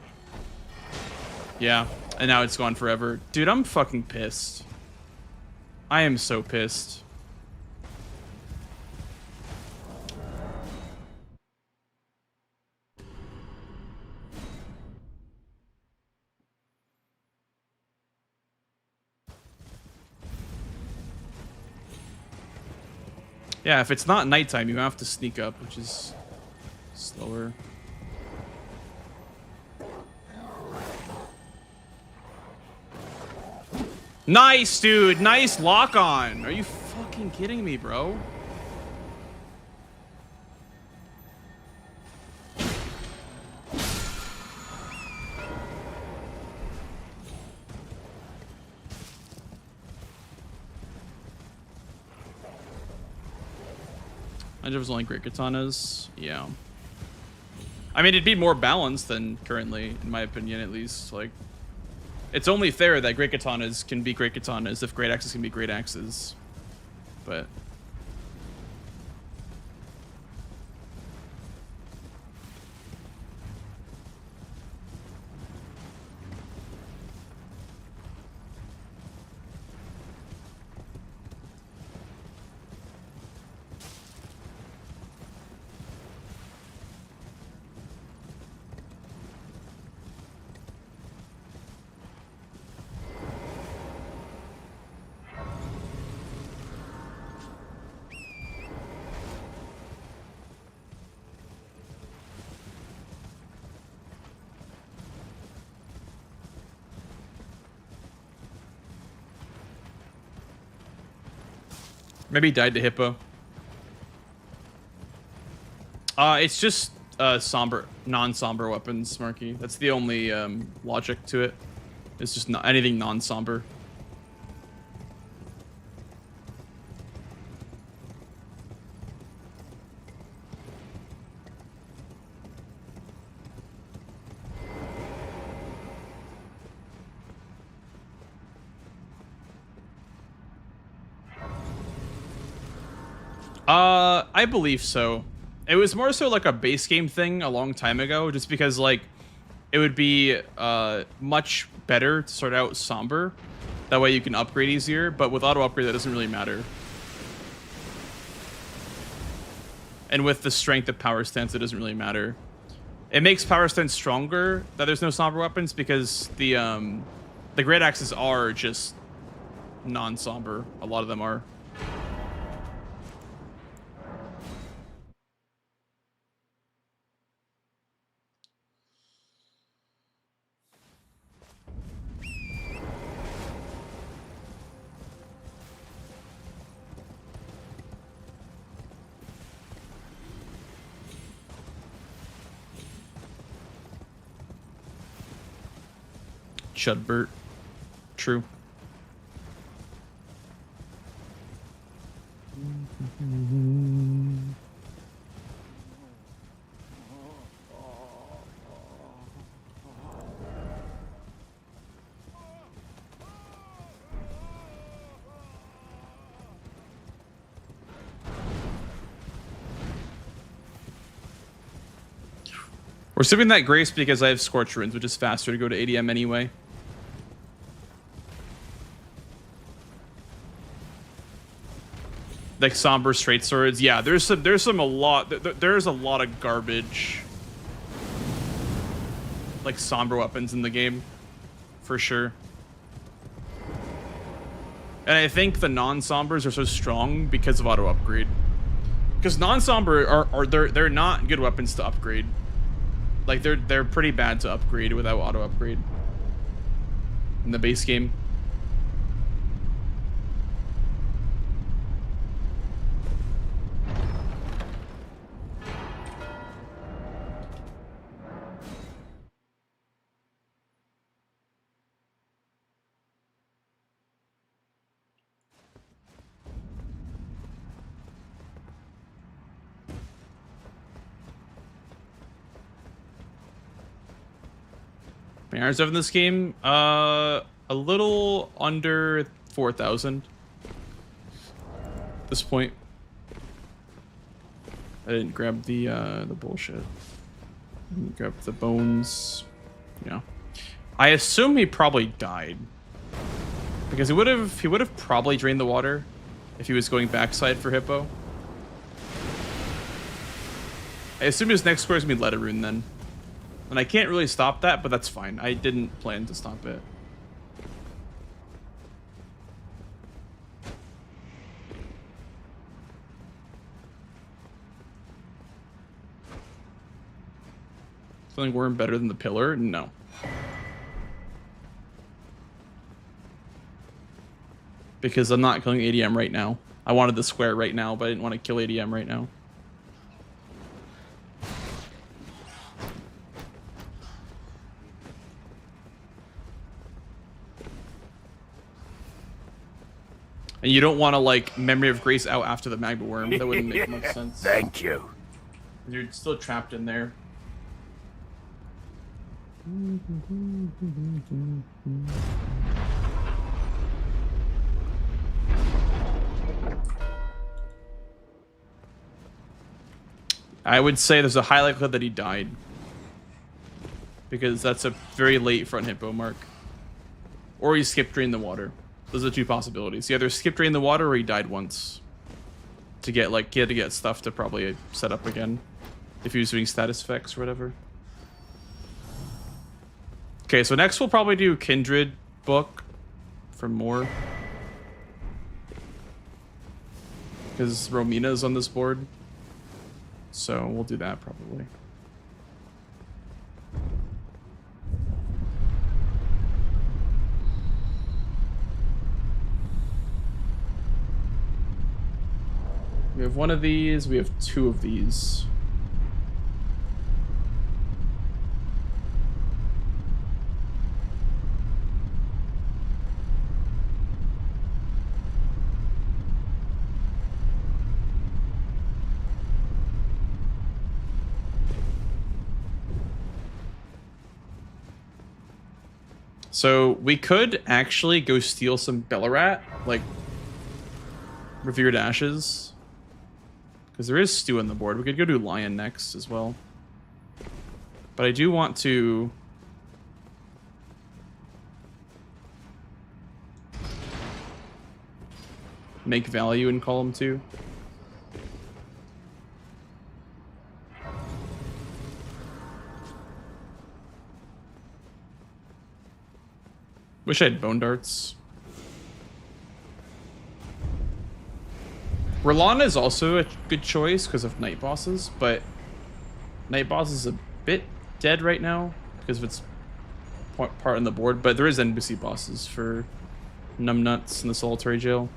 Yeah, and now it's gone forever. Dude, I'm fucking pissed. I am so pissed. Yeah, if it's not nighttime, you have to sneak up, which is slower. Nice, dude. Nice lock on. Are you fucking kidding me, bro? I was only great katanas. Yeah. I mean, it'd be more balanced than currently, in my opinion, at least. Like, it's only fair that great katanas can be great katanas if great axes can be great axes. But maybe he died to Hippo. It's just somber, non-somber weapons, Marky. That's the only logic to it. It's just not anything non-somber. I believe so. It was more so like a base game thing a long time ago, just because like it would be much better to start out somber. That way you can upgrade easier, but with auto upgrade that doesn't really matter. And with the strength of power stance, it doesn't really matter. It makes power stance stronger that there's no somber weapons because the great axes are just non-somber. A lot of them are. Chudbert. True. We're sipping that grace because I have Scorch Runes, which is faster to go to ADM anyway. Like somber straight swords, yeah. There's a lot of garbage, like somber weapons in the game, for sure. And I think the non-sombers are so strong because of auto upgrade. Because non-somber they're not good weapons to upgrade. Like they're pretty bad to upgrade without auto upgrade in the base game. Hours of in this game, a little under 4,000 at this point. I didn't grab the bullshit. I didn't grab the bones. Yeah, I assume he probably died because he would have probably drained the water if he was going backside for Hippo. I assume his next score is gonna be Letter Rune then. And I can't really stop that, but that's fine. I didn't plan to stop it. Something worm better than the pillar? No. Because I'm not killing ADM right now. I wanted the square right now, but I didn't want to kill ADM right now. And you don't want to, like, Memory of Grace out after the Magma Worm. That wouldn't make much sense. Thank you. You're still trapped in there. I would say there's a high likelihood that he died. Because that's a very late front hippo mark. Or he skipped drain the water. Those are two possibilities. He either skipped drain the water or he died once. To get, like, he had to get stuff to probably set up again. If he was doing status effects or whatever. Okay, so next we'll probably do Kindred book for more. Because Romina's on this board. So we'll do that probably. We have one of these, we have two of these. So we could actually go steal some Bellarat, like Revered Ashes. Because there is stew on the board. We could go do lion next as well. But I do want to... make value in column 2. Wish I had bone darts. Rolana is also a good choice because of night bosses, but night boss is a bit dead right now because of its part on the board, but there is NPC bosses for numbnuts in the solitary jail.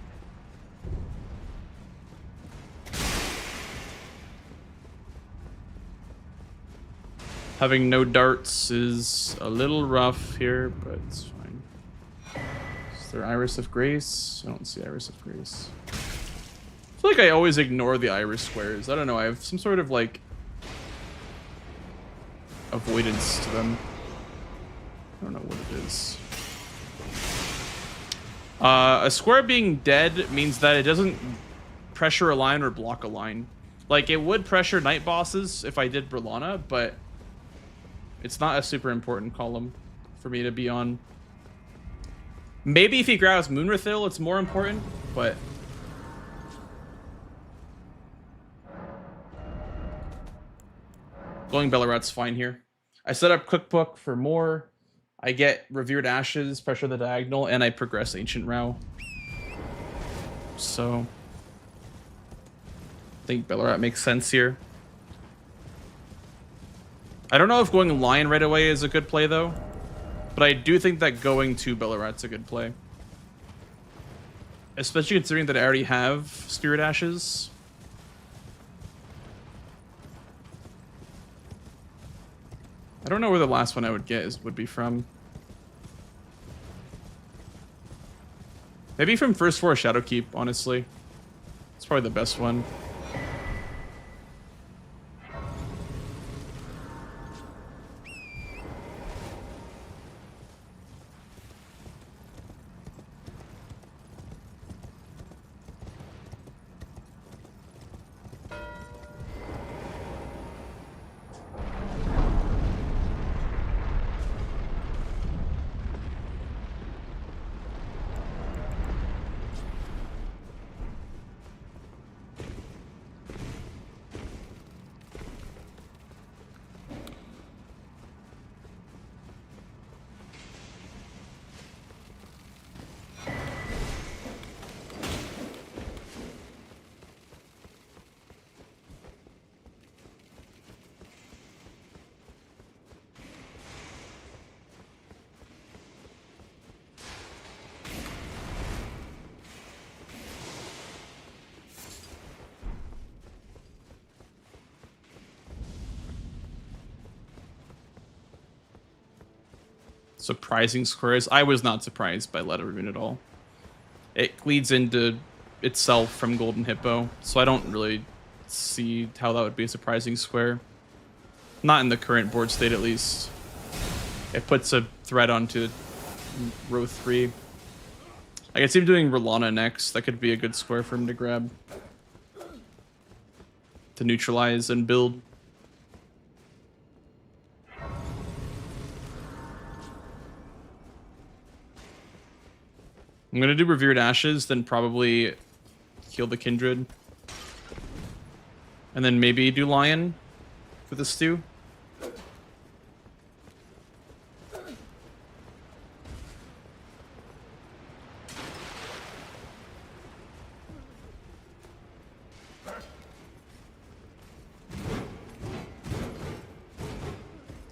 Having no darts is a little rough here, but it's fine. Is there Iris of Grace? I don't see Iris of Grace. I feel like I always ignore the Iris squares. I don't know, I have some sort of like avoidance to them. I don't know what it is. A square being dead means that it doesn't pressure a line or block a line. Like, it would pressure night bosses if I did Brillana, but it's not a super important column for me to be on. Maybe if he grabs Moonrathil, it's more important, but... Going Bellarat's fine here. I set up Cookbook for more. I get Revered Ashes, Pressure the Diagonal, and I progress Ancient Row. So... I think Bellarat makes sense here. I don't know if going Lion right away is a good play, though. But I do think that going to Bellarat's a good play. Especially considering that I already have Spirit Ashes. I don't know where the last one I would get would be from. Maybe from first 4 Shadowkeep, honestly. It's probably the best one. Surprising squares. I was not surprised by Letter Rune at all. It leads into itself from Golden Hippo, so I don't really see how that would be a surprising square. Not in the current board state, at least. It puts a threat onto row 3. I can see him doing Rolana next. That could be a good square for him to grab. To neutralize and build. I'm gonna do Revered Ashes, then probably kill the Kindred. And then maybe do Lion for the stew.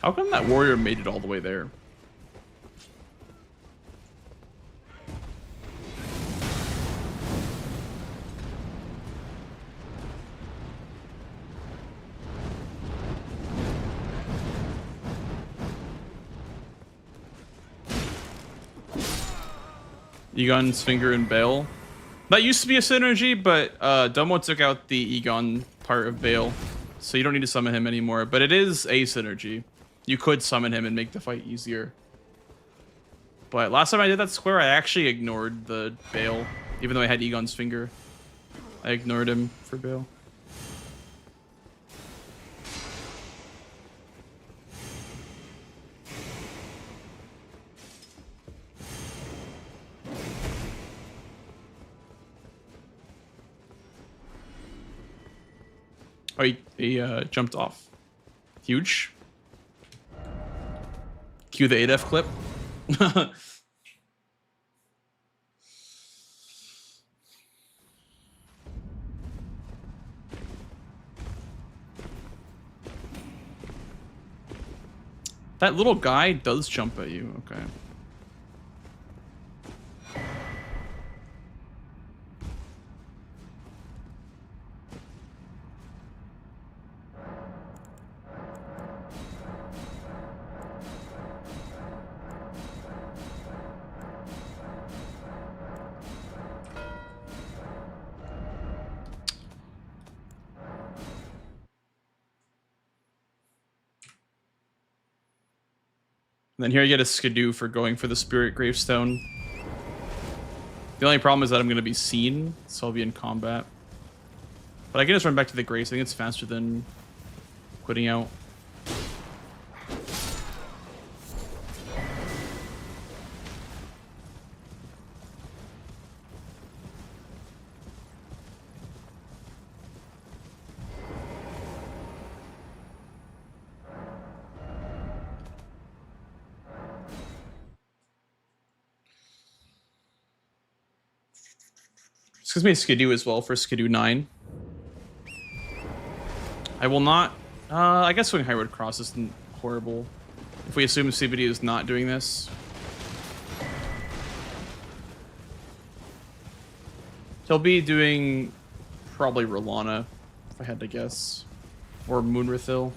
How come that warrior made it all the way there? Egon's Finger and Bale. That used to be a synergy, but Domo took out the Egon part of Bale, so you don't need to summon him anymore. But it is a synergy. You could summon him and make the fight easier. But last time I did that square, I actually ignored the Bale, even though I had Egon's Finger. I ignored him for Bale. Oh, he jumped off. Huge. Cue the 8F clip. That little guy does jump at you. Okay. And then here you get a skidoo for going for the spirit gravestone. The only problem is that I'm going to be seen, so I'll be in combat. But I can just run back to the graves. I think it's faster than quitting out. This gives me a skidoo as well for skidoo 9. I will not... I guess swing Highroad Cross isn't horrible. If we assume CBD is not doing this. He'll be doing probably Rolana, if I had to guess. Or Moonrathil.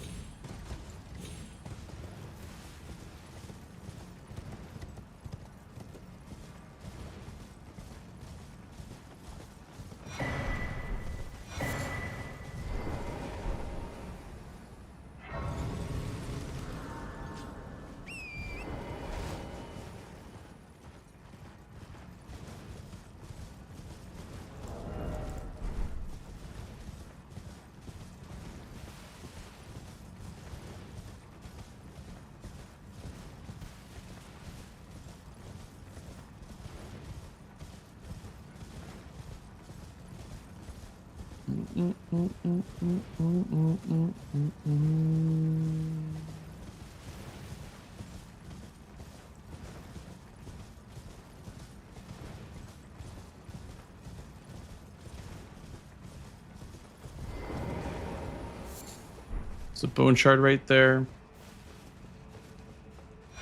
There's a bone shard right there.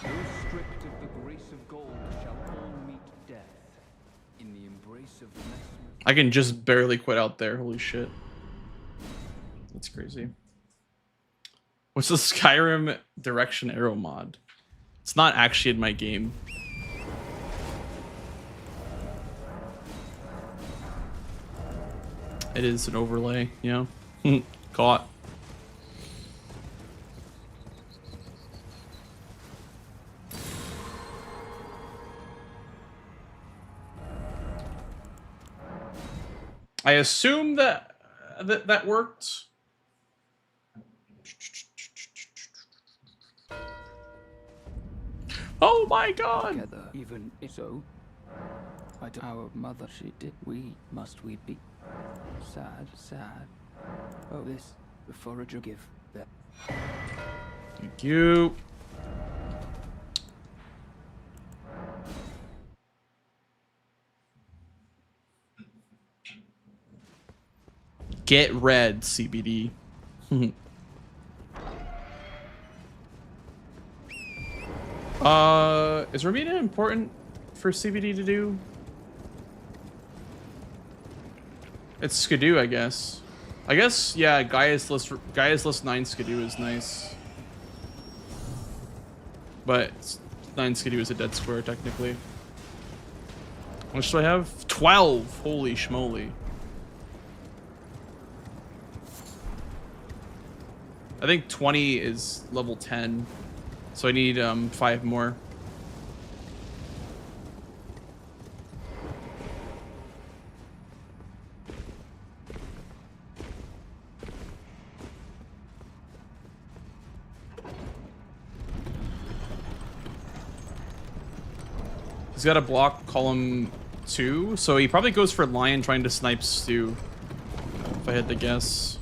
Those stripped of the grace of gold shall all meet death in the embrace of the mesmer. I can just barely quit out there. Holy shit. That's crazy. What's the Skyrim direction arrow mod? It's not actually in my game. It is an overlay, you know? Caught. I assume that that worked. Oh my god! Together, even if so, our mother, she did. We be sad, sad. Oh, this the forager give that. Thank you. Get red, CBD. Is Romina important for CBD to do? It's Skidoo, I guess. I guess, yeah, Gaia's List 9 Skidoo is nice. But 9 Skidoo is a dead square, technically. How much do I have? 12! Holy schmoly. I think 20 is level 10, so I need 5 more. He's got a block column 2, so he probably goes for Lion trying to snipe Stu, if I had to guess.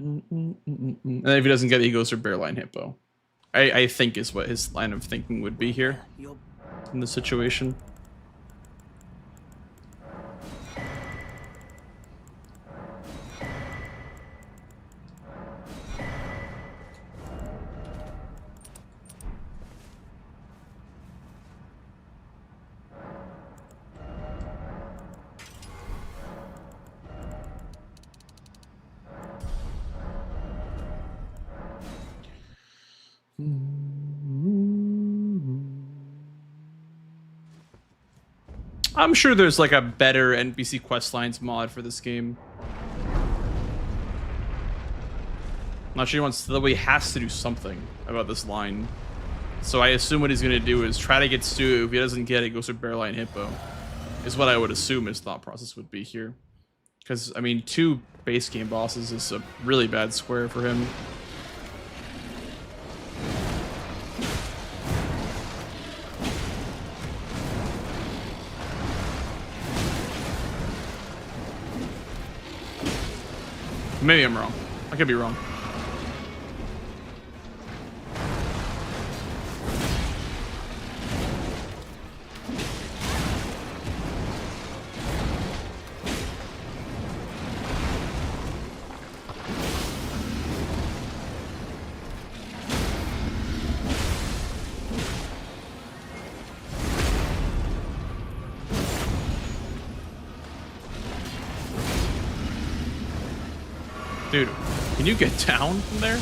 And then if he doesn't get it, he goes for Bearline Hippo. I think is what his line of thinking would be here in this situation. I'm sure there's like a better NPC questlines mod for this game. I'm not sure he wants to, he has to do something about this line. So I assume what he's gonna do is try to get Stu. If he doesn't get it, goes for Bearline Hippo. Is what I would assume his thought process would be here. Because I mean, 2 base game bosses is a really bad square for him. Maybe I'm wrong. I could be wrong. Dude, can you get down from there?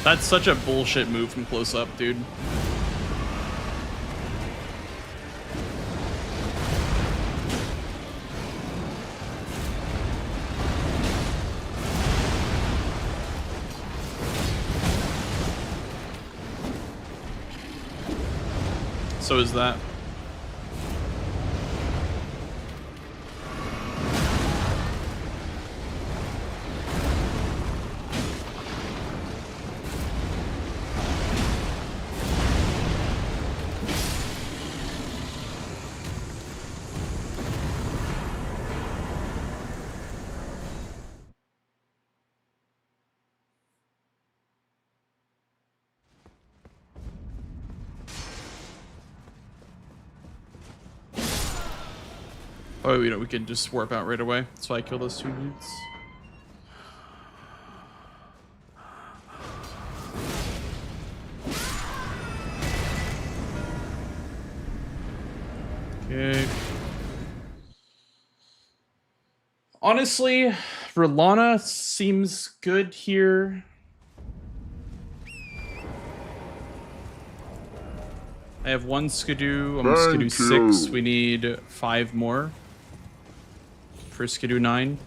That's such a bullshit move from close up, dude. So is that. Oh, you know, we can just warp out right away. That's why I kill those 2 dudes. Okay. Honestly, Rolana seems good here. I have 1 Skidoo. I'm Skidoo 6. We need 5 more. For Skidoo 9.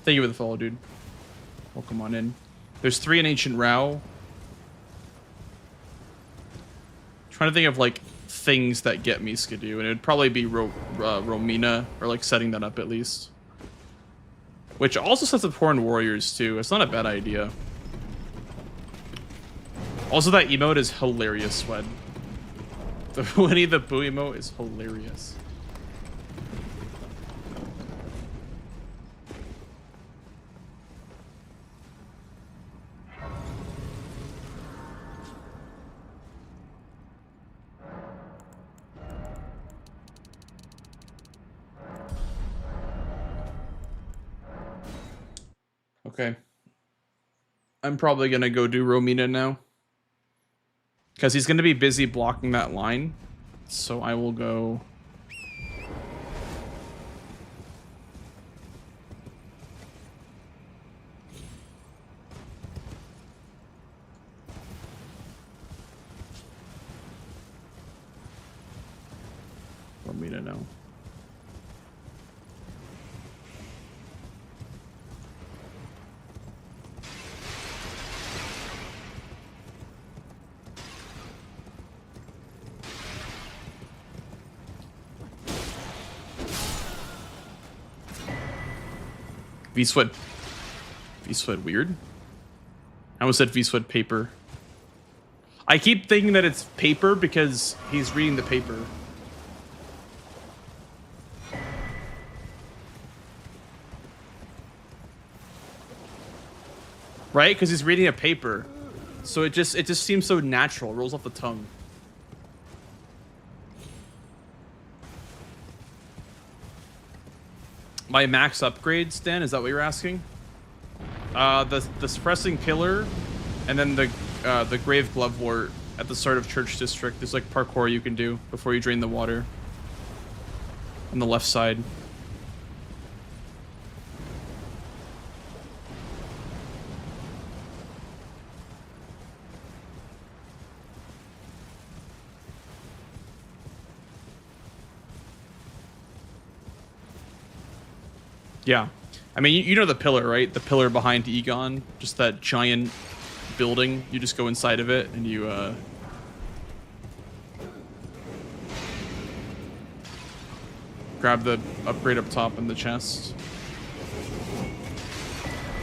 Thank you for the follow, dude. Welcome on in. There's 3 in Ancient Rao. Trying to think of like things that get me Skidoo, and it would probably be Romina, or like setting that up at least. Which also sets up Horned Warriors too. It's not a bad idea. Also, that emote is hilarious, Swed. The Winnie the Pooh emote is hilarious. Okay. I'm probably gonna go do Romina now. Because he's gonna be busy blocking that line. So I will go... Romina now. V-Sweat. V-Sweat weird? I almost said V-Sweat paper. I keep thinking that it's paper because he's reading the paper. Right? Because he's reading a paper. So it just seems so natural. It rolls off the tongue. My max upgrades, Dan, is that what you're asking? The suppressing pillar, and then the grave glovewort at the start of Church District. There's like parkour you can do before you drain the water. On the left side. Yeah. I mean, you know the pillar, right? The pillar behind Egon. Just that giant building. You just go inside of it and you, grab the upgrade up top in the chest.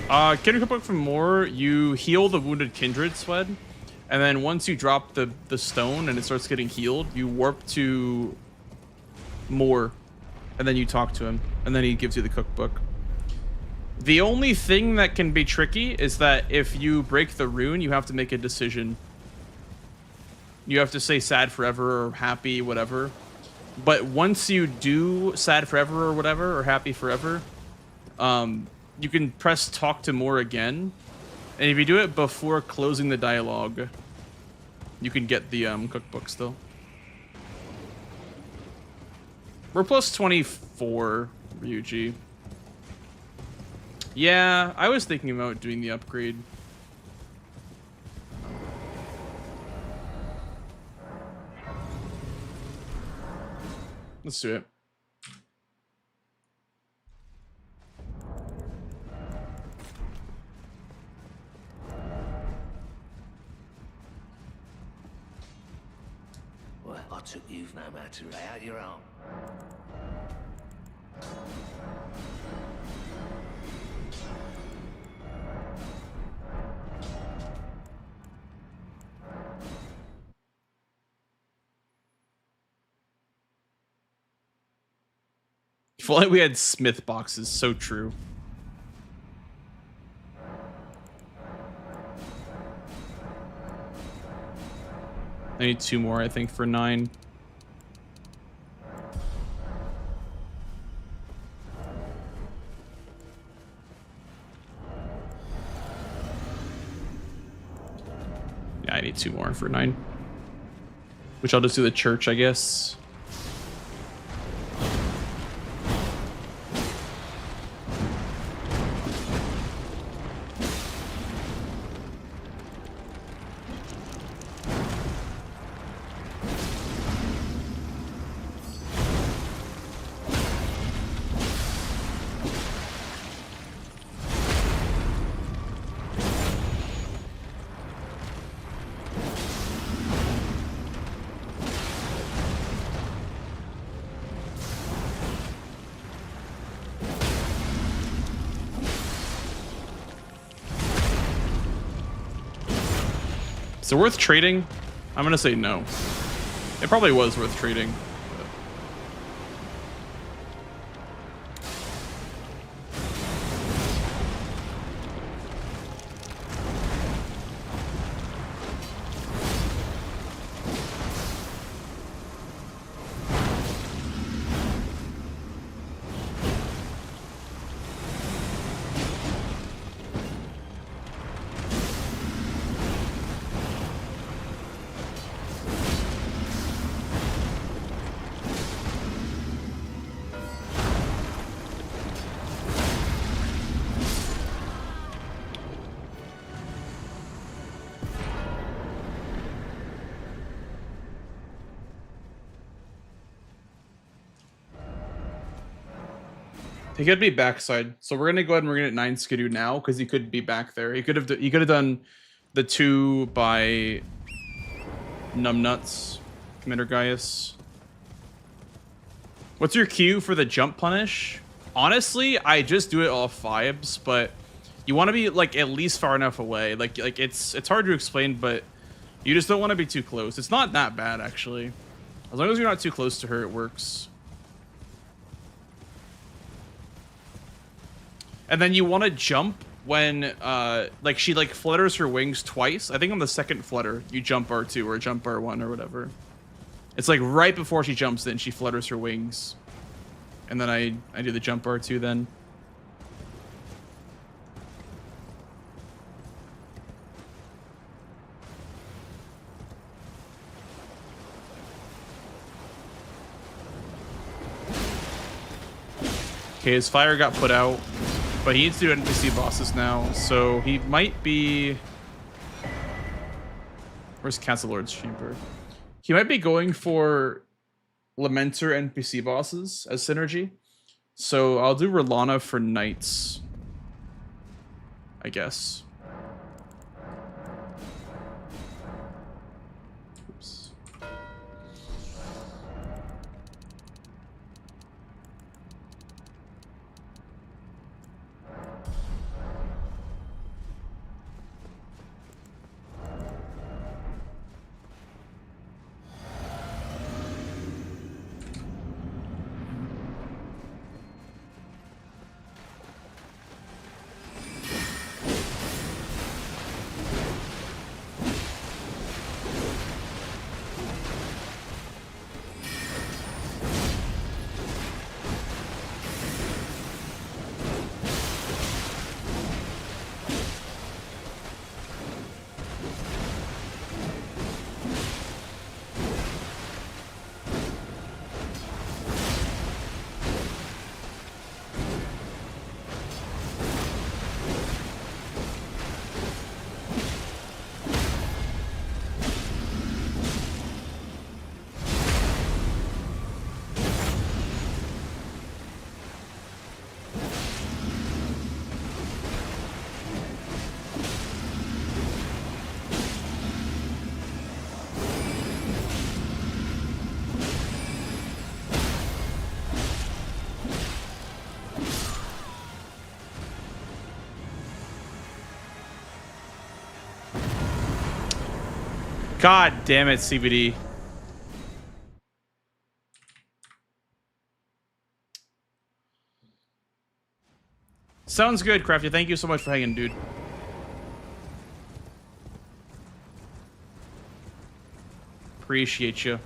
Getting a cookbook from more, you heal the wounded kindred Swed. And then once you drop the stone and it starts getting healed, you warp to more. And then you talk to him. And then he gives you the cookbook. The only thing that can be tricky is that if you break the rune, you have to make a decision. You have to say sad forever or happy, whatever. But once you do sad forever or whatever, or happy forever, you can press talk to more again. And if you do it before closing the dialogue, you can get the cookbook still. We're plus 24, Ryuji. Yeah, I was thinking about doing the upgrade. Let's do it. Well, I took you no matter how you're on. If only we had Smith boxes, so true. I need 2 more, I think, for 9. Yeah, I need 2 more for 9. Which I'll just do the church, I guess. Is it worth trading? I'm gonna say no. It probably was worth trading. He could be backside, so we're gonna go ahead and we're gonna 9 Skidoo now because he could be back there. He could have done the 2 by Numbnuts, Commander Gaius. What's your Q for the jump punish? Honestly, I just do it off vibes, but you want to be like at least far enough away. Like it's hard to explain, but you just don't want to be too close. It's not that bad actually. As long as you're not too close to her, it works. And then you want to jump when like she like flutters her wings twice. I think on the second flutter, you jump R2 or jump R1 or whatever. It's like right before she jumps in, she flutters her wings. And then I do the jump R2 then. Okay, his fire got put out, but he needs to do NPC bosses now, so he might be... Where's Castle Lord's Chamber? He might be going for Lamenter NPC bosses as synergy. So I'll do Rolana for knights, I guess. Oops. God damn it, CBD. Sounds good, Crafty. Thank you so much for hanging, dude. Appreciate you.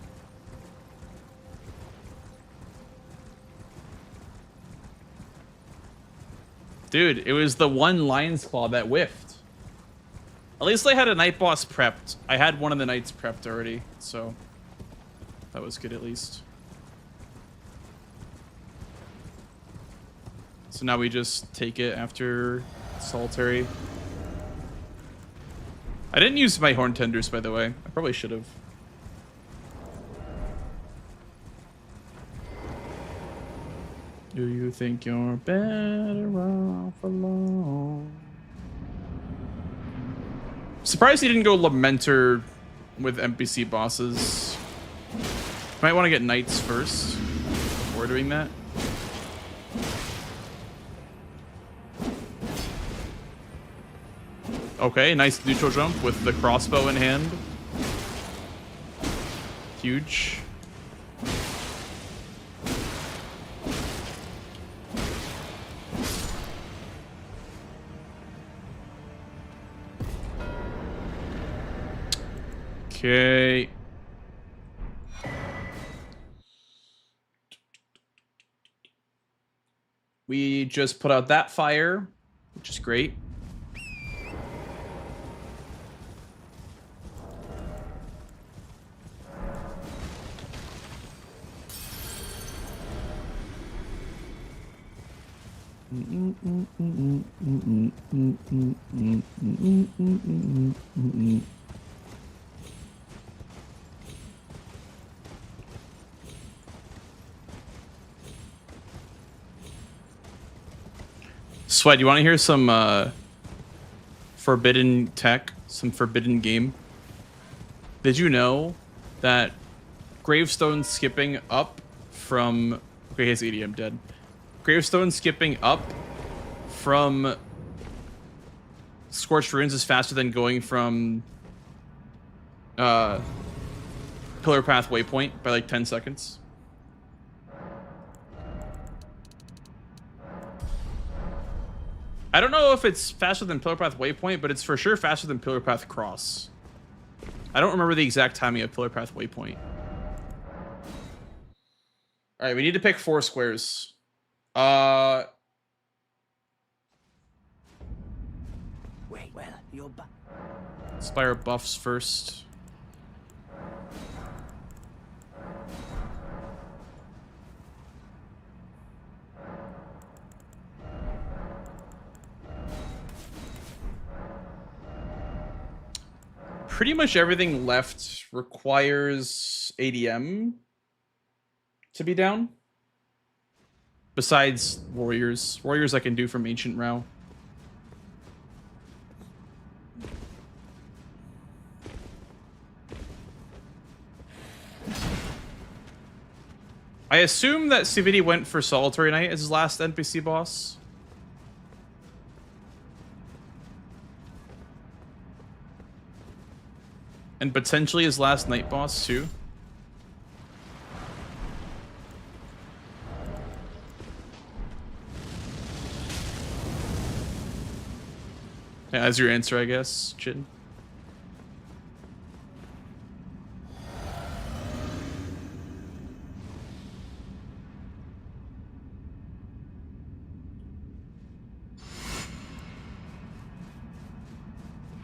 Dude, it was the one Lion's Claw that whiffed. At least I had a night boss prepped. I had one of the knights prepped already, so that was good at least. So now we just take it after solitary. I didn't use my horn tenders, by the way. I probably should have. Do you think you're better off alone? Surprised he didn't go Lamenter with NPC bosses. Might want to get knights first before doing that. Okay, nice neutral jump with the crossbow in hand. Huge. Okay. We just put out that fire, which is great. Sweat, you want to hear some forbidden tech, some forbidden game? Did you know that gravestone skipping up from... Okay, his EDM dead. Gravestone skipping up from Scorched Ruins is faster than going from Pillar Path Waypoint by like 10 seconds. I don't know if it's faster than Pillar Path Waypoint, but it's for sure faster than Pillar Path Cross. I don't remember the exact timing of Pillar Path Waypoint. All right, we need to pick 4 squares. Wait, well, you're Spire buffs first. Pretty much everything left requires ADM to be down. Besides warriors. Warriors I can do from Ancient Row. I assume that CVD went for Solitary Knight as his last NPC boss. And potentially his last night boss too. Yeah, as your answer, I guess, Chin.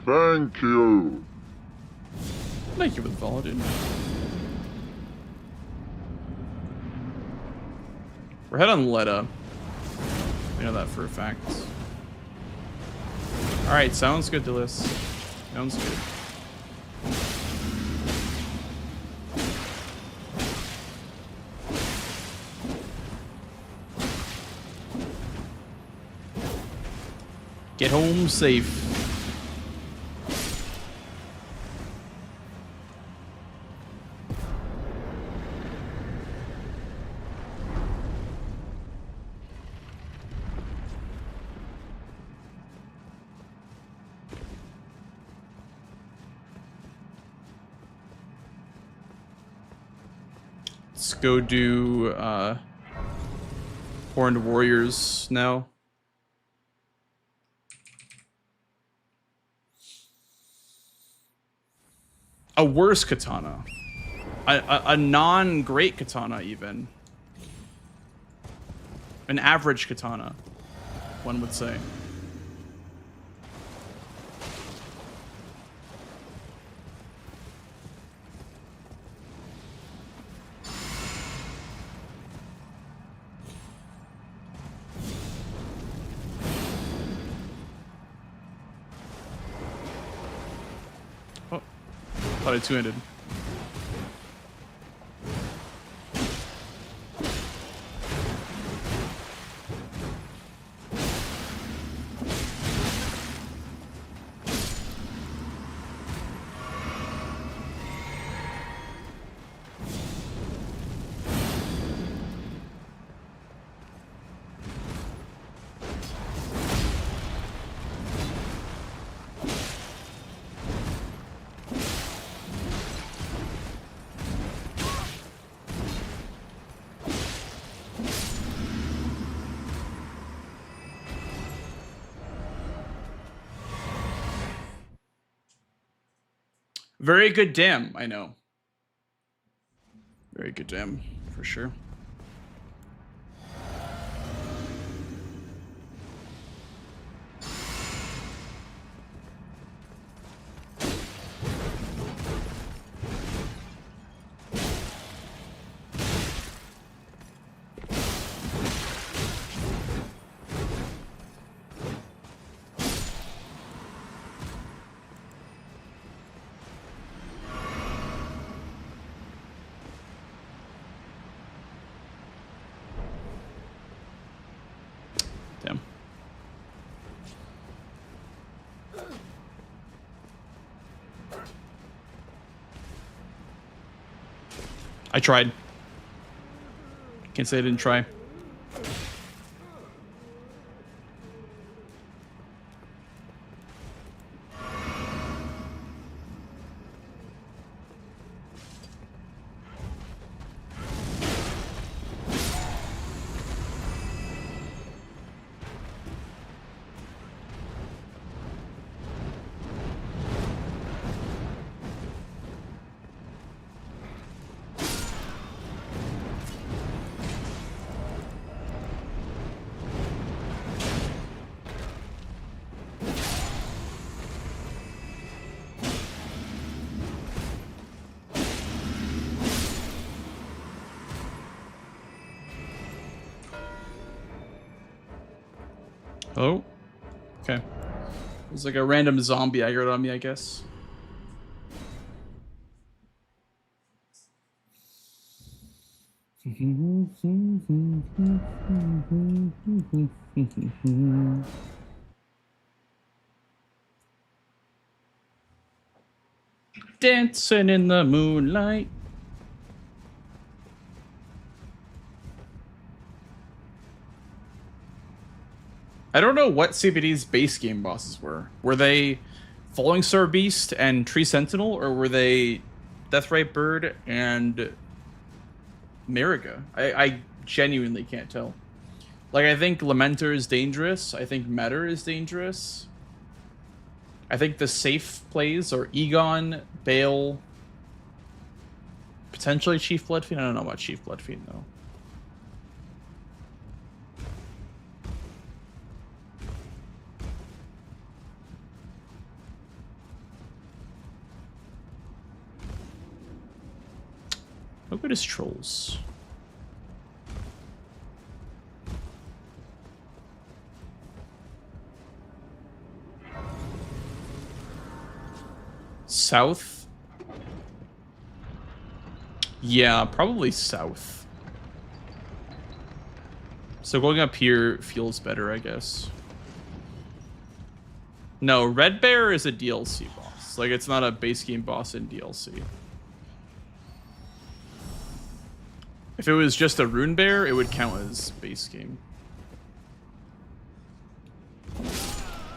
Thank you. Thank you for the follow, dude. We're head on Letta. We know that for a fact. Alright, sounds good, Delis. Sounds good. Get home safe. Let's go do Horned Warriors now. A worse katana. A non-great katana, even. An average katana, one would say. Thought I two-handed. Very good dam, I know. Very good dam, for sure. Damn. I tried. Can't say I didn't try. Oh. Okay. It's like a random zombie aggroed on me, I guess. Dancing in the moonlight. I don't know what CBD's base game bosses were. Were they Falling Star Beast and Tree Sentinel, or were they Deathrite Bird and Mariga? I genuinely can't tell. Like, I think Lamenter is dangerous. I think Metter is dangerous. I think the safe plays are Egon, Bale, potentially Chief Bloodfiend. I don't know about Chief Bloodfiend, though. How good is Trolls? South? Yeah, probably south. So going up here feels better, I guess. No, Red Bear is a DLC boss. Like, it's not a base game boss in DLC. If it was just a Rune Bear, it would count as base game.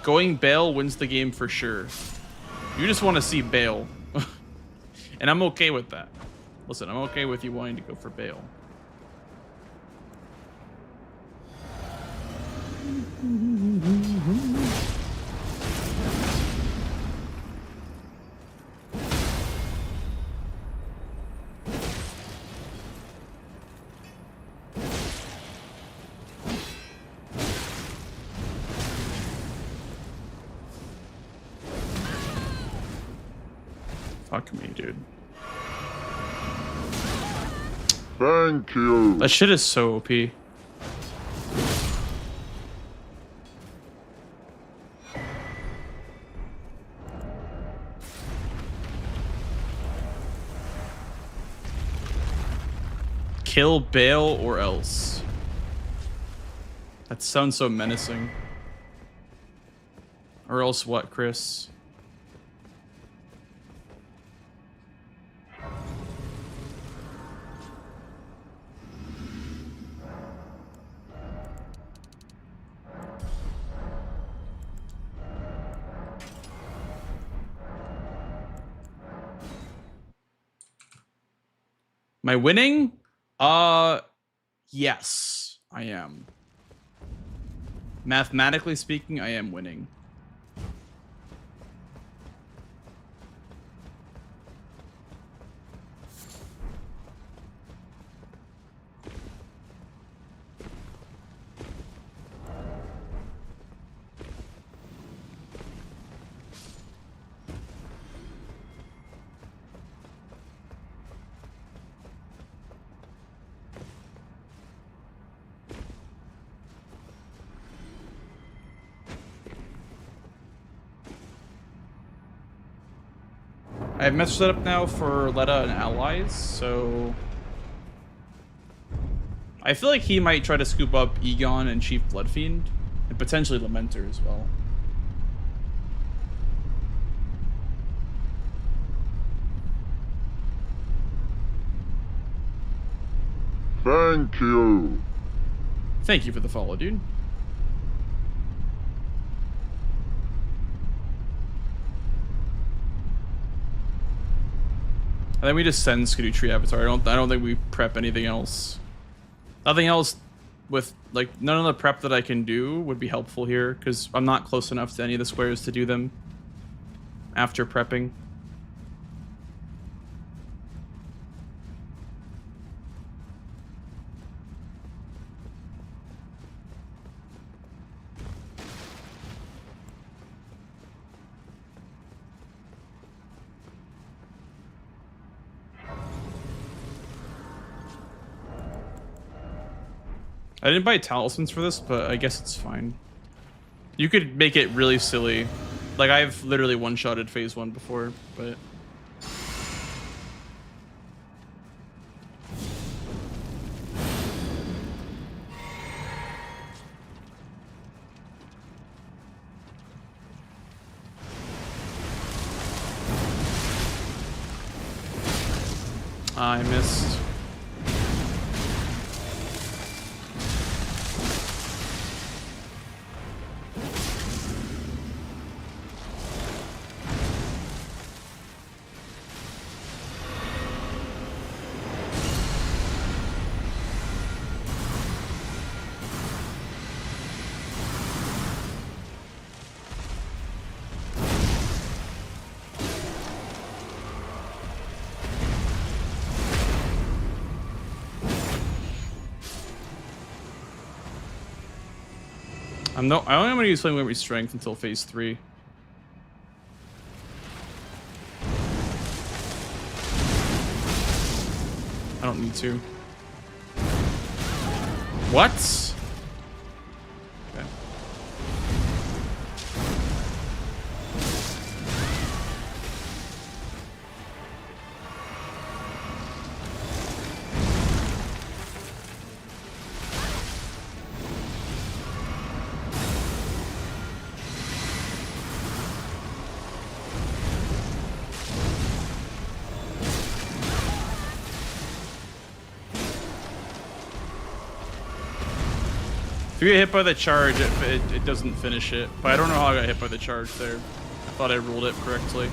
Going Bale wins the game for sure. You just want to see Bale. And I'm okay with that. Listen, I'm okay with you wanting to go for Bale. Fuck me, dude. Thank you. That shit is so OP. Kill Bale or else. That sounds so menacing. Or else what, Chris? Am I winning? Yes, I am. Mathematically speaking, I am winning. I have message set up now for Letta and allies, so I feel like he might try to scoop up Egon and Chief Bloodfiend, and potentially Lamenter as well. Thank you. Thank you for the follow, dude. And then we just send Skidoo Tree Avatar. I don't think we prep anything else. Nothing else with, like, none of the prep that I can do would be helpful here, because I'm not close enough to any of the squares to do them after prepping. I didn't buy talismans for this, but I guess it's fine. You could make it really silly. Like, I've literally one-shotted phase 1 before, but... I missed. I only am going to use Flame Memory Strength until phase 3. I don't need to. What? Okay. If you get hit by the charge, it doesn't finish it. But I don't know how I got hit by the charge there. I thought I ruled it correctly.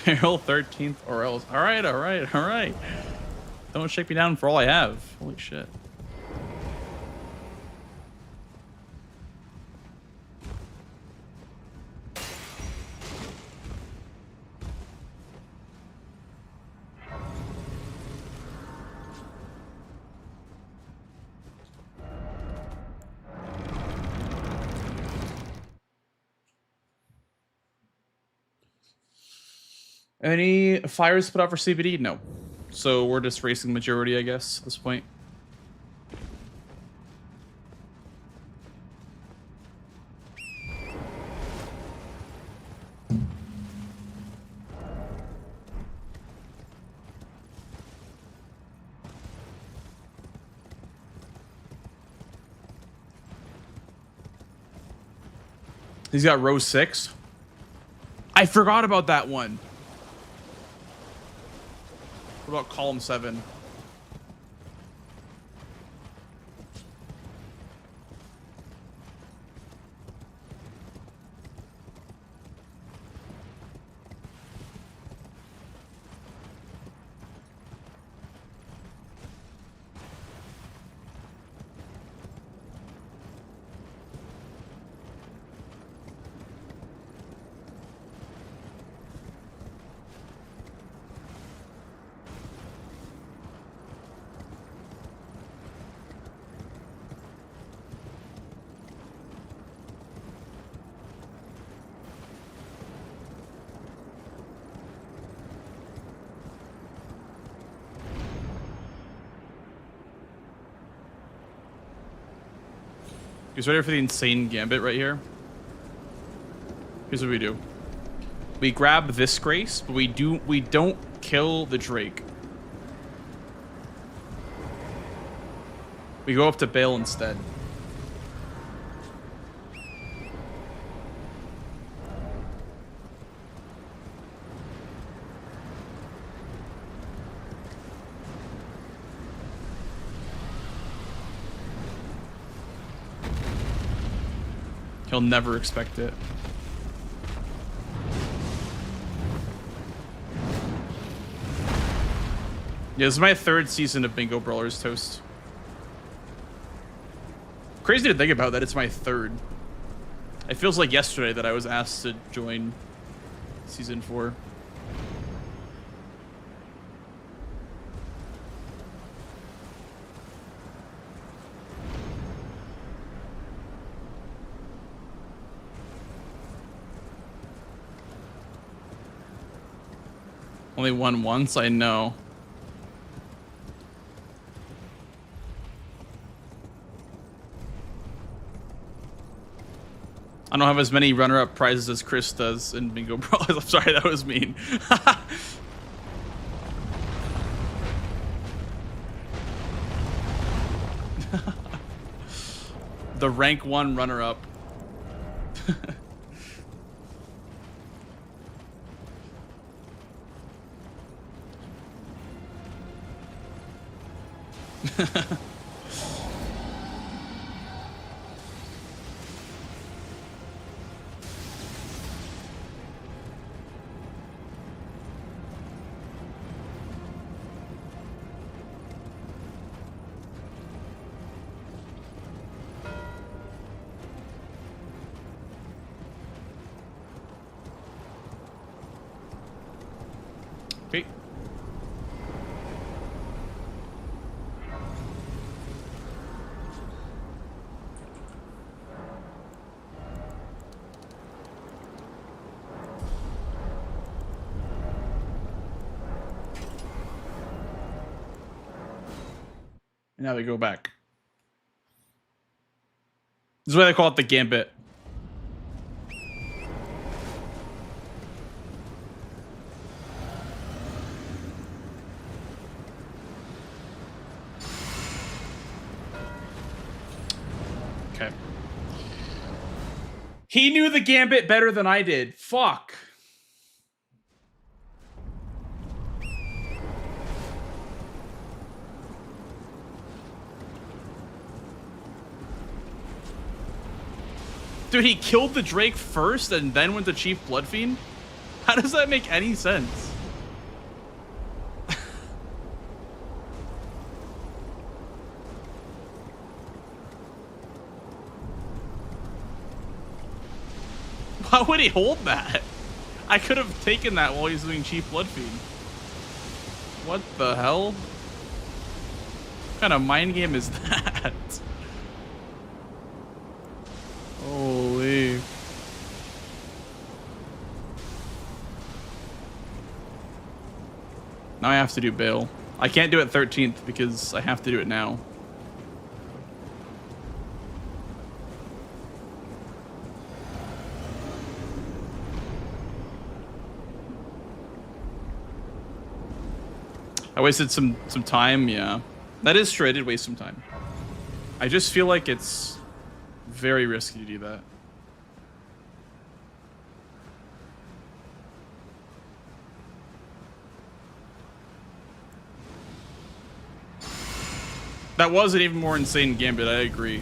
Peril 13th or else. Alright, alright, alright. Don't shake me down for all I have. Holy shit. Any fires put out for CBD? No. So we're just racing majority, I guess, at this point. He's got row 6. I forgot about that one. What about column 7? He's ready for the insane gambit right here. Here's what we do. We grab this Grace, but we don't kill the Drake. We go up to Bale instead. He'll never expect it. Yeah, this is my 3rd season of Bingo Brawlers Toast. Crazy to think about that it's my 3rd. It feels like yesterday that I was asked to join season 4. Only won once, I know. I don't have as many runner-up prizes as Chris does in Bingo Brawlers. I'm sorry, that was mean. The rank 1 runner-up. Okay. And now they go back. This is why they call it the Gambit. Okay. He knew the Gambit better than I did. Fuck. Dude, he killed the Drake first and then went to Chief Bloodfiend? How does that make any sense? Why would he hold that? I could have taken that while he's doing Chief Bloodfiend. What the hell? What kind of mind game is that? Holy. Now I have to do Bale. I can't do it 13th because I have to do it now. I wasted some time, yeah. That is true, I did waste some time. I just feel like it's very risky to do that. That was an even more insane gambit, I agree.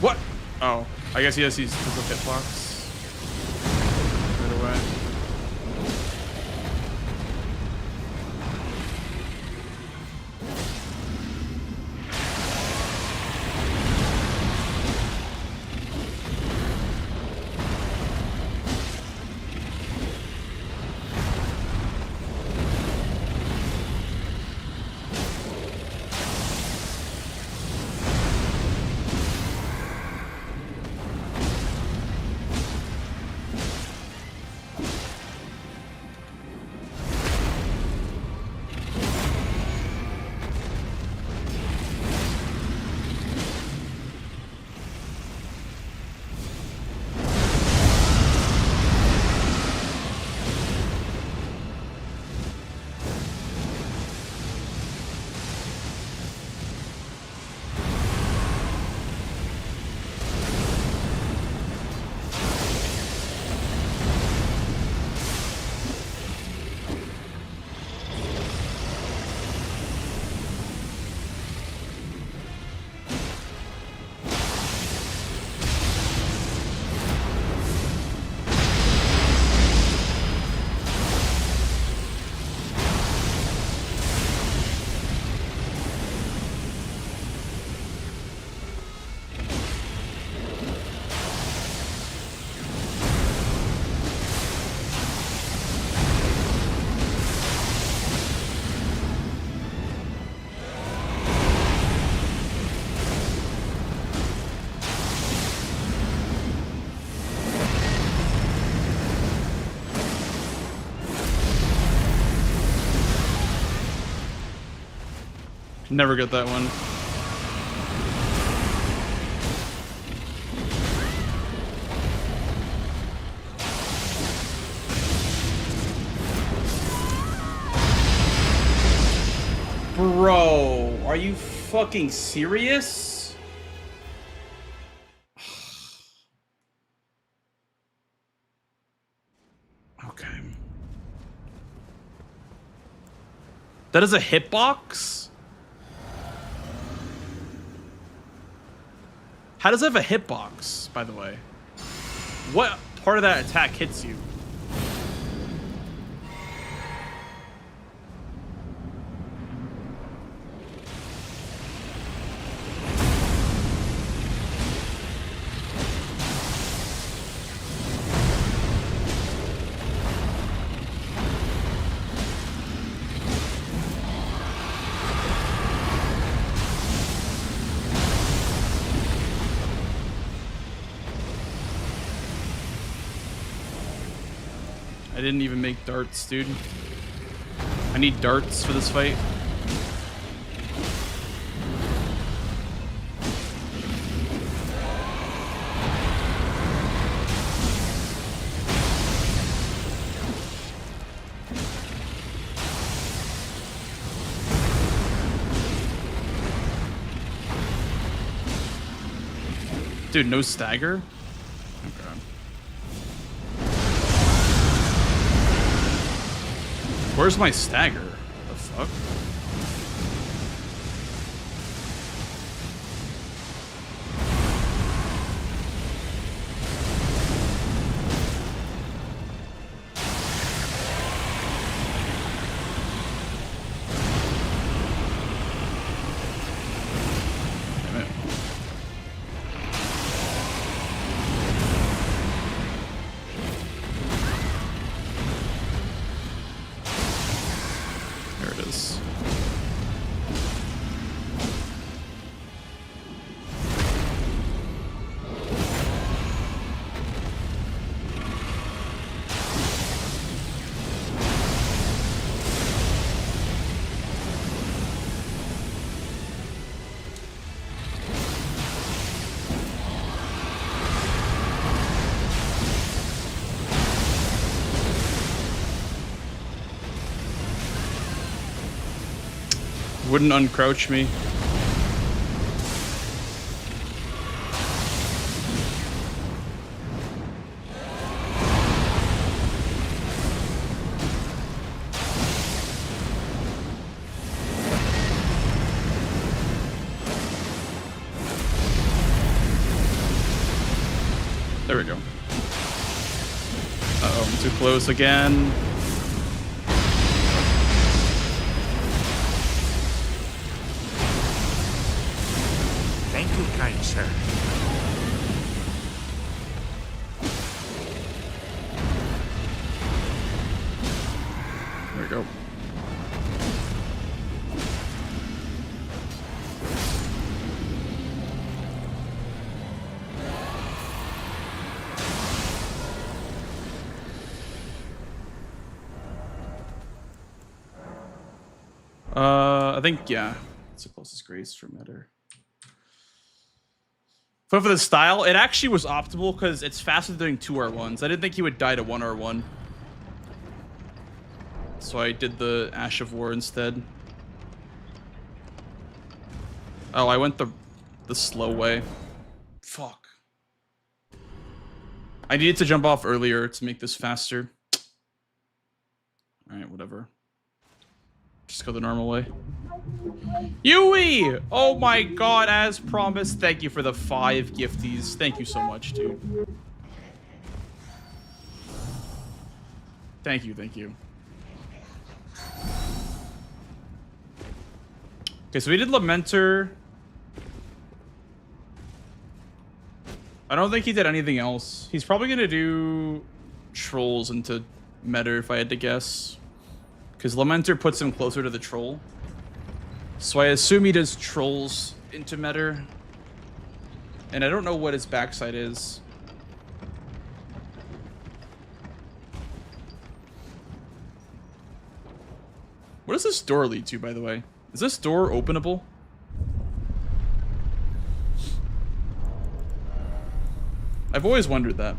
What? Oh, I guess he has these hitbox right away. Never get that one. Bro, are you fucking serious? Okay. That is a hitbox? How does it have a hitbox, by the way? What part of that attack hits you? I didn't even make darts, dude. I need darts for this fight. Dude, no stagger? Okay. Where's my stagger? The fuck? Damn it. There it is. Wouldn't uncrouch me. There we go. Uh-oh, I'm too close again. Thank you, kind sir. There we go. I think, yeah. It's the closest grace for Metter. But for the style, it actually was optimal because it's faster than doing 2R1s. I didn't think he would die to 1R1. So I did the Ash of War instead. Oh, I went the slow way. Fuck. I needed to jump off earlier to make this faster. Alright, whatever. Just go the normal way. Yui! Oh my god, as promised. Thank you for the 5 gifties. Thank you so much, dude. Thank you, thank you. Okay, so we did Lamenter. I don't think he did anything else. He's probably gonna do Trolls into Meta if I had to guess. Because Lamenter puts him closer to the Troll. So I assume he does Trolls into Meta. And I don't know what his backside is. What does this door lead to, by the way? Is this door openable? I've always wondered that.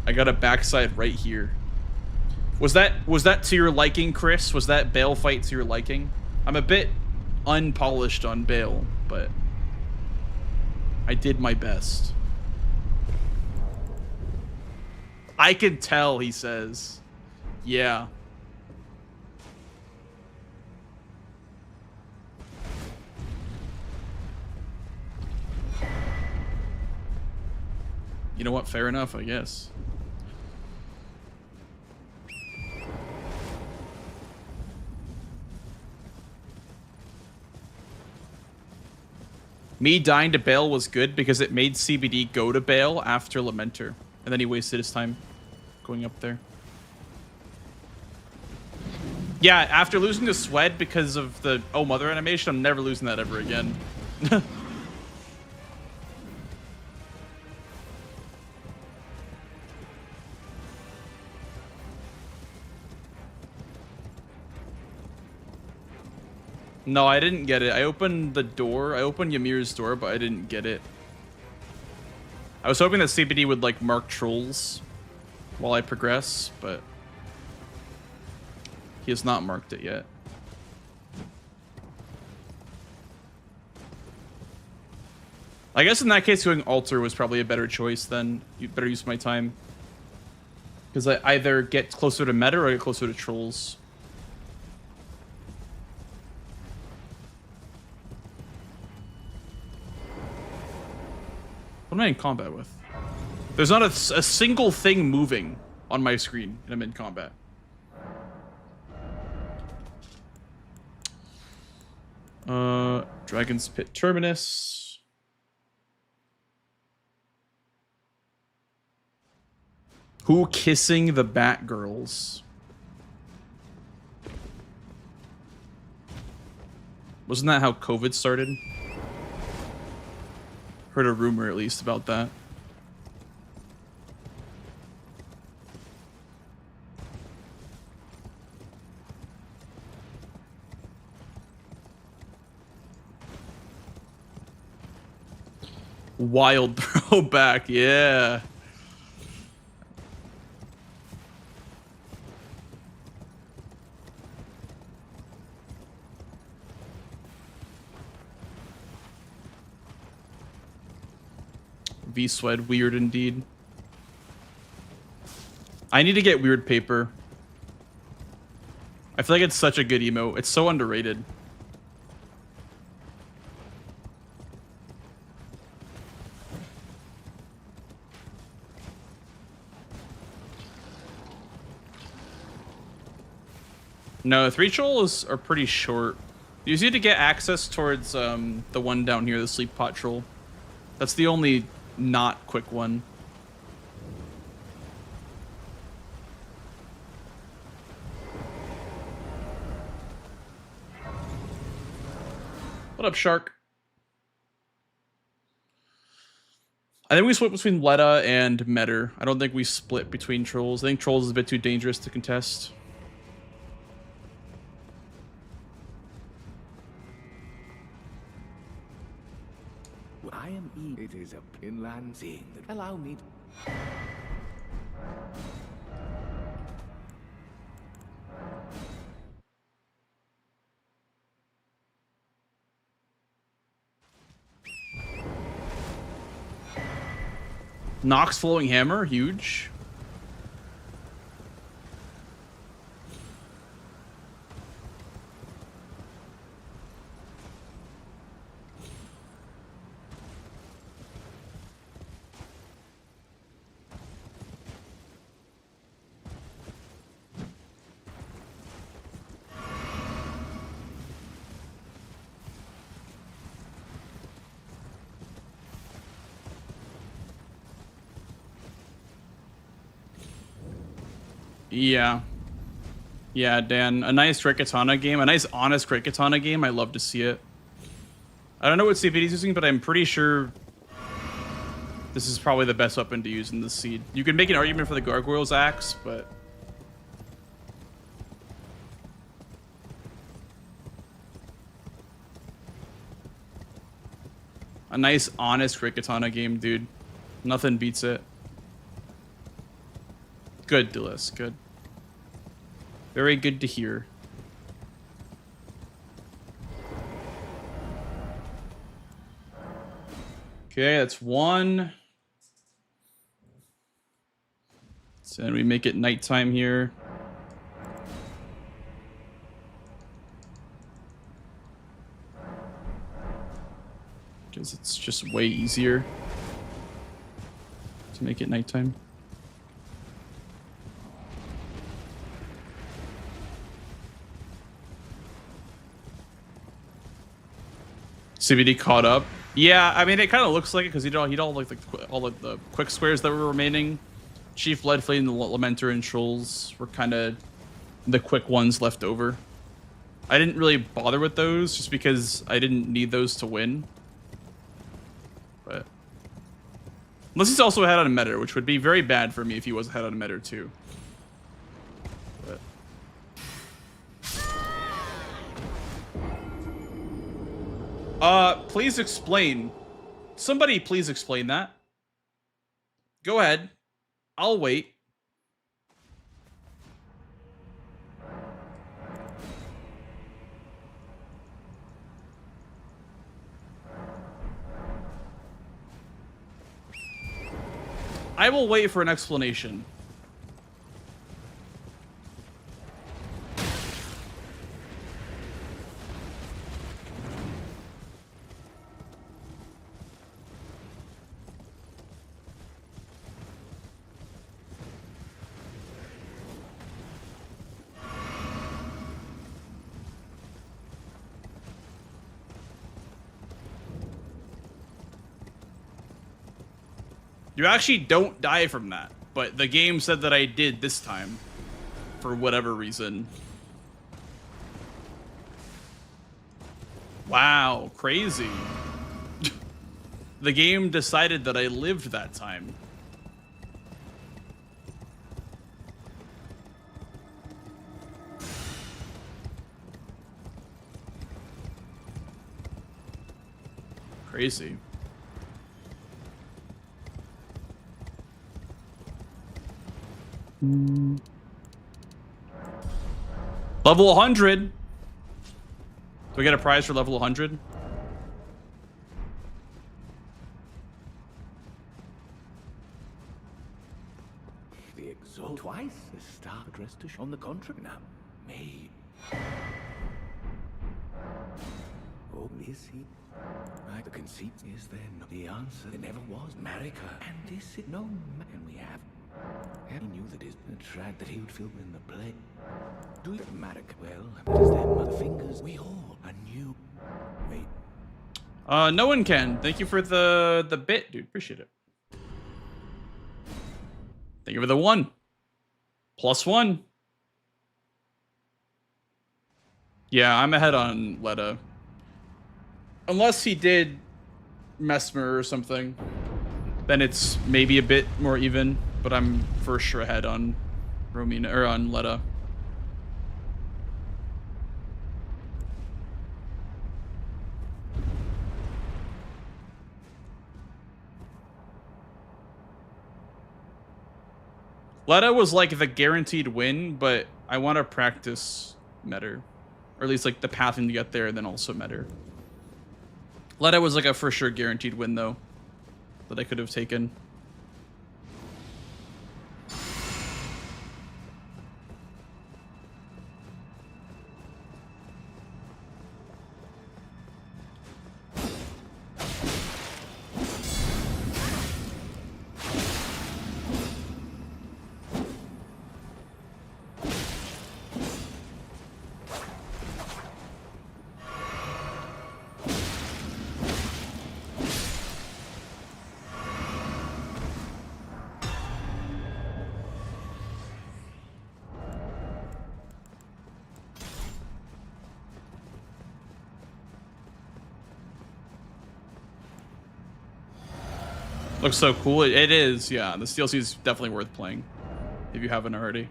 I got a backside right here. Was that to your liking, Chris? Was that Bale fight to your liking? I'm a bit unpolished on Bale, but I did my best. I could tell, he says. Yeah. You know what? Fair enough, I guess. Me dying to Bale was good because it made CBD go to Bale after Lamenter. And then he wasted his time going up there. Yeah, after losing to Swed because of the Oh Mother animation, I'm never losing that ever again. No, I didn't get it. I opened the door. I opened Ymir's door, but I didn't get it. I was hoping that CBD would, like, mark trolls while I progress, but he has not marked it yet. I guess in that case, going altar was probably a better choice then. You better use my time. Because I either get closer to meta or I get closer to trolls. What am I in combat with? There's not a single thing moving on my screen and I'm in combat. Dragon's Pit Terminus. Who kissing the Batgirls? Wasn't that how COVID started? Heard a rumor at least about that. Wild throwback, yeah. V-Swed, weird indeed. I need to get weird paper. I feel like it's such a good emote. It's so underrated. No, 3 trolls are pretty short. You just need to get access towards the one down here, the sleep pot troll. That's the only not quick one. What up, Shark? I think we split between Letta and Metter. I don't think we split between trolls. I think trolls is a bit too dangerous to contest. I am E. It is a inland seeing that allow me. Nox Flowing Hammer, huge. Yeah. Yeah, Dan. A nice Crit Katana game. A nice honest Crit Katana game. I love to see it. I don't know what CPD is using, but I'm pretty sure this is probably the best weapon to use in this seed. You can make an argument for the Gargoyle's Axe, but a nice, honest Great Katana game, dude. Nothing beats it. Good, Dillis. Good. Very good to hear. Okay, that's one. So we make it nighttime here. Because it's just way easier to make it nighttime. CBD caught up. Yeah, I mean, it kind of looks like it because he'd all like all of the quick squares that were remaining. Chief Leadfleet and the Lamenter and Shoals were kind of the quick ones left over. I didn't really bother with those just because I didn't need those to win. But unless he's also ahead on a meta, which would be very bad for me if he was ahead on a meta too. But please explain. Somebody please explain that. Go ahead. I'll wait. I will wait for an explanation. You actually don't die from that, but the game said that I did this time, for whatever reason. Wow, crazy. The game decided that I lived that time. Crazy. Level 100. Do we get a prize for level 100? The exalt twice. The star addressed to on the contract now. Me. Oh, is he? The conceit is then the answer. There never was Marika, and this is no man we have. He knew that his track that he would film in the play. Do you Marika? Well, what is their mother fingers? We all are new. Wait. No one can. Thank you for the bit, dude. Appreciate it. Thank you for the 1. +1. Yeah, I'm ahead on Letta. Unless he did Mesmer or something, then it's maybe a bit more even, but I'm for sure ahead on Romina or on Letta. Letta was like the guaranteed win, but I want to practice Metter. Or at least like the pathing to get there and then also Metter. Letta was like a for sure guaranteed win though, that I could have taken. Looks so cool. It is, yeah. This DLC is definitely worth playing if you haven't already.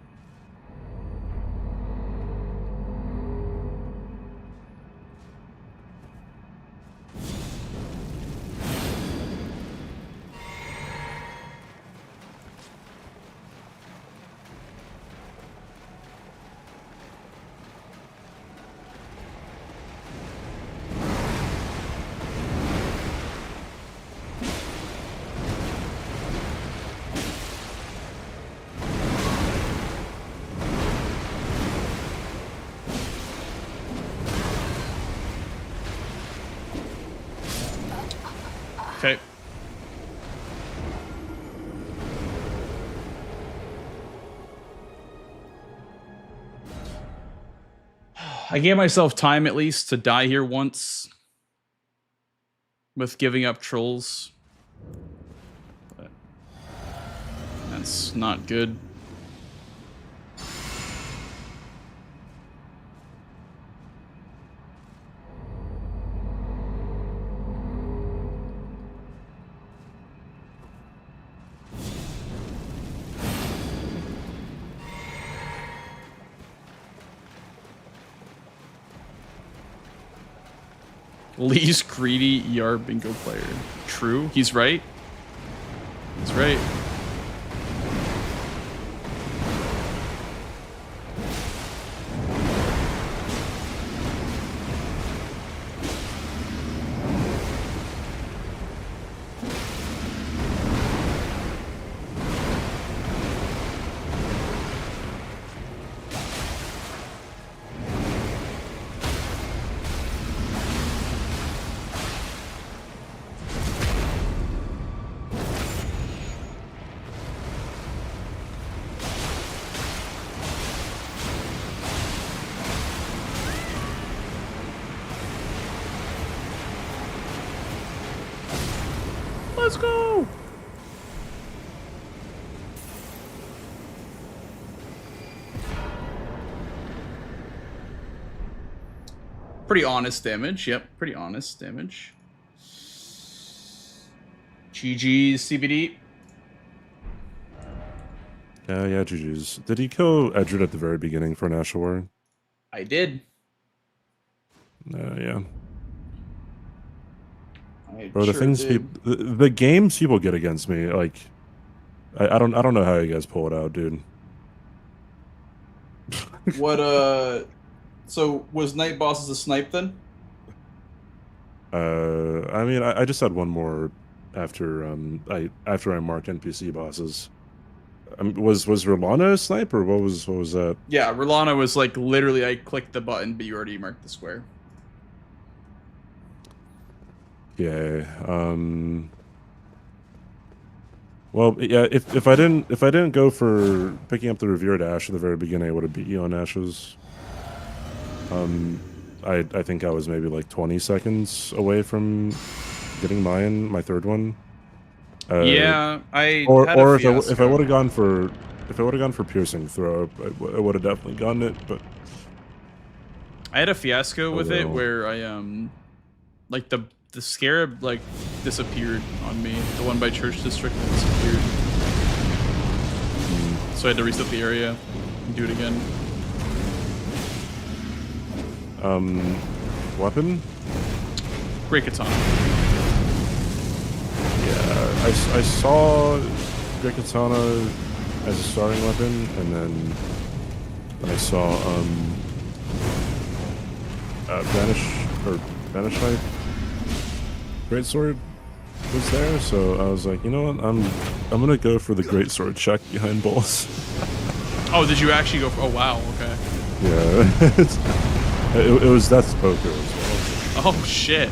Okay. I gave myself time at least to die here once with giving up trolls. But that's not good. Least greedy ER bingo player. True. He's right. He's right. Let's go. Pretty honest damage. Yep, pretty honest damage. GG's CBD. Yeah, GG's. Did he kill Edred at the very beginning for National War? I did. Yeah. Bro, the things people, the games people get against me, like, I don't know how you guys pull it out, dude. What so was Night Bosses a snipe then? I mean, I just had one more after I marked NPC bosses. Was Rolana a snipe or what was that? Yeah, Rolana was like literally I clicked the button, but you already marked the square. Yeah. Well, yeah. If I didn't go for picking up the Revered Ash at the very beginning, I would have beat you on Ashes. I think I was maybe like 20 seconds away from getting my third one. Yeah, I or had a or fiasco. if I would have gone for piercing throw, I would have definitely gotten it. But I had a fiasco with it where I like the scarab like disappeared on me. The one by Church District disappeared. So I had to reset the area and do it again. Weapon? Great Katana. Yeah, I saw Great Katana as a starting weapon, and then I saw Banish Knight Greatsword was there, so I was like, you know what, I'm gonna go for the Greatsword check behind balls. Oh, did you actually go for? Oh wow, okay. Yeah, it was Death's Poker as well. Oh shit.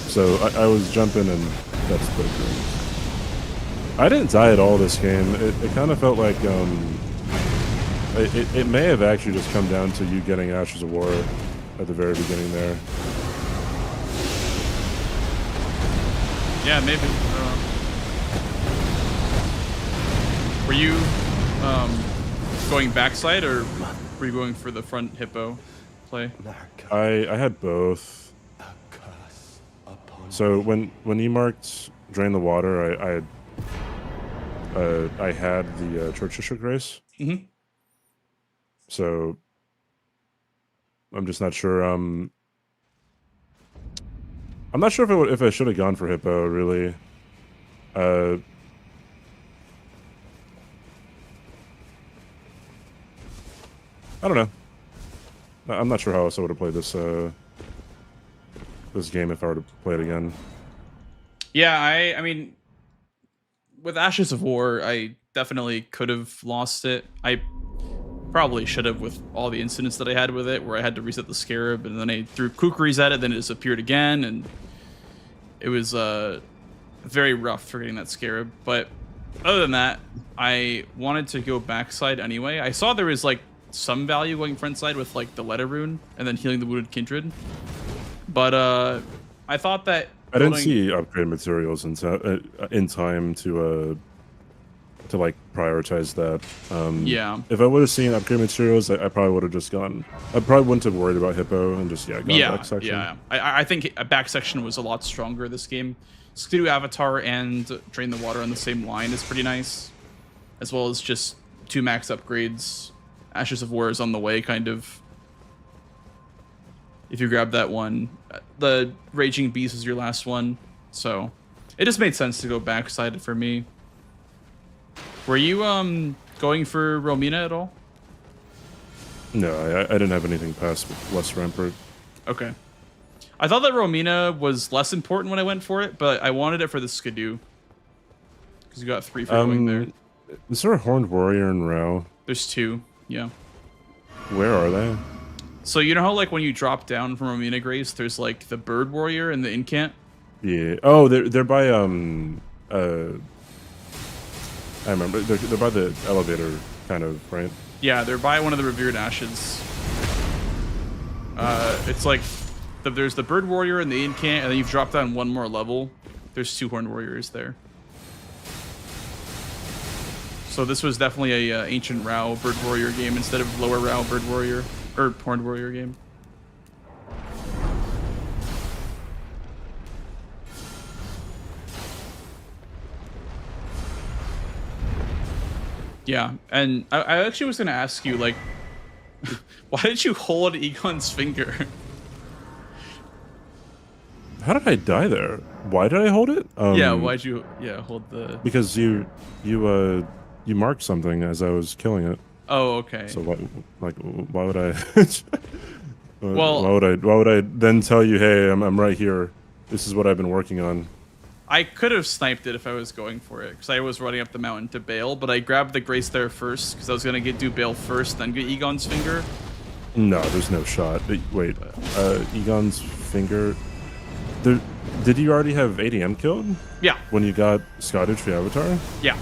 So I was jumping and Death's Poker. I didn't die at all this game. It kind of felt like it may have actually just come down to you getting Ashes of War at the very beginning there. Yeah, maybe. Were you going backside or were you going for the front hippo play? I had both. So when you marked drain the water, I had the Church District Grace. Mm-hmm. So I'm just not sure. I'm not sure if I should have gone for Hippo, really. I don't know. I'm not sure how else I would have played this this game if I were to play it again. Yeah, I mean, with Ashes of War, I definitely could have lost it. I probably should have with all the incidents that I had with it, where I had to reset the Scarab, and then I threw Kukris at it, then it disappeared again, and it was very rough for getting that Scarab. But other than that, I wanted to go backside anyway. I saw there was like some value going frontside with like the Letter Rune and then healing the Wounded Kindred. But I thought that I didn't see upgrade materials in time to like prioritize that. Yeah. If I would have seen upgrade materials, I probably would have just gone. I probably wouldn't have worried about Hippo and just gone back section. Yeah. I think a back section was a lot stronger this game. Skidoo Avatar and Drain the Water on the same line is pretty nice, as well as just 2 max upgrades. Ashes of War is on the way, kind of. If you grab that one, the Raging Beast is your last one, so it just made sense to go backside for me. Were you going for Romina at all? No, I didn't have anything past West Rampart. Okay. I thought that Romina was less important when I went for it, but I wanted it for the Skidoo. Because you got 3 for going there. Is there a Horned Warrior in Rao? There's 2, yeah. Where are they? So you know how like when you drop down from Romina Grace, there's like the Bird Warrior and the Incant? Yeah. Oh, they're by I remember. They're by the elevator, kind of, right? Yeah, they're by one of the Revered Ashes. It's like there's the Bird Warrior and the Incant, and then you've dropped down 1 more level. There's 2 Horned Warriors there. So this was definitely a Ancient Rao Bird Warrior game instead of Lower Rao Bird Warrior or Horned Warrior game. Yeah, and I actually was gonna ask you, like, why did you hold Egon's finger? How did I die there? Why did I hold it? Yeah, why'd you hold the? Because you marked something as I was killing it. Oh, okay. So why would I? Well, why would I then tell you, hey, I'm right here. This is what I've been working on. I could have sniped it if I was going for it, because I was running up the mountain to Bale, but I grabbed the Grace there first, because I was going to do Bale first, then get Egon's finger. No, there's no shot. Wait, Egon's finger... Did you already have ADM killed? Yeah. When you got Scottish for Avatar? Yeah.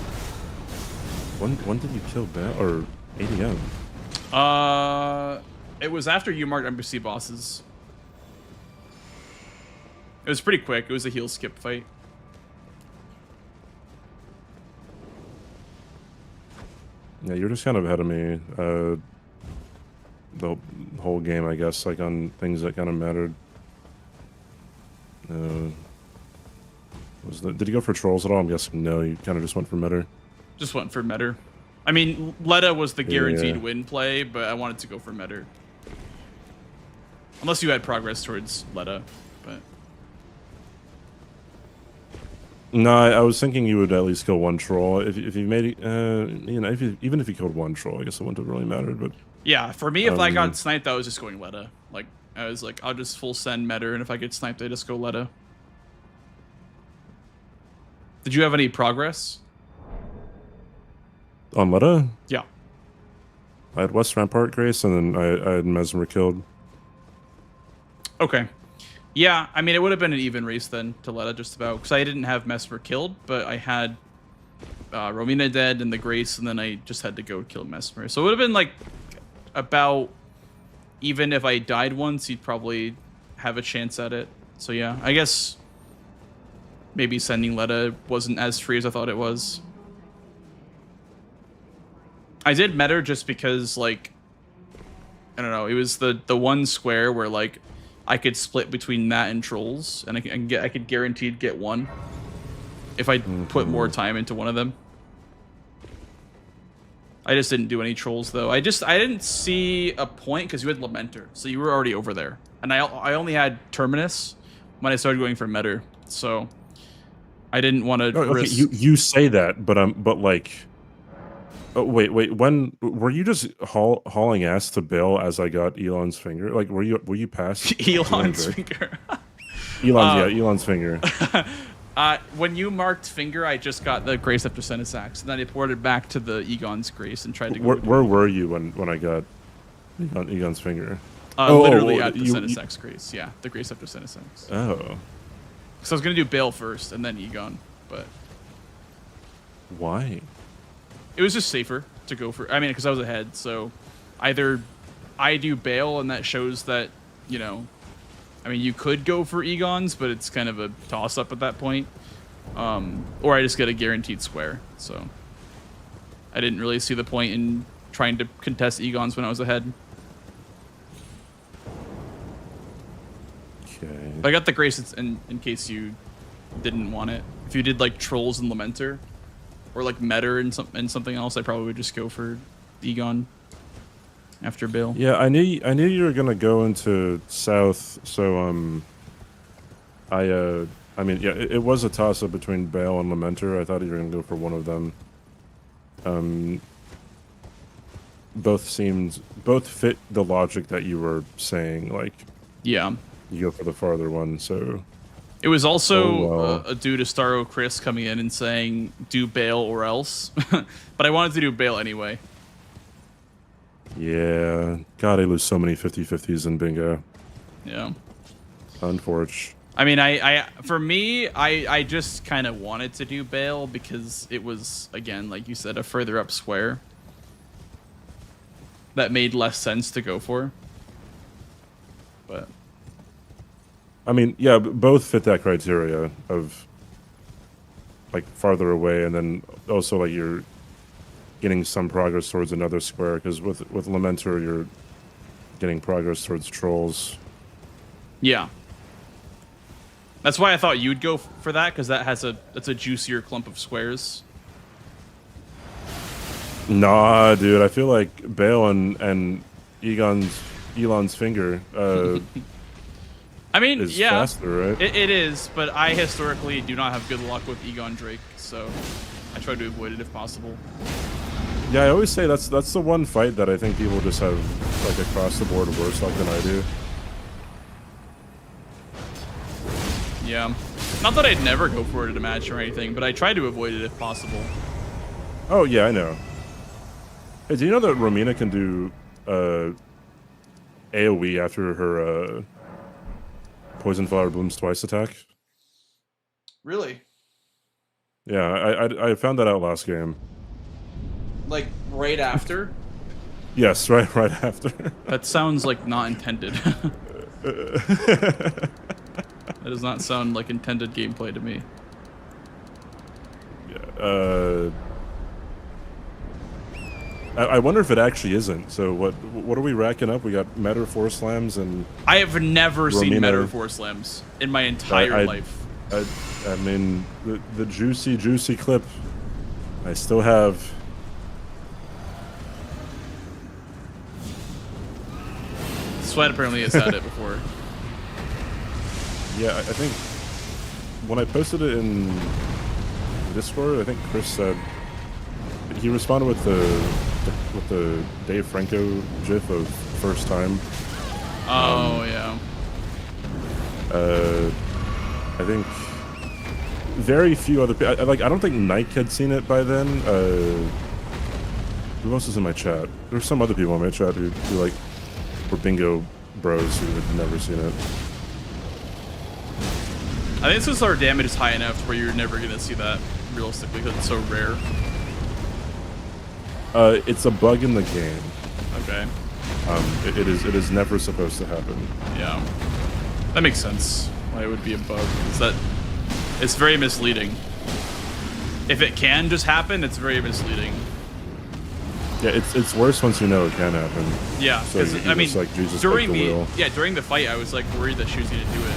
When did you kill Bale, or ADM? It was after you marked embassy bosses. It was pretty quick. It was a heal skip fight. Yeah, you're just kind of ahead of me. The whole game, I guess, like on things that kind of mattered. Did you go for trolls at all? I'm guessing no. You kind of just went for meta. Just went for meta. I mean, Letta was the guaranteed Yeah. win play, but I wanted to go for meta. Unless you had progress towards Letta, but... No, I was thinking you would at least kill 1 troll. If you made it, even if you killed 1 troll, I guess it wouldn't have really mattered. But yeah, for me, if I got sniped, I was just going Letta. Like, I was like, I'll just full send meta, and if I get sniped, I just go Letta. Did you have any progress? On Letta? Yeah. I had West Rampart Grace, and then I had Mesmer killed. Okay. Yeah, I mean, it would have been an even race then to Letta, just about, because I didn't have Mesmer killed, but I had Romina dead and the Grace, and then I just had to go kill Mesmer. So it would have been like about, even if I died once, he'd probably have a chance at it. So yeah, I guess maybe sending Letta wasn't as free as I thought it was. I did meta just because, like, I don't know, it was the one square where, like, I could split between that and trolls, and I could guaranteed get one if I put more time into one of them. I just didn't do any trolls though. I didn't see a point because you had Lamenter, so you were already over there, and I only had Terminus when I started going for Metter, so I didn't want to risk. You say that, but like, oh wait, when were you just hauling ass to Bill as I got Elon's finger? Like, were you past Elon's finger? Elon's finger. When you marked finger, I just got the Grace after Senesax, and then I ported back to the Egon's Grace and tried to go. Where were you when I got Egon's finger? Literally at the Senesax Grace. Yeah, the Grace after Senesax. Oh. So I was gonna do Bale first and then Egon, but why? It was just safer to go for. I mean, because I was ahead, so either I do Bale and that shows that, you know, I mean, you could go for Egons, but it's kind of a toss-up at that point. Or I just get a guaranteed square. So I didn't really see the point in trying to contest Egons when I was ahead. Okay. I got the Grace in case you didn't want it. If you did like Trolls and Lamenter, or like Metter and something else, I probably would just go for Egon after Bill. Yeah, I knew you were gonna go into South, so I mean, yeah, it was a toss-up between Bale and Lamenter. I thought you were gonna go for one of them. Both fit the logic that you were saying. Like, yeah, you go for the farther one. So it was also a due to Starro Chris coming in and saying do Bale or else, but I wanted to do Bale anyway. Yeah, God, I lose so many 50-50s in bingo. Yeah, unfortunate. I mean, for me, I just kind of wanted to do Bale because it was, again, like you said, a further up square that made less sense to go for. But I mean, yeah, both fit that criteria of like farther away, and then also like you're getting some progress towards another square, because with Lamenter you're getting progress towards trolls. Yeah. That's why I thought you'd go for that, because that's a juicier clump of squares. Nah, dude, I feel like Bale and Elon's finger I mean, is yeah, faster, right? It is, but I historically do not have good luck with Egon Drake, so I try to avoid it if possible. Yeah, I always say that's the one fight that I think people just have like across the board worse luck than I do. Yeah. Not that I'd never go for it at a match or anything, but I try to avoid it if possible. Oh, yeah, I know. Hey, do you know that Romina can do AoE after her Poison Flower Blooms Twice attack? Really? Yeah, I found that out last game. Like, right after? Yes, right after. That sounds like not intended. That does not sound like intended gameplay to me. Yeah, I wonder if it actually isn't. So what are we racking up? We got Metter 4 slams and... I have never seen Romina. Metter 4 slams in my entire life. I mean, the juicy clip I still have. Sweat apparently has had it before. Yeah, I think when I posted it in Discord, I think Chris said he responded with the Dave Franco gif of first time. Oh yeah. I think very few other people. I don't think Nike had seen it by then. Who else is in my chat? There's some other people in my chat who like were bingo bros who had never seen it. I think since our damage is high enough where you're never gonna see that realistically because it's so rare. It's a bug in the game. Okay. It is never supposed to happen. Yeah. That makes sense. Why it would be a bug. Is that it's very misleading. If it can just happen, it's very misleading. Yeah, it's worse once you know it can happen. Yeah, So because you I mean, just, like, Jesus, during break the the wheel. during the fight, I was like worried that she was gonna do it.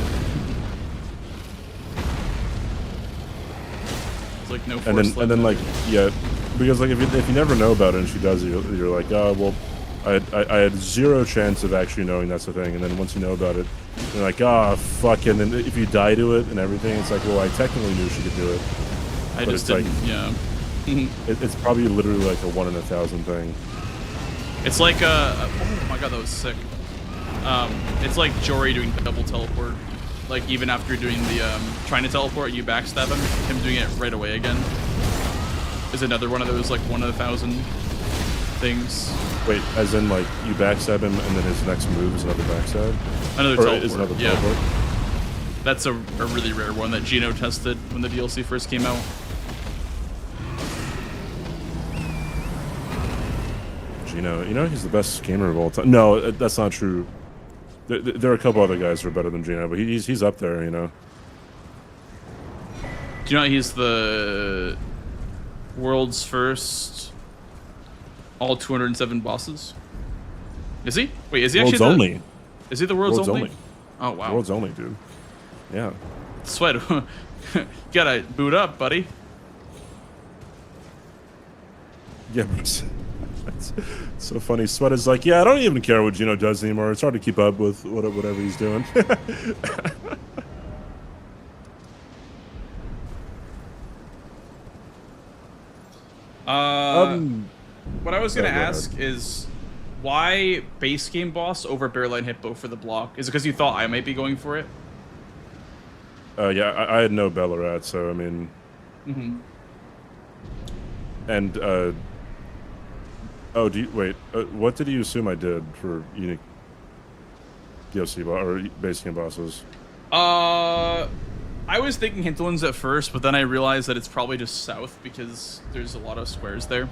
It's like no. And then like yeah, because like if you never know about it and she does it, you're like, oh well, I had zero chance of actually knowing that's the thing. And then once you know about it, you're like, ah, fuck. And then if you die to it and everything, it's like, well, I technically knew she could do it. I But just it's didn't. like, Yeah. it's probably literally like a 1 in 1,000 thing. It's like oh my god, that was sick. It's like Jory doing double teleport. Like even after doing the trying to teleport, you backstab him doing it right away again is another one of those like 1 in 1,000 things. Wait, as in like you backstab him and then his next move is another backstab? Another Or teleport. is another Yeah. teleport? That's a really rare one that Gino tested when the DLC first came out. Gino, you know he's the best gamer of all time. No, that's not true. There are a couple other guys who are better than Gino, but he's up there, you know. Do you know he's the world's first all 207 bosses? Is he? Wait, is he World's actually only. Is he the world's, World's only? only. Oh wow. World's only, dude. Yeah. Sweat. Gotta boot up, buddy. Yeah, but it's so funny. Sweat is like, yeah, I don't even care what Gino does anymore. It's hard to keep up with whatever he's doing. What I was gonna go ahead. ask is why base game boss over Bearline Hippo for the block? Is it because you thought I might be going for it? Yeah, I had no Ballarat, so I mean, Mm-hmm. and oh, do you wait? What did you assume I did for unique DLC or base game bosses? I was thinking Hinterlands at first, but then I realized that it's probably just south because there's a lot of squares there.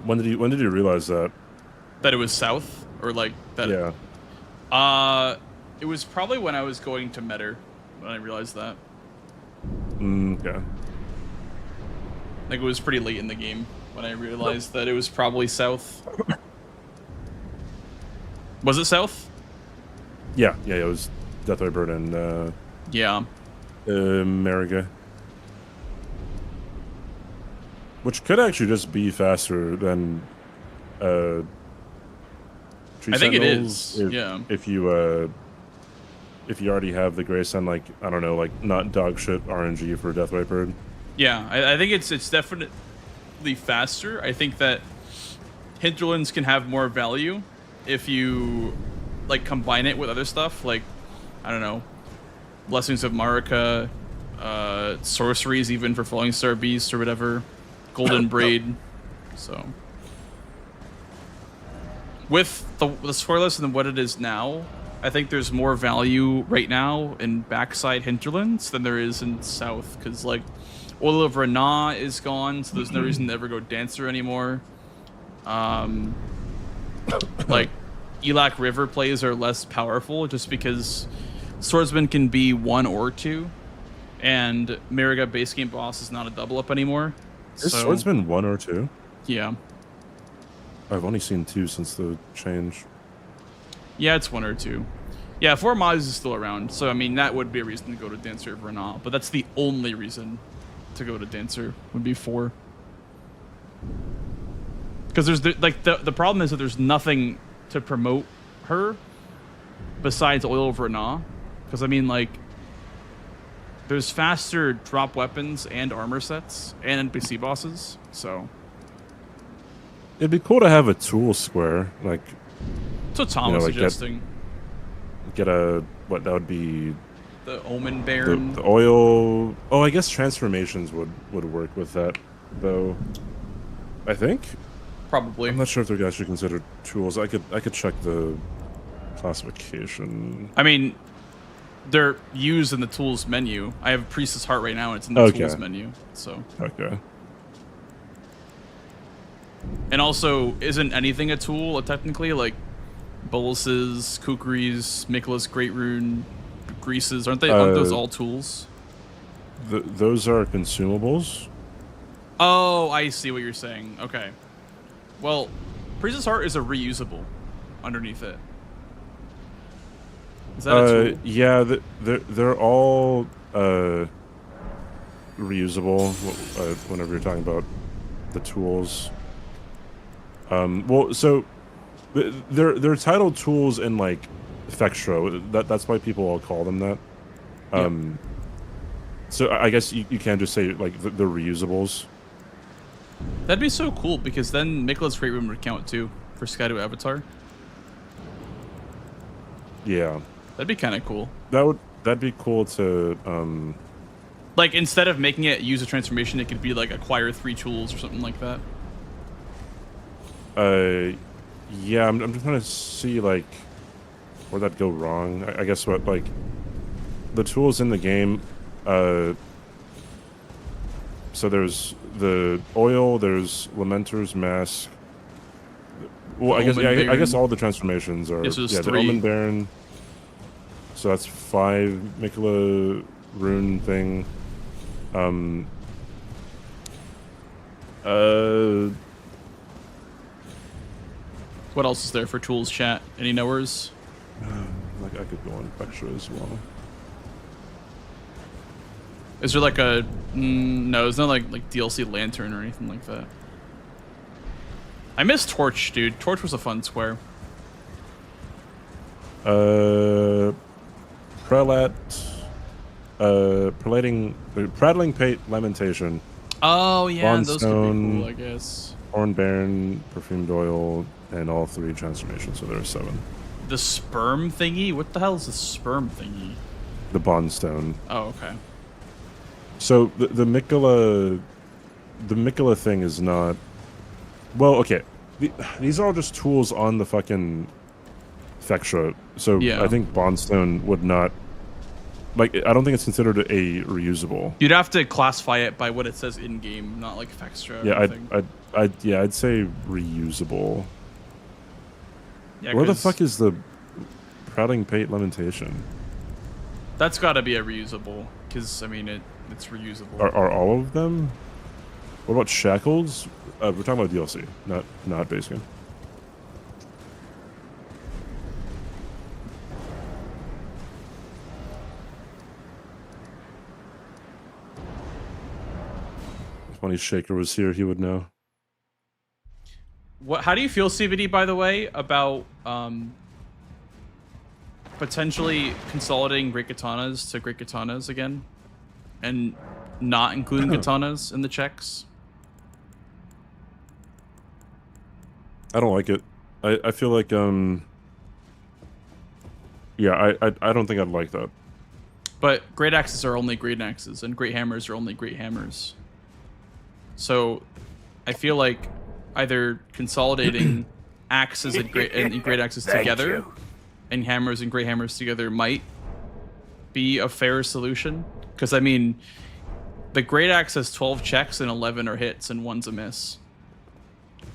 When did you realize that? That it was south, or like that? Yeah. It was probably when I was going to Metter when I realized that. Okay. Like it was pretty late in the game when I realized that it was probably south. Was it south? Yeah, it was Deathray Bird and Yeah. America. Which could actually just be faster than Tree I think it Sentinels is, yeah. If you already have the Grace on, like, I don't know, like not dog shit RNG for Deathray Bird. Yeah, I think it's definitely faster. I think that Hinterlands can have more value if you like combine it with other stuff, like I don't know, Blessings of Marika, sorceries even for Falling Star Beast or whatever, Golden Braid. So with the spoilers and what it is now, I think there's more value right now in backside Hinterlands than there is in south, because like Oil of Rana is gone, so there's no reason to ever go Dancer anymore. Like Elak River plays are less powerful just because Swordsman can be 1 or 2, and Mariga base game boss is not a double up anymore. Is Swordsman 1 or 2? Yeah. I've only seen 2 since the change. Yeah, it's 1 or 2. Yeah, 4 Maz is still around, so I mean that would be a reason to go to Dancer of Rana, but that's the only reason to go to Dancer would be 4. Because there's the problem is that there's nothing to promote her besides Oil of Rana. Because I mean, like, there's faster drop weapons and armor sets and NPC bosses, so It'd be cool to have a tool square, like. that's what Tom was suggesting. Get a what that would be. The Omen Baron. The oil. Oh, I guess transformations would work with that, though. I think. Probably. I'm not sure if they're actually considered tools. I could check the classification. I mean, they're used in the tools menu. I have Priestess Heart right now, and it's in the tools menu. So. Okay. And also, isn't anything a tool technically? Like Bolus's, Kukri's, Miklas Great Rune, Greases, aren't those all tools? Those are consumables. Oh, I see what you're saying. Okay. Well, Priestess Heart is a reusable underneath it. Is that a tool? Yeah, they're all reusable whenever you're talking about the tools. Well, so they're titled tools in like Fextro. That's why people all call them that. So I guess you can just say like the reusables. That'd be so cool because then Mikola's Great Room would count too for Skydo Avatar. Yeah. That'd be kind of cool. That'd be cool to like instead of making it use a transformation, it could be like acquire 3 tools or something like that. Yeah, I'm just trying to see like where'd that go wrong. I guess what like the tools in the game. So there's the oil, there's Lamenter's Mask. Well, I guess all the transformations are the the Omen Baron. So that's 5 Mikola rune thing. What else is there for tools, chat? Any knowers? Like I could go on Fextra as well. Is there like a no? It's not like DLC lantern or anything like that. I miss Torch, dude. Torch was a fun square. Prattling Pate Lamentation. Oh yeah, those could be Bondstone, cool, I guess. Horn Baron, Perfumed Oil, and all 3 transformations. So there are 7. The sperm thingy? What the hell is the sperm thingy? The Bondstone. Oh, okay. So the Mikola thing is not. Well, okay. These are all just tools on the fucking Fextra. So yeah. I think Bondstone would not. Like, I don't think it's considered a reusable. You'd have to classify it by what it says in game, not like Fextra. Yeah, I'd say reusable. Yeah, where the fuck is the Prattling Pate Lamentation? That's got to be a reusable, because I mean it's reusable. Are all of them? What about Shackles? We're talking about DLC, not base game. If Funny Shaker was here, he would know. How do you feel, CVD, by the way, about potentially consolidating Great Katanas to Great Katanas again? And not including Katanas in the checks? I don't like it. I feel like, yeah, I don't think I'd like that. But Great Axes are only Great Axes, and Great Hammers are only Great Hammers. So, I feel like either consolidating axes and great axes together, and hammers and great hammers together might be a fair solution. Because I mean, the great axe has 12 checks and 11 are hits and 1's a miss.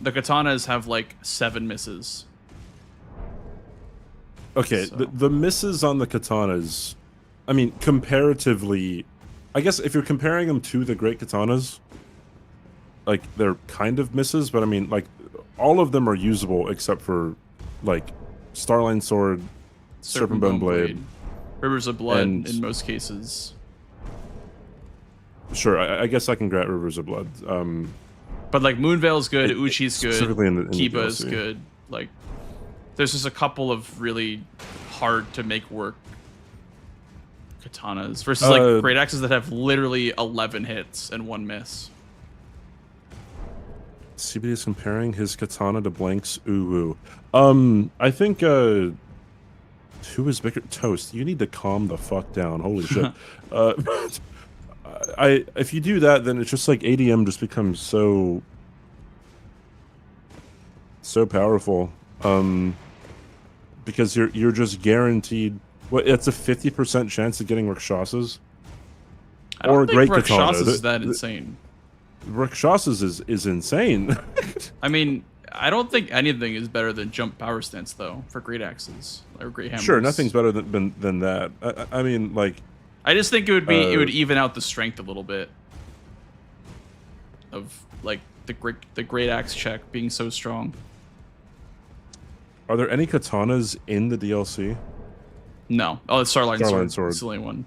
The katanas have like 7 misses. Okay, So. the misses on the katanas, I mean, comparatively, I guess if you're comparing them to the great katanas, like, they're kind of misses, but I mean, like, all of them are usable except for, like, Starline Sword, Serpentbone Blade, Rivers of Blood and, in most cases. Sure, I guess I can grant Rivers of Blood. But, like, Moonveil's good, Uchi's good, specifically in the Kiba's DLC. good. Like, there's just a couple of really hard to make work katanas versus, like, great axes that have literally 11 hits and 1 miss. CBD is comparing his katana to Blank's Uwu. I think, who is bigger? Toast, you need to calm the fuck down. Holy shit. If you do that, then it's just like ADM just becomes so powerful. Because you're just guaranteed. What? It's a 50% chance of getting Rakshasas. I don't think Great Rakshasas Katana. is that insane. Rakshasas is insane. I mean, I don't think anything is better than jump power stance though for great axes or great hammers. Sure, nothing's better than that. I mean, like, I just think it would be it would even out the strength a little bit. of like the great axe check being so strong. Are there any katanas in the DLC? No. Oh, it's Starline Starline Sword. It's the only one.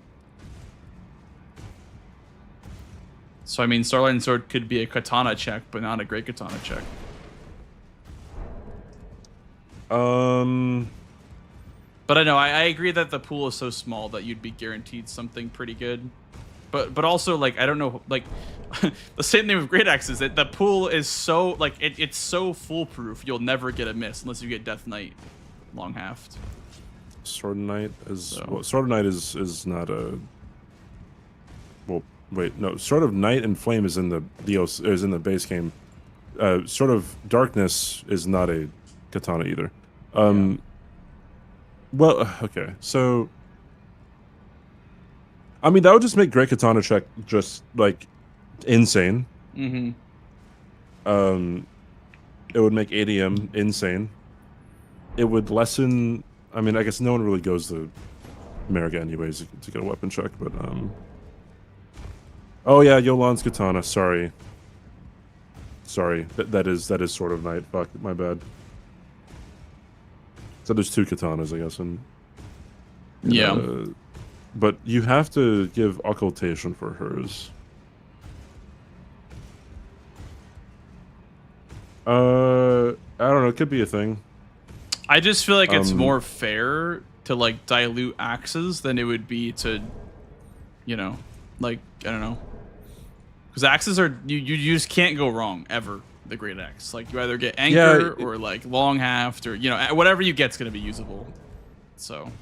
So I mean, Starline Sword could be a katana check, but not a great katana check. But I know I agree that the pool is so small that you'd be guaranteed something pretty good. But also like I don't know like the same thing with great axes. That the pool is so like it's so foolproof. You'll never get a miss unless you get Death Knight long halved. Sword and Knight is well, Sword of Knight is not a. Well, wait, no. Sword of Knight and Flame is in the DLC, is in the base game. Sword of Darkness is not a katana either. Well, okay, so I mean that would just make great katana check just like insane. Mm-hmm. It would make ADM insane. It would lessen. I mean, I guess no one really goes to America anyways to get a weapon check, but oh yeah, Yolan's katana. Sorry. That is Sword of Knight. Fuck, my bad. So there's two katanas, I guess, and yeah. But you have to give occultation for hers. I don't know. It could be a thing. I just feel like it's more fair to like dilute axes than it would be to, you know, like I don't know, because axes are you just can't go wrong ever. The great axe, like you either get anchor or like long haft or you know whatever you get's gonna be usable. So.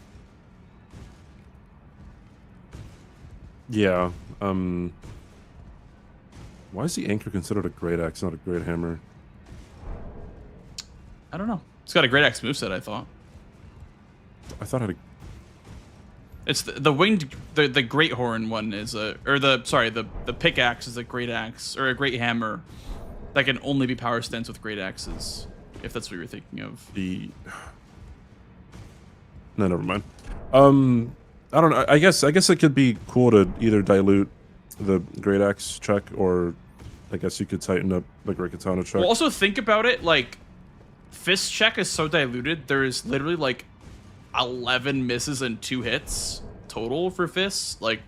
Yeah. Why is the anchor considered a great axe, not a great hammer? I don't know. It's got a great axe moveset, I thought. I thought it had a... It's the winged, the great horn one is a, or the pickaxe is a great axe, or a great hammer that can only be power stance with great axes, if that's what you're thinking of. No, never mind. I don't know. I guess it could be cool to either dilute the great axe check, or I guess you could tighten up the great katana check. Well, also think about it, like, fist check is so diluted, there is literally, like, 11 misses and 2 hits total for fists. Like,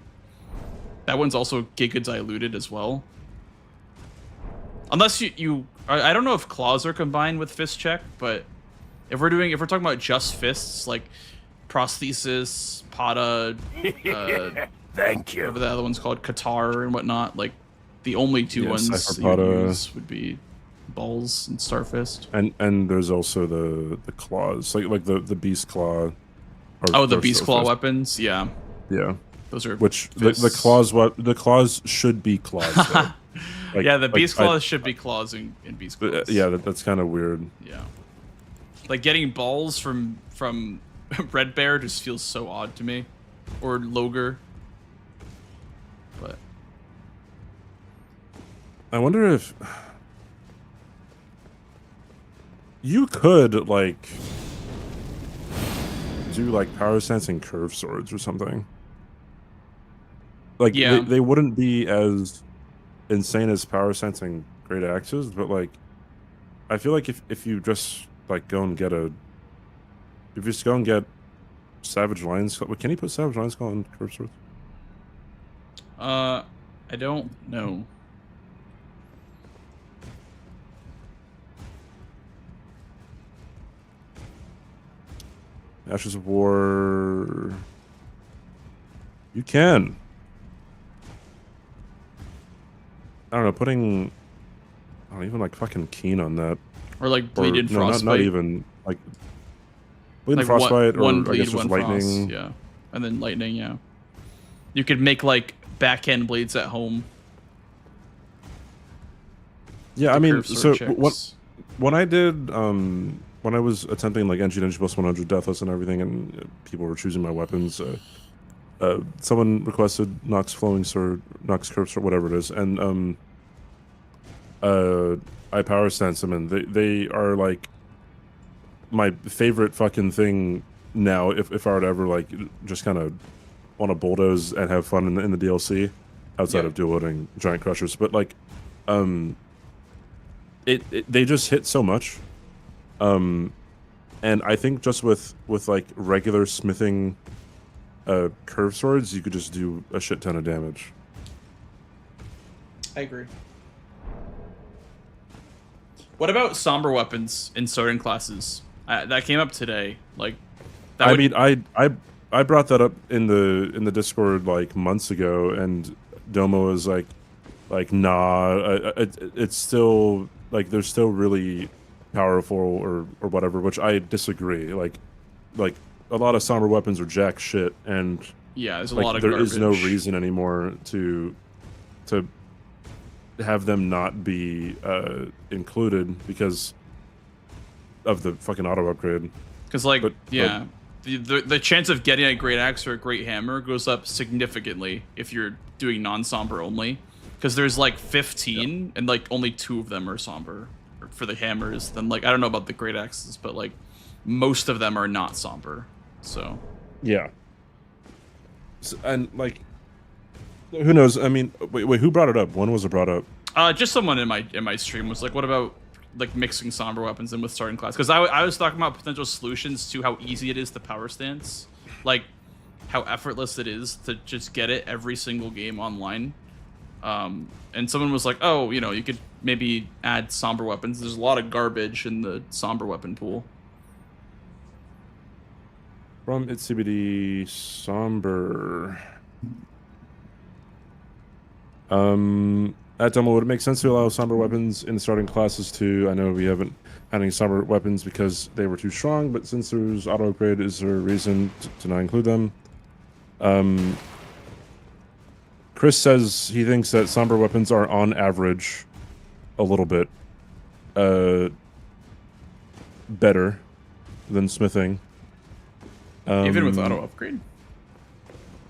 that one's also giga diluted as well. Unless I don't know if claws are combined with fist check, but if we're talking about just fists, like prosthesis, pata, thank you. Whatever the other one's called, Qatar and whatnot, like the only two ones you would use would be balls and starfist. And there's also the claws, like the beast claw. The beast claw weapons, yeah. Yeah. Those are the claws should be claws. Though. Like, yeah, the beast claws should be claws in beast claws. Yeah, that's kind of weird. Yeah, like getting balls from Red Bear just feels so odd to me, or Loger. But I wonder if you could like do like power sensing curve swords or something. Like they wouldn't be as insane as power sensing great axes, but like I feel like if you just like go and get Savage Lion's Skull, can you put Savage Lion's Skull on curve swords? I don't know. Ashes of War. You can. I don't know, putting even like fucking Keen on that. Or like Bleeded Frostbite. Not even like Bleeded Frostbite one or bleed, I guess just one Lightning. Frost, yeah. And then Lightning, yeah. You could make like backhand blades at home. Yeah, I mean, so when I did when I was attempting like NG plus 100 Deathless and everything, and people were choosing my weapons, someone requested Nox Flowing Sword, Nox Curve Sword, whatever it is, and I power sense them, and they are like my favorite fucking thing now. If I were to ever like just kind of want to bulldoze and have fun in the DLC outside of dual loading giant crushers, but like they just hit so much. And I think just with like regular smithing curved swords, you could just do a shit ton of damage. I agree. What about somber weapons in certain classes? That came up today. Like, that I mean, I brought that up in the Discord like months ago, and Domo was like nah, it's still like they're still really powerful or whatever, which I disagree. Like a lot of somber weapons are jack shit, and yeah, there's a like, lot of there garbage. is no reason anymore to have them not be included because of the fucking auto upgrade. Because like, yeah, the chance of getting a great axe or a great hammer goes up significantly if you're doing non-somber only. Because there's like 15, and like only 2 of them are somber for the hammers. Then like, I don't know about the great axes, but like most of them are not somber. So yeah, and like, who knows? I mean, wait, who brought it up? When was it brought up? Just someone in my stream was like, what about like mixing somber weapons in with starting class? Because I was talking about potential solutions to how easy it is to power stance, like how effortless it is to just get it every single game online. And someone was like, oh, you know, you could maybe add somber weapons. There's a lot of garbage in the somber weapon pool. From its CBD somber. At Demo, would it make sense to allow somber weapons in the starting classes too? I know we haven't had any somber weapons because they were too strong, but since there's auto upgrade, is there a reason to not include them? Chris says he thinks that somber weapons are on average a little bit better than smithing. Even with auto upgrade?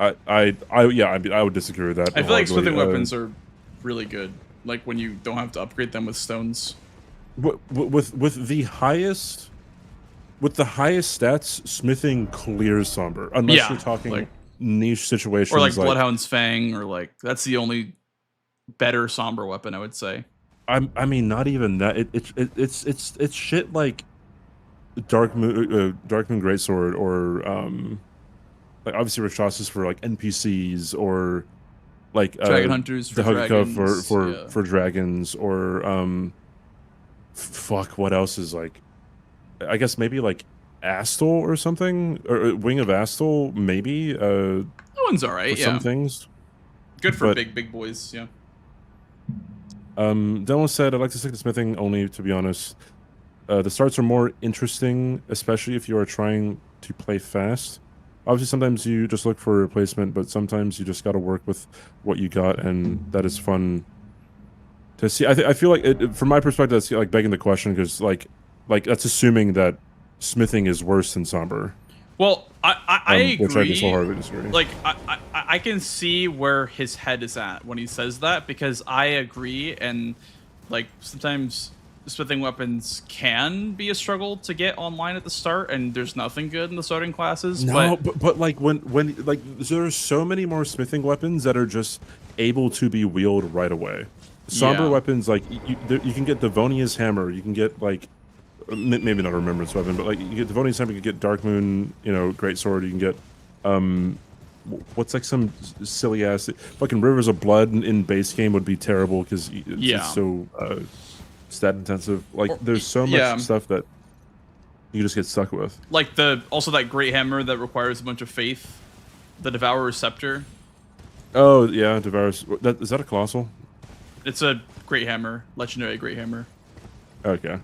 I would disagree with that. I feel like smithing weapons are really good. Like when you don't have to upgrade them with stones. With the highest stats, smithing clears somber. Unless you're talking like niche situations, or like Bloodhound's Fang, or like that's the only better somber weapon I would say. I mean, not even that. It's shit like Dark Moon Greatsword, or like obviously Rashas's for like NPCs, or like Dragon Hunters for dragons, for dragons, or fuck, what else is like? I guess maybe like Astal or something, or Wing of Astal, maybe. That one's all right. For some things, good for big boys. Yeah. Dylan said, "I'd like to stick to smithing only. To be honest, the starts are more interesting, especially if you are trying to play fast. Obviously, sometimes you just look for a replacement, but sometimes you just got to work with what you got, and that is fun to see. I feel like, from my perspective, that's like begging the question, because like that's assuming that smithing is worse than somber. Well, I agree. Which I can wholeheartedly disagree. Like I can see where his head is at when he says that, because I agree, and like sometimes smithing weapons can be a struggle to get online at the start, and there's nothing good in the starting classes. No, but like when like there's so many more smithing weapons that are just able to be wielded right away. Somber weapons, like you can get Devonia's hammer, you can get like maybe not a remembrance weapon, but like you get Devonia's hammer, you can get Dark Moon, great sword, you can get what's like some silly ass fucking Rivers of Blood in base game would be terrible because it's so stat intensive. Like there's so much stuff that you just get stuck with. Like also that great hammer that requires a bunch of faith, the Devourer's Scepter. Oh yeah, Devourer's. Is that a colossal? It's a great hammer, legendary great hammer. Okay.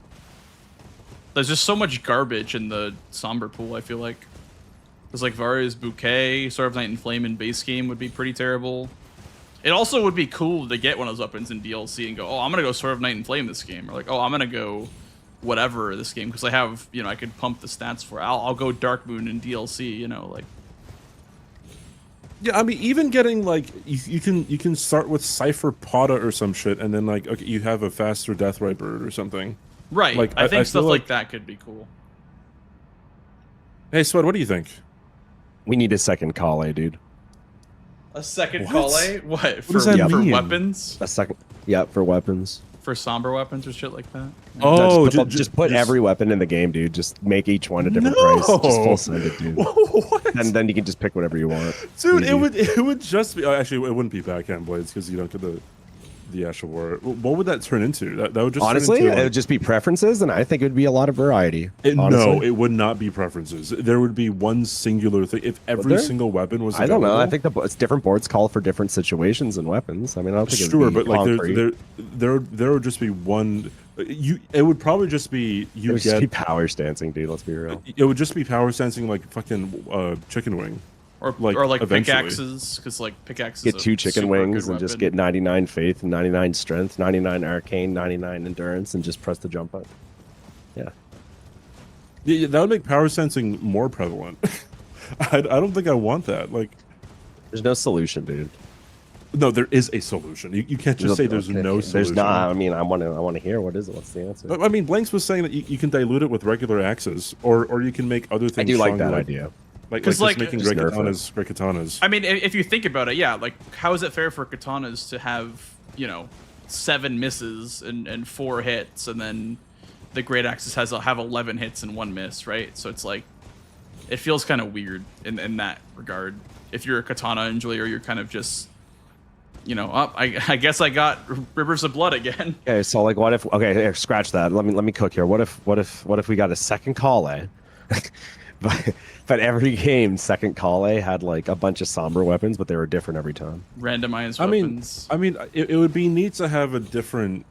There's just so much garbage in the somber pool, I feel like. There's like Varya's Bouquet, Sword of Night and Flame in base game would be pretty terrible. It also would be cool to get one of those weapons in DLC and go, oh, I'm going to go Sword of Night and Flame this game. Or like, oh, I'm going to go whatever this game, because I have, I could pump the stats for it. I'll go Dark Moon in DLC, like. Yeah, I mean, even getting like you can start with Cypher Potta or some shit, and then like okay, you have a faster Death Ray Bird or something. Right. Like I think stuff like that could be cool. Hey, Swed, what do you think? We need a second Kale, dude. A second What? Kale? What? does that for mean? weapons? A second. Yep, for weapons. For somber weapons or shit like that? Oh, No, just put every weapon in the game, dude. Just make each one a different No! price. Just full send it, dude. What? And then you can just pick whatever you want. Dude, Easy. it would just be actually it wouldn't be backhand blades because you don't get the actual war. What would that turn into? That would just Honestly, turn into, it would just be preferences, and I think it would be a lot of variety. no, it would not be preferences. There would be one singular thing. If every single weapon was, I don't know. I available- think it's different boards call for different situations and weapons. I mean, I don't think sure, it'd be but like concrete. there would just be one. It would probably just be It would just be power stancing, dude. Let's be real. It would just be power sensing like fucking chicken wing. Or like eventually. pickaxes, because like pickaxes. Get are 2 chicken super wings good and just weapon. get 99 faith, 99 strength, 99 arcane, 99 endurance, and just press the jump button. Yeah. Yeah, that would make power sensing more prevalent. I don't think I want that. Like, there's no solution, dude. No, there is a solution. You can't just say there's no solution. There's not. I mean, I want to hear what is it. What's the answer? I mean, Blanks was saying that you can dilute it with regular axes, or you can make other things. I do like stronger, that idea. Like Because, just like, making just great nerf katanas, great katanas. I mean, if you think about it, yeah, like how is it fair for katanas to have 7 misses and 4 hits, and then the great axes have 11 hits and 1 miss, right? So it's like it feels kind of weird in that regard. If you're a katana enjoyer, you're kind of just I guess I got Rivers of Blood again. Okay, so like, what if? Okay, here, scratch that. Let me cook here. What if we got a second Kale? But every game, second Kale had like a bunch of somber weapons, but they were different every time. Randomized weapons. I mean, it would be neat to have a different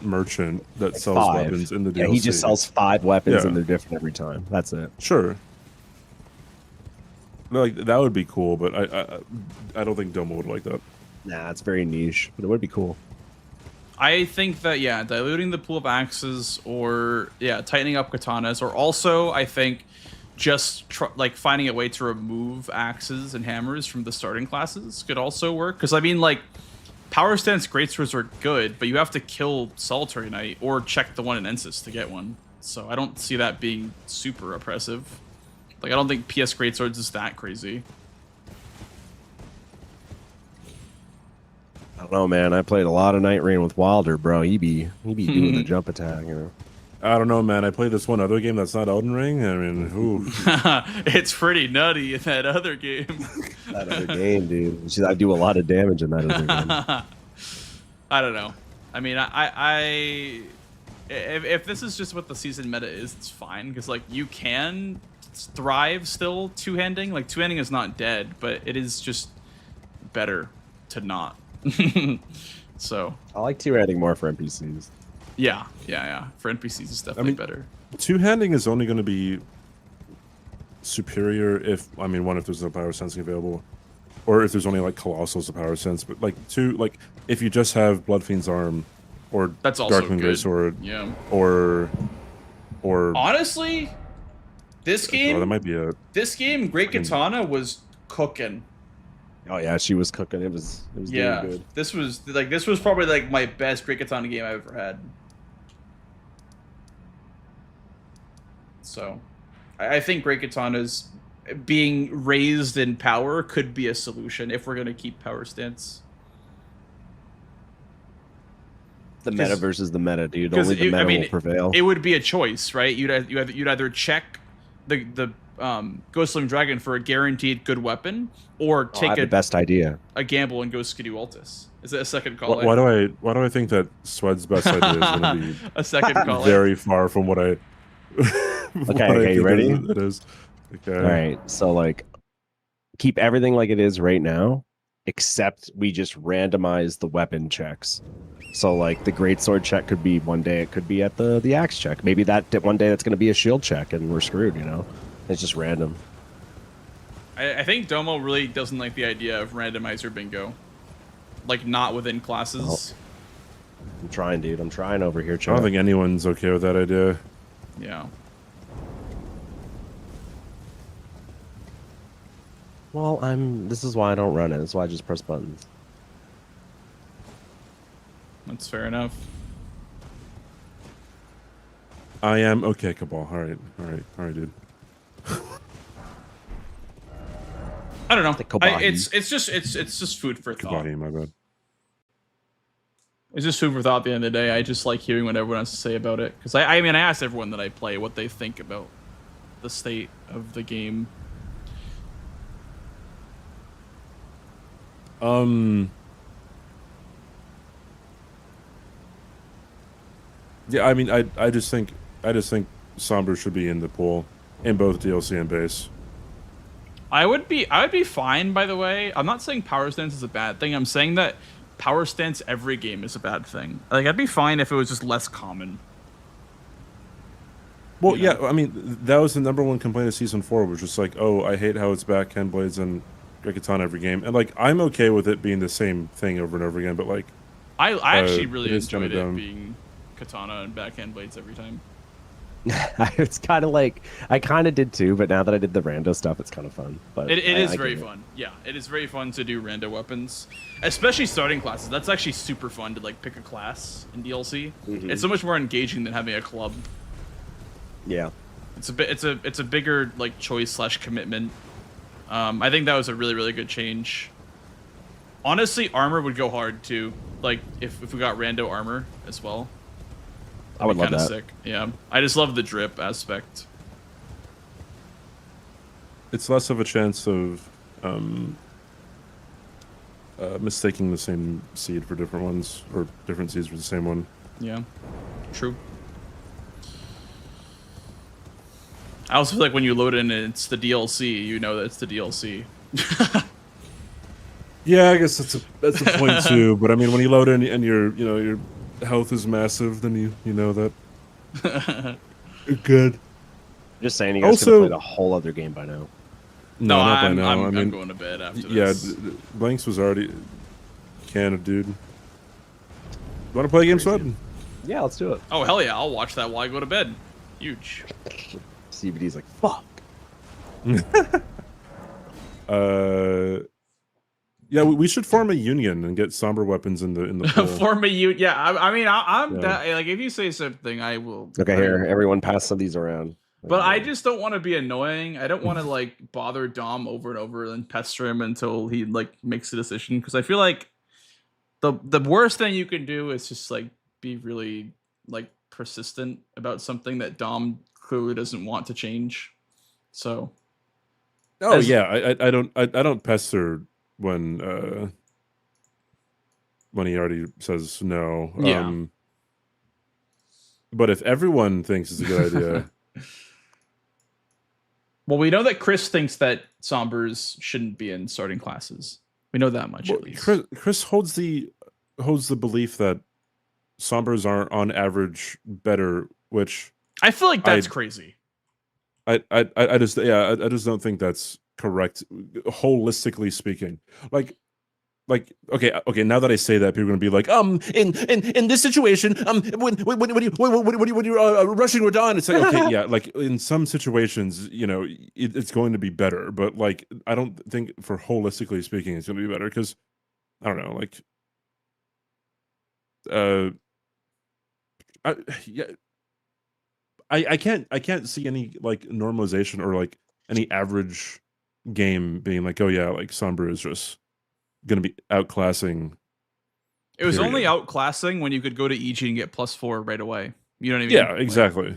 merchant that sells 5 weapons in the DLC. Yeah, he just sells 5 weapons Yeah. and they're different every time. That's it. Sure. Like that would be cool, but I don't think Domo would like that. Nah, it's very niche, but it would be cool. I think that diluting the pool of axes, or tightening up katanas, or also I think just finding a way to remove axes and hammers from the starting classes could also work. Because I mean, like, power stance greatswords are good, but you have to kill Solitary Knight or check the one in Ensis to get one. So I don't see that being super oppressive. Like, I don't think PS greatswords is that crazy. I don't know, man. I played a lot of Night Rain with Wilder, bro. He be doing the jump attack, I don't know, man. I played this one other game that's not Elden Ring. I mean, ooh. It's pretty nutty in that other game. That other game, dude. I do a lot of damage in that other game. I don't know. I mean, if this is just what the season meta is, it's fine, because like you can thrive still two-handing. Like, two-handing is not dead, but it is just better to not. So I like two-handing more for NPCs. Yeah. For NPCs, it's definitely better. Two-handing is only going to be superior if if there's no power sensing available, or if there's only like Colossals of power sense. But like if you just have Bloodfiend's arm, or That's also Darkmoon good. Greatsword, Yeah. or Honestly, this game, that might be a Great Katana was cooking. Oh yeah, she was cooking. It was Yeah, doing good. this was probably like my best Great Katana game I've ever had. So, I think Great Katana's being raised in power could be a solution if we're gonna keep power stance. The meta versus the meta, dude. Only the meta will prevail. It would be a choice, right? You'd either check the Ghostlim Dragon for a guaranteed good weapon, or take the best idea. a gamble and go Skidoo Altus. Is it a second call? Why do I think that Swed's best idea is going to be a second call? Very far from what I. Okay, you ready? It is. Okay. All right, so like, keep everything like it is right now, except we just randomize the weapon checks. So like the greatsword check could be one day, it could be at the axe check. Maybe that one day that's going to be a shield check, and we're screwed. It's just random. I think Domo really doesn't like the idea of randomizer bingo, like not within classes. I'm trying, dude. I'm trying over here. I don't think anyone's okay with that idea. Yeah. Well, this is why I don't run it. That's why I just press buttons. That's fair enough. I am okay, Cabal. All right, dude. I don't know. Like Kobahi. It's just food for thought. Kobahi, my bad. It's just food for thought at the end of the day. I just like hearing what everyone has to say about it. Because I mean, I asked everyone that I play what they think about the state of the game. Yeah, I mean, I just think Sombra should be in the pool in both DLC and base. I would be fine, by the way. I'm not saying power stance is a bad thing. I'm saying that power stance every game is a bad thing. Like, I'd be fine if it was just less common. Well, yeah, I mean, that was the number one complaint of Season 4, which was like, oh, I hate how it's backhand blades and Great Katana every game. And, like, I'm okay with it being the same thing over and over again, but, like... I actually really enjoyed it being katana and backhand blades every time. It's kind of like, I kind of did too, but now that I did the rando stuff, it's kind of fun. But it is very fun. Yeah, it is very fun to do rando weapons, especially starting classes. That's actually super fun to like pick a class in DLC. It's so much more engaging than having a club. Yeah, it's a bigger like choice / commitment. I think that was a really good change. Honestly, armor would go hard too. Like if we got rando armor as well. I would love that. Sick. Yeah, I just love the drip aspect. It's less of a chance of mistaking the same seed for different ones, or different seeds for the same one. Yeah, true. I also feel like when you load in and it's the DLC, you know that it's the DLC. Yeah, I guess that's a point too. But I mean, when you load in and your health is massive, then you know that. Good. Just saying, you guys could have played a whole other game by now. No, not I'm, by now. I'm I mean, going to bed after yeah, this. Blanks was already cannon, dude. You want to play a game, Sweat? Yeah, let's do it. Oh hell yeah, I'll watch that while I go to bed. Huge. CBD's like fuck. Yeah, we should form a union and get somber weapons in the pool. Form a union. Yeah, I mean, I'm like, if you say something, I will. Okay, here, everyone pass some of these around. But I just don't want to be annoying. I don't want to like bother Dom over and over and pester him until he like makes a decision. Because I feel like the worst thing you can do is just like be really like persistent about something that Dom clearly doesn't want to change. So. Oh yeah, I don't pester when he already says no. Yeah. But if everyone thinks it's a good idea. Well, we know that Chris thinks that Sombers shouldn't be in starting classes. We know that much at least. Chris holds the belief that Sombers are on average better, which I feel like that's crazy. I just don't think that's correct, holistically speaking. Like okay, now that I say that, people are gonna be like, in this situation, when you're rushing Radon, it's like, okay, yeah, like in some situations, it's going to be better, but like I don't think for holistically speaking, it's gonna be better because I don't know, like, I can't see any like normalization or like any average game being like, oh yeah, like Sombra is just gonna be outclassing. It was only outclassing when you could go to EG and get +4 right away. You know what I mean? Yeah, exactly. I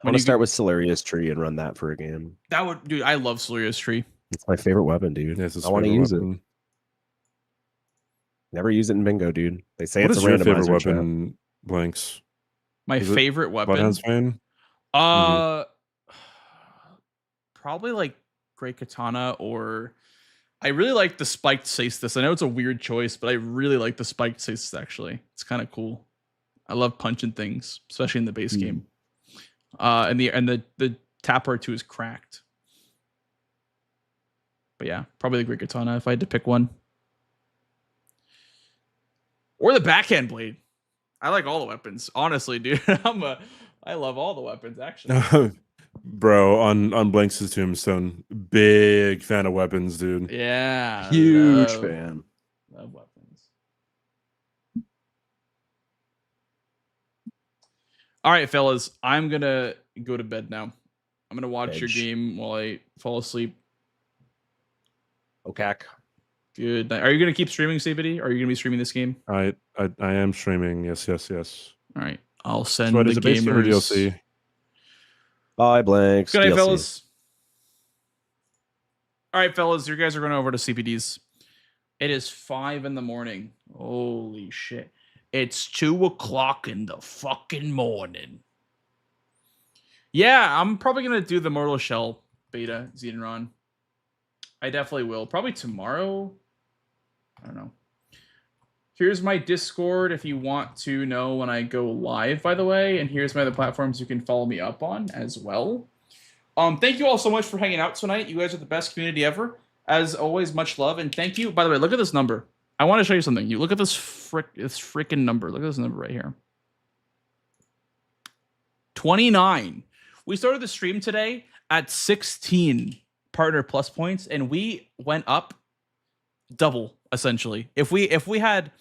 want to start with Solarius Tree and run that for a game. That would, dude. I love Solarius Tree. It's my favorite weapon, dude. Yeah, I want to use it. Never use it in bingo, dude. They say it's a randomizer. What is your favorite weapon, Blanks? My favorite weapon. Bloodhound's Fan? Probably like Great Katana, or I really like the spiked Saestus. I know it's a weird choice, but I really like the spiked Saestus actually. It's kind of cool. I love punching things, especially in the base game. And the tap R2 is cracked. But yeah, probably the Great Katana if I had to pick one. Or the backhand blade. I like all the weapons, honestly, dude. I love all the weapons, actually. Bro, on Blanks' tombstone, big fan of weapons, dude. Yeah. Huge fan. Love weapons. All right, fellas. I'm going to go to bed now. I'm going to watch your game while I fall asleep. Okay. Good night. Are you gonna keep streaming, CBD? Are you gonna be streaming this game? I am streaming. Yes. All right. I'll send So it the is a base gamer gamers. DLC. Bye, Blanks. Good night, DLC. fellas. All right, fellas. You guys are going over to CPD's. It is 5 in the morning. Holy shit. It's 2 o'clock in the fucking morning. Yeah, I'm probably going to do the Mortal Shell beta, Xenron. I definitely will. Probably tomorrow. I don't know. Here's my Discord if you want to know when I go live, by the way. And here's my other platforms you can follow me up on as well. Thank you all so much for hanging out tonight. You guys are the best community ever. As always, much love. And thank you. By the way, look at this number. I want to show you something. You look at this freaking number. Look at this number right here. 29. We started the stream today at 16 partner plus points, and we went up double, essentially. If we had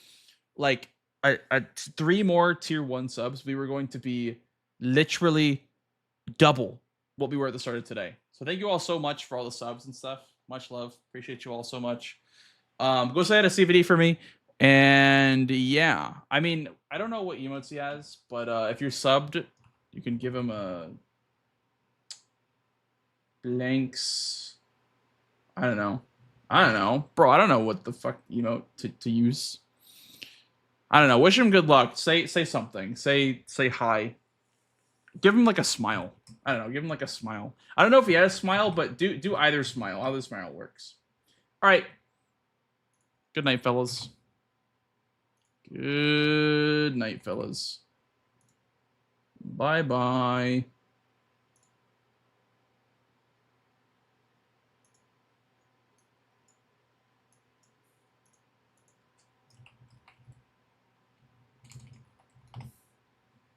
like a 3 more tier 1 subs, we were going to be literally double what we were at the start of today. So thank you all so much for all the subs and stuff. Much love. Appreciate you all so much. Go say hi to CVD for me. And yeah, I mean, I don't know what emotes he has, but if you're subbed, you can give him a blanks. I don't know. Bro, I don't know what the fuck emote to use. I don't know. Wish him good luck. Say something. Say hi. Give him like a smile. I don't know. Give him like a smile. I don't know if he has a smile, but do either smile. Either smile works. All right. Good night, fellas. Good night, fellas. Bye-bye.